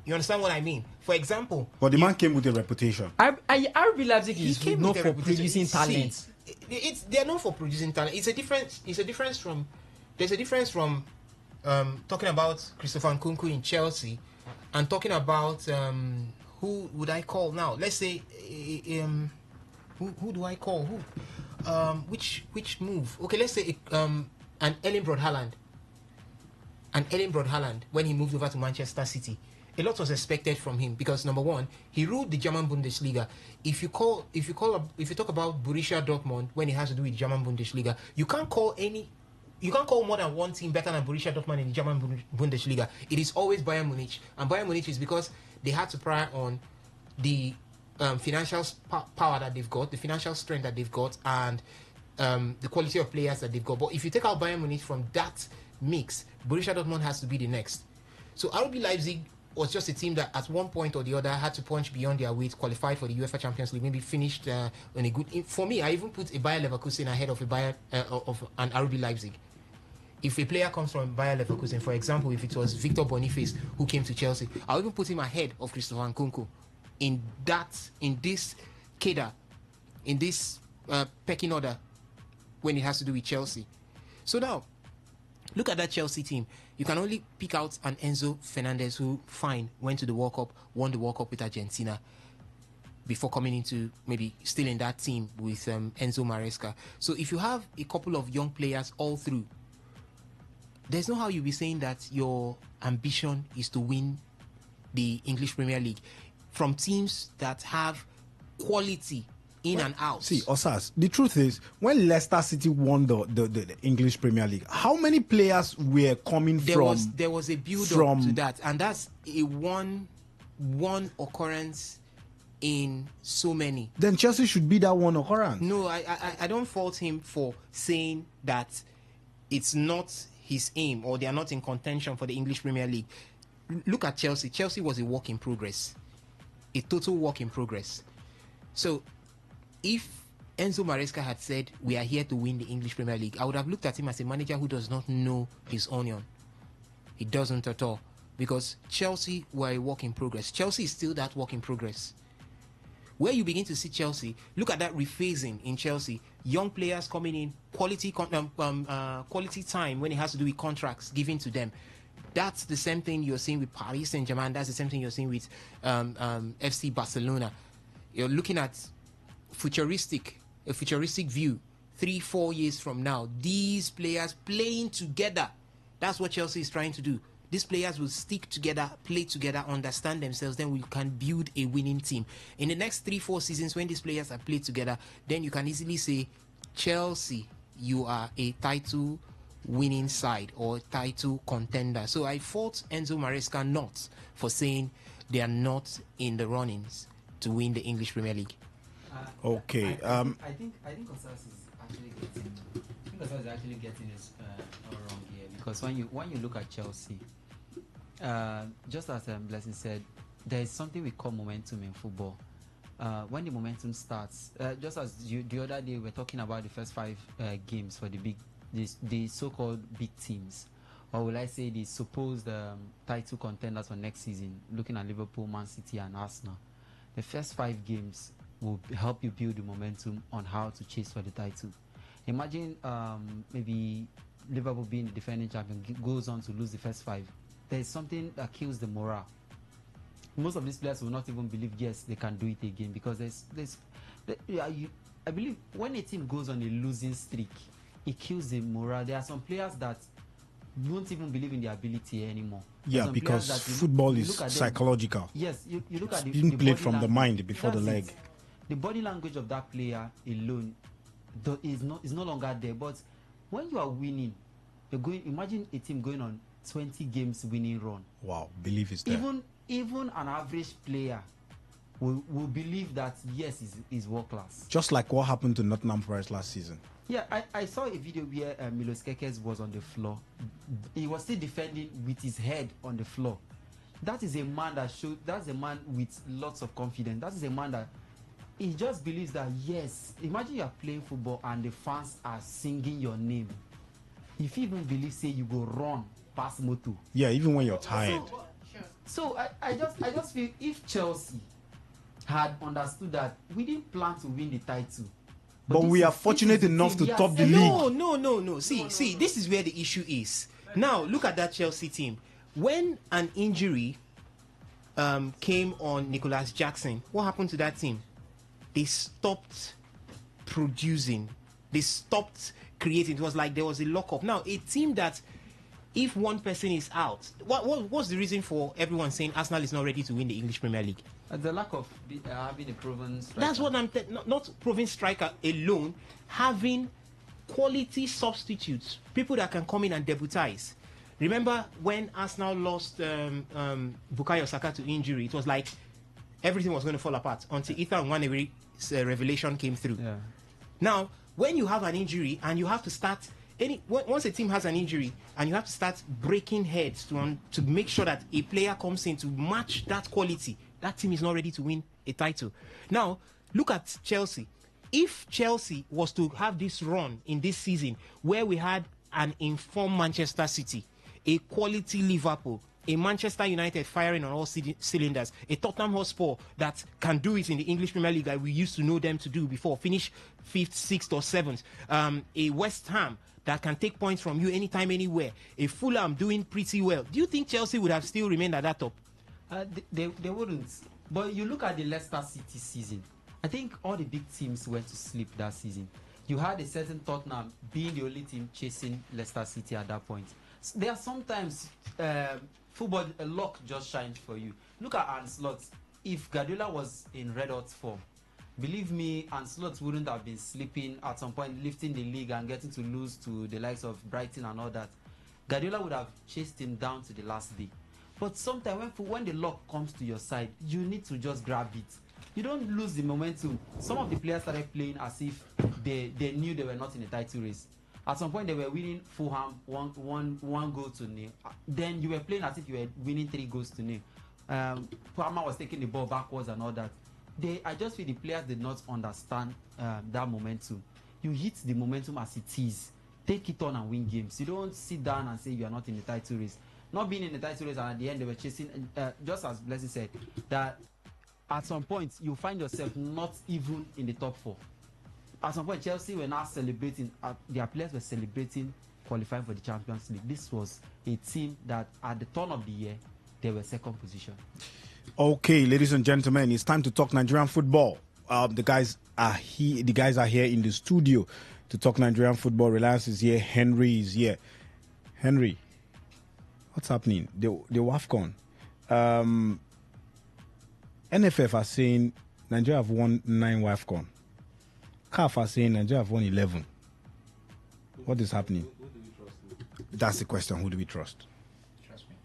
You understand what I mean? For example, but the man came with a reputation. RB Leipzig is known for producing talent. They are known for producing talent. There's a difference from talking about Christopher Nkunku in Chelsea and talking about who would I call now? Let's say who do I call? Which move? Okay, let's say an Erling Braut Haaland. When he moved over to Manchester City, a lot was expected from him because number one, he ruled the German Bundesliga. If you talk about Borussia Dortmund when it has to do with German Bundesliga, you can't call more than one team better than Borussia Dortmund in the German Bundesliga. It is always Bayern Munich, and Bayern Munich is because they had to pry on the financial power that they've got, the financial strength that they've got, and the quality of players that they've got. But if you take out Bayern Munich from that mix, Borussia Dortmund has to be the next. So RB Leipzig was just a team that at one point or the other had to punch beyond their weight, qualified for the UEFA Champions League, maybe finished on a good... For me, I even put a Bayer Leverkusen ahead of of an RB Leipzig. If a player comes from Bayer Leverkusen, for example, if it was Victor Boniface who came to Chelsea, I'll even put him ahead of Christopher Nkunku in this cadre, in this pecking order when it has to do with Chelsea. So now, look at that Chelsea team. You can only pick out an Enzo Fernandez who, went to the World Cup, won the World Cup with Argentina before coming into maybe still in that team with Enzo Maresca. So if you have a couple of young players all through, there's no how you'll be saying that your ambition is to win the English Premier League from teams that have quality in and out. See, Osas, the truth is, when Leicester City won the English Premier League, how many players were coming from? There was a build-up to that, and that's a one occurrence in so many. Then Chelsea should be that one occurrence. No, I don't fault him for saying that it's not his aim or they are not in contention for the English Premier League. Look at Chelsea. Chelsea was a work in progress, a total work in progress. So if Enzo Maresca had said we are here to win the English Premier League, I would have looked at him as a manager who does not know his onion. He doesn't at all, because Chelsea were a work in progress. Chelsea is still that work in progress. Where you begin to see Chelsea, look at that rephasing in Chelsea. Young players coming in, quality time when it has to do with contracts given to them. That's the same thing you're seeing with Paris Saint-Germain. That's the same thing you're seeing with FC Barcelona. You're looking at a futuristic view. 3-4 years from now, these players playing together. That's what Chelsea is trying to do. These players will stick together, play together, understand themselves, then we can build a winning team. In the next 3-4 seasons, when these players are played together, then you can easily say, Chelsea, you are a title winning side or title contender. So I fault Enzo Maresca not for saying they are not in the runnings to win the English Premier League. Okay. I think Osas is actually getting this all wrong here, because when you look at Chelsea, just as Blessing said, there is something we call momentum in football. When the momentum starts, just as the other day we were talking about the first 5 games for the so-called big teams, or will I say the supposed title contenders for next season, looking at Liverpool, Man City and Arsenal. The first 5 games will help you build the momentum on how to chase for the title. Imagine maybe Liverpool being the defending champion goes on to lose the first 5. There is something that kills the morale. Most of these players will not even believe, yes, they can do it again, because I believe when a team goes on a losing streak, it kills the morale. There are some players that don't even believe in their ability anymore. Yeah, because football is psychological. Yes, you look at being played from the mind before the leg. The body language of that player alone is no longer there. But when you are winning, imagine a team going on 20 games winning run. Wow, belief is there. Even an average player will believe that, yes, is world class. Just like what happened to Nottingham Forest last season. Yeah, I saw a video where Milos Kekes was on the floor. He was still defending with his head on the floor. That is a man that's a man with lots of confidence. That is a man that he just believes that, yes, imagine you are playing football and the fans are singing your name. If you even believe, say, you go run past Moto. Yeah, even when you're tired. So I just feel if Chelsea had understood that we didn't plan to win the title, but we are fortunate enough to top the league. No. See, this is where the issue is. Now, look at that Chelsea team. When an injury came on Nicholas Jackson, what happened to that team? They stopped producing. They stopped creating. It was like there was a lockup. Now, a team that, if one person is out, what's the reason for everyone saying Arsenal is not ready to win the English Premier League? The lack of having a proven striker. That's what I'm not proven striker alone, having quality substitutes, people that can come in and debutize. Remember when Arsenal lost Bukayo Saka to injury? It was like everything was going to fall apart until Ethan Nwanere's revelation came through. Yeah. Now, when you have an injury and you have to start once a team has an injury and you have to start breaking heads to make sure that a player comes in to match that quality, that team is not ready to win a title. Now, look at Chelsea. If Chelsea was to have this run in this season where we had an informed Manchester City, a quality Liverpool, a Manchester United firing on all cylinders, a Tottenham Hotspur that can do it in the English Premier League like we used to know them to do before, finish 5th, 6th or 7th, a West Ham that can take points from you anytime, anywhere, a Fulham doing pretty well, do you think Chelsea would have still remained at that top? They wouldn't. But you look at the Leicester City season, I think all the big teams went to sleep that season. You had a certain Tottenham being the only team chasing Leicester City at that point. So there are sometimes football, luck just shines for you. Look at Arne Slot. If Guardiola was in red hot form believe me, and Slots wouldn't have been sleeping at some point, lifting the league and getting to lose to the likes of Brighton and all that. Guardiola would have chased him down to the last day. But sometimes when the luck comes to your side, you need to just grab it. You don't lose the momentum. Some of the players started playing as if they knew they were not in a title race. At some point, they were winning Fulham 1 goal to nil. Then you were playing as if you were winning 3 goals to nil. Palmer was taking the ball backwards and all that. I just feel the players did not understand that momentum. You hit the momentum as it is. Take it on and win games. You don't sit down and say you are not in the title race. Not being in the title race, and at the end they were chasing, just as Blessing said, that at some point you find yourself not even in the top 4. At some point, Chelsea were now celebrating, their players were celebrating qualifying for the Champions League. This was a team that at the turn of the year, they were second position. Okay, ladies and gentlemen, it's time to talk Nigerian football. The guys are here. The guys are here in the studio to talk Nigerian football. Reliance is here. Henry is here. Henry, what's happening? The WAFCON. NFF are saying Nigeria have won 9 WAFCON. CAF are saying Nigeria have won 11. What is happening? Who do we trust? That's the question. Who do we trust? Trust me.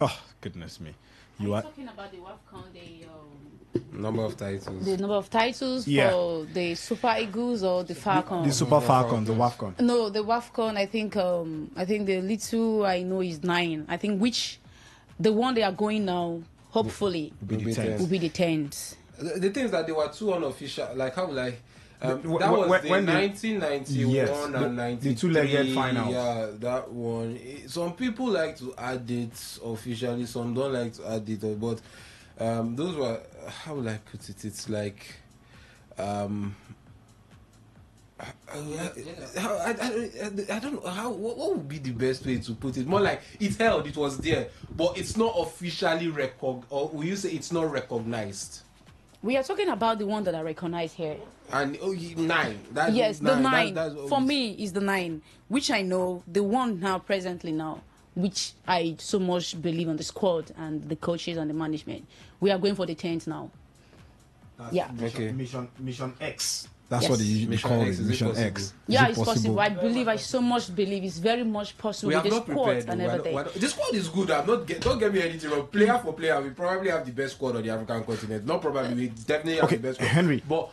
Oh, goodness me. You are talking about the WAFCON, Number of titles. the number of titles for the Super Eagles or the Falcons? the Super Falcons, the WAFCON. No, the WAFCON. I think the little I know is 9. I think the one they are going now, hopefully, will be the 10th. The thing is that they were too unofficial. Like how that was when the 1991 and 93. The two-legged final. Yeah, that one. Some people like to add it officially. Some don't like to add it. But those were, how will I put it? It's like I don't know how. What would be the best way to put it? More like it held. It was there, but it's not officially recognized. Or will you say it's not recognized? We are talking about the one that are recognized here. And 9. Yes, the 9. That's For me, is the 9, which I know. The one now, presently now, which I so much believe on the squad and the coaches and the management. We are going for the 10th now. Mission X. That's Yes. what they usually call it. Mission X. Yeah, it's possible. I so much believe it's very much possible We with have the not squad prepared. and everything. The squad is good. Don't get me anything wrong. Player for player, we probably have the best squad on the African continent. Not probably, we definitely have the best squad. Henry. But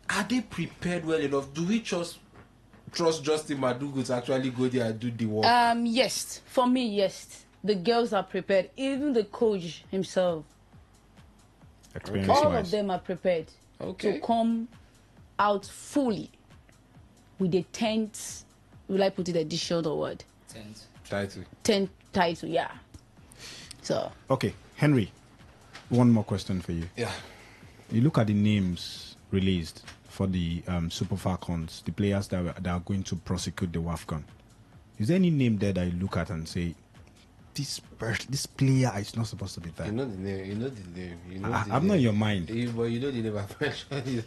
are they prepared well enough? Do we trust Justin Madugu to actually go there and do the work? Yes. For me, yes. The girls are prepared. Even the coach himself. All of them are prepared to come out fully with the 10th, will I put it edition or what? 10th title, yeah. So. Okay, Henry, one more question for you. Yeah. You look at the names released for the Super Falcons, the players that are going to prosecute the WAFCON. Is there any name there that you look at and say, this player is not supposed to be there? You know the name. I'm not in your mind. But you know the name I've mentioned.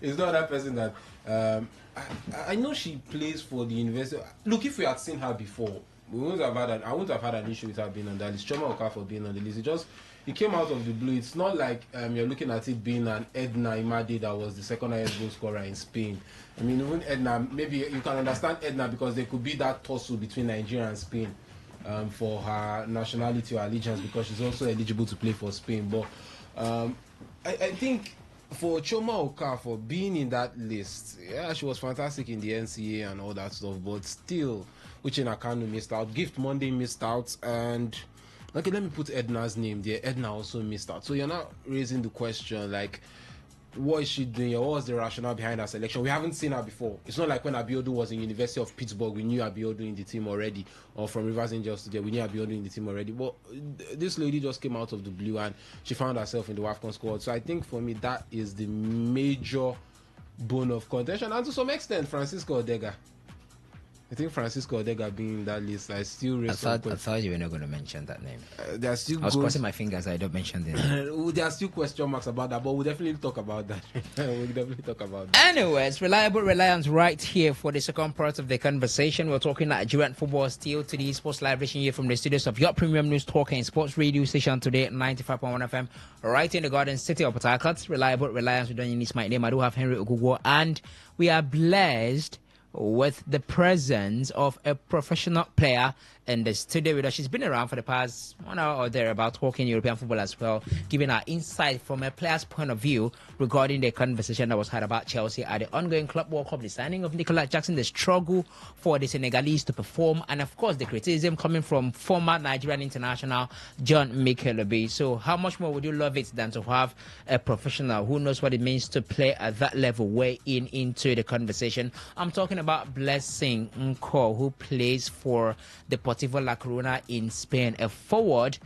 It's not that person that. I know she plays for the university. Look, if we had seen her before, I wouldn't have had an issue with her being on that list. Choma Okafor being on the list. It came out of the blue. It's not like you're looking at it being an Edna Imade that was the second highest goal scorer in Spain. I mean, even Edna, maybe you can understand Edna because there could be that tussle between Nigeria and Spain for her nationality or allegiance because she's also eligible to play for Spain. But I think for Choma Okafor being in that list, yeah, she was fantastic in the NCAA and all that stuff, but still, Uche Nakanu missed out. Gift Monday missed out, and okay, let me put Edna's name there. Edna also missed out. So you're not raising the question like, what is she doing? What was the rationale behind her selection? We haven't seen her before. It's not like when Abiodun was in University of Pittsburgh, we knew Abiodun in the team already, or from Rivers Angels today, we knew Abiodun in the team already. But this lady just came out of the blue and she found herself in the WAFCON squad. So I think for me, that is the major bone of contention, and to some extent, Francisco Odega. I think Francisco Odega being in that list. I still I thought you were not going to mention that name. There are still I was crossing my fingers I don't mention the name. There are still question marks about that, but we'll definitely talk about that. We'll definitely talk about that. Anyways, reliable reliance right here for the second part of the conversation. We're talking Nigerian football still to the Sports Live reaching here from the studios of your premium news talk and sports radio station today, 95.1 FM, right in the Garden City of Port Harcourt. Reliable reliance. We don't need my name. I do have Henry Ogugo, and we are blessed with the presence of a professional player in the studio with us. She's been around for the past 1 hour or thereabout, talking European football as well, giving our insight from a player's point of view regarding the conversation that was had about Chelsea at the ongoing Club World Cup, the signing of Nicolas Jackson, the struggle for the Senegalese to perform, and of course the criticism coming from former Nigerian international John Mikel. So how much more would you love it than to have a professional who knows what it means to play at that level weigh into the conversation? I'm talking about Blessing Nko, who plays for the Deportivo La Corona in Spain, a forward.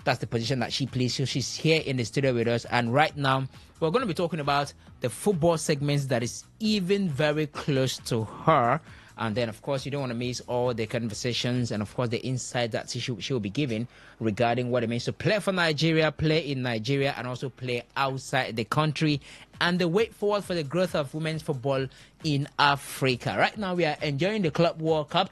That's the position that she plays. So she's here in the studio with us, and right now we're going to be talking about the football segments that is even very close to her. And then, of course, you don't want to miss all the conversations and, of course, the insight that she will be giving regarding what it means to play for Nigeria, play in Nigeria, and also play outside the country, and the way forward for the growth of women's football in Africa. Right now, we are enjoying the Club World Cup,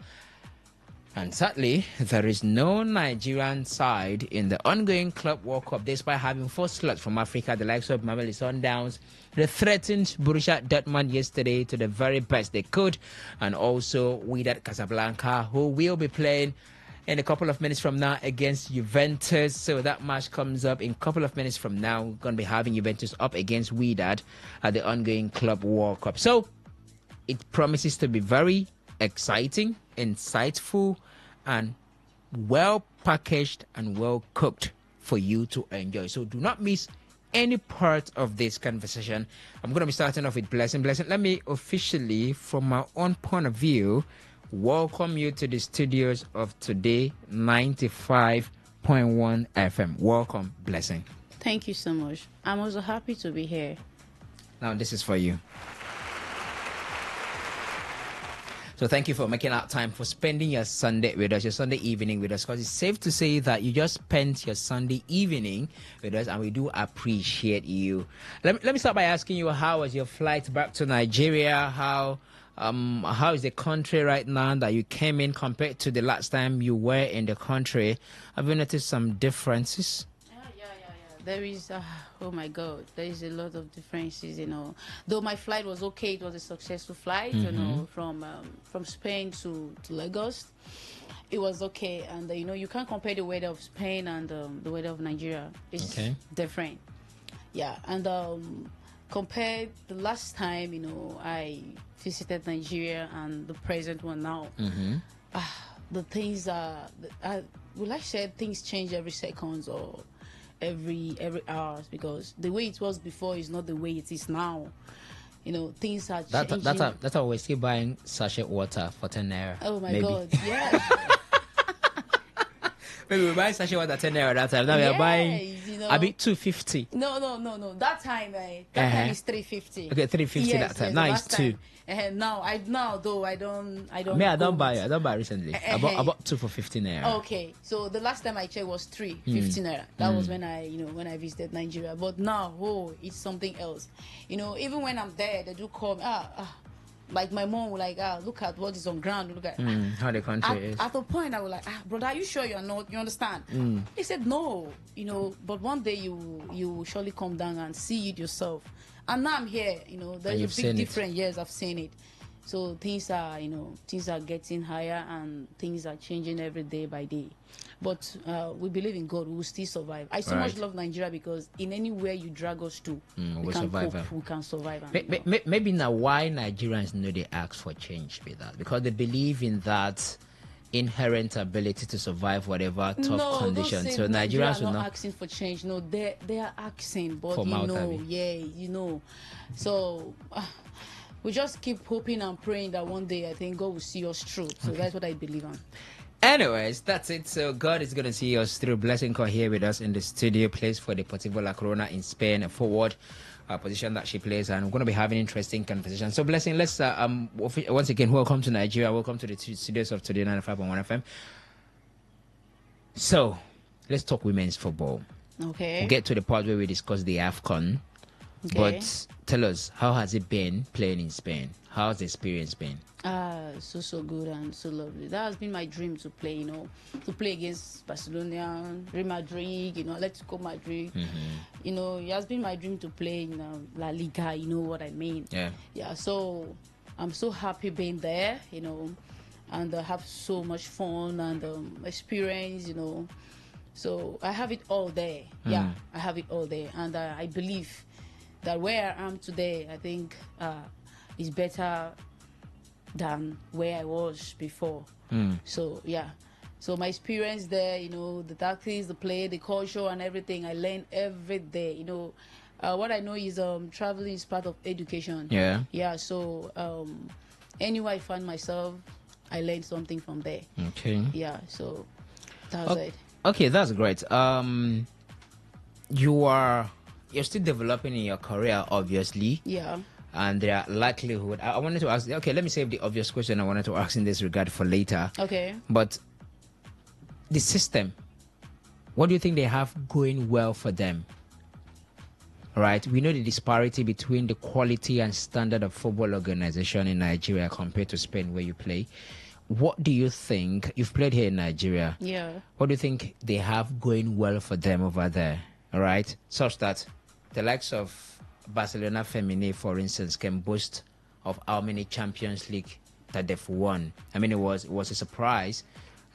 and sadly, there is no Nigerian side in the ongoing Club World Cup, despite having 4 slots from Africa, the likes of Mamelodi Sundowns. They threatened Borussia Dortmund yesterday to the very best they could, and also Wydad Casablanca, who will be playing in a couple of minutes from now against Juventus. So that match comes up in a couple of minutes from now. We're going to be having Juventus up against Wydad at the ongoing Club World Cup. So it promises to be very exciting, insightful, and well packaged and well cooked for you to enjoy. So do not miss any part of this conversation. I'm going to be starting off with Blessing. Blessing, let me officially, from my own point of view, welcome you to the studios of Today 95.1 FM. Welcome, Blessing. Thank you so much. I'm also happy to be here. Now, this is for you. So thank you for making out time for spending your Sunday with us, your Sunday evening with us, because it's safe to say that you just spent your Sunday evening with us, and we do appreciate you. Let me start by asking you, how was your flight back to Nigeria? How is the country right now that you came in compared to the last time you were in the country? Have you noticed some differences? There is, oh my God, there is a lot of differences, Though my flight was okay, it was a successful flight, from Spain to Lagos. It was okay, and you can't compare the weather of Spain and the weather of Nigeria. It's different. Yeah, and compared the last time, I visited Nigeria and the present one now. The things will I say things change every second or every hours, because the way it was before is not the way it is now. Things are changing. That's how we're still buying sachet water for 10 naira. Oh my God, yeah. Maybe we buy sachet water 10 naira that time. Now we are buying a bit 250. No. That time, time is 350. Okay, 350 that time. Now it's 2. Now I don't. Me, I don't buy recently. I bought 2 for 15 naira. Okay, so the last time I checked was 350 naira. That was when I visited Nigeria. But now, it's something else. Even when I'm there, they do call me. Like my mom will look at what is on ground. Look at how the country is. At the point, I was like, brother, are you sure you're not? You understand? He said no. But one day you will surely come down and see it yourself. And now I'm here. There's a big difference. Yes, I've seen it. So things are getting higher and things are changing every day by day. But we believe in God. We will still survive. I so much love Nigeria because in anywhere you drag us to, we can cope. We can survive. Maybe now why Nigerians know they ask for change with that, because they believe in that inherent ability to survive whatever tough conditions. So Nigerians are not asking for change. No, they are asking, but So we just keep hoping and praying that one day I think God will see us through. So that's what I believe in. Anyways, that's it. So God is going to see us through. Blessing Call here with us in the studio, plays for the Deportivo La Corona in Spain, forward. position that she plays, and we're going to be having interesting conversation. So, Blessing, let's once again welcome to Nigeria. Welcome to the studios of Today 95.1 FM. So, let's talk women's football. Okay. We'll get to the part where we discuss the AFCON. Okay. But tell us, how has it been playing in Spain? How's the experience been? So good and so lovely. That has been my dream to play, to play against Barcelona, Real Madrid, Atletico Madrid. It has been my dream to play in La Liga, you know what I mean? Yeah, so I'm so happy being there, and have so much fun and experience, So I have it all there. Yeah, I have it all there. And I believe that where I am today, I think is better than where I was before. So yeah, so my experience there, the tactics, the play, the culture and everything, I learn every day. What I know is traveling is part of education. Yeah, so anywhere I find myself, I learned something from there. Okay. Yeah, so that's it. Okay, that's great. You're still developing in your career, obviously. Yeah. And there are likelihood. I wanted to ask. Okay, let me save the obvious question I wanted to ask in this regard for later. Okay. But the system, what do you think they have going well for them? Right, we know the disparity between the quality and standard of football organization in Nigeria compared to Spain, where you play. What do you think? You've played here in Nigeria. Yeah. What do you think they have going well for them over there? All right, such that the likes of Barcelona Feminine, for instance, can boast of how many Champions League that they've won. I mean, it was a surprise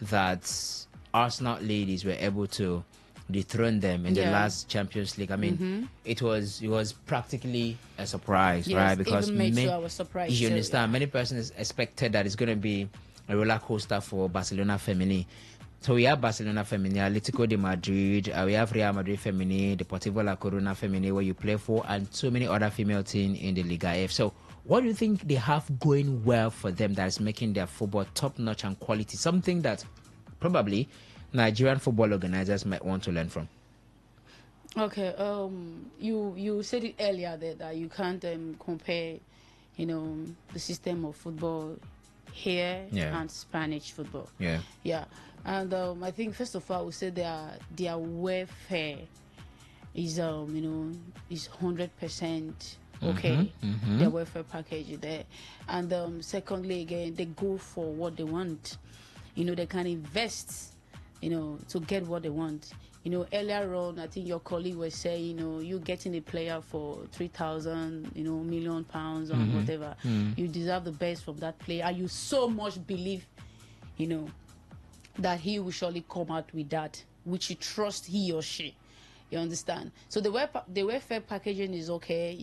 that Arsenal ladies were able to dethrone them in the last Champions League. I mean, it was practically a surprise, right? Because even made sure I was surprised. You understand, many persons expected that it's going to be a roller coaster for Barcelona Feminine. So we have Barcelona Feminine, Atletico de Madrid, we have Real Madrid Feminine, Deportivo La Corona Feminine, where you play for, and so many other female teams in the Liga F. So what do you think they have going well for them that is making their football top-notch and quality? Something that probably Nigerian football organizers might want to learn from. Okay, you said it earlier that you can't compare, the system of football here and Spanish football. Yeah. And I think first of all, we say their welfare is is 100% okay. Their welfare package is there, and secondly, again, they go for what they want. They can invest, to get what they want. Earlier on, I think your colleague was saying, you getting a player for 3,000, million pounds or whatever. You deserve the best from that player, and you so much believe, that he will surely come out with that, which you trust he or she. You understand? So the welfare packaging is okay,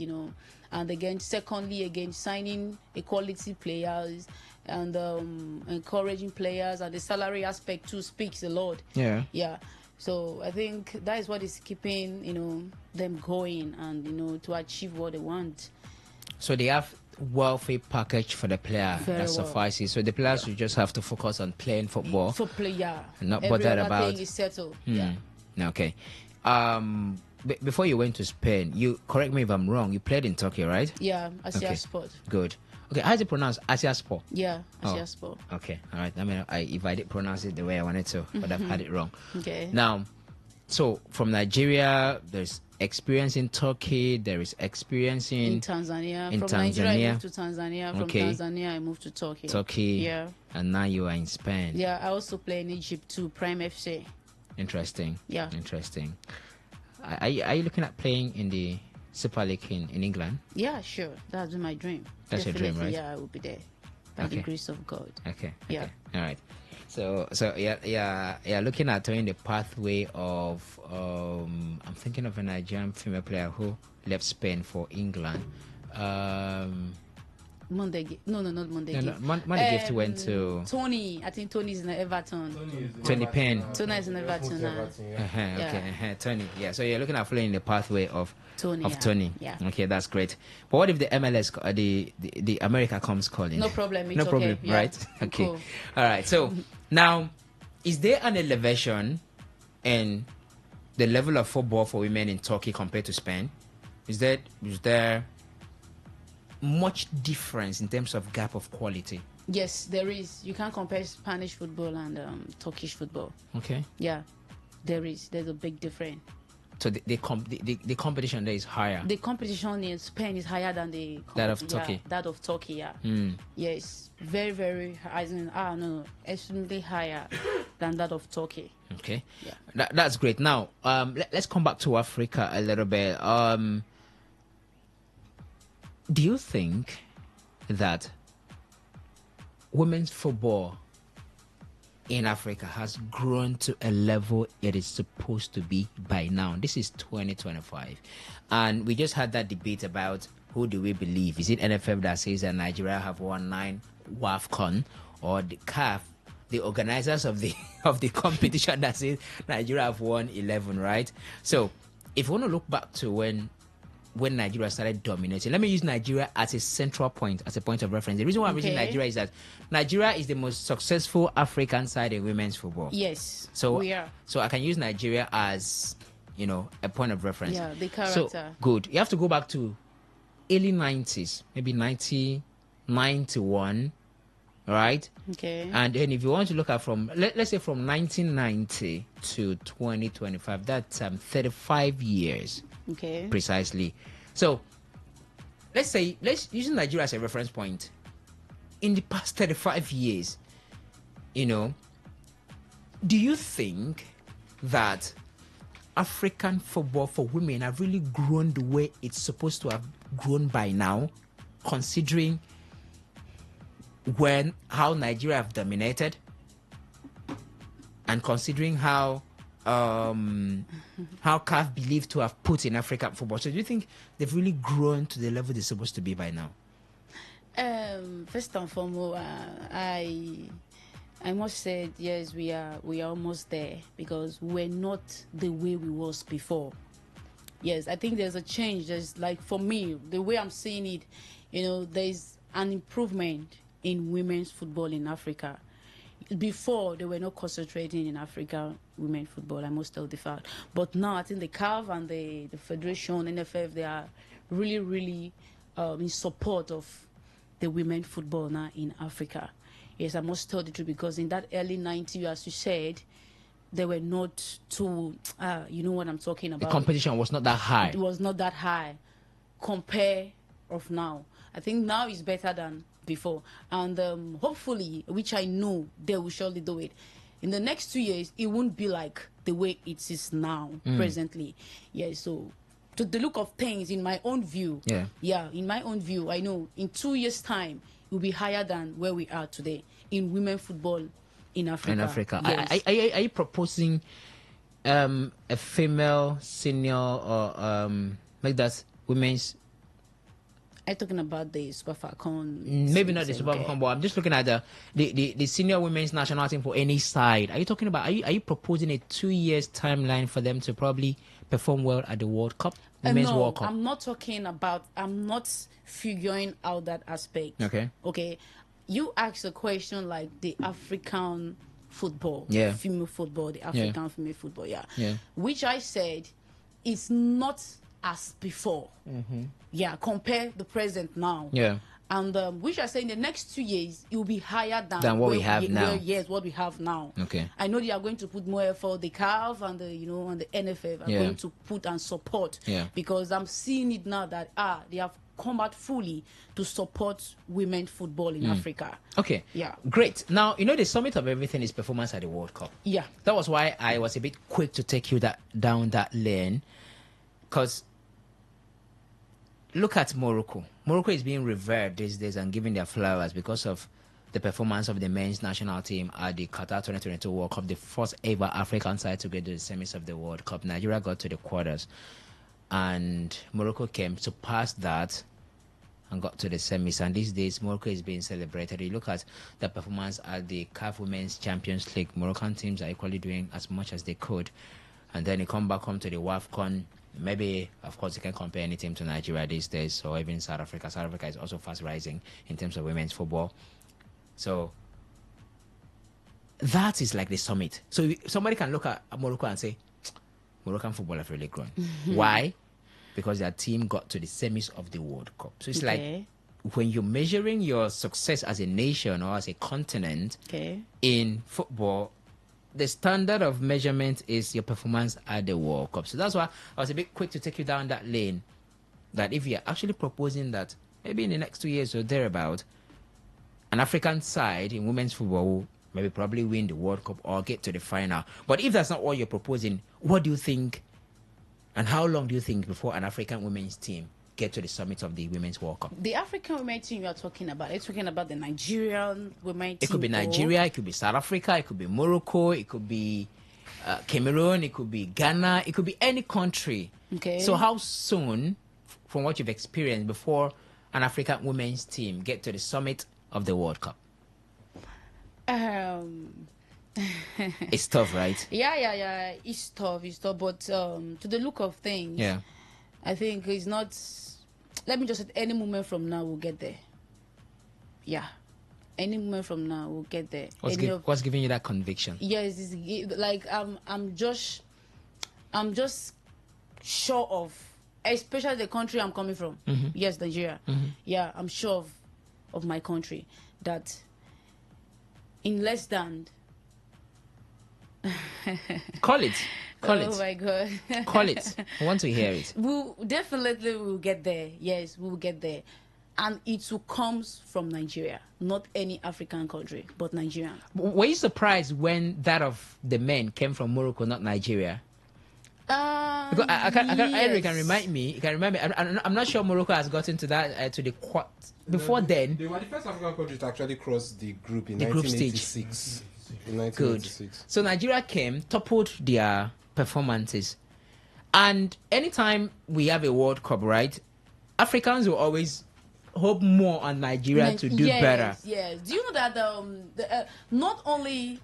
and again, secondly, signing quality players and encouraging players, and the salary aspect too speaks a lot. Yeah. So I think that is what is keeping, them going and, to achieve what they want. So they have welfare package for the player that suffices. So the players will just have to focus on playing football. For play, and not bothered about. Thing is settled. Okay. Before you went to Spain, you correct me if I'm wrong. You played in Turkey, right? Yeah, Asia Sport. Good. Okay, how is it pronounced? Asia Sport. Yeah, Asia Sport. Okay, all right. I mean, if I did pronounce it the way I wanted to, but I've had it wrong. Okay. Now, so from Nigeria, there's experience in Turkey. There is experience in Tanzania. In from Tanzania. Nigeria, I moved to Tanzania. From Tanzania, I moved to Turkey. Yeah. And now you are in Spain. Yeah, I also play in Egypt too, Prime FC. Interesting. Yeah. Interesting. Are you looking at playing in the Super League in England? Yeah, sure. That's my dream. That's Definitely, your dream, right? Yeah, I will be there. By the grace of God. Okay. Yeah. All right. So yeah, looking at in the pathway of I'm thinking of a Nigerian female player who left Spain for England. Monday. No, not Monday. Monday Gift went to Tony. I think Tony's in Everton. Tony Penn. Tony is in Everton now. Okay. Tony. Yeah. So you're looking at following the pathway of Tony. Yeah. Okay, that's great. But what if the MLS, the America comes calling? No problem. It's no problem, okay. Yeah. right? Okay. Cool. All right. So now, is there an elevation in the level of football for women in Turkey compared to Spain? Is there much difference in terms of gap of quality? Yes, there is. You can't compare Spanish football and Turkish football. Okay. Yeah, there is. There's a big difference. So the competition there is higher. The competition in Spain is higher than That of Turkey. That of Turkey, yeah. Yes, very, very high. Extremely higher than that of Turkey. Okay. Yeah. That's great. Now, let's come back to Africa a little bit. Do you think that women's football in Africa has grown to a level it is supposed to be by now? This is 2025. And we just had that debate about who do we believe? Is it NFF that says that Nigeria have won 9 WAFCON, or the CAF, the organizers of the competition, that says Nigeria have won 11, right? So if you want to look back to when Nigeria started dominating, let me use Nigeria as a central point, as a point of reference. The reason why I'm using Nigeria is that Nigeria is the most successful African side in women's football. Yes, so we are. So I can use Nigeria as, a point of reference. Yeah, the character. So good. You have to go back to early 90s, maybe 90, 91, right? Okay. And then if you want to look at from, let's say from 1990 to 2025, that's 35 years. Okay. Precisely. So let's use Nigeria as a reference point. In the past 35 years, do you think that African football for women have really grown the way it's supposed to have grown by now, considering how Nigeria have dominated, and considering how CAF believed to have put in African football? So do you think they've really grown to the level they're supposed to be by now? First and foremost, I must say, yes, we are almost there, because we're not the way we was before. Yes, I think there's a change. There's, like, for me, the way I'm seeing it, there's an improvement in women's football in Africa. Before, they were not concentrating in Africa women football, I must tell the fact. But now, I think the CAF and the Federation, NFF, they are really, really in support of the women football now in Africa. Yes, I must tell the truth, because in that early 90s, as you said, they were not too, you know what I'm talking about. The competition was not that high. It was not that high compare of now. I think now is better than before, and hopefully, which I know they will surely do it, in the next 2 years, it won't be like the way it is now presently. Yeah, so to the look of things, in my own view, in my own view, I know in 2 years time it will be higher than where we are today in women football in Africa. Yes. Are you proposing a female senior, or like that women's? I'm talking about the Super Falcon. Maybe not the Super Falcon, but I'm just looking at the senior women's national team for any side. Are you talking about? Are you proposing a 2 years timeline for them to probably perform well at the World Cup, Women's World Cup? I'm not talking about. I'm not figuring out that aspect. Okay. You asked a question like the African football, female football, the African female football, which I said is not as before. Compare the present now. And which I say in the next 2 years it will be higher than what we have now. Yes, what we have now. I know they are going to put more effort. The CAF and the and the NFF are going to put and support. Because I'm seeing it now that they have come out fully to support women football in Africa. Great. Now, the summit of everything is performance at the World Cup. That was why I was a bit quick to take you down that lane, because look at Morocco. Morocco is being revered these days and given their flowers because of the performance of the men's national team at the Qatar 2022 World Cup, the first ever African side to get to the semis of the World Cup. Nigeria got to the quarters, and Morocco came to pass that and got to the semis. And these days, Morocco is being celebrated. You look at the performance at the CAF Women's Champions League. Moroccan teams are equally doing as much as they could. And then you come back home to the WAFCON. Maybe, of course, you can compare any team to Nigeria these days, or even South Africa. South Africa is also fast rising in terms of women's football. So that is like the summit. So somebody can look at Morocco and say, Moroccan football have really grown. Why? because their team got to the semis of the World Cup. So it's Okay. like when you're measuring your success as a nation or as a continent Okay. in football, the standard of measurement is your performance at the World Cup. So that's why I was a bit quick to take you down that lane. That if you're actually proposing that maybe in the next 2 years or thereabout, an African side in women's football will maybe probably win the World Cup or get to the final. But if that's not what you're proposing, what do you think and how long do you think before an African women's team get to the summit of the Women's World Cup? The African women team you are talking about, are you talking about the Nigerian women team? It could be Nigeria, it could be South Africa, it could be Morocco, it could be Cameroon, it could be Ghana, it could be any country. Okay. So how soon, from what you've experienced, before an African women's team get to the summit of the World Cup? It's tough, right? Yeah. It's tough. But to the look of things, Yeah. I think it's not. Let me just say, any moment from now we'll get there. Yeah, any moment from now we'll get there. What's giving you that conviction? Yes, it's like I'm just sure of, especially the country I'm coming from. Mhm. Yes, Nigeria. Mhm. Yeah, I'm sure of my country that in less than. Call it. Oh my God. Call it. I want to hear it. We'll get there. Yes, we'll get there. And it will come from Nigeria, not any African country, but Nigeria. Were you surprised when that of the men came from Morocco, not Nigeria? Because Eric can remind me. I'm not sure Morocco has gotten to that to the quart before then. They were the first African country to actually cross the group in The group 1986. In 1986. Good. So Nigeria came, toppled their performances, and anytime we have a World Cup, right? Africans will always hope more on Nigeria to do better. Yes. Do you know that not only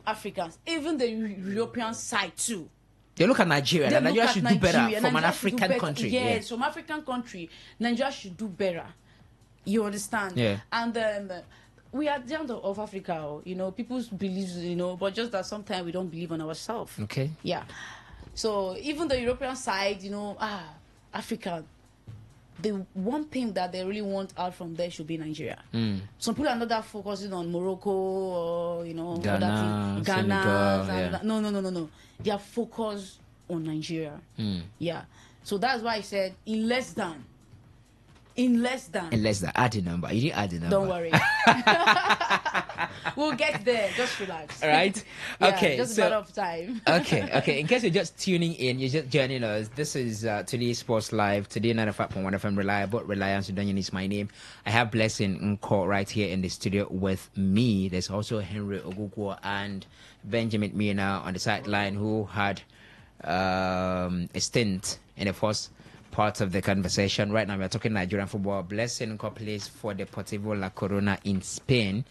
Africans, even the European side too. They look at Nigeria. They And Nigeria look should at do better Nigeria. from an Nigeria should do African better. country. Yes, from African country, Nigeria should do better. You understand? Yeah. And we are down of Africa, people believe, but just that sometimes we don't believe on ourselves. Okay. Yeah. So even the European side, Africa, the one thing that they really want out from there should be Nigeria. Some people are not that focusing on Morocco or Ghana, Ghana. Senegal, No. They are focused on Nigeria. Yeah. So that's why I said in less than. Add the number. You didn't add the number. Don't worry. We'll get there. Just relax. All right. Yeah, Okay. just a matter of time. Okay. In case you're just tuning in, you're just joining us. This is Today Sports Live. Today 95.1 FM. Reliable Reliance Udonyan is my name. I have Blessing Nko right here in the studio with me. There's also Henry Ogugwo and Benjamin Mina on the sideline who had a stint in the first part of the conversation. Right now, we're talking Nigerian football. Blessing Nko plays for Deportivo La Corona in Spain.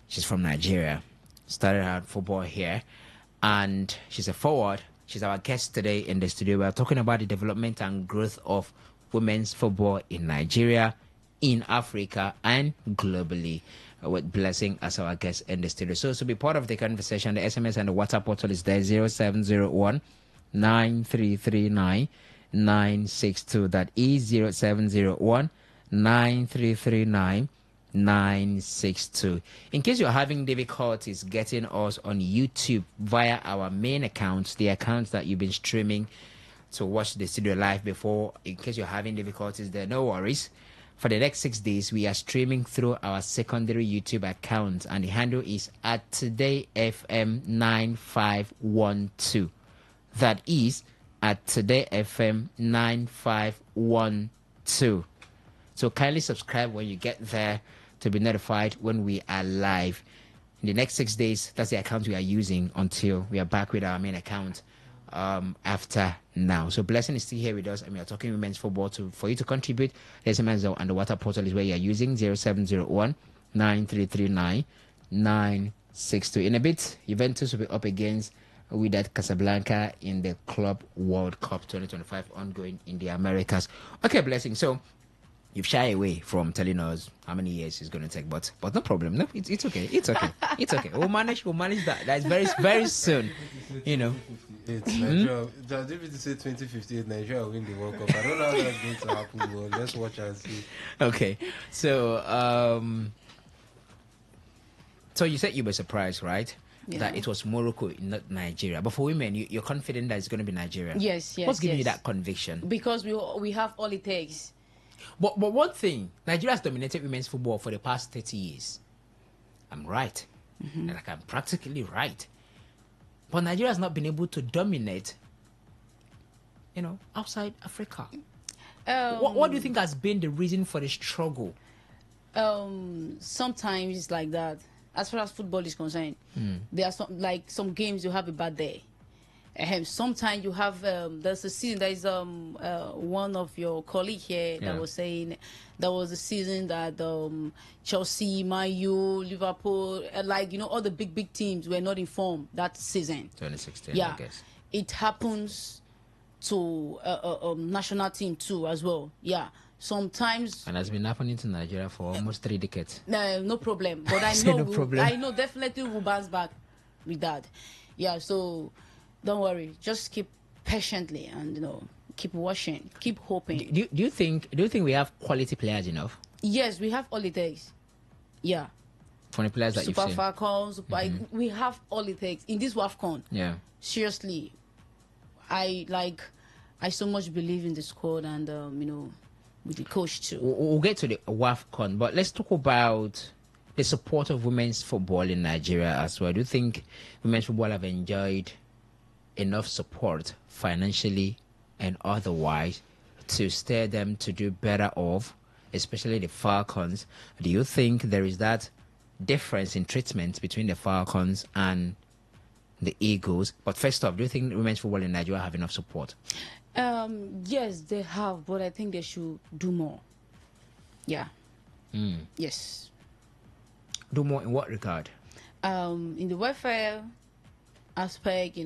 She's from Nigeria. Started her football here. And she's a forward. She's our guest today in the studio. We're talking about the development and growth of women's football in Nigeria, in Africa, and globally, with Blessing as our guest in the studio. So to be part of the conversation, the SMS and the WhatsApp portal is there, 0701 9339 962. That is 0701 9339 962. In case you're having difficulties getting us on YouTube via our main accounts, the accounts that you've been streaming to watch the studio live before, in case you're having difficulties there, no worries. For the next 6 days, we are streaming through our secondary YouTube account, and the handle is at Today FM 9512. That is at Today FM 9512. So kindly subscribe when you get there to be notified when we are live. In the next 6 days, that's the account we are using until we are back with our main account after now. So Blessing is still here with us, and we are talking women's football. For you to contribute, the SMS and the WhatsApp portal is where you are using 0701 9339 962. In a bit, Juventus will be up against Wydad Casablanca in the Club World Cup 2025 ongoing in the Americas. Okay, Blessing. So you've shied away from telling us how many years it's going to take, but no problem. No, it's okay. It's okay. It's okay. We'll manage that. That's very, very soon. Nigeria, just if it say 2058, Nigeria will win the World Cup. I don't know how that's going to happen, but let's watch and see. Okay, so you said you were surprised, right? Yeah. That it was Morocco, not Nigeria. But for women, you're confident that it's going to be Nigeria. Yes. What's giving you that conviction? Because we have all it takes. But one thing, Nigeria has dominated women's football for the past 30 years. I'm right. Like, I'm practically right. But Nigeria has not been able to dominate, outside Africa. What do you think has been the reason for the struggle? Sometimes it's like that. As far as football is concerned, there are some games you have a bad day. Sometimes you have there's a season. There is one of your colleague here that was saying that was a season that Chelsea, Man U, Liverpool, all the big teams were not informed that season. 2016, yeah, I guess. It happens to national team too as well. Yeah. Sometimes, and has been happening to Nigeria for almost 3 decades. No problem. But I know, I know definitely we'll bounce back with that. Yeah, so don't worry. Just keep patiently and keep watching, keep hoping. Do you think we have quality players enough? Yes, we have all it takes. Yeah. From the players that you've seen. Super Falcons, we have all it takes in this WAFCON. Yeah. Seriously, I so much believe in the squad and with the coach too. We'll get to the WAFCON, but let's talk about the support of women's football in Nigeria as well. Do you think women's football have enjoyed enough support financially and otherwise to steer them to do better off, especially the Falcons? Do you think there is that difference in treatment between the Falcons and the Eagles? But first off, do you think women's football in Nigeria have enough support? Yes, they have, but I think they should do more. Yeah. Yes. Do more in what regard? In the welfare aspect, are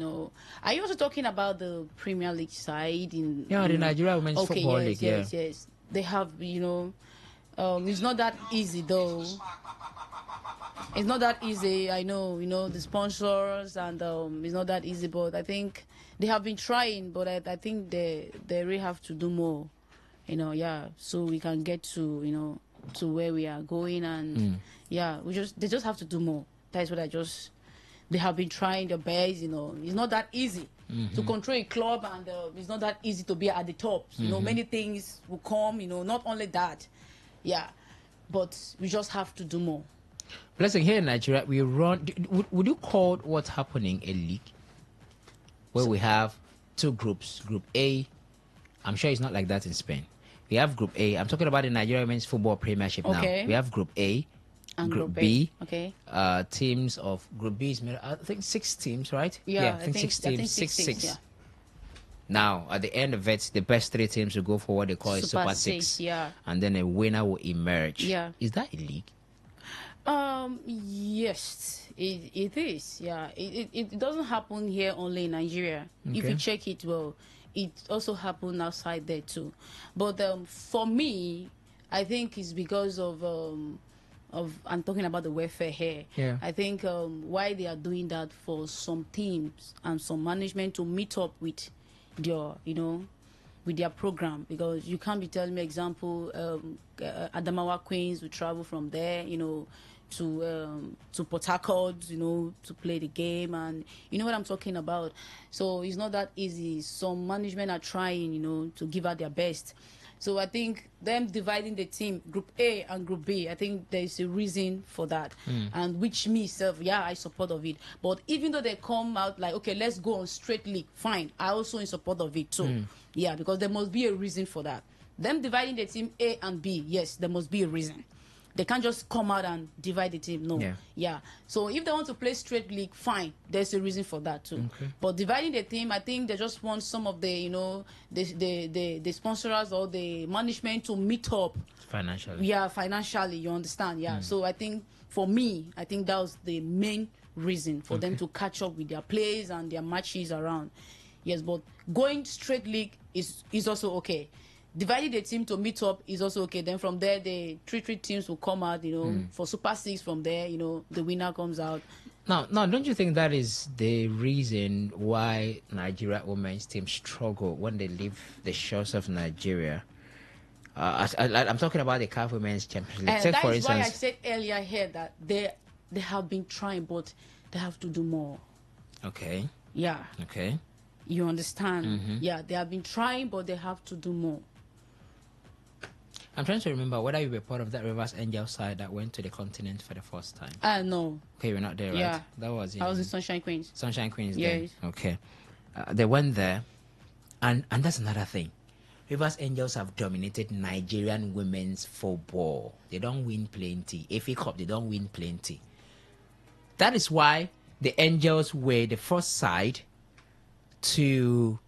you also talking about the Premier League side? The Nigeria Women's Football League. Yes. They have, it's not that easy though. It's not that easy. I know, the sponsors and it's not that easy, but I think they have been trying, but I think they really have to do more, so we can get to, to where we are going and they just have to do more. That's what they have been trying their best, it's not that easy to control a club and it's not that easy to be at the top. Many things will come, not only that, but we just have to do more. Blessing, here in Nigeria, we run. Would you call what's happening a league? Where we have 2 groups. Group A, I'm sure it's not like that in Spain. We have Group A. I'm talking about the Nigeria Women's Football Premiership now. We have Group A, and Group B. Okay. Teams of Group B is made, I think 6 teams, right? Yeah, I think 6 teams. 6. Yeah. Now, at the end of it, the best 3 teams will go for what they call a Super 6. Yeah. And then a winner will emerge. Yeah. Is that a league? Yes, it is. Yeah, it doesn't happen here only in Nigeria. Okay. If you check it well, it also happens outside there too. But for me, I think it's because of I'm talking about the welfare here. Yeah. I think why they are doing that for some teams and some management to meet up with their with their program, because you can't be telling me, example, Adamawa Queens will travel from there, to Port Harcourt, to play the game, and you know what I'm talking about. So it's not that easy. Some management are trying, to give out their best. So I think them dividing the team, Group A and Group B, I think there is a reason for that, and which myself, I support of it. But even though they come out like, okay, let's go on straight league, fine, I also in support of it too. Yeah, because there must be a reason for that. Them dividing the team A and B, yes, there must be a reason. They can't just come out and divide the team. No. Yeah. So if they want to play straight league, fine. There's a reason for that too. Okay. But dividing the team, I think they just want some of the, the sponsors or the management to meet up financially. Yeah, financially. You understand? Yeah. So I think for me, I think that was the main reason for them to catch up with their plays and their matches around. Yes, but going straight league is also okay. Dividing the team to meet up is also okay. Then from there, the three teams will come out, for Super 6 from there, the winner comes out. Now, don't you think that is the reason why Nigeria women's team struggle when they leave the shores of Nigeria? I'm talking about the CAF Women's Champions League. And that for is why I instance, said earlier here that they have been trying, but they have to do more. okay. Yeah. Okay. You understand? Mhm. Yeah, they have been trying, but they have to do more. I'm trying to remember whether you were part of that Rivers Angel side that went to the continent for the first time. No. Okay, you're not there, right? Yeah. That was I was in Sunshine Queens. Sunshine Queens. Yes. Then. Okay. They went there, and that's another thing. Rivers Angels have dominated Nigerian women's football. They don't win plenty. FA Cup, they don't win plenty. That is why the Angels were the first side to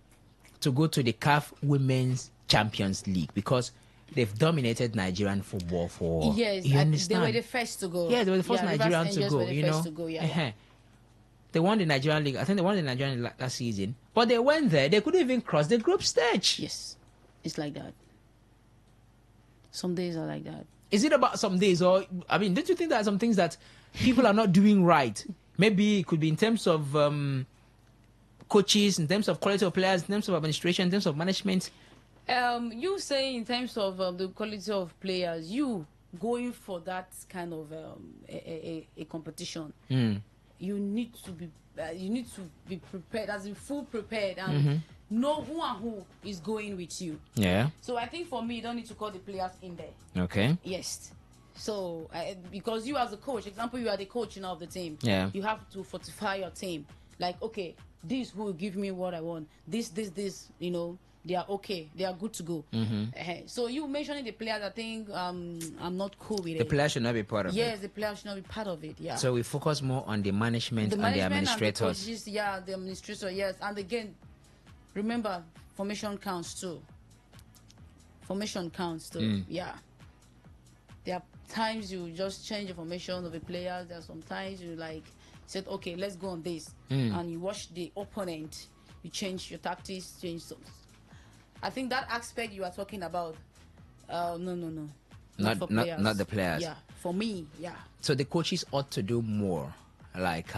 go to the CAF Women's Champions League, because they've dominated Nigerian football for. Yes, you they understand? were the first to go. Yeah, they were the first Rivers Nigerian to Angels go. were the You first know, to go, yeah. Uh-huh. They won the Nigerian League. I think they won the Nigerian League last season, but they went there. They couldn't even cross the group stage. Yes, it's like that. Some days are like that. Is it about some days, or I mean, don't you think there are some things that people are not doing right? Maybe it could be in terms of coaches, in terms of quality of players, in terms of administration, in terms of management. You say in terms of the quality of players, you going for that kind of a competition, you need to be prepared, as in full prepared, and know who and who is going with you. Yeah. So I think for me, you don't need to call the players in there. Okay. Yes. So because you as a coach, example, you are the coach of the team. Yeah. You have to fortify your team. Like, okay, this will give me what I want. This, you know. They are okay. They are good to go. So you mentioning the players, I think I'm not cool with it. The players should not be part of it. Yes, the players should not be part of it. Yeah. So we focus more on the management, and the administrators. And the coaches, yeah, the administrator, yes. And again, remember, formation counts too. Formation counts too. Yeah. There are times you just change the formation of the players. There are sometimes you like said, okay, let's go on this, and you watch the opponent. You change your tactics, change some. I think that aspect you are talking about, no. Not for players. Not the players. Yeah, for me, yeah. So the coaches ought to do more. Like,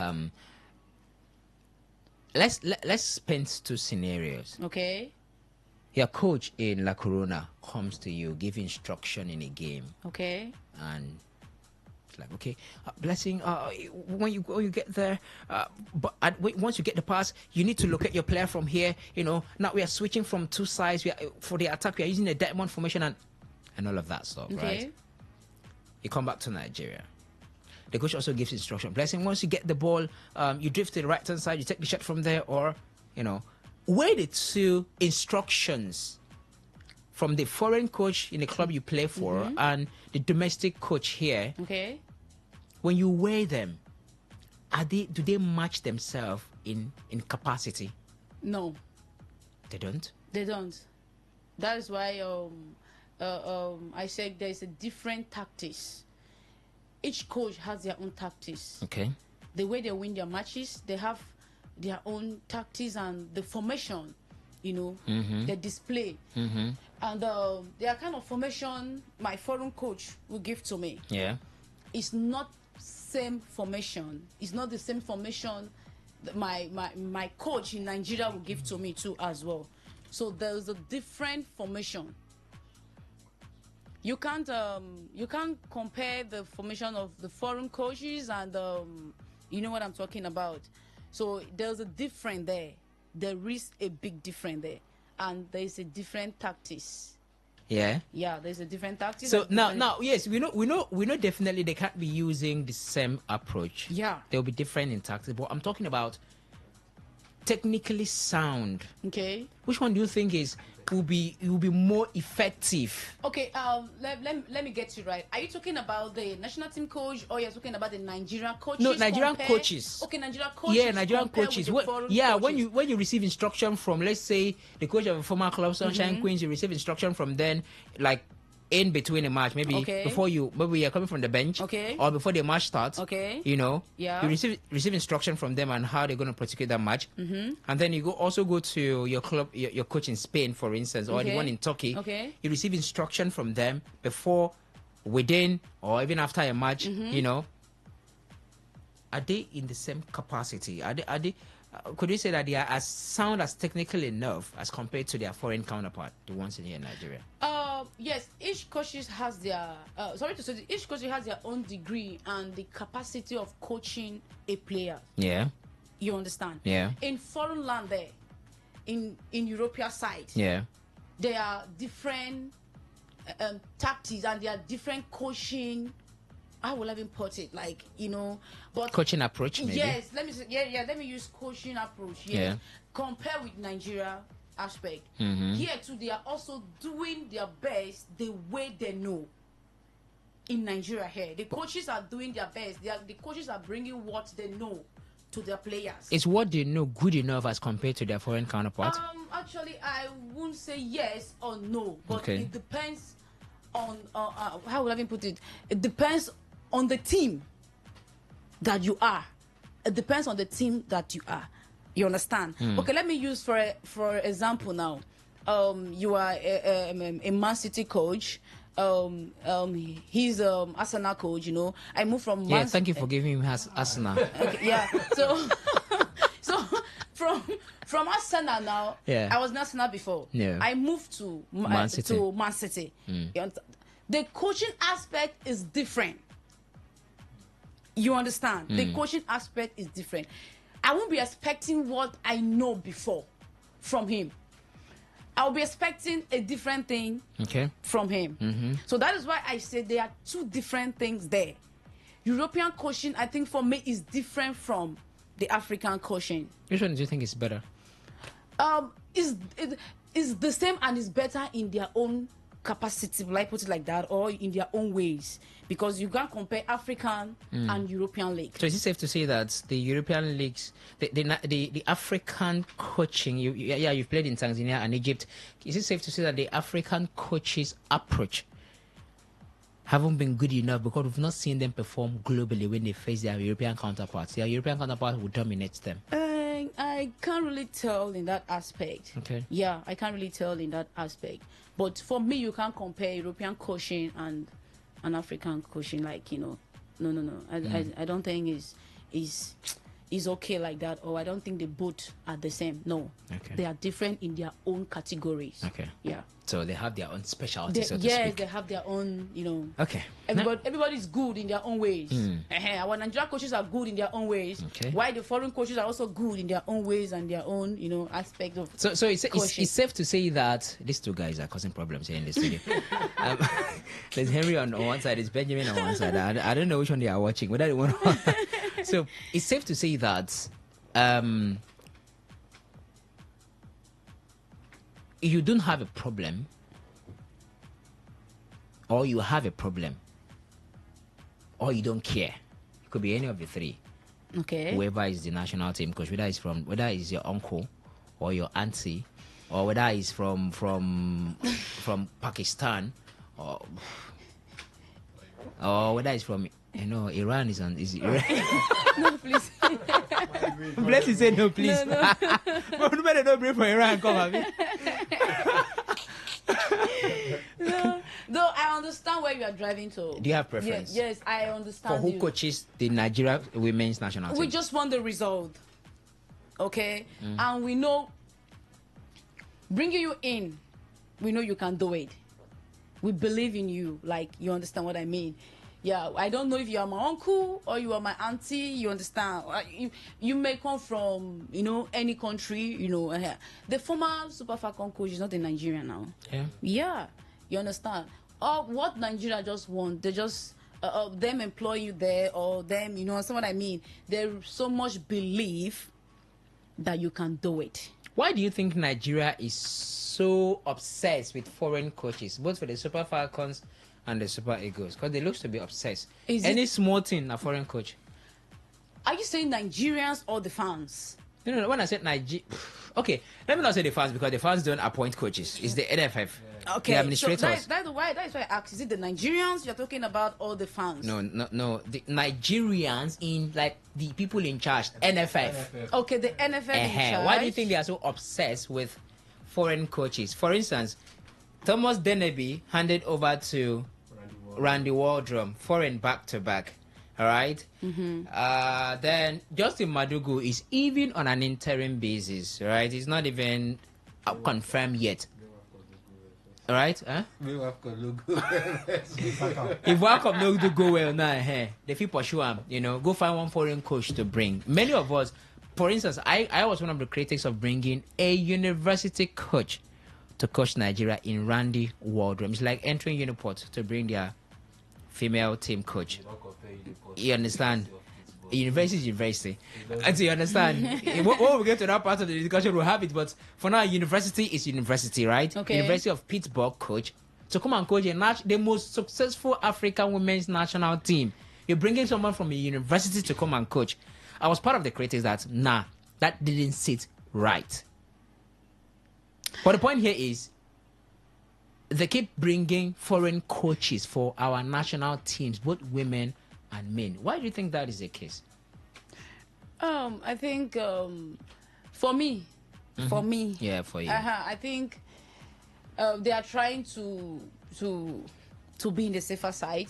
let's paint two scenarios. Okay. Your coach in La Corona comes to you, give instruction in a game. Okay. And like, okay, Blessing, when you get there, once you get the pass, you need to look at your player from here. You know, now we are switching from two sides. For the attack, we are using a diamond formation and all of that stuff, right? You come back to Nigeria. The coach also gives instruction. Blessing, once you get the ball, you drift to the right-hand side, you take the shot from there, or, you know, where the two instructions from the foreign coach in the club you play for and the domestic coach here. Okay. When you weigh them, do they match themselves in capacity? No. They don't? They don't. That is why I said there's a different tactics. Each coach has their own tactics. Okay. The way they win their matches, they have their own tactics, and the formation, you know, the display. And their kind of formation my foreign coach will give to me. Yeah. It's not same formation. It's not the same formation that my coach in Nigeria will give to me too as well. So there's a different formation. You can't compare the formation of the foreign coaches and you know what I'm talking about. So there's a difference there. There is a big difference there, and there is a different tactics. Yeah. Yeah, there's a different tactics. So now, yes, we know definitely they can't be using the same approach. Yeah. They'll be different in tactics, but I'm talking about technically sound. Okay. Which one do you think will be more effective? Okay, let me get you right. Are you talking about the national team coach, or you're talking about the Nigerian coaches? No, Nigerian coaches. Okay, Nigerian coaches. Yeah, Nigerian coaches. Coaches. When you receive instruction from, let's say, the coach of a former club, Sunshine Queens, you receive instruction from then, like in between a match, maybe maybe you're coming from the bench, or before the match starts, you know, you receive instruction from them on how they're going to prosecute that match, and then you also go to your club, your coach in Spain, for instance, or the one in Turkey. You receive instruction from them before, within, or even after a match, you know. are they in the same capacity? Are they could you say that they are as sound as technical enough as compared to their foreign counterpart, the ones in here in Nigeria? Yes, each coaches has their each coach has their own degree and the capacity of coaching a player. Yeah. You understand? Yeah. In foreign land there, in European side, yeah, there are different tactics and there are different coaching. How will I even put it? Like, but coaching approach, maybe. Yes, let me use coaching approach. Yes. Yeah. Compare with Nigeria aspect. Mm-hmm. Here too, they are also doing their best the way they know. In Nigeria here, the coaches are doing their best. The coaches are bringing what they know to their players. Is what they know good enough as compared to their foreign counterparts? Actually, I wouldn't say yes or no, but it depends on how will I even put it? It depends on the team that you are. It depends on the team that you are. You understand? Okay, let me use for example now. You are a Man City coach. He's Arsenal coach. I moved from Man thank you for giving him Arsenal. Okay, yeah. So from Arsenal now. Yeah. I was in Arsenal before. Yeah. I moved to Man City. The coaching aspect is different. You understand? The coaching aspect is different. I won't be expecting what I know before from him. I'll be expecting a different thing from him. Mm-hmm. So that is why I said there are two different things there. European coaching, I think for me, is different from the African coaching. Which one do you think is better? Is the same and is better in their own capacity, like put it like that, or in their own ways, because you can't compare African and European leagues. So is it safe to say that the European leagues, the African coaching, you've played in Tanzania and Egypt, is it safe to say that the African coaches' approach haven't been good enough because we've not seen them perform globally when they face their European counterparts? Their European counterparts will dominate them. I can't really tell in that aspect. Okay. Yeah, I can't really tell in that aspect. But for me, you can't compare European coaching and African coaching. Like, no. I don't think is okay like that, or I don't think they both are the same. No. Okay. They are different in their own categories. Okay. Yeah. So they have their own specialty, so to yes, speak. they have their own, Okay. Everybody's good in their own ways. Our Nigerian coaches are good in their own ways. Okay. While the foreign coaches are also good in their own ways and their own, aspect of. So it's safe to say that these two guys are causing problems here in the studio. There's Henry on one side, there's Benjamin on one side. I don't know which one they are watching, whether they want. So it's safe to say that you don't have a problem, or you have a problem, or you don't care. It could be any of the three. Okay. Whoever is the national team coach, whether it's your uncle or your auntie, or whether it's from Pakistan, or whether it's from Iran is Iran. No, please. Bless you, say no, please. No. But better don't bring from Iran, come on. No, though I understand where you are driving to. Do you have preference? Yes, I understand. For who coaches the Nigeria women's national team? We just want the result, okay? And we know, bringing you in, we know you can do it. We believe in you, like, you understand what I mean. Yeah, I don't know if you are my uncle or you are my auntie. You understand? You may come from, any country. The former Super Falcon coach is not in Nigeria now. Yeah, you understand? Or what Nigeria just want, they just them employ you there, or them, understand what I mean? There's so much belief that you can do it. Why do you think Nigeria is so obsessed with foreign coaches, both for the Super Falcons and the Super Eagles? Because they look to be obsessed. Any small thing, a foreign coach. Are you saying Nigerians or the fans? No. When I said Nigeria, okay, let me not say the fans, because the fans don't appoint coaches. It's the NFF. Okay, the administrators. So that's why I asked. Is it the Nigerians you're talking about, or the fans? No. The Nigerians, in like the people in charge, NFF. Okay, the NFF in charge. Why do you think they are so obsessed with foreign coaches? For instance, Thomas Deneby handed over to Randy Waldrum, foreign back-to-back. All right. Then Justin Madugu is even on an interim basis. Right. He's not even confirmed yet. All right. Huh? If welcome no to go well now, hey, the people pursue him. Go find one foreign coach to bring. Many of us, for instance, I was one of the critics of bringing a university coach to coach Nigeria in Randy Waldrum. It's like entering Uniport to bring their female team coach. You understand? University is university. And so you understand? When we get to that part of the discussion, we'll have it. But for now, university is university, right? Okay. University of Pittsburgh coach to come and coach the most successful African women's national team. You're bringing someone from a university to come and coach. I was part of the critics that, that didn't sit right. But the point here is, they keep bringing foreign coaches for our national teams, both women and men. Why do you think that is the case? I think for me, yeah, for you. I think they are trying to be in the safer side,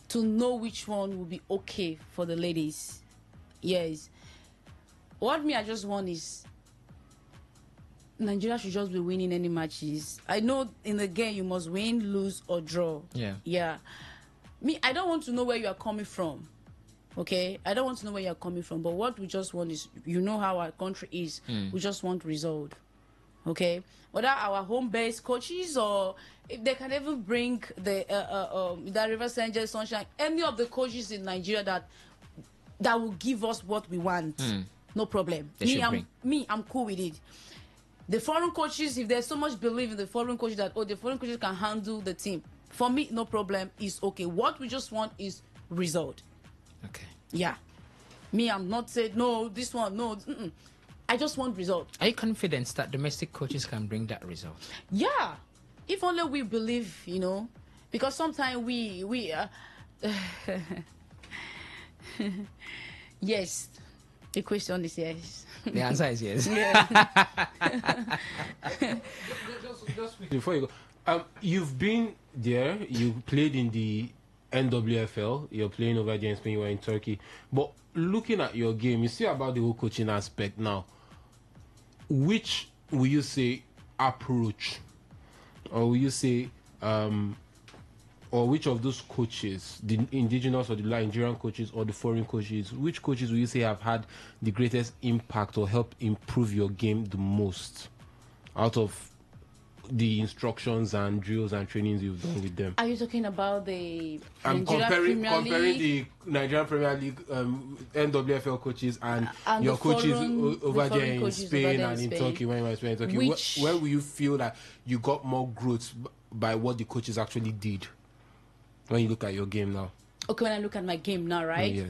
to know which one will be okay for the ladies. Yes. What I just want is Nigeria should just be winning any matches. I know in the game you must win, lose, or draw. Yeah. I don't want to know where you are coming from. Okay? I don't want to know where you are coming from. But what we just want is, how our country is. We just want result. Okay? Whether our home-based coaches or if they can even bring the River St. James Sunshine, any of the coaches in Nigeria that will give us what we want. No problem. I'm cool with it. The foreign coaches, if there's so much belief in the foreign coaches that, the foreign coaches can handle the team, for me, no problem, is okay. What we just want is result. Okay. Yeah. I'm not saying, no, this one, no. I just want result. Are you confident that domestic coaches can bring that result? Yeah. If only we believe, because sometimes we yes. The question is yes. The answer is yes. Just before you go, you've been there. You played in the NWFL. You're playing over there in Spain. You were in Turkey. But looking at your game, you see about the whole coaching aspect now. Which will you say approach, or will you say, or which of those coaches, the indigenous or the Nigerian coaches or the foreign coaches, which coaches will you say have had the greatest impact or helped improve your game the most out of the instructions and drills and trainings you've done with them? Are you talking about the comparing the Nigerian Premier League NWFL coaches and your coaches over there in Spain and in Turkey, when you were in Turkey? Where will you feel that you got more growth by what the coaches actually did when you look at your game now? Okay, when I look at my game now, right? Yeah.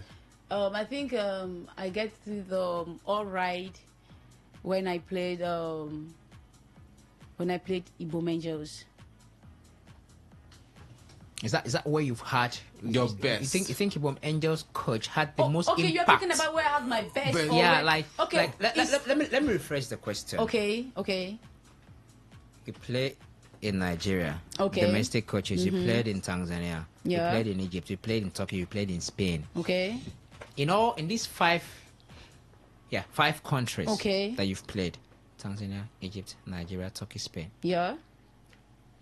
I think I get to the all right when I played Ibom Angels. Is that where you've had your best? You think Ibom Angels coach had the most okay, impact? You're talking about where I had my best. Yeah, okay. Let me rephrase the question. Okay. You play in Nigeria. Okay. Domestic coaches. You played in Tanzania. Yeah. You played in Egypt. You played in Turkey. You played in Spain. Okay. In these five countries that you've played: Tanzania, Egypt, Nigeria, Turkey, Spain. Yeah.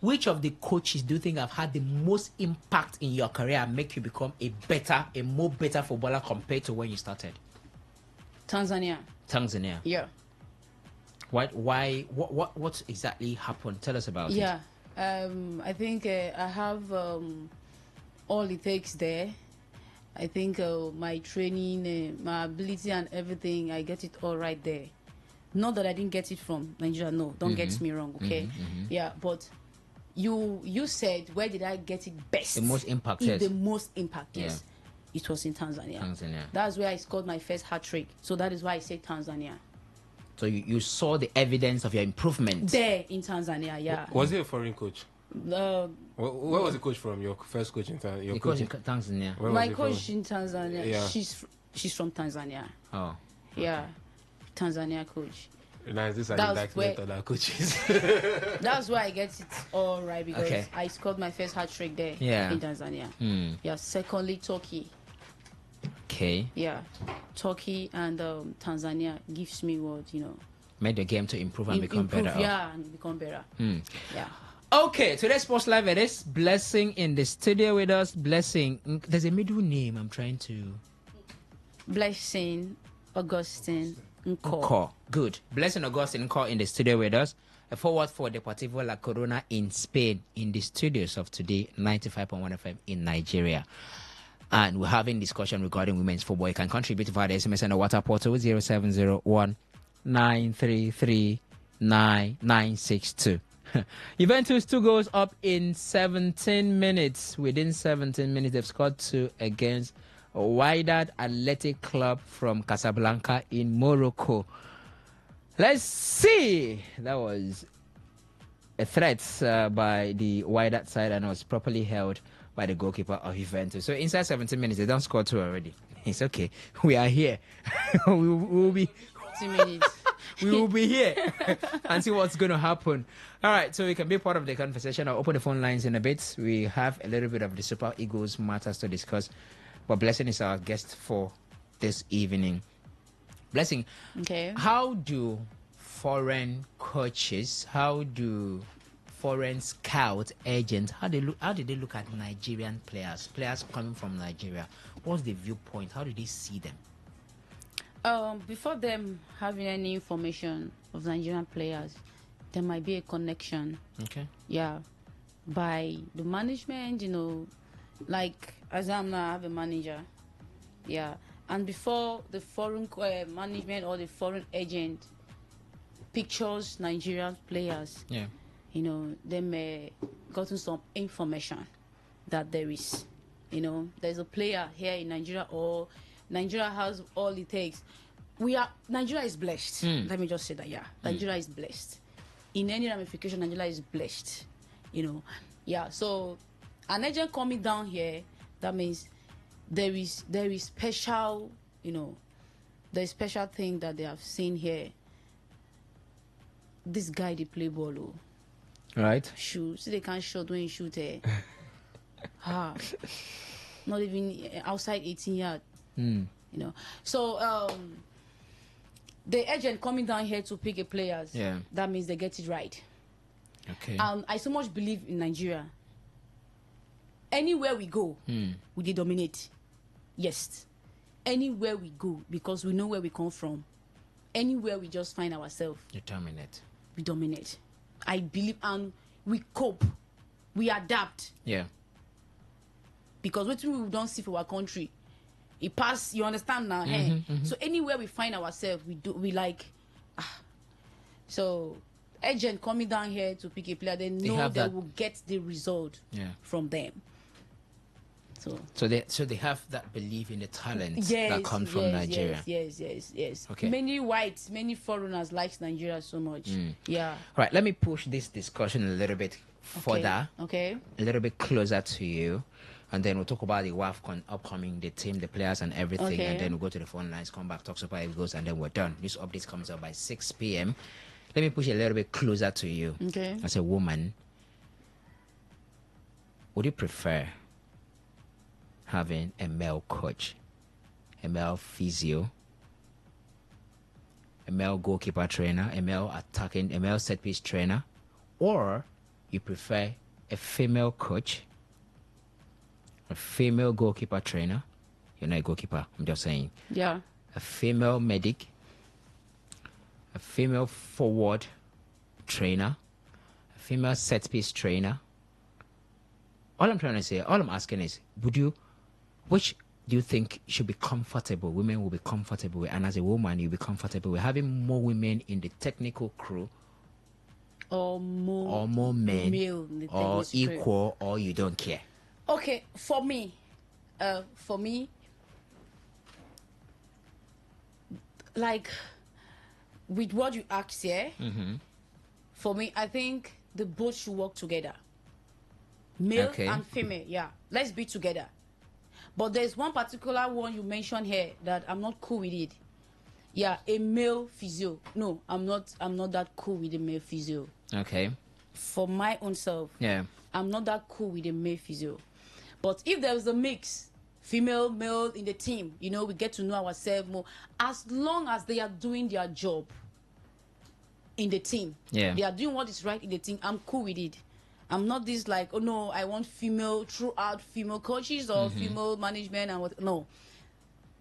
Which of the coaches do you think have had the most impact in your career and make you become a more better footballer compared to when you started? Tanzania. Yeah. Why? What exactly happened? Tell us about it. Yeah. I think I have all it takes there. I think my training, my ability and everything, I get it all right there. Not that I didn't get it from Nigeria, no. Don't get me wrong, okay? Yeah, but you said, where did I get it best? The most impact, The most impact, yes. It was in Tanzania. That's where I scored my first hat-trick. So that is why I say Tanzania. So you saw the evidence of your improvement there in Tanzania, yeah. Was he a foreign coach? Where was the coach from? Your first coach in Tanzania? Your coach in Tanzania. My coach in Tanzania. Yeah. She's from Tanzania. Oh. Yeah, Tanzania coach. Nice, this is an That's indictment where- on our coaches. That's why I get it all right, because Okay. I scored my first hat trick there Yeah. in Tanzania. Yeah. Secondly, Turkey. Okay. Yeah, Turkey and Tanzania gives me what Made the game to improve and become improve, better. yeah, and become better. Yeah. Okay, today's Sports Live it is Blessing in the studio with us. Blessing, there's a middle name I'm trying to... Blessing Augustine Nko. Nko. Good. Blessing Augustine Nko in the studio with us. A forward for Deportivo La Corona in Spain in the studios of Today 95.1 FM in Nigeria. And we're having discussion regarding women's football. You can contribute via the SMS and the WhatsApp portal 0701 933 9962. Juventus 2 goals up in 17 minutes. Within 17 minutes, they've scored 2 against Wydad Athletic Club from Casablanca in Morocco. Let's see. That was a threat by the Wydad side and was properly held by the goalkeeper of Juventus. So inside 17 minutes, they don't score 2 already. It's okay. We are here. we will be 2 minutes. we will be here and see what's going to happen. All right, so we can be part of the conversation. I'll open the phone lines in a bit. We have a little bit of the Super Eagles matters to discuss. But Blessing is our guest for this evening. Blessing, Okay. how do foreign coaches, how do foreign scout agents, how did they look at Nigerian players coming from Nigeria? What's the viewpoint? How do they see them? Before them having any information of Nigerian players, there might be a connection. Okay. Yeah. By the management, like as I'm now, I have a manager. Yeah. And before the foreign management or the foreign agent pictures Nigerian players, Yeah. They may gotten some information that there's a player here in Nigeria, or Nigeria has all it takes. Nigeria is blessed. Let me just say that, yeah. Nigeria is blessed. In any ramification, Nigeria is blessed. Yeah. So an agent coming down here, that means there is special, there's special thing that they have seen here. This guy, they play ball, Right. shoot. See, they can't shoot when you shoot here. Not even outside 18 yard. So the agent coming down here to pick a players, Yeah. that means they get it right. Okay. I so much believe in Nigeria. Anywhere we go, we dominate. Yes. Anywhere we go, because we know where we come from. Anywhere we just find ourselves, Determinate. we dominate. I believe, and we cope, we adapt, Yeah. because what we don't see for our country, it pass. You understand now? So anywhere we find ourselves, we like. So agent coming down here to pick a player, they know have they that- will get the result Yeah. from them. So they have that belief in the talent Yes, that comes from Nigeria. Yes. Okay. Many whites, many foreigners like Nigeria so much. Yeah. Right, let me push this discussion a little bit further, Okay. a little bit closer to you, and then we'll talk about the WAFCON upcoming, the team, the players, and everything, Okay. and then we'll go to the phone lines, come back, talk Super Eagles, and then we're done. This update comes out by 6 p.m. Let me push it a little bit closer to you. Okay. As a woman, would you prefer having a male coach, a male physio, a male goalkeeper trainer, a male set piece trainer, or you prefer a female coach, a female goalkeeper trainer? You're not a goalkeeper, I'm just saying. Yeah. A female medic, a female forward trainer, a female set piece trainer. All I'm asking is, which do you think should be comfortable? Women will be comfortable with, and as a woman, you'll be comfortable with having more women in the technical crew, Or more men, male in the or tennis crew. equal, or you don't care. Okay, for me, like with what you asked here, for me, I think the both should work together. Male Okay. and female, yeah. Let's be together. But there's one particular one you mentioned here that I'm not cool with it. Yeah, a male physio. No, I'm not that cool with a male physio. Okay. For my own self. Yeah. I'm not that cool with a male physio. But if there's a mix, female, male in the team, you know, we get to know ourselves more. As long as they are doing their job in the team, Yeah. they are doing what is right in the team, I'm cool with it. I'm not this like, oh no, I want female, throughout female coaches or female management and what. No.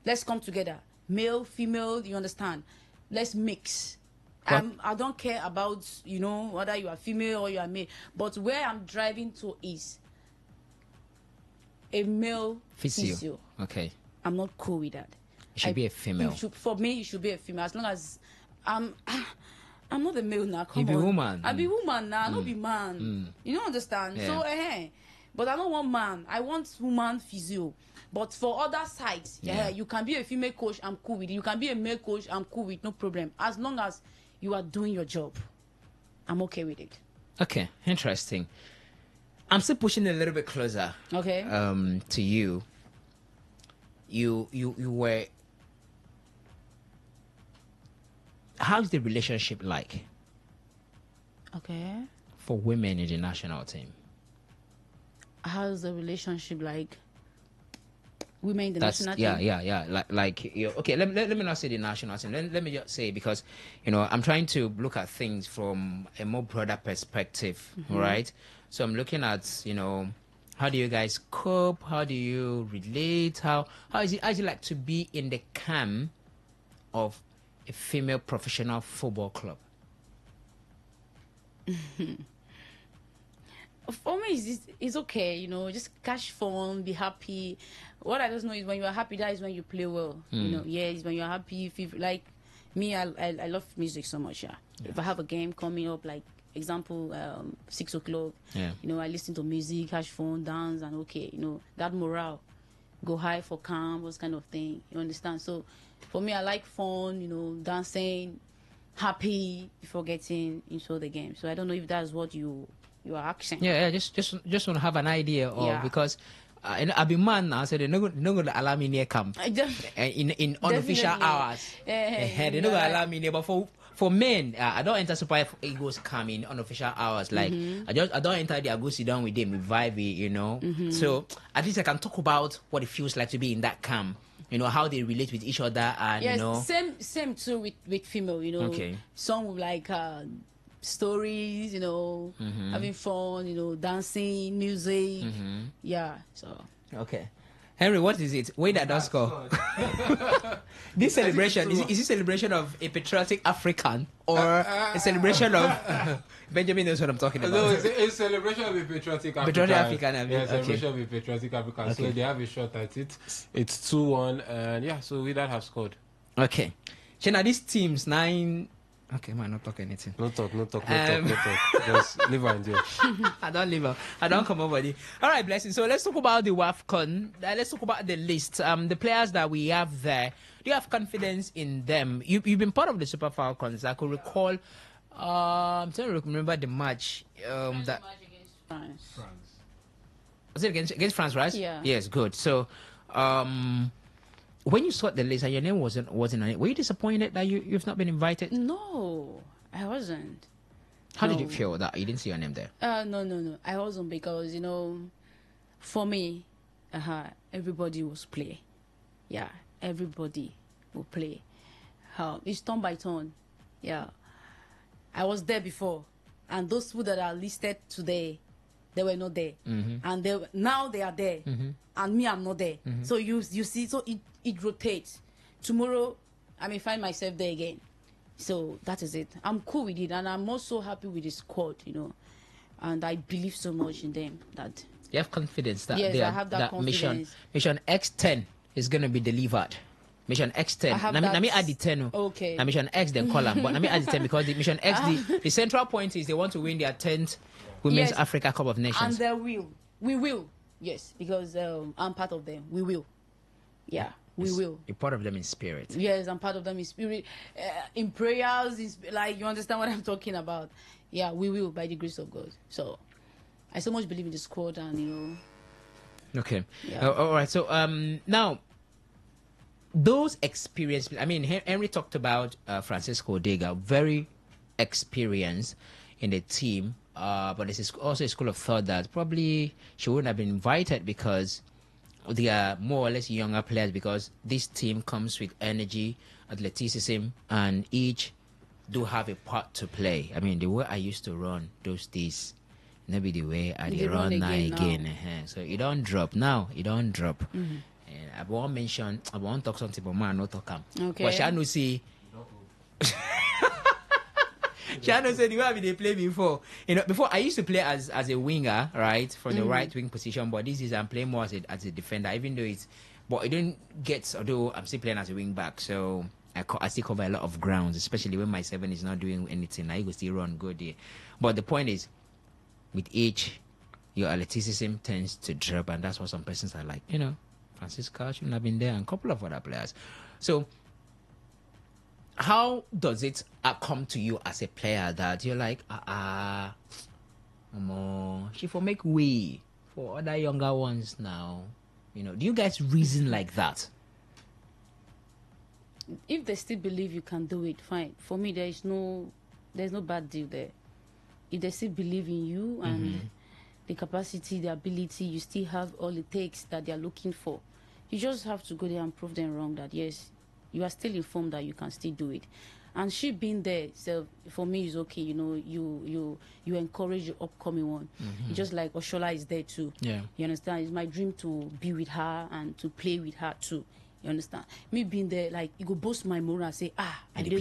Let's come together. Male, female, you understand? Let's mix. I don't care about, you know, whether you are female or you are male. But where I'm driving to is a male physio. Okay. I'm not cool with that. It should be a female. For me, it should be a female. As long as I'm not a male now. Come You on. be woman. I be woman now. I don't be man. You don't understand? Yeah. So, but I don't want man. I want woman physio. But for other sides, you can be a female coach, I'm cool with it. You can be a male coach, I'm cool with it, no problem. As long as you are doing your job, I'm okay with it. Okay, interesting. I'm still pushing a little bit closer. Okay. To you. You were. How's the relationship like? Okay. For women in the national team? How's the relationship like? Women in the national team? Yeah. Like okay, let me not say the national team. Let me just say, because, you know, I'm trying to look at things from a more broader perspective, right? So I'm looking at, you know, how do you guys cope? How do you relate? How is it like to be in the camp of a female professional football club? For me, it's okay, you know, just catch fun, be happy. What I just know is when you are happy, that is when you play well. You know, it's when you're happy. If you, like me, I love music so much, If I have a game coming up, like, example, 6 o'clock, you know, I listen to music, catch fun, dance, and okay, you know, that morale, go high for calm, those kind of thing, you understand? So, for me, I like fun, you know, dancing, happy before getting into the game. So, I don't know if that's what you are asking. Yeah, just want to have an idea of, because I've been man now, so they're not going to allow me near camp in unofficial hours. They're not going to allow me near, but for men, I don't enter Super Eagles camp in unofficial hours. Like I don't enter there, I go sit down with them, with vibe, you know. So at least I can talk about what it feels like to be in that camp. You know, how they relate with each other, and yes, you know. Same too with female. You know, okay. Some with like stories, you know, having fun, you know, dancing, music. Yeah, so. Okay. Henry, what is it? Wait, that does go. This celebration, is it celebration of a patriotic African or a celebration of Benjamin knows what I'm talking about? No, it's a celebration of a patriotic African. Patriotic African, I mean. Yeah, celebration of a patriotic African. Okay. So they have a shot at it. It's 2-1, and yeah, so we that have scored. Okay. Shana, these teams, 9... Okay, man, not talk anything. No talk. Just leave her in there. I don't leave her. I don't come over there. All right, blessing. So let's talk about the WAFCON. Let's talk about the list. The players that we have there. Do you have confidence in them? You've been part of the Super Falcons. I could recall. I'm trying to remember the match. That match against France. Was it against France, right? Yeah. Yes, good. So, when you saw the list and your name wasn't on it, were you disappointed that you've not been invited? No, I wasn't. How did you feel that you didn't see your name there? No. I wasn't, because, you know, for me, everybody will play. Yeah, everybody will play. It's turn by turn. Yeah. I was there before, and those people that are listed today, they were not there. And now they are there. And me, I'm not there. So you see, so it rotates. Tomorrow, I may find myself there again. So that is it. I'm cool with it, and I'm also happy with the squad, you know. And I believe so much in them that. You have confidence that yes, I have that confidence. Mission X10 is gonna be delivered. Mission X10. Let me add the 10. Okay. Now Mission X then column, but let me add the 10 because the Mission X, the central point is they want to win their 10th Women's Africa Cup of Nations. And we will. Yes, because I'm part of them. We will. Yeah, we will. You're part of them in spirit. Yes, I'm part of them in spirit. In prayers, like, you understand what I'm talking about. Yeah, we will, by the grace of God. So, I so much believe in the squad, and, you know. Okay. Yeah. All right. So, now, those experienced, I mean, Henry talked about Francisco Dega, very experienced in the team, but this is also a school of thought that probably she wouldn't have been invited because they are more or less younger players, because this team comes with energy, athleticism, and each do have a part to play. I mean, the way I used to run those days, maybe the way I They run now again. So you don't drop now, you don't drop. Mhm. And I won't mention, I won't talk something, but man, not talk am. Okay. But Shano see. Shano said the way they play before. You know, before I used to play as a winger, right, from the right wing position. But this is I'm playing more as a defender, even though it's. But I don't get. Although I'm still playing as a wing back, so I still cover a lot of grounds, especially when my 7 is not doing anything. I will still run good there. But the point is, with age, your athleticism tends to drop, and that's what some persons are like. You know, Francisco shouldn't have been there, and a couple of other players. So, how does it come to you as a player that you're like, she for make way for other younger ones now? You know, do you guys reason like that? If they still believe you can do it, fine. For me, there's no bad deal there. If they still believe in you and the capacity, the ability, you still have all it takes that they're looking for. You just have to go there and prove them wrong that yes, you are still informed that you can still do it. And she being there, so for me, it's okay. You know, you encourage the upcoming one. It's just like Oshola is there too. Yeah. You understand? It's my dream to be with her and to play with her too. You understand? Me being there, like, you go boast my moral and say, I did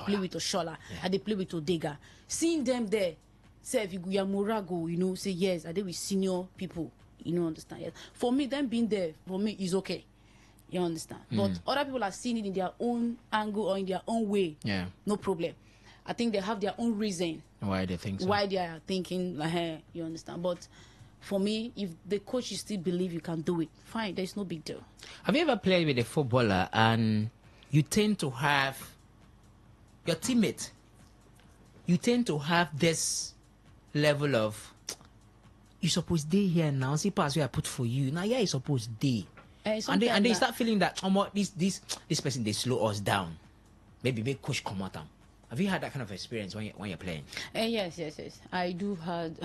play with Oshola. I did play with Odega. Seeing them there, say, if you go, your moral go, you know, say, yes, I did with senior people. You know, understand? Yes. For me, them being there, for me, is okay. You understand? But other people are seeing it in their own angle or in their own way. Yeah. No problem. I think they have their own reason Why they think so. why they are thinking like, hey, you understand? But for me, if the coach you still believe you can do it, fine, there's no big deal. Have you ever played with a footballer and you tend to have your teammate, you tend to have this level of, you supposed to here now, see pass where I put for you. Now, yeah, you supposed to. And they start feeling that this person, they slow us down. Maybe make coach come out. Have you had that kind of experience when you're playing? Yes. I do had.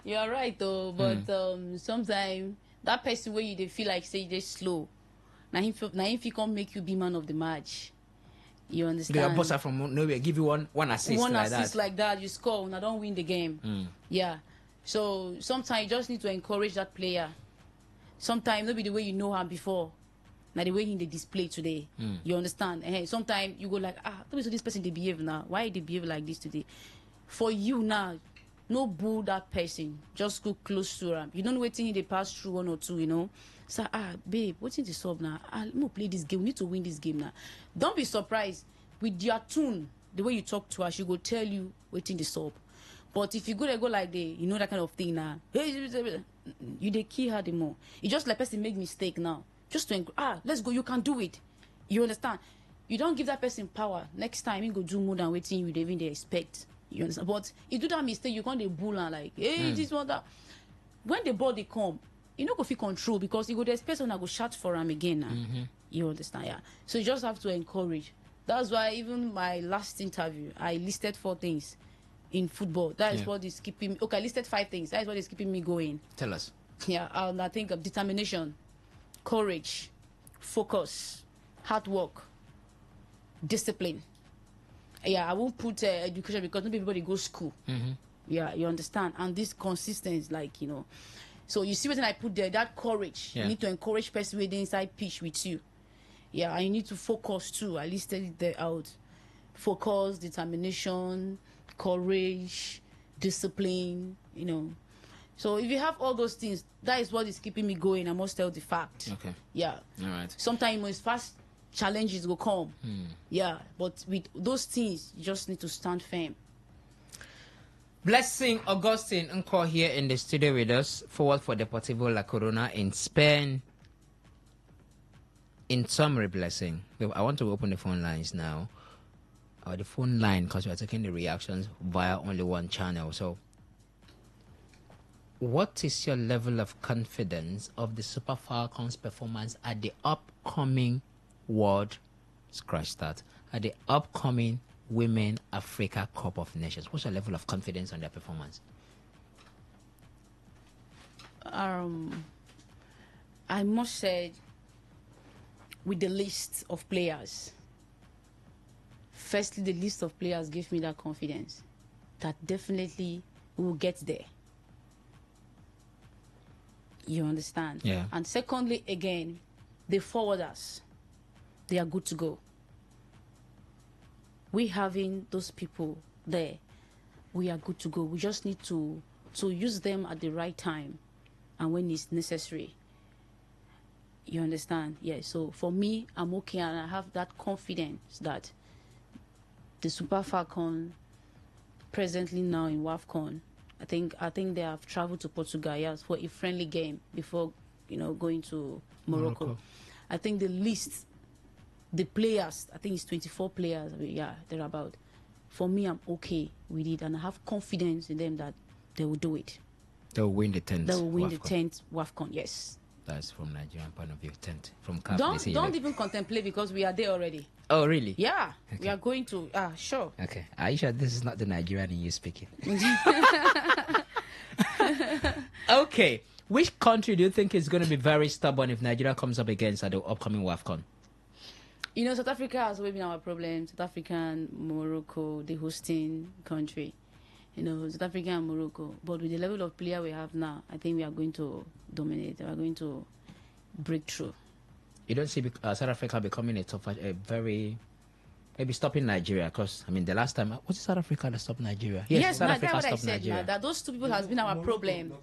You are right though, but sometimes that person where they feel like say they slow. Now if he can't make you be man of the match. You understand? Your boss from nowhere give you one assist. One like assist that. like that, you score, and I don't win the game. Yeah. So sometimes you just need to encourage that player. Sometimes maybe the way you know her before, now the way he they display today. You understand? Hey, sometimes you go like, so this person they behave now. Why they behave like this today? For you now, no boo that person. Just go close to her. You don't know what thing they pass through 1 or 2, you know. So babe, what's in the sub now? Let me play this game. We need to win this game now. Don't be surprised with your tune, the way you talk to her. She will tell you what's in the sub. But if you go like you know that kind of thing now, you they key her the more. It's just like person make mistake now. Just to let's go. You can do it. You understand? You don't give that person power. Next time you go do more than waiting you even they expect. You understand? But you do that mistake, you can't they bull and like, hey, this one that. When the body come, you know go feel control because you go the expect when I go shout for him again now. You understand? Yeah. So you just have to encourage. That's why even my last interview, I listed 4 things in football. That is what is keeping me. Okay, I listed 5 things. That is what is keeping me going. Tell us. Yeah, I think of determination, courage, focus, hard work, discipline. Yeah, I won't put education because not everybody goes school. Yeah, you understand? And this consistency, like, you know. So you see what I put there, that courage. You need to encourage person with the inside pitch with you. Yeah, and you need to focus too. I listed it there out. Focus, determination, courage, discipline, you know. So if you have all those things, that is what is keeping me going. I must tell the fact. Okay. Yeah. All right. Sometimes when fast challenges will come. Yeah. But with those things, you just need to stand firm. Blessing Augustine Nko here in the studio with us. Forward for Deportivo La Corona in Spain. In summary, Blessing, I want to open the phone lines now. Or the phone line, because we are taking the reactions via only one channel. So what is your level of confidence of the Super Falcons' performance at the upcoming World, scratch that, at the upcoming Women Africa Cup of Nations? What's your level of confidence on their performance? I must say, with the list of players, firstly, the list of players gives me that confidence that definitely we will get there. You understand? Yeah. And secondly, again, the forwarders, they are good to go. We having those people there, we are good to go. We just need to use them at the right time and when it's necessary. You understand? Yeah. So for me, I'm okay, and I have that confidence that the Super Falcon presently now in WAFCON, I think they have traveled to Portugal, yes, for a friendly game before, going to Morocco. I think the list, the players, I think it's 24 players. Yeah, they're about. For me, I'm okay with it, and I have confidence in them that they will do it. They will win the 10th. They will win the WAFCON. 10th WAFCON. Yes. That's from Nigerian point of view. 10th from CAF. Don't even contemplate, because we are there already. Oh, really? Yeah, Okay. we are going to. Sure. Okay. Aisha, this is not the Nigerian in you speaking. Okay. Which country do you think is going to be very stubborn if Nigeria comes up against at the upcoming WAFCON? South Africa has always been our problem. South Africa and Morocco, the hosting country. South Africa and Morocco. But with the level of player we have now, I think we are going to dominate. We are going to break through. You don't see South Africa becoming maybe stopping Nigeria? Because, the last time, was it South Africa that stopped Nigeria? Yes, South that's Africa what I stopped said. Nigeria. That those two people has been our problem.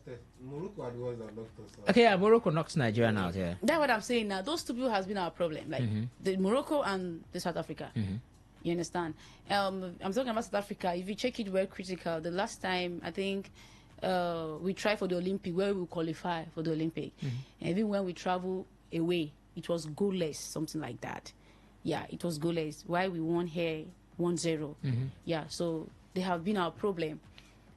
Morocco are the ones that knocked us out. Okay, yeah, Morocco knocks Nigeria out, yeah. That's what I'm saying now. Those two people has been our problem. Like the Morocco and the South Africa. You understand? I'm talking about South Africa. If you check it, we're critical. The last time, I think, we tried for the Olympic, where we qualify for the Olympic. And even when we travel away, it was goalless, something like that. Yeah, it was goalless. Why we won here 1-0. Yeah, so they have been our problem.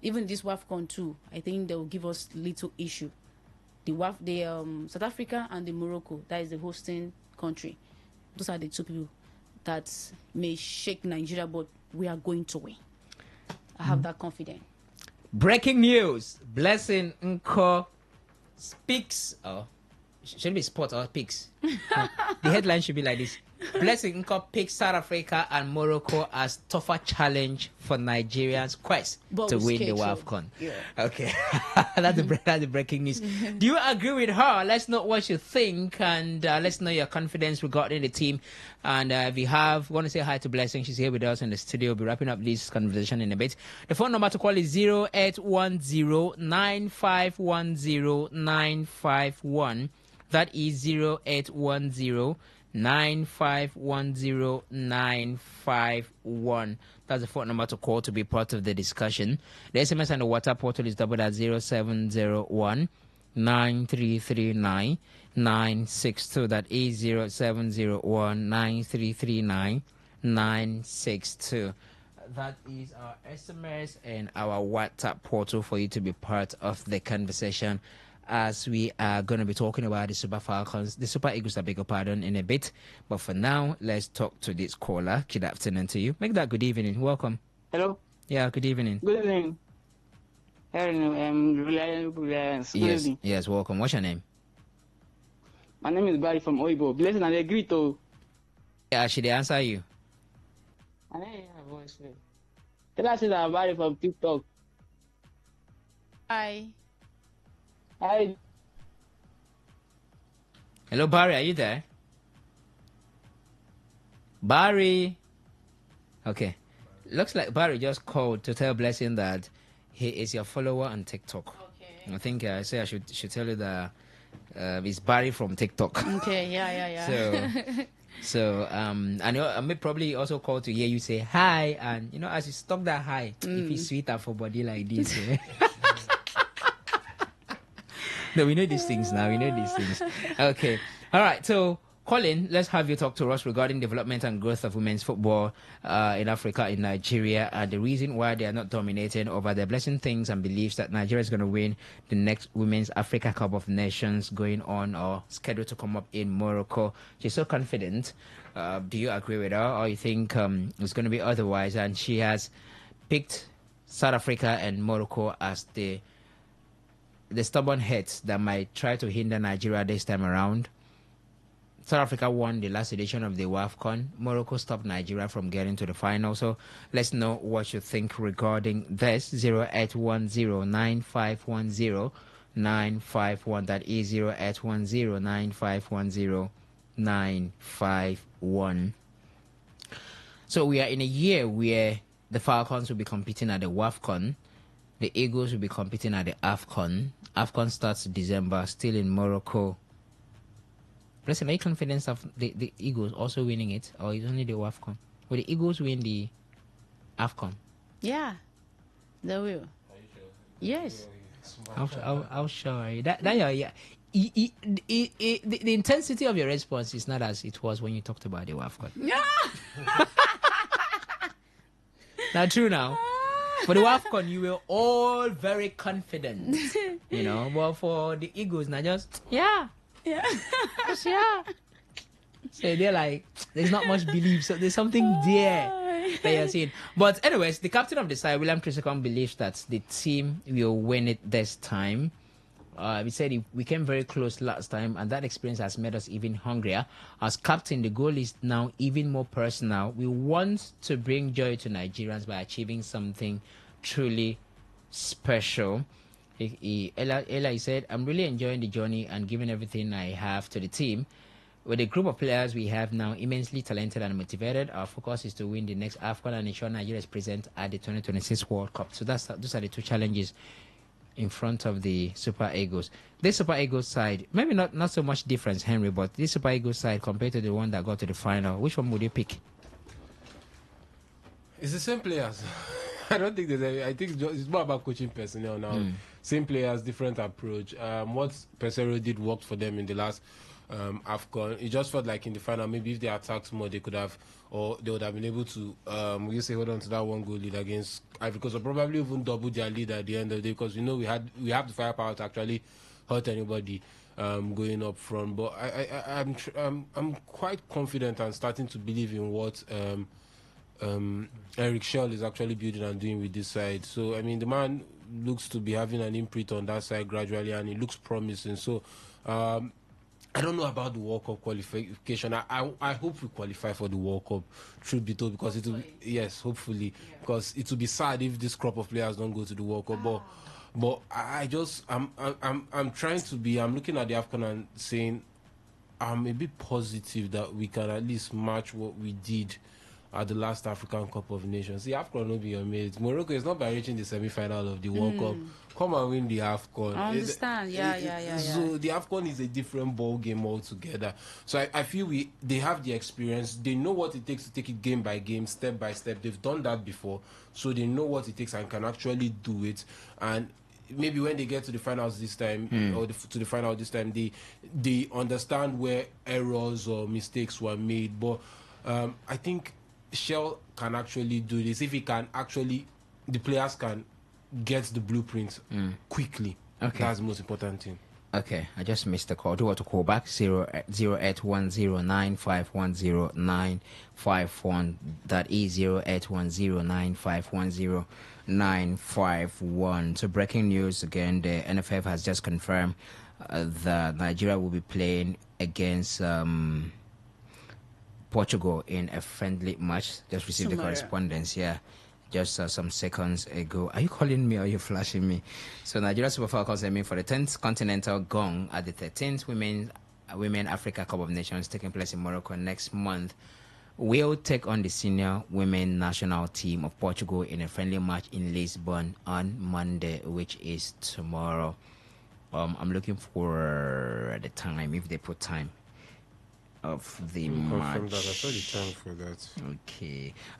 Even this WAFCON too, I think they will give us little issue. The South Africa and the Morocco, that is the hosting country. Those are the two people that may shake Nigeria, but we are going to win. I have that confidence. Breaking news. Blessing Nko speaks. Oh, should be sport or picks. The headline should be like this. Blessing Nko picks South Africa and Morocco as tougher challenge for Nigerians' quest to win the WAFCON. Yeah. Okay, that's the breaking news. Do you agree with her? Let's know what you think, and let's know your confidence regarding the team. And if you want to say hi to Blessing, she's here with us in the studio. We'll be wrapping up this conversation in a bit. The phone number to call is 0810-9510-951. That is 0810-9510-951. That's the phone number to call to be part of the discussion. The SMS and the WhatsApp portal is double at 0701-9339-962. That is 0701-9339-962. That is our SMS and our WhatsApp portal for you to be part of the conversation, as we are going to be talking about the Super Falcons, the Super Eagles, I beg your pardon, in a bit. But for now, let's talk to this caller. Good afternoon to you. Make that good evening. Welcome. Hello. Yeah, good evening. Good evening. Yes, welcome. What's your name? My name is Barry from Oibo. Blessing and Agrito. Yeah, should they answer you? I know you have a voice. Tell us that Barry from TikTok. Hi. Hi. Hello, Barry. Are you there? Barry. Okay. Looks like Barry just called to tell Blessing that he is your follower on TikTok. Okay. I think I should tell you that it's Barry from TikTok. Okay. Yeah. So I know I may probably also call to hear you say hi, and as you stop that hi, if it's sweeter for body like this. No, we know these things now. Okay. All right. So Colin, let's have you talk to us regarding development and growth of women's football in Africa, in Nigeria, and the reason why they are not dominating over the blessing things and beliefs that Nigeria is going to win the next Women's Africa Cup of Nations going on or scheduled to come up in Morocco. She's so confident. Do you agree with her, or you think it's going to be otherwise? And she has picked South Africa and Morocco as the stubborn heads that might try to hinder Nigeria this time around. South Africa won the last edition of the WAFCON. Morocco stopped Nigeria from getting to the final. So let's know what you think regarding this. 0810-9510-951. That is 0810-9510-951. So we are in a year where the Falcons will be competing at the WAFCON. The Eagles will be competing at the AFCON. AFCON starts December, still in Morocco. Listen, are you confident of the Eagles also winning it, or is only the AFCON? Will the Eagles win the AFCON? Yeah, they will. Are you sure? Yes. How sure are you? The intensity of your response is not as it was when you talked about the AFCON. Yeah. Now, true now. For the WAFCON, you were all very confident, you know. But for the Eagles, now just yeah. Yeah. So they're like, there's not much belief, so there's something there that you're seeing. But anyways, the captain of the side, William Trisikon, believes that the team will win it this time. We said we came very close last time, and that experience has made us even hungrier. As captain, the goal is now even more personal. We want to bring joy to Nigerians by achieving something truly special. Ella said, I'm really enjoying the journey and giving everything I have to the team. With the group of players we have now, immensely talented and motivated, our focus is to win the next AFCON and ensure Nigeria is present at the 2026 World Cup. So those are the two challenges in front of the Super Eagles. This Super Eagles side, maybe not so much difference, Henry, but this Super Eagles side compared to the one that got to the final, which one would you pick? It's the same players. I don't think I think it's more about coaching personnel now. Same players, different approach. What Pesero did worked for them in the last AFCON. It just felt like in the final, maybe if they attacked more, they could have, or they would have been able to, hold on to that one goal lead against Ivory Coast, or probably even double their lead at the end of the day, because we know we have the firepower to actually hurt anybody going up front. But I'm quite confident and starting to believe in what Eric Schell is actually building and doing with this side. So I mean, the man looks to be having an imprint on that side gradually, and it looks promising. So I don't know about the World Cup qualification. I hope we qualify for the World Cup, truth be told, because it will, yes, hopefully, because it will be sad if this crop of players don't go to the World Cup. But I'm trying to be. I'm looking at the AFCON and saying I'm a bit positive that we can at least match what we did at the last African Cup of Nations. The AFCON will be your mates. Morocco is not by reaching the semi-final of the World Cup. Come and win the AFCON. I understand. Yeah. So the AFCON is a different ball game altogether. So I feel they have the experience. They know what it takes to take it game by game, step by step. They've done that before. So they know what it takes and can actually do it. And maybe when they get to the finals this time, or to the final this time, they understand where errors or mistakes were made. But I think Shell can actually do this if he can actually, the players can get the blueprint quickly. Okay, that's the most important thing. Okay, I just missed the call. Do you want to call back? 0810-9510-951. That is 0810-9510-951. So breaking news again, the NFF has just confirmed that Nigeria will be playing against Portugal in a friendly match. Just received the correspondence, just some seconds ago. Are you calling me or are you flashing me? So Nigeria Super Falcons aiming for the 10th Continental Gong at the 13th Women Africa Cup of Nations taking place in Morocco next month. Will take on the senior women national team of Portugal in a friendly match in Lisbon on Monday, which is tomorrow. I'm looking for the time, if they put time of the match. That. I saw the time for that.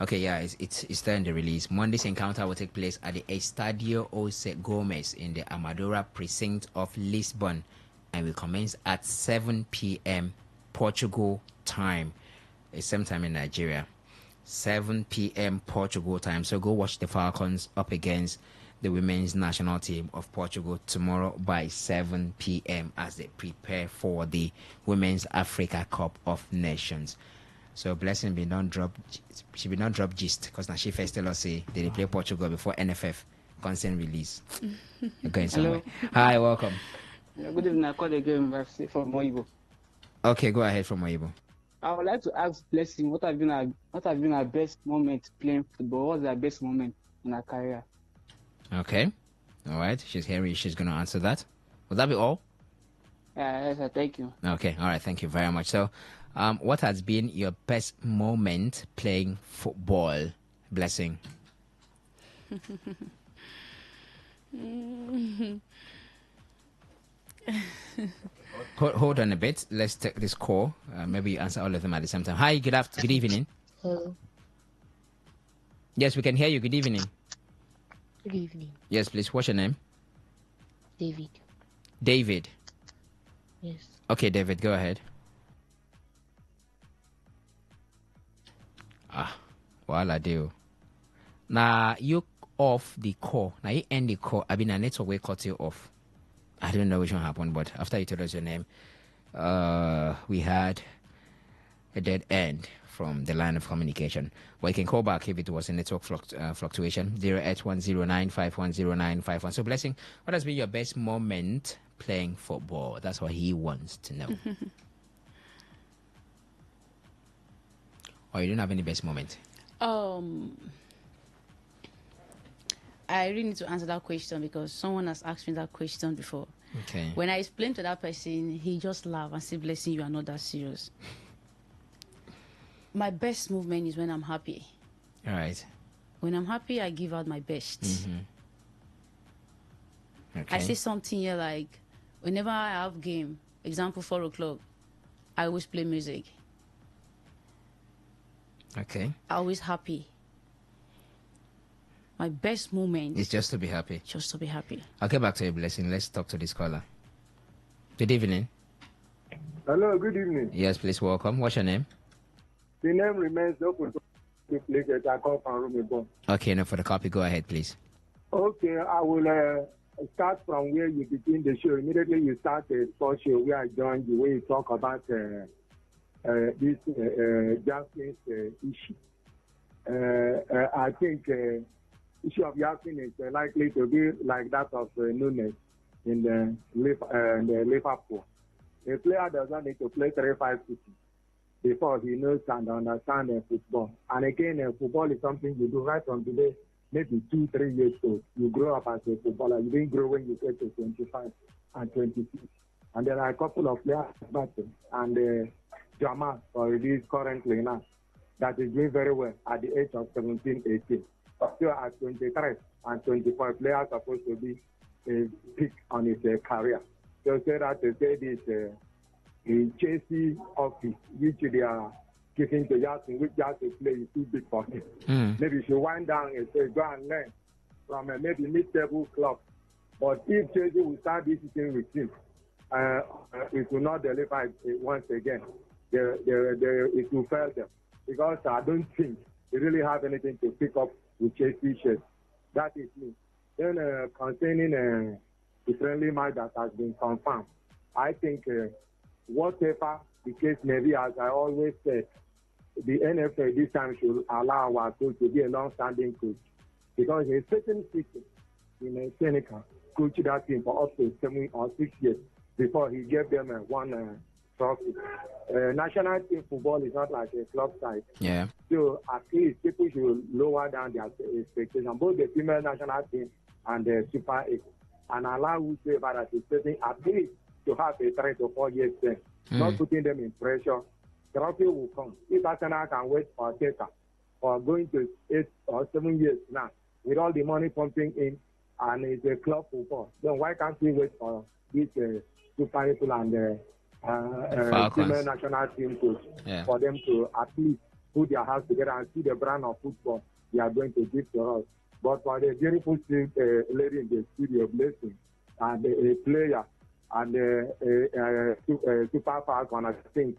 Okay, yeah, it's there in the release. Monday's encounter will take place at the Estadio Jose Gomez in the Amadora precinct of Lisbon and will commence at 7 p.m. Portugal time. It's same time in Nigeria. 7 p.m. Portugal time. So go watch the Falcons up against the women's national team of Portugal tomorrow by 7 p.m. as they prepare for the Women's Africa Cup of Nations. So Blessing be not drop gist because now she first tell us say they play Portugal before NFF consent release. Going somewhere. Hi, welcome. Yeah, good evening. I called again from Moibo. Okay, go ahead from Moibo. I would like to ask Blessing what have been her best moment playing football? What was her best moment in her career? Okay. All right. She's here. She's going to answer that. Would that be all? Yes, thank you. Okay. All right. Thank you very much. So, what has been your best moment playing football, Blessing? Hold on a bit. Let's take this call. Maybe you answer all of them at the same time. Hi. Good evening. Hello. Yes, we can hear you. Good evening. Good evening. Yes, please. What's your name? David. David. Yes. Okay, David, go ahead. Well, I do. Now, you off the call. Now, you end the call. I mean, a network will cut you off. I don't know which one happened, but after you told us your name, we had a dead end from the line of communication. Well, you can call back if it was a network fluctuation. 08109510951. So, Blessing, what has been your best moment playing football? That's what he wants to know. Or you don't have any best moment? I really need to answer that question because someone has asked me that question before. Okay. When I explained to that person, he just laughed and said, Blessing, you are not that serious. My best movement is when I'm happy. All right. When I'm happy, I give out my best. Mm-hmm. Okay. I say something here like, whenever I have game, example 4 o'clock, I always play music. Okay. Always happy. My best moment is just to be happy. Just to be happy. I'll get back to you, Blessing. Let's talk to this caller. Good evening. Hello, good evening. Yes, please welcome. What's your name? The name remains open to place at I call from Rumibon. Okay, now for the copy, go ahead, please. Okay, I will start from where you begin the show. Immediately you start the sports show where I joined you, where you talk about this Jasmine's issue. I think issue of Yasmin is likely to be like that of Nunes in the Liverpool. A player does not need to play 3-5 before he knows and understands football. And again, football is something you do right from today, maybe 2-3 years old. You grow up as a footballer. You didn't grow when you get to 25 and 26. And there are a couple of players, and Jamal, or it is currently now, that is doing very well at the age of 17, 18. So at 23 and 24, players are supposed to be a peak on his career. So say that they say this Chelsea office, which they are giving to Yasin, which Yasin play is too big for him. Maybe you should wind down and say, go and learn from a maybe mid-table club. But if Chelsea will start this thing with him, it will not deliver it once again. It will fail them. Because I don't think they really have anything to pick up with Chelsea shares. That is me. Then concerning the friendly match that has been confirmed, I think whatever the case may be, as I always said, the NFL this time should allow our coach to be a long-standing coach. Because a certain city in Seneca coached that team for up to 7 or 6 years before he gave them one trophy. National team football is not like a club side. Yeah. So at least people should lower down their expectations, both the female national team and the Super 8, and allow whoever that is sitting at least to have a 3 to 4 years term, not putting them in pressure. Trophy will come. If Arsenal can wait for Teta for going to 8 or 7 years now, with all the money pumping in, and it's a club football, then why can't we wait for this Super 8 and female national team coach for them to at least put their house together and see the brand of football they are going to give to us. But for the beautiful lady in the studio, Blessing, and a player, and Super Falcon, I think,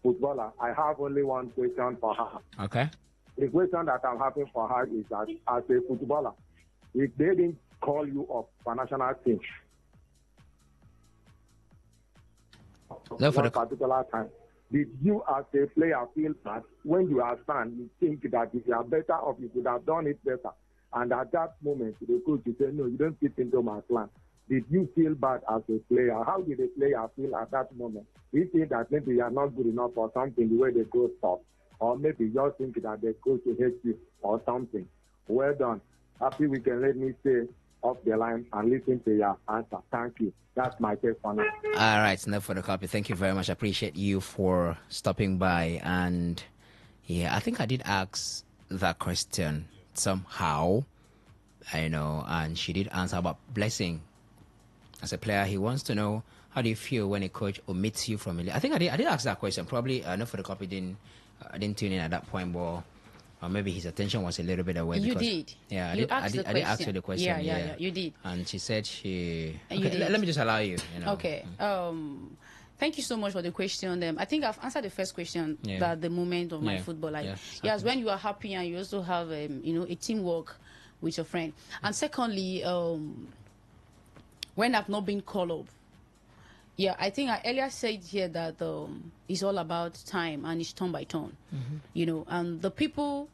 footballer. I have only one question for her. Okay. The question that I'm having for her is that as a footballer, if they didn't call you up for national team, No, for one particular time, did you as a player feel that when you are stand, you think that if you are better off, you could have done it better? And at that moment, the coach will say, no, you don't fit into my plan. Did you feel bad as a player? How did the player feel at that moment? Do you think that maybe you are not good enough or something, the way the coach talk? Or maybe you just think that the coach will hate you or something? Well done. Happy weekend. Let me stay off the line and listen to your answer. Thank you. That's my take for now. All right, enough for the copy. Thank you very much. I appreciate you for stopping by. And yeah, I think I did ask that question somehow, I know, and she did answer about Blessing. As a player, he wants to know, how do you feel when a coach omits you from a... I think I did ask that question. Probably enough for the copy didn't tune in at that point, but or maybe his attention was a little bit away. You because, did. Yeah, I did ask her the question. Yeah, you did. And she said she... You Okay, did. let me just allow you. know. Okay. Thank you so much for the question. I think I've answered the first question that the moment of my football life. Yes, when you are happy and you also have a teamwork with your friend. And secondly, when I've not been called up, I think I earlier said here that it's all about time and it's turn by turn. And the people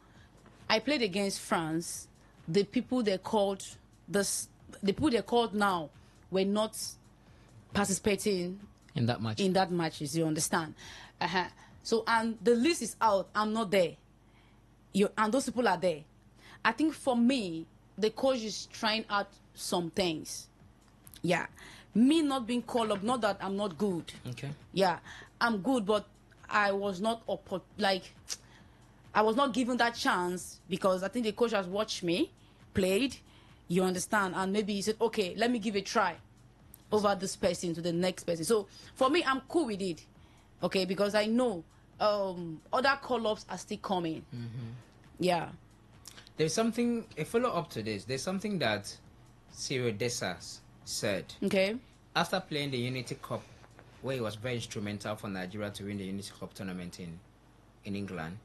I played against France, the people they called now were not participating in that match. In that matches, you understand? So, and the list is out. I'm not there. And those people are there. I think for me, the coach is trying out some things. Yeah. Me not being called up, not that I'm not good. Okay. Yeah, I'm good, but I was not I was not given that chance because I think the coach has watched me, played, you understand, and maybe he said, okay, let me give it a try over this person to the next person. So for me, I'm cool with it, okay, because I know other call-ups are still coming. Yeah. There's something, a follow-up to this, there's something that Cyril Dessas said. Okay. After playing the Unity Cup, where he was very instrumental for Nigeria to win the Unity Cup tournament in England,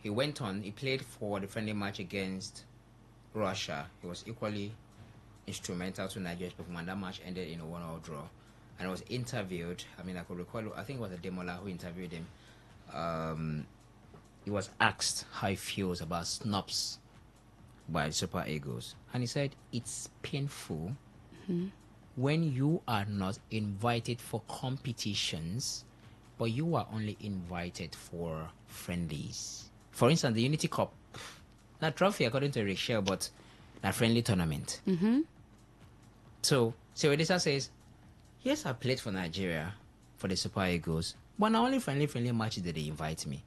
he went on, he played for the friendly match against Russia. He was equally instrumental to Nigeria's performance. That match ended in a 1-1 draw. And he was interviewed, I could recall, I think it was Ademola who interviewed him. He was asked how he feels about snubs by Super Eagles. And he said, it's painful when you are not invited for competitions, but you are only invited for friendlies. For instance, the Unity Cup, not trophy according to Rick Shell, but a friendly tournament. So Dessa says, yes, I played for Nigeria for the Super Eagles, but not only friendly matches did they invite me.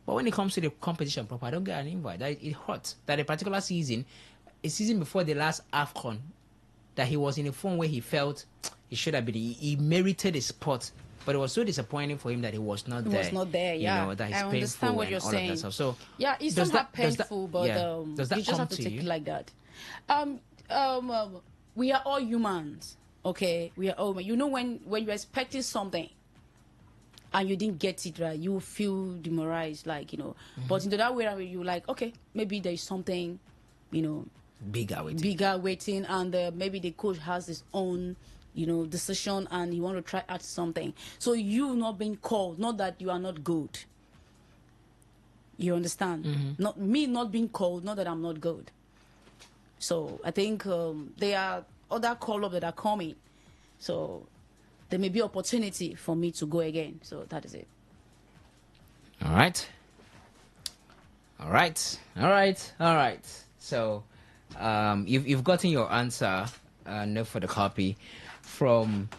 But when it comes to the competition proper, I don't get an invite. It hurts that a particular season, a season before the last AFCON, that he was in a form where he felt he should have been. He merited a spot, but it was so disappointing for him that he was not there. He was not there, yeah. You know, that he's I painful understand what and you're all saying. Of that stuff. So yeah, it's does not that- does painful, that- but yeah. Does that you just come have to to take you? it like that. We are all humans, okay? We are all. You know, when you're expecting something and you didn't get it right, you feel demoralized, like, you know. But into that way, you like, okay, maybe there is something, you know, bigger waiting, and maybe the coach has his own, you know, decision, and you want to try out something. So you not being called, not that you are not good. You understand? Not me not being called, not that I'm not good. So I think there are other call-ups that are coming. So there may be opportunity for me to go again. So that is it. All right. So you've gotten your answer, no for the copy, from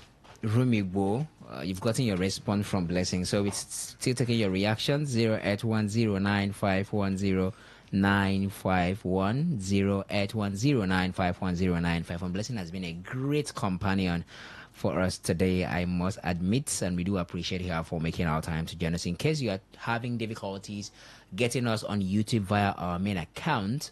Rumigbo. You've gotten your response from Blessing. So it's still taking your reaction. 08109510951 08109510951. And Blessing has been a great companion for us today, I must admit, and we do appreciate her for making our time to join us. In case you are having difficulties getting us on YouTube via our main account,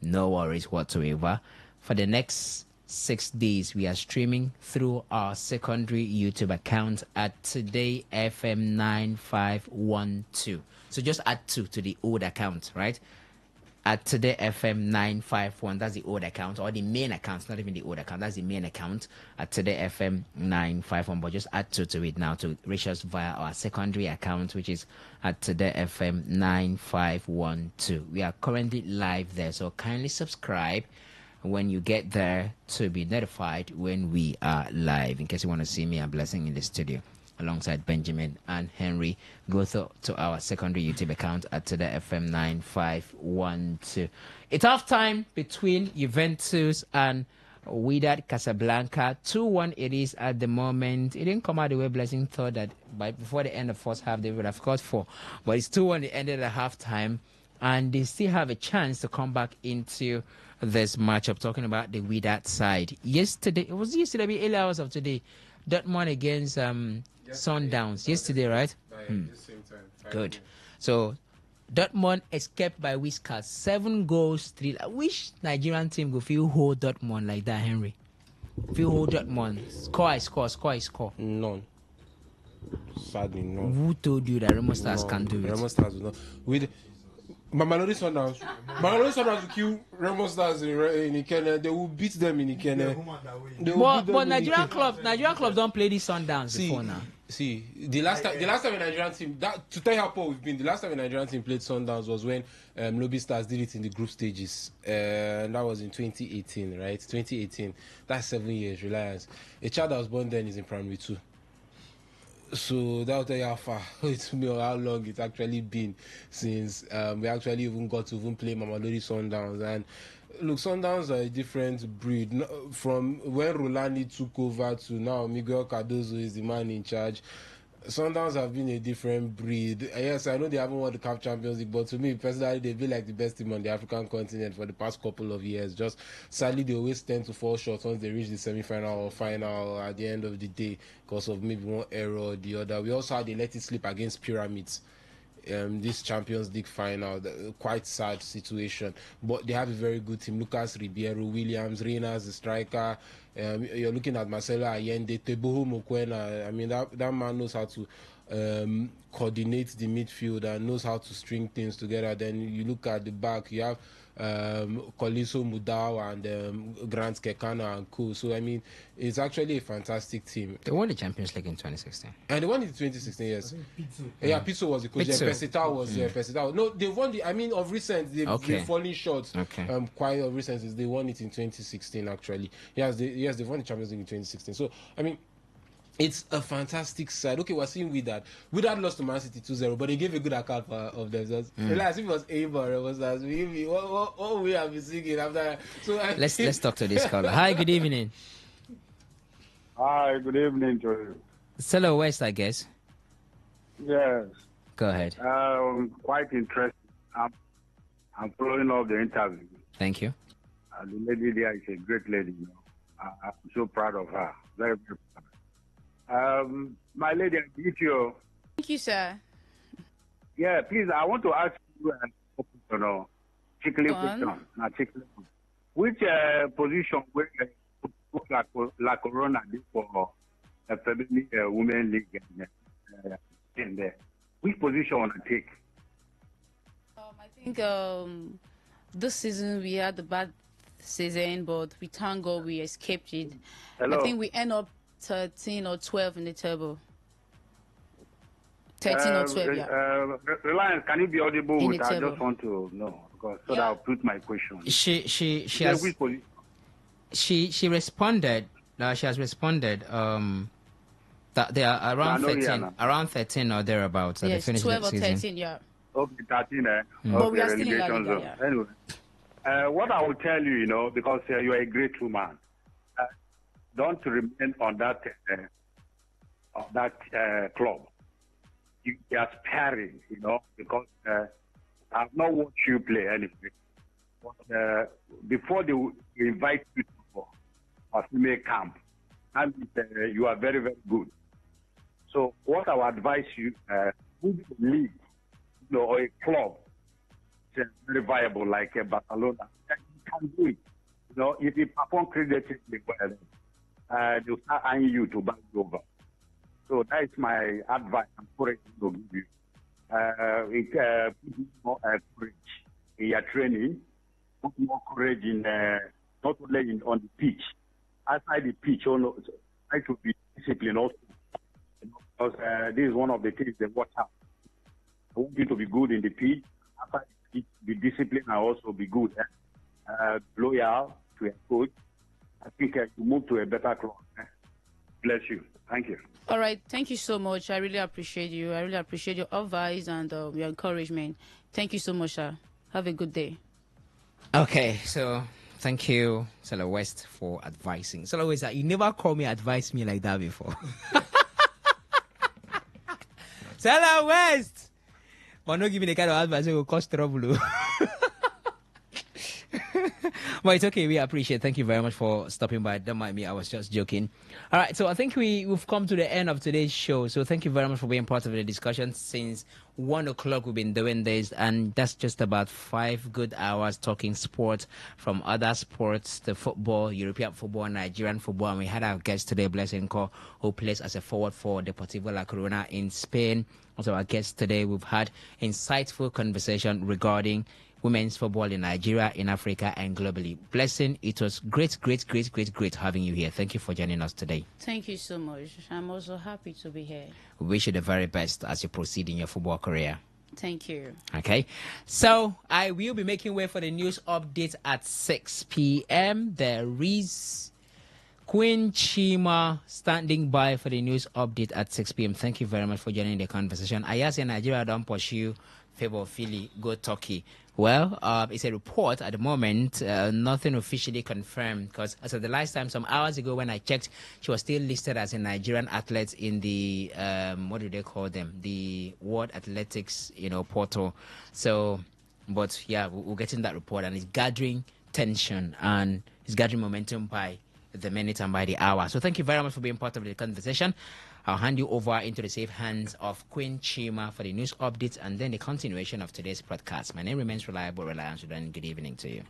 no worries whatsoever. For the next 6 days. We are streaming through our secondary YouTube account at Today FM 9512. So just add 2 to the old account, right? At Today FM 951. That's the old account, or the main account, not even the old account. That's the main account at Today FM 951. But just add 2 to it now to reach us via our secondary account, which is at Today FM 9512. We are currently live there, so kindly subscribe when you get there to be notified when we are live. In case you want to see me, I'm Blessing in the studio alongside Benjamin and Henry. Go to our secondary YouTube account at Today FM 9512. It's half time between Juventus and Wydad Casablanca. 2-1 it is at the moment. It didn't come out the way Blessing thought that before the end of first half they would have scored 4. But it's 2-1. It ended at half time, and they still have a chance to come back into this matchup. Talking about the Wydad side. Yesterday, early hours of today, Dortmund against Sundowns. Yesterday, right? The same time. Good. So Dortmund escaped by Whiskers. 7 goals, 3. I wish Nigerian team go feel hold Dortmund like that, Henry. Feel hold Dortmund. Score. None. Sadly, none. Who told you that Remo Stars can do it? Remo Stars will not. With Mamelodi Sundowns will kill Remo Stars in Ikene. They will beat them in Ikene. But Nigerian clubs don't play these Sundowns before now. See, the last time a Nigerian team, to tell you how poor we've been, the last time a Nigerian team played Sundowns was when Lobby Stars did it in the group stages. And that was in 2018, right? 2018. That's 7 years, Reliance. A child that was born then is in primary 2. So that'll tell you how far it took me, or how long it's actually been since we actually even got to even play Mamelodi Sundowns. And look, Sundowns are a different breed. From when Rolani took over to now, Miguel Cardozo is the man in charge. Sundowns have been a different breed. Yes, I know they haven't won the CAF Champions League, but to me personally, they've been like the best team on the African continent for the past couple of years. Just sadly, they always tend to fall short once they reach the semi-final or final at the end of the day because of maybe one error or the other. We also had they let it slip against Pyramids. This Champions League final, quite sad situation, but they have a very good team. Lucas Ribeiro, Williams, Reina, the striker. You're looking at Marcelo Allende, Teboho Mokwena. I mean, that man knows how to coordinate the midfield and knows how to string things together. Then you look at the back, you have Koliso Mudau and Grant Kekana and co. So I mean, it's actually a fantastic team. They won the Champions League in 2016. And they won it in 2016, yes. Yeah, Pizzo was the coach. Pizzo. Yeah, Pesita was Pesita. No, they won the. I mean, of recent, they've fallen short. Okay. Quite of recent, they won it in 2016. Actually, yes, they won the Champions League in 2016. So I mean, it's a fantastic side. Okay, we're seeing Wydad. Wydad lost to Man City 2-0, but they gave a good account of themselves. As if it was Ava, it was as what we have been singing after. So let's talk to this caller. Hi, good evening. Hi, good evening to you. Stella West, I guess. Yes. Go ahead. Quite interesting. I'm following up the interview. Thank you. The lady there is a great lady. You know, I'm so proud of her. Very, very proud. My lady, I greet you. Thank you, sir. Yeah, please, I want to ask you a question. Which position will La Corona did for the Family Women League in there? Which position want to take? I think this season we had a bad season, but we thank God we escaped it. Hello? I think we end up 13 or 12 in the table. 13 or 12, yeah. Reliance, can you be audible? In the I table. just want to know, because so that I'll put my question. She responded. She has responded. That they are around 13 or thereabouts. Yes, they 12 or the season. 13, yeah. Okay, 13, eh? But Okay, we are still in La relegation Liga, zone. yeah. Anyway, what I will tell you, because you are a great woman, don't remain on that club. You are sparing, because I've not watched you play anyway. But before they invite you to a female camp, and you are very, very good. So what I would advise you, put a league, or a club, very viable like Barcelona, you can do it. No, if you perform creatively well, they'll start eyeing you to back you over. So that is my advice and courage to give you. Put more courage in your training, put more courage in not only on the pitch, outside the pitch, try to be disciplined also. Because this is one of the things they watch out. I want you to be good in the pitch, outside the pitch, be disciplined and also be good. Loyal to your coach. I think you move to a better club. Bless you. Thank you. All right. Thank you so much. I really appreciate you. I really appreciate your advice and your encouragement. Thank you so much, sir. Have a good day. Okay, so thank you, Salah West, for advising. Salah West, you never called me, advise me like that before. Salah West! But not giving the kind of advice that will cause trouble. But it's okay, we appreciate it. Thank you very much for stopping by. Don't mind me, I was just joking. All right, so I think we've come to the end of today's show. So thank you very much for being part of the discussion. Since 1 o'clock we've been doing this, and that's just about 5 good hours talking sports, from other sports, the football, European football, Nigerian football. And we had our guest today, Blessing Ko, who plays as a forward for Deportivo La Corona in Spain. Also our guest today, we've had insightful conversation regarding women's football in Nigeria, in Africa, and globally. Blessing, it was great having you here. Thank you for joining us today. Thank you so much. I'm also happy to be here. We wish you the very best as you proceed in your football career. Thank you. Okay, so I will be making way for the news update at 6 p.m. There is Queen Chima standing by for the news update at 6 p.m. Thank you very much for joining the conversation. I asked Nigeria don't pursue favor Philly, go Turkey. Well, it's a report at the moment, nothing officially confirmed, because as of the last time, some hours ago when I checked, she was still listed as a Nigerian athlete in the, what do they call them? The World Athletics, portal. So, but yeah, we're getting that report, and it's gathering tension and it's gathering momentum by the minute and by the hour. So thank you very much for being part of the conversation. I'll hand you over into the safe hands of Queen Chima for the news updates and then the continuation of today's broadcast. My name remains Reliable Reliance. Good evening to you.